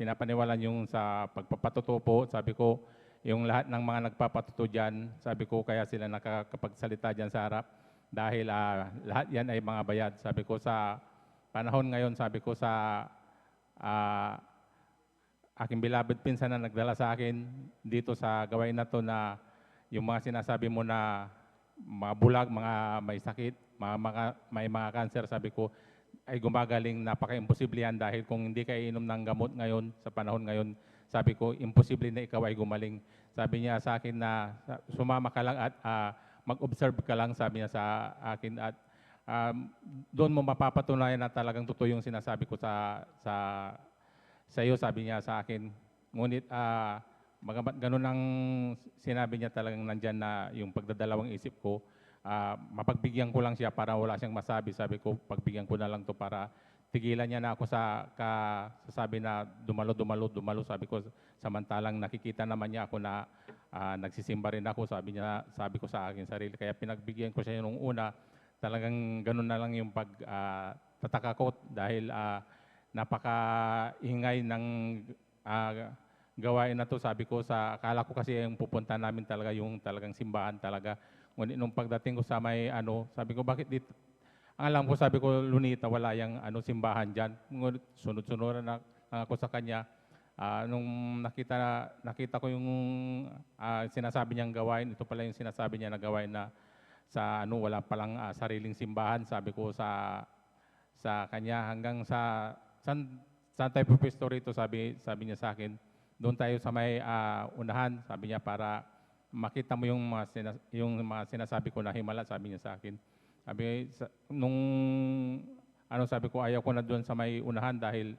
pinapaniwalan yung sa pagpapatuto po, sabi ko, yung lahat ng mga nagpapatuto dyan, sabi ko kaya sila nakakapagsalita dyan sa harap dahil lahat yan ay mga bayad. Sabi ko sa panahon ngayon, sabi ko sa aking beloved pinsan na nagdala sa akin dito sa gawain na to na yung mga sinasabi mo na mga bulag, mga may sakit, may mga cancer, sabi ko, ay gumagaling, napaka-imposible yan dahil kung hindi ka inom ng gamot ngayon, sa panahon ngayon, sabi ko, imposible na ikaw ay gumaling. Sabi niya sa akin na sumama ka lang at mag-observe ka lang, sabi niya sa akin, at doon mo mapapatunayan na talagang totoo yung sinasabi ko sa iyo, sabi niya sa akin. Ngunit ganun ang sinabi niya, talagang nandyan na yung pagdadalawang isip ko. Mapagbigyan ko lang siya para wala siyang masabi. Sabi ko, pagbigyan ko na lang to para tigilan niya na ako sa sabi na dumalo. Sabi ko, samantalang nakikita naman niya ako na nagsisimba rin ako. Sabi ko sa akin sarili. Kaya pinagbigyan ko siya nung una. Talagang ganun na lang yung pagtataka ko dahil napakaingay ng gawain na to. Sabi ko, akala ko kasi yung pupunta namin talaga yung talagang simbahan talaga. Ngunit nung pagdating ko sa may sabi ko, bakit dito? Ang alam ko, sabi ko, Lunita, wala yung simbahan dyan. Ngunit sunod-sunod na ako sa kanya. Nung nakita ko yung sinasabi niyang gawain, ito pala yung sinasabi niya na gawain na sa wala palang sariling simbahan. Sabi ko sa kanya, hanggang saan tayo pupesto rito, sabi niya sa akin, doon tayo sa may unahan, sabi niya, para makita mo yung mga sinasabi ko na himala, sabi niya sa akin. Sabi ko, ayaw ko na doon sa may unahan dahil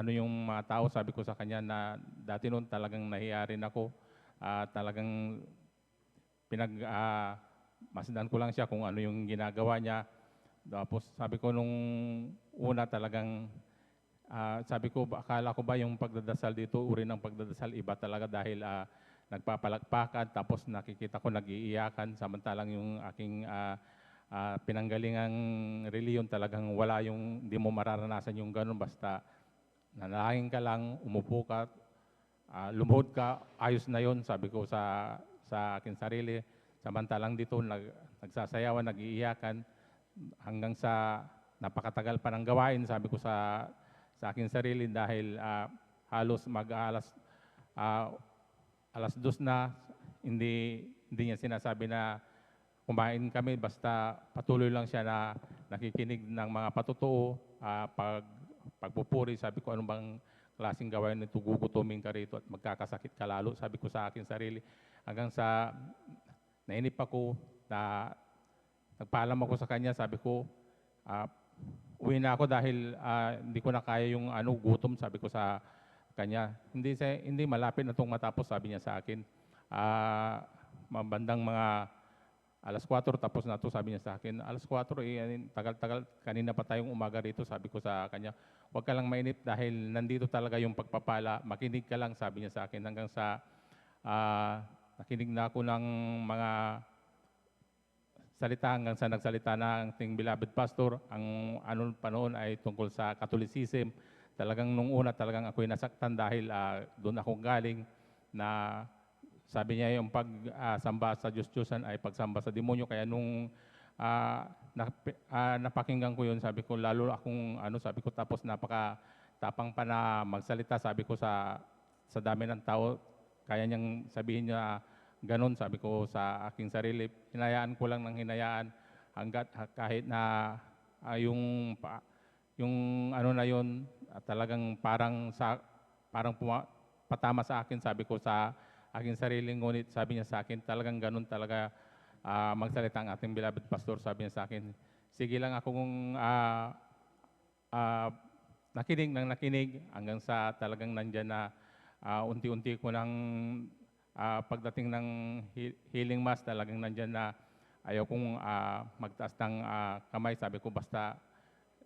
yung mga tao, sabi ko sa kanya na dati noon talagang nahiya rin ako, talagang masdan ko lang siya kung ano yung ginagawa niya. Tapos sabi ko nung una talagang, sabi ko, akala ko ba yung pagdadasal dito, uri ng pagdadasal, iba talaga dahil nagpapalakpakan, tapos nakikita ko nag-iiyakan, samantalang yung aking pinanggalingang reliyon talagang wala yung, hindi mo mararanasan yung ganun, basta nanalangin ka lang, umupo ka, lumuhod ka, ayos na yon, sabi ko sa aking sarili. Samantalang dito nagsasayawan, nag-iiyakan, hanggang sa napakatagal pa ng gawain, sabi ko sa aking sarili dahil halos alas 2 na, hindi niya sinasabi na kumain kami, basta patuloy lang siya na nakikinig ng mga patutuo, pagpupuri. Sabi ko, ano bang klaseng gawain nito, gugutumin ka rito at magkakasakit ka lalo, sabi ko sa aking sarili. Hanggang sa nainip ako, na nagpaalam ako sa kanya, sabi ko, uwi na ako dahil hindi ko na kaya yung gutom, sabi ko sa kanya. Hindi malapit na itong matapos, sabi niya sa akin. Mabandang mga alas 4 tapos na ito, sabi niya sa akin. Alas 4, tagal-tagal, kanina pa tayong umaga rito, sabi ko sa kanya. Huwag ka lang mainip dahil nandito talaga yung pagpapala, makinig ka lang, sabi niya sa akin. Hanggang sa nakinig na ako ng mga salita, hanggang sa nagsalita na ang ating beloved pastor. Ang pa noon ay tungkol sa Catholicism. talagang nung una talagang ako'y nasaktan dahil doon ako galing na sabi niya yung pagsamba sa Diyos-Diyosan ay pagsamba sa demonyo. Kaya nung napakinggan ko yun, sabi ko lalo akong sabi ko tapos napakatapang pa na magsalita. Sabi ko sa dami ng tao, kaya niyang sabihin niya ganun, sabi ko sa aking sarili. Hinayaan ko lang ng hinayaan hanggat kahit na yung na yun, talagang parang patama sa akin, sabi ko sa aking sarili. Ngunit sabi niya sa akin, talagang ganun talaga magsalita ang ating beloved pastor. Sabi niya sa akin, sige lang akong nakinig hanggang sa talagang nandyan na unti-unti ko ng pagdating ng healing mass, talagang nandyan na ayaw kong magtaas ng kamay. Sabi ko basta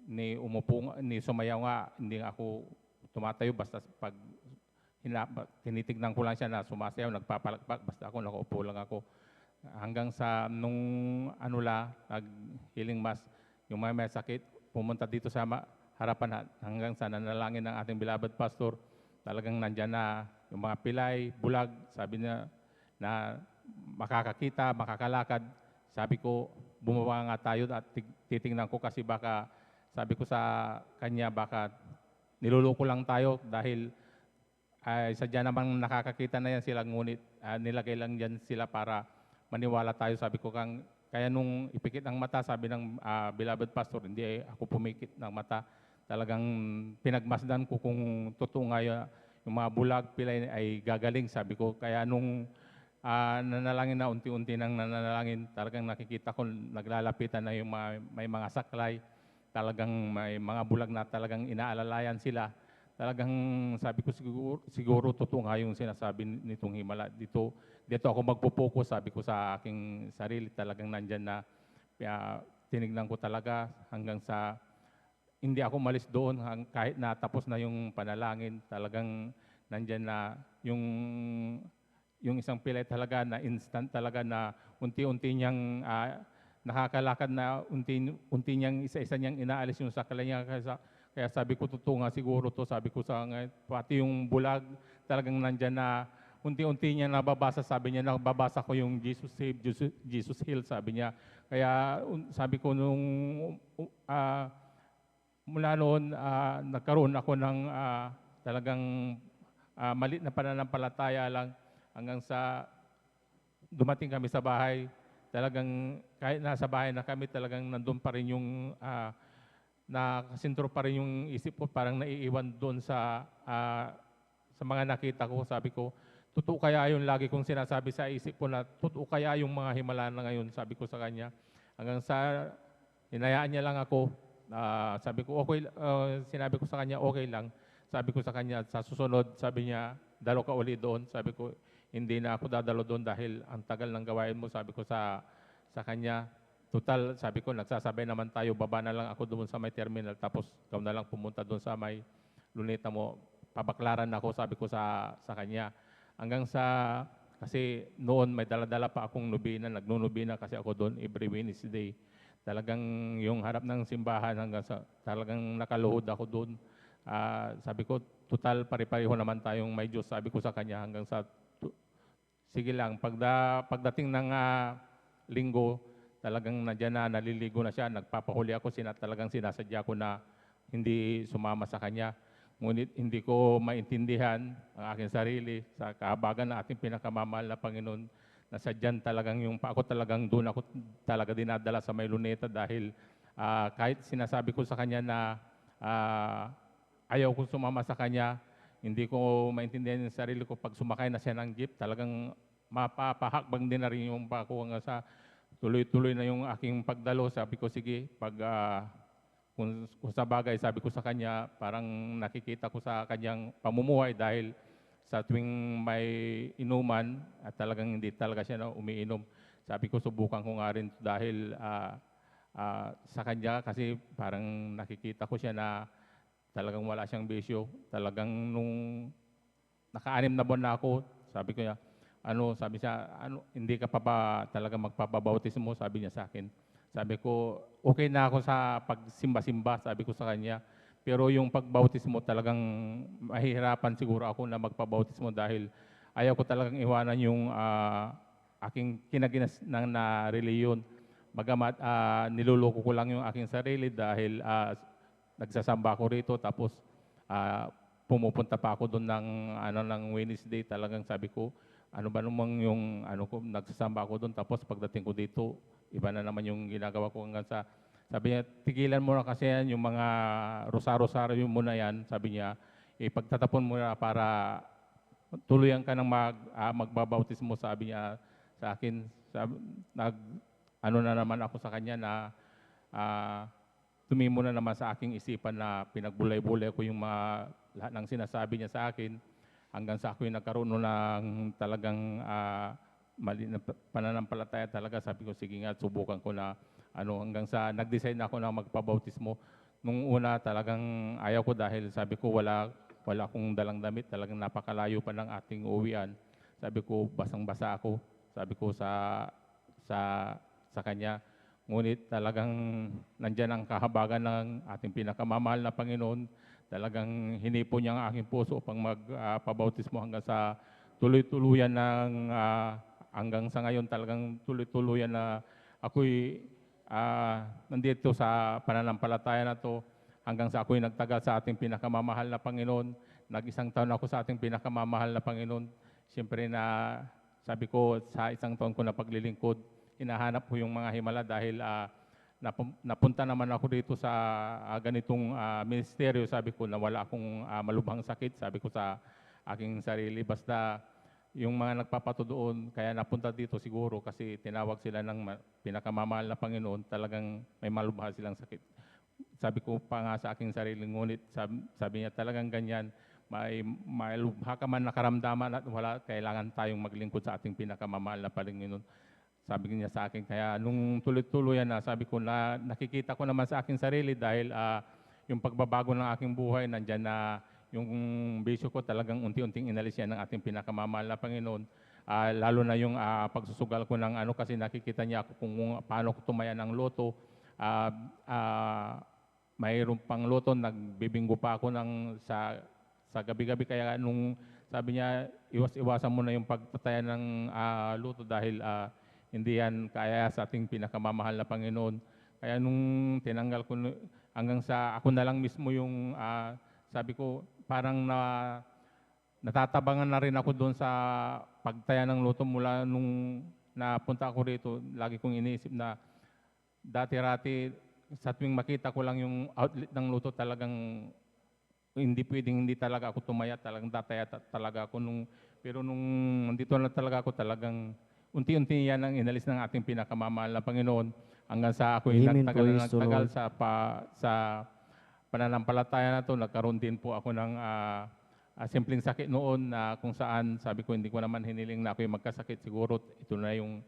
ni sumayaw nga, hindi ako tumatayo. Basta pag tinitignan ko lang siya na sumasayaw, nagpapalakpak, basta ako nakaupo lang ako. Hanggang sa nung nag-healing mass, yung may sakit, pumunta dito sa harapan hanggang sa nanalangin ng ating beloved pastor. Talagang nandyan na yung mga pilay, bulag, sabi niya na makakakita, makakalakad. Sabi ko, bumaba nga tayo at titingnan ko kasi baka, sabi ko sa kanya, baka niluloko lang tayo dahil sadya namang nakakakita na yan sila, ngunit nilagay lang yan sila para maniwala tayo. Sabi ko, kaya nung ipikit ng mata, sabi ng beloved pastor, hindi ako pumikit ng mata. Talagang pinagmasdan ko kung totoo nga yung mga bulag, pilay ay gagaling, sabi ko. Kaya nung nanalangin na, unti-unti nang nanalangin, talagang nakikita ko naglalapitan na yung may mga saklay. Talagang may mga bulag na talagang inaalalayan sila. Talagang sabi ko siguro totoo nga yung sinasabi nitong himala. Dito ako magpo-focus, sabi ko sa aking sarili. Talagang nandyan na tinignan ko talaga hanggang sa hindi ako malis doon kahit na tapos na yung panalangin. Talagang nandyan na yung isang pilay talaga na instant talaga na unti-unti niyang nakakalakad na unti niyang isa-isa niyang inaalis yung saklay niya. Kaya sabi ko, totoo nga siguro to. Sabi ko pati yung bulag talagang nandyan na unti-unti niya nababasa. Sabi niya, nababasa ko yung Jesus Save, Jesus Heal, sabi niya. Kaya sabi ko nung mula noon, nagkaroon ako ng talagang malit na pananampalataya lang hanggang sa dumating kami sa bahay. Talagang kahit nasa bahay na kami, talagang nandun pa rin yung nakasintro pa rin yung isip ko, parang naiiwan doon sa mga nakita ko. Sabi ko, totoo kaya yung lagi kong sinasabi sa isip ko na totoo kaya yung mga himala na ngayon, sabi ko sa kanya. Hanggang sa hinayaan niya lang ako. Sabi ko, okay, sinabi ko sa kanya, okay lang. Sabi ko sa kanya, sa susunod, sabi niya, dalo ka uli doon. Sabi ko, hindi na ako dadalo doon dahil ang tagal ng gawain mo. Sabi ko sa kanya, total, sabi ko, nagsasabay naman tayo, baba na lang ako doon sa may terminal, tapos ikaw na lang pumunta doon sa may luneta mo. Pabaklaran ako, sabi ko sa kanya. Hanggang sa, kasi noon may dala-dala pa akong nubina, nagnunubina kasi ako doon every Wednesday. Talagang yung harap ng simbahan hanggang sa talagang nakaluhod ako doon. Sabi ko, total pare-pareho naman tayong may Diyos. Sabi ko sa kanya hanggang sa, sige lang, pagdating ng linggo, talagang nandiyan na, naliligo na siya, nagpapahuli ako, talagang sinasadya ko na hindi sumama sa kanya. Ngunit hindi ko maintindihan ang aking sarili sa kahabagan ng ating pinakamamahal na Panginoon. Nasadyan talagang ako talagang doon ako talaga dinadala sa may luneta dahil kahit sinasabi ko sa kanya na ayaw ko sumama sa kanya, hindi ko maintindihan yung sarili ko. Pag sumakay na siya ng jeep, talagang mapapahakbang din na rin yung pako hanggang sa tuloy-tuloy na yung aking pagdalo. Sabi ko, sige, kung sa bagay, sabi ko sa kanya, parang nakikita ko sa kanyang pamumuhay dahil sa tuwing may inuman at talagang hindi talaga siya na umiinom. Sabi ko, subukan ko nga rin dahil sa kanya kasi parang nakikita ko siya na talagang wala siyang bisyo. Talagang nung naka-6 na buwan na ako, sabi ko niya, sabi siya, hindi ka pa ba talaga magpapabautismo? Sabi niya sa akin. Sabi ko, okay na ako sa pagsimba-simba, sabi ko sa kanya. Pero yung pagbautismo talagang mahihirapan siguro ako na magpabautismo dahil ayaw ko talagang iwanan yung aking kinaginas na reliyon. Bagamat niluloko ko lang yung aking sarili dahil nagsasamba ako rito tapos pumupunta pa ako doon ng Wednesday. Talagang sabi ko, ano ba namang yung nagsasamba ako doon tapos pagdating ko dito, iba na naman yung ginagawa ko hanggang sa sabi niya, tigilan mo na kasi yan, yung mga rosaryo mo na yan, sabi niya, ipagtatapon mo na para tuluyan ka ng magbabautismo, sabi niya sa akin. Ano na naman ako sa kanya na tumimo na naman sa aking isipan na pinagbulay-bulay ko yung lahat ng sinasabi niya sa akin hanggang sa ako'y nagkaroon ng talagang mali na pananampalataya talaga. Sabi ko, sige nga, subukan ko na hanggang sa nag-decide ako na magpabautismo. Nung una talagang ayaw ko dahil sabi ko wala akong dalang damit, talagang napakalayo pa ng ating uwian. Sabi ko, basang-basa ako. Sabi ko sa kanya, ngunit talagang nandyan ang kahabagan ng ating pinakamamahal na Panginoon. Talagang hinipo niya ang aking puso upang magpabautismo hanggang sa tuloy-tuluyan hanggang sa ngayon talagang tuloy-tuluyan na ako'y nandito sa pananampalataya na to hanggang sa ako'y nagtagal sa ating pinakamamahal na Panginoon. Nag-isang taon ako sa ating pinakamamahal na Panginoon. Siyempre na sabi ko sa isang taon ko na paglilingkod, hinahanap ko yung mga himala dahil napunta naman ako dito sa ganitong ministeryo. Sabi ko na wala akong malubhang sakit. Sabi ko sa aking sarili, basta yung mga nagpapato doon, kaya napunta dito siguro kasi tinawag sila ng pinakamamahal na Panginoon, talagang may malubha silang sakit. Sabi ko pa nga sa aking sarili, ngunit sabi niya talagang ganyan, may lubha ka man nakaramdaman at wala, kailangan tayong maglingkod sa ating pinakamamahal na Panginoon. Sabi niya sa akin, kaya nung tuloy-tuloy na sabi ko na nakikita ko naman sa aking sarili dahil yung pagbabago ng aking buhay, nandyan na yung bisyo ko talagang unti-unting inalis yan ng ating pinakamamahal na Panginoon. Lalo na yung pagsusugal ko ng kasi nakikita niya ako kung paano ko tumaya ng loto. Mayroon pang loto, nagbibinggo pa ako sa gabi-gabi. Kaya nung sabi niya, iwas-iwasan mo na yung pagtataya ng loto dahil hindi yan kaya sa ating pinakamamahal na Panginoon. Kaya nung tinanggal ko, hanggang sa ako na lang mismo yung sabi ko, parang natatabangan na rin ako doon sa pagtaya ng loto mula nung napunta ako rito. Lagi kong iniisip na dati-rati sa tuwing makita ko lang yung outlet ng loto, talagang hindi talaga ako tumaya, talagang tataya talaga ako. Pero nung nandito na talaga ako, talagang unti-unti yan ang inalis ng ating pinakamamahal na Panginoon hanggang sa ako'y nagtagal sa pananampalataya na to. Nagkaroon din po ako ng simpleng sakit noon na kung saan sabi ko hindi ko naman hiniling na ako'y magkasakit. Siguro ito na yung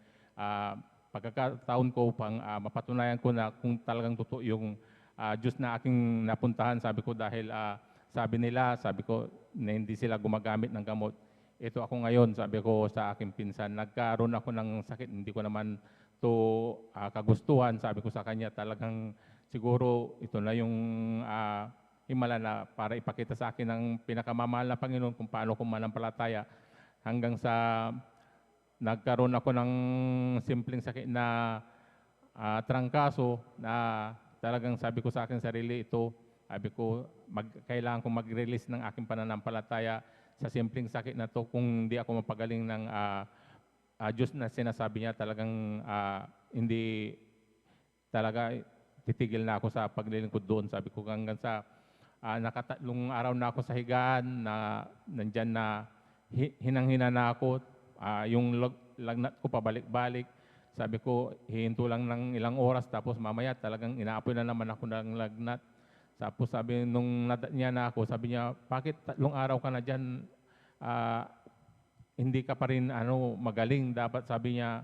pagkakataon ko upang mapatunayan ko na kung talagang totoo yung Diyos na aking napuntahan. Sabi ko dahil sabi ko na hindi sila gumagamit ng gamot. Ito ako ngayon, sabi ko sa aking pinsan, nagkaroon ako ng sakit, hindi ko naman to kagustuhan. Sabi ko sa kanya, talagang siguro ito na yung himala na para ipakita sa akin ng pinakamamahal na Panginoon kung paano ko manampalataya. Hanggang sa nagkaroon ako ng simpleng sakit na trangkaso na talagang sabi ko sa akin sarili, sabi ko, kailangan kong mag-release ng aking pananampalataya sa simpleng sakit na to. Kung hindi ako mapagaling ng Diyos na sinasabi niya, talagang hindi talaga titigil na ako sa paglilingkod doon. Sabi ko hanggang sa nakatatlong araw na ako sa higaan na nandyan na hinang-hina na ako. Yung lagnat ko pabalik-balik. Sabi ko, hihinto lang ng ilang oras tapos mamaya talagang inaapoy na naman ako ng lagnat. Tapos sabi nung niya na ako, sabi niya, bakit 3 araw ka na dyan, hindi ka pa rin magaling. Dapat sabi niya,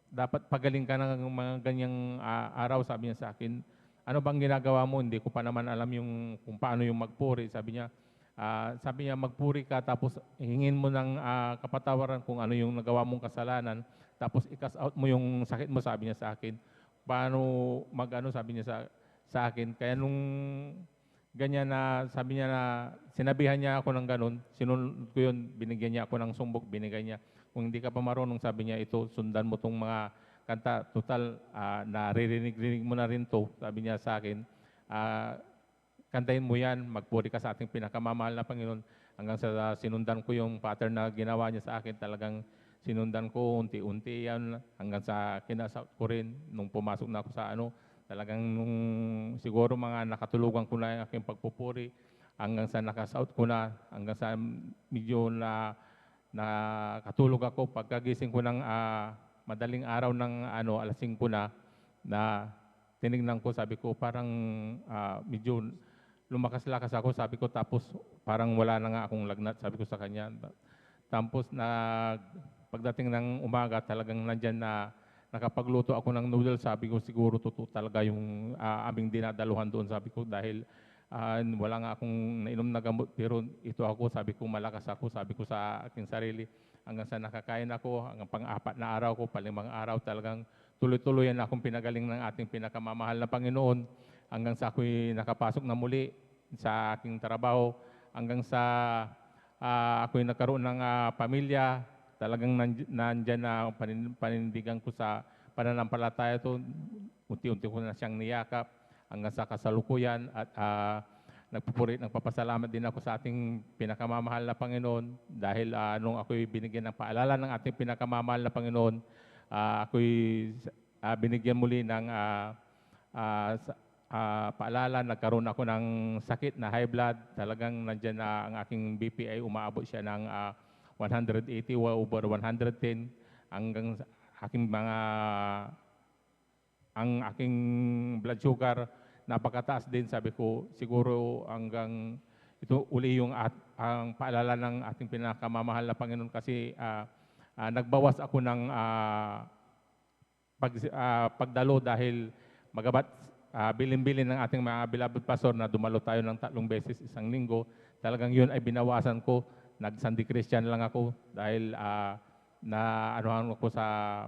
dapat pagaling ka ng mga ganyang araw, sabi niya sa akin. Ano bang ginagawa mo? Hindi ko pa naman alam kung paano yung magpuri. Sabi niya, magpuri ka tapos hingin mo ng kapatawaran kung ano yung nagawa mong kasalanan. Tapos i-cast out mo yung sakit mo, sabi niya sa akin. Paano sabi niya sa akin. Kaya nung ganyan na sabi niya na sinabihan niya ako ng ganun, sinunod ko yun, binigyan niya ako ng sumbok, binigay niya. Kung hindi ka pa marunong, sabi niya, ito, sundan mo tong mga kanta, total, naririnig-rinig mo na rin to, sabi niya sa akin. Kantahin mo yan, magpuri ka sa ating pinakamamahal na Panginoon. Hanggang sa sinundan ko yung pattern na ginawa niya sa akin, talagang sinundan ko unti-unti yan, hanggang sa kinasa ko rin, nung pumasok na ako sa talagang nung siguro mga nakatulugan ko na yung aking pagpupuri, hanggang sa nakasout ko na, hanggang sa medyo na nakatulog ako, pagkagising ko ng madaling araw ng alas 5 na tinignan ko, sabi ko parang medyo lumakas-lakas ako, sabi ko, tapos parang wala na nga akong lagnat, sabi ko sa kanya. Tapos pagdating ng umaga, talagang nandyan na nakapagluto ako ng noodles, sabi ko siguro totoo talaga yung aming dinadaluhan doon, sabi ko, dahil wala nga akong nainom na gamot, pero ito ako, sabi ko, malakas ako, sabi ko sa aking sarili, hanggang sa nakakain ako, hanggang pang-4 na araw ko, 5 araw, talagang tuloy-tuloy na akong pinagaling ng ating pinakamamahal na Panginoon, hanggang sa ako'y nakapasok na muli sa aking trabaho, hanggang sa ako'y nagkaroon ng pamilya, talagang nandyan na panindigan ko sa pananampalataya ito, unti-unti ko na siyang niyakap, hanggang sa kasalukuyan, at nagpapasalamat din ako sa ating pinakamamahal na Panginoon, dahil nung ako'y binigyan ng paalala ng ating pinakamamahal na Panginoon, ako'y binigyan muli ng paalala, nagkaroon ako ng sakit na high blood, talagang nandyan na ang aking BP ay umaabot siya ng 180 over 110, hanggang ang aking blood sugar napakataas din, sabi ko siguro hanggang ito uli yung ang paalala ng ating pinakamamahal na Panginoon, kasi nagbawas ako ng pagdalo dahil magabat bilin-bilin ng ating mga beloved pastor na dumalo tayo ng 3 beses isang linggo, talagang yun ay binawasan ko. Nag-Sunday Christian lang ako dahil anuhan ako sa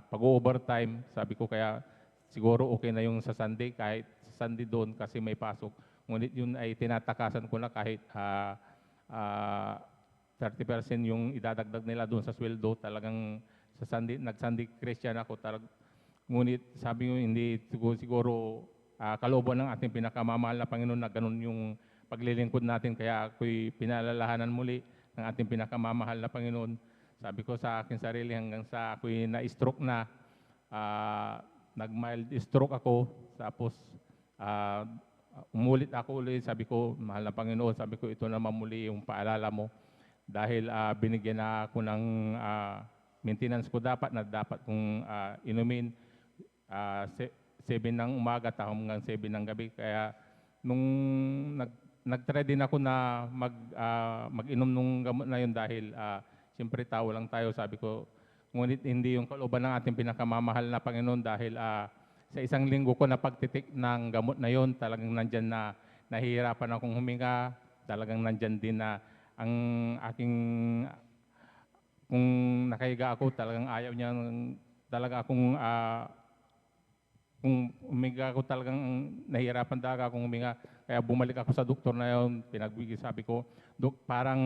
pag-overtime. Sabi ko kaya siguro okay na yung sa Sunday, kahit sa Sunday doon kasi may pasok. Ngunit yun ay tinatakasan ko na kahit 30% yung idadagdag nila doon sa sweldo. Talagang sa Sunday, nag-Sunday Christian ako. Ngunit sabi ko hindi siguro kalooban ng ating pinakamamahal na Panginoon na ganun yung paglilingkod natin. Kaya ako'y pinalalahanan muli ng ating pinakamamahal na Panginoon. Sabi ko sa aking sarili hanggang sa ako'y na-stroke na, nag-mild stroke ako, tapos umulit ako ulit, sabi ko, mahal na Panginoon, sabi ko, ito naman muli yung paalala mo, dahil binigyan na ako ng maintenance ko dapat kong inumin 7 ng umaga hanggang 7 ng gabi. Kaya nung nag-try din ako na mag-inom nung gamot na yun dahil siyempre tao lang tayo, sabi ko. Ngunit hindi yung kalooban ng ating pinakamamahal na Panginoon, dahil sa isang linggo ko na pagtitik ng gamot na yun, talagang nandyan na nahihirapan akong huminga, talagang nandyan din na ang aking, kung nakahiga ako, talagang ayaw niya, talaga akong kung huminga ako, talagang nahihirapan talaga akong huminga. Kaya bumalik ako sa doktor na yun, sabi ko, Dok, parang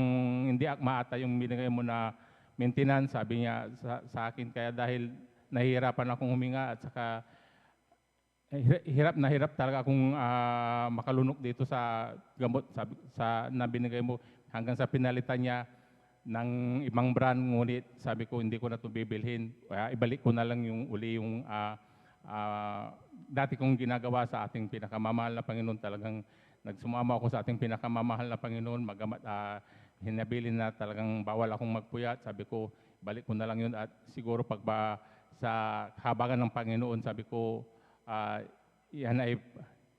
hindi maata yung binigay mo na maintenance, sabi niya sa akin. Kaya dahil nahihirapan akong huminga at saka hirap talaga akong makalunok dito sa gamot na binigay mo, hanggang sa pinalitan niya ng ibang brand. Ngunit sabi ko, hindi ko na ito bibilhin. Kaya ibalik ko na lang yung dati kong ginagawa sa ating pinakamamahal na Panginoon. Talagang nagsumama ako sa ating pinakamamahal na Panginoon, magamat hinabilin na talagang bawal akong magpuyat. Sabi ko, balik ko na lang yun, at siguro sa habagan ng Panginoon, sabi ko, yan ay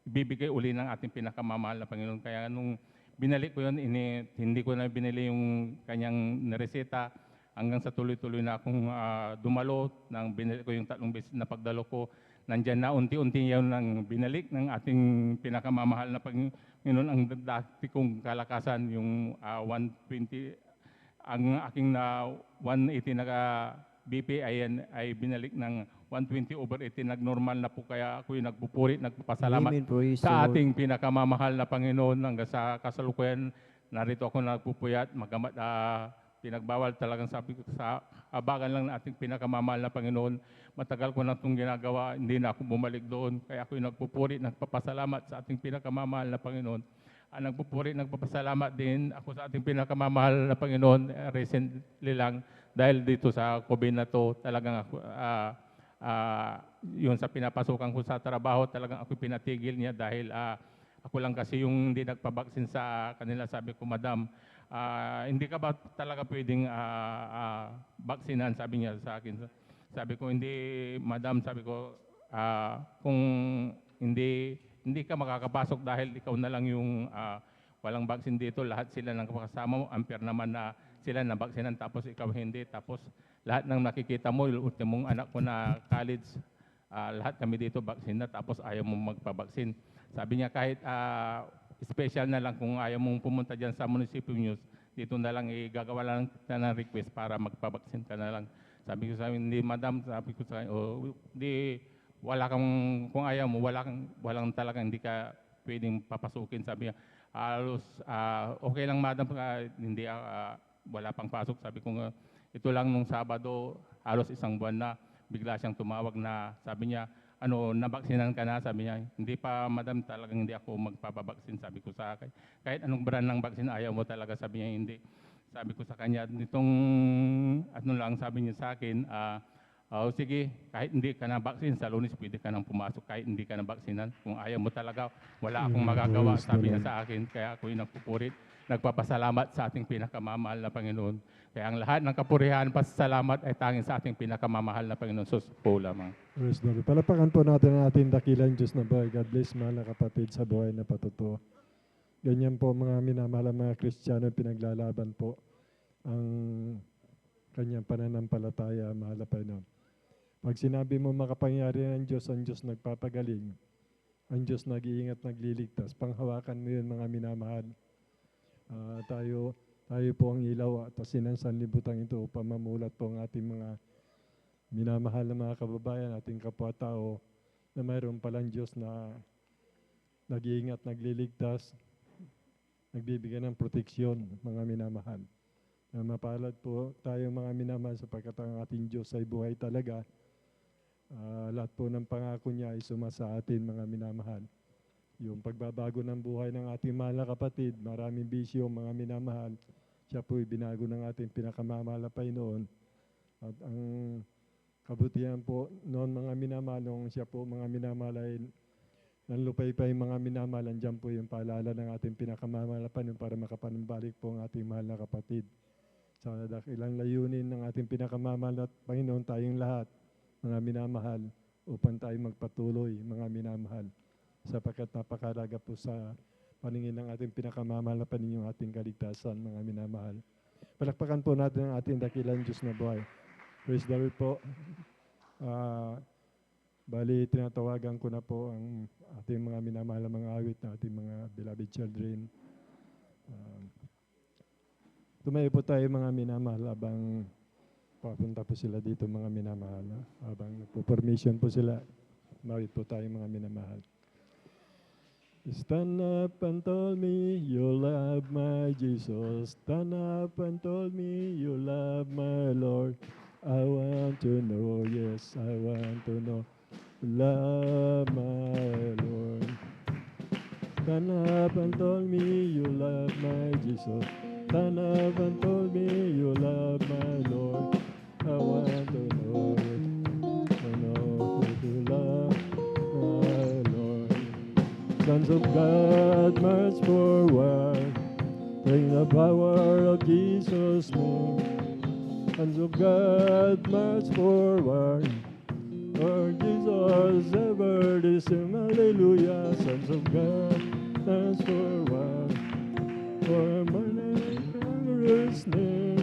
ibibigay uli ng ating pinakamamahal na Panginoon. Kaya nung binalik ko yun, hindi ko na binili yung kanyang nareseta, hanggang sa tuloy-tuloy na akong dumalo. Nang binalik ko yung 3 beses na pagdalo ko, nandyan na unti-unti yun nang binalik ng ating pinakamamahal na Panginoon. Ang dati kong kalakasan, yung 120, ang aking 180 na BP ay binalik ng 120/18 nagnormal na po, kaya ako'y nagpupuri, nagpapasalamat Amen. Praise the sa Lord. ating pinakamamahal na Panginoon. Hanggang sa kasalukuyan, narito ako nagpupuyat, pinagbawal talagang sabi ko sa habagan lang ng ating pinakamamahal na Panginoon. Matagal ko na itong ginagawa, hindi na ako bumalik doon. Kaya ako'y nagpupuri, nagpapasalamat sa ating pinakamamahal na Panginoon. Nagpupuri, nagpapasalamat din ako sa ating pinakamamahal na Panginoon recently lang dahil dito sa COVID na to, talagang ako, yun sa pinapasukan ko sa trabaho, talagang ako pinatigil niya dahil ako lang kasi yung hindi nagpabaksin sa kanila. Sabi ko, Madam, hindi ka ba talaga pwedeng baksinan? Sabi niya sa akin. Sabi ko, hindi, Madam, sabi ko, kung hindi ka makakapasok dahil ikaw na lang yung walang baksin dito, lahat sila ng kasama mo, unfair naman na sila nabaksinan tapos ikaw hindi. Tapos lahat ng nakikita mo, yung ultimong anak ko na college, lahat kami dito baksin na, tapos ayaw mo magpabaksin. Sabi niya, kahit special na lang kung ayaw mong pumunta dyan sa Municipio News, dito na lang gagawa lang kita ng request para magpabaksin ka na lang. Sabi ko sa amin, hindi Madam, sabi ko sa akin, wala kang, kung ayaw mo, walang talagang hindi ka pwedeng papasukin. Sabi niya, halos okay lang Madam, hindi wala pang pasok. Sabi ko nga, ito lang nung Sabado, halos isang buwan na, bigla siyang tumawag na, sabi niya, nabaksinan ka na? Sabi niya, hindi pa Madam, talagang hindi ako magpapabaksin. Sabi ko sa akin, kahit anong brand ng baksin, ayaw mo talaga? Sabi niya, hindi. Sabi ko sa kanya, nitong, sabi niya sa akin, sige, kahit hindi ka na baksin, sa Lunes pwede ka nang pumasok kahit hindi ka na baksinan. Kung ayaw mo talaga, wala akong magagawa, sabi niya sa akin. Kaya ako'y nagpupurit, nagpapasalamat sa ating pinakamamahal na Panginoon. Kaya ang lahat ng kapurihan, pasasalamat ay tanging sa ating pinakamamahal na Panginoon. Sus po lamang. Praise the Lord. Palapakan po natin ang ating dakilang Diyos na buhay. God bless mahal na kapatid sa buhay na patuto. Ganyan po mga minamahal mga Kristiyano, pinaglalaban po ang kanyang pananampalataya, mahal na Panginoon. Pag sinabi mo makapangyari ng Diyos, ang Diyos nagpapagaling, ang Diyos nag-iingat, nagliligtas, panghawakan mo yun mga minamahal. Tayo po ang ilaw at asinan sa libutan ito upang mamulat po ang ating mga minamahal na mga kababayan, ating kapwa-tao na mayroon palang Diyos na nag-iingat, nagliligtas, nagbibigay ng proteksyon, mga minamahal. Mapalad po tayo mga minamahal sapagkat ang ating Diyos ay buhay talaga. Lahat po ng pangako niya ay sumasa atin mga minamahal. Yung pagbabago ng buhay ng ating mahal na kapatid, maraming bisyo mga minamahal, siya po binago ng ating pinakamamahal na Panginoon. At ang kabutihan po noon mga minamahal, nung siya po mga minamahal ay nanlupay-pay mga minamahal, andyan po yung paalala ng ating pinakamamahal na Panginoon para makapanumbalik po ang ating mahal na kapatid. Sa dakilang layunin ng ating pinakamamahal na Panginoon, tayong lahat, mga minamahal, upang tayo magpatuloy, mga minamahal, sapagkat napakalaga po sa paningin ng ating pinakamamahal na Panginoon, ating kaligtasan, mga minamahal. Palakpakan po natin ang ating dakilang Diyos na buhay. Praise the Lord po. Bali, tinatawagan ko na po ang ating mga minamahal na mga awit na ating mga beloved children. Tumayo po tayo mga minamahal habang papunta po sila dito mga minamahal. Habang nagpo-formation po sila, mawit po tayo mga minamahal. Stand up and tell me you love my Jesus. Stand up and tell me you love my Lord. I want to know, yes, I want to know. Love my Lord. Stand up and tell me you love my Jesus. Stand up and tell me you love my Lord. I want to know it. I know to love my Lord. Sons of God, march forward. Bring the power of Jesus' name. Sons of God, march forward. For Jesus ever the same. Hallelujah. Sons of God, march forward. For my glorious name.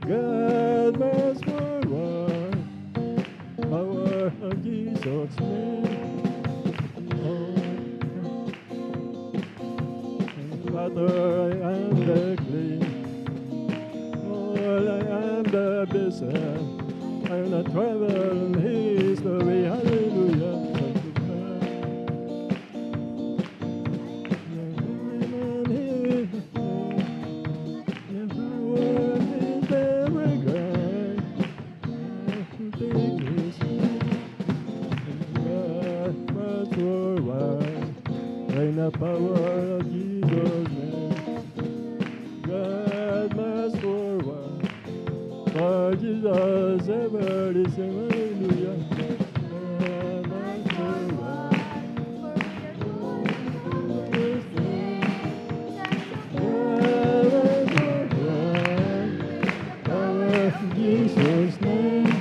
God march forward. Power of Jesus' name. Father, I am the clay. Lord, I am the vessel. I will not travel the power of Jesus' name. God must forward, for Jesus ever the same. Hallelujah. God must forward. Jesus' name.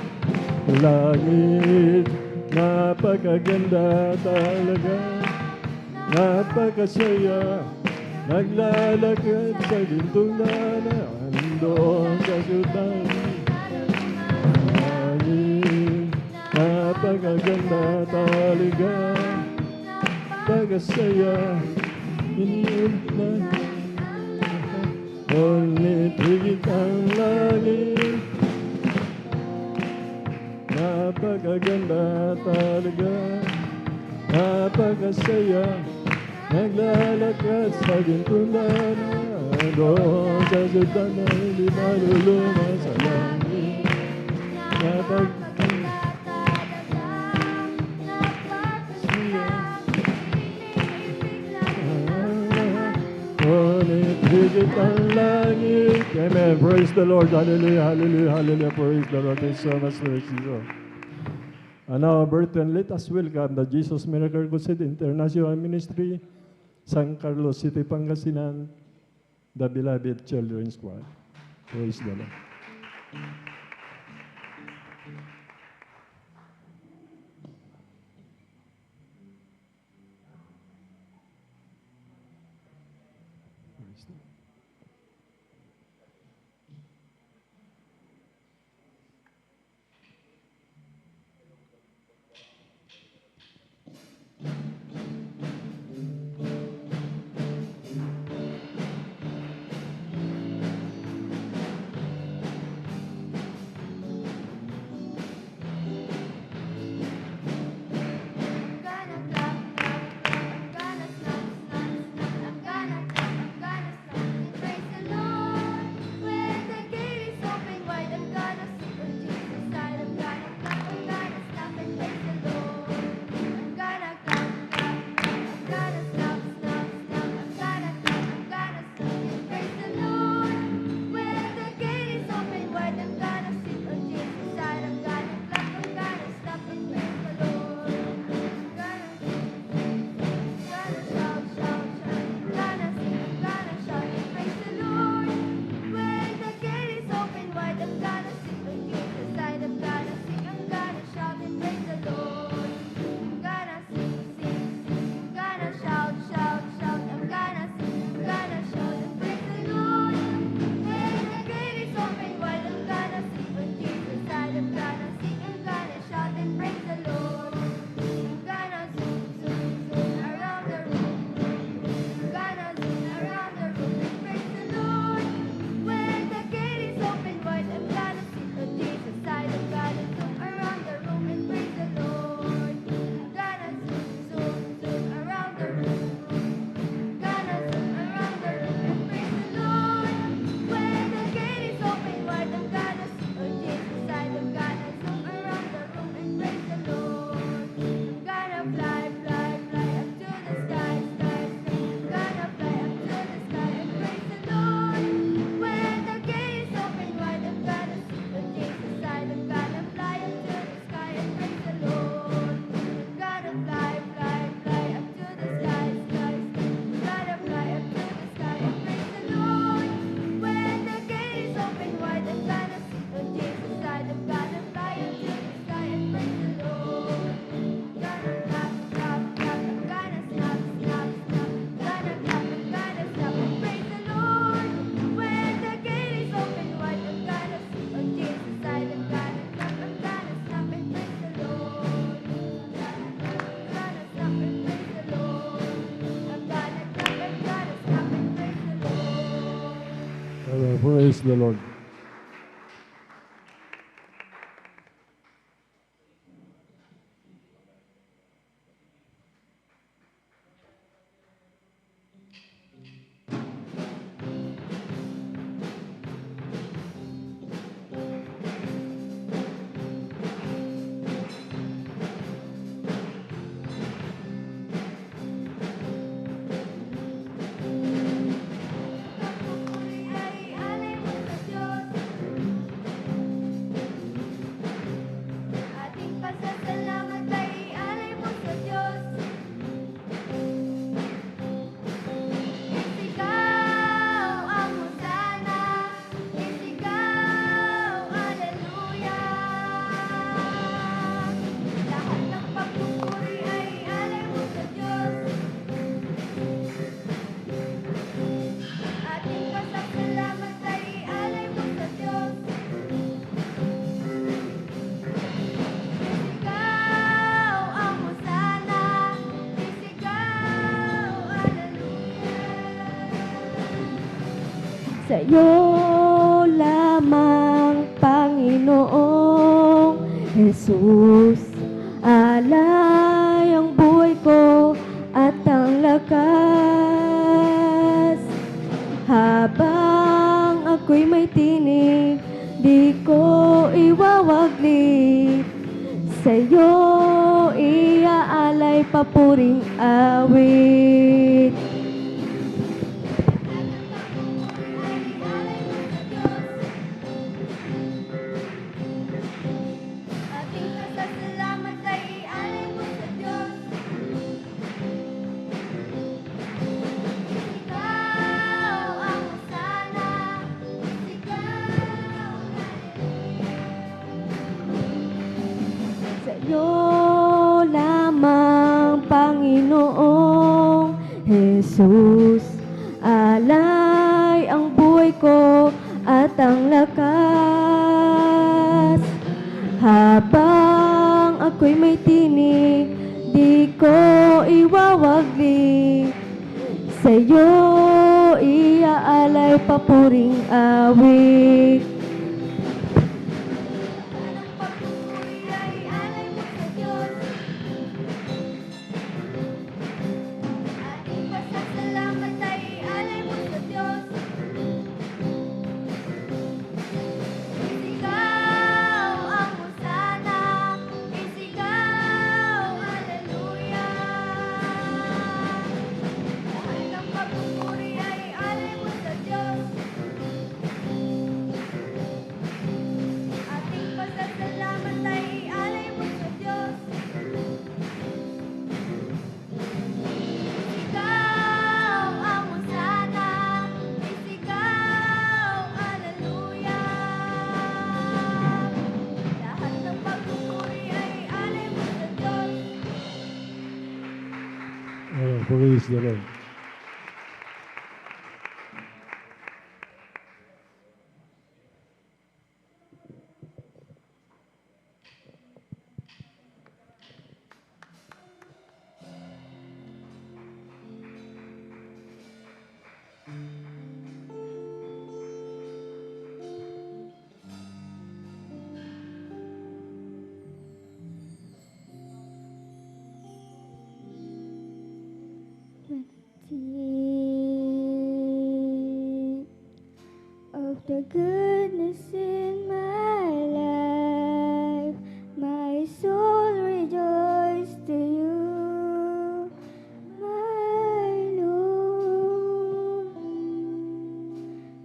Langit, napakaganda talaga, napakasaya, naglalakad sa gintong daan, doon sa sultan. Langit, napakaganda talaga, napakasaya, iniulan. Ngunit higit ang langit, napakaganda talaga, napakasaya, naglalakad sa gintong daan, doon sa sultan na hindi maluluma sa langit. Ngunit higit ang langit. Amen. Praise the Lord. Hallelujah, hallelujah, hallelujah. Praise the Lord. Thank you so much, Lord Jesus. And now, brethren, let us welcome the Jesus Miracle Crusade International Ministry, San Carlos City, Pangasinan, the beloved Children's Choir. Praise the Lord. Praise the Lord. Sa'yo lamang, Panginoong Jesus. Alay ang buhay ko at ang lakas. Habang ako'y may tinig, di ko iwawaglit. Sa'yo iaalay papuring awit. Ating pasasalamat ay ialay mo sa Diyos. Ikaw ang sana, ikaw Sa'yo lamang, Panginoong Jesus. Alay ang buhay ko at ang lakas. Habang ako'y may tinig, di ko iwawagli. Sa'yo iaalay papuring awit. Ating pasasalamat ay ialay mo sa Diyos. Isigaw ang hosana, isigaw, hallelujah. Lahat ng pagpupuri ay ialay mo sa Diyos. Ating pasasalamat ay ialay mo sa Diyos. Isigaw ang hosana, isigaw, hallelujah. Lahat ng pagpupuri ay ialay mo sa Diyos. Praise the Lord. Think of the goodness in my life, my soul rejoices to you, my Lord.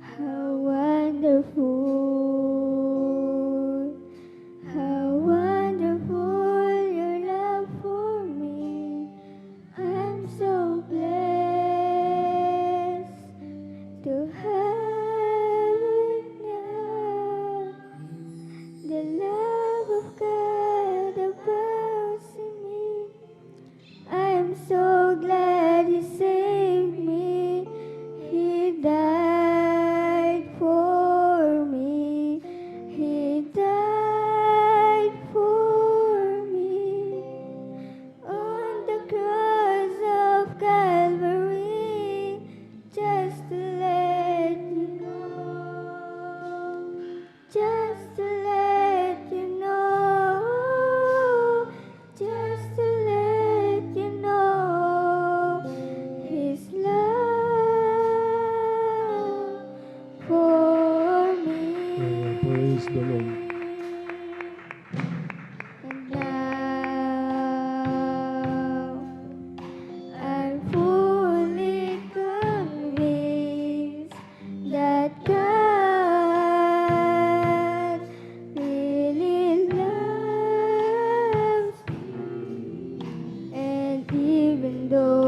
How wonderful your love for me. I'm so blessed to have now the love of God abounds in me. I'm so glad He saved me. He died for me. He died for me on the cross of Calvary, just to let you know, just to let you know, just to let you know His love for me. Praise the Lord. And now I'm fully convinced that God really loves me. And even though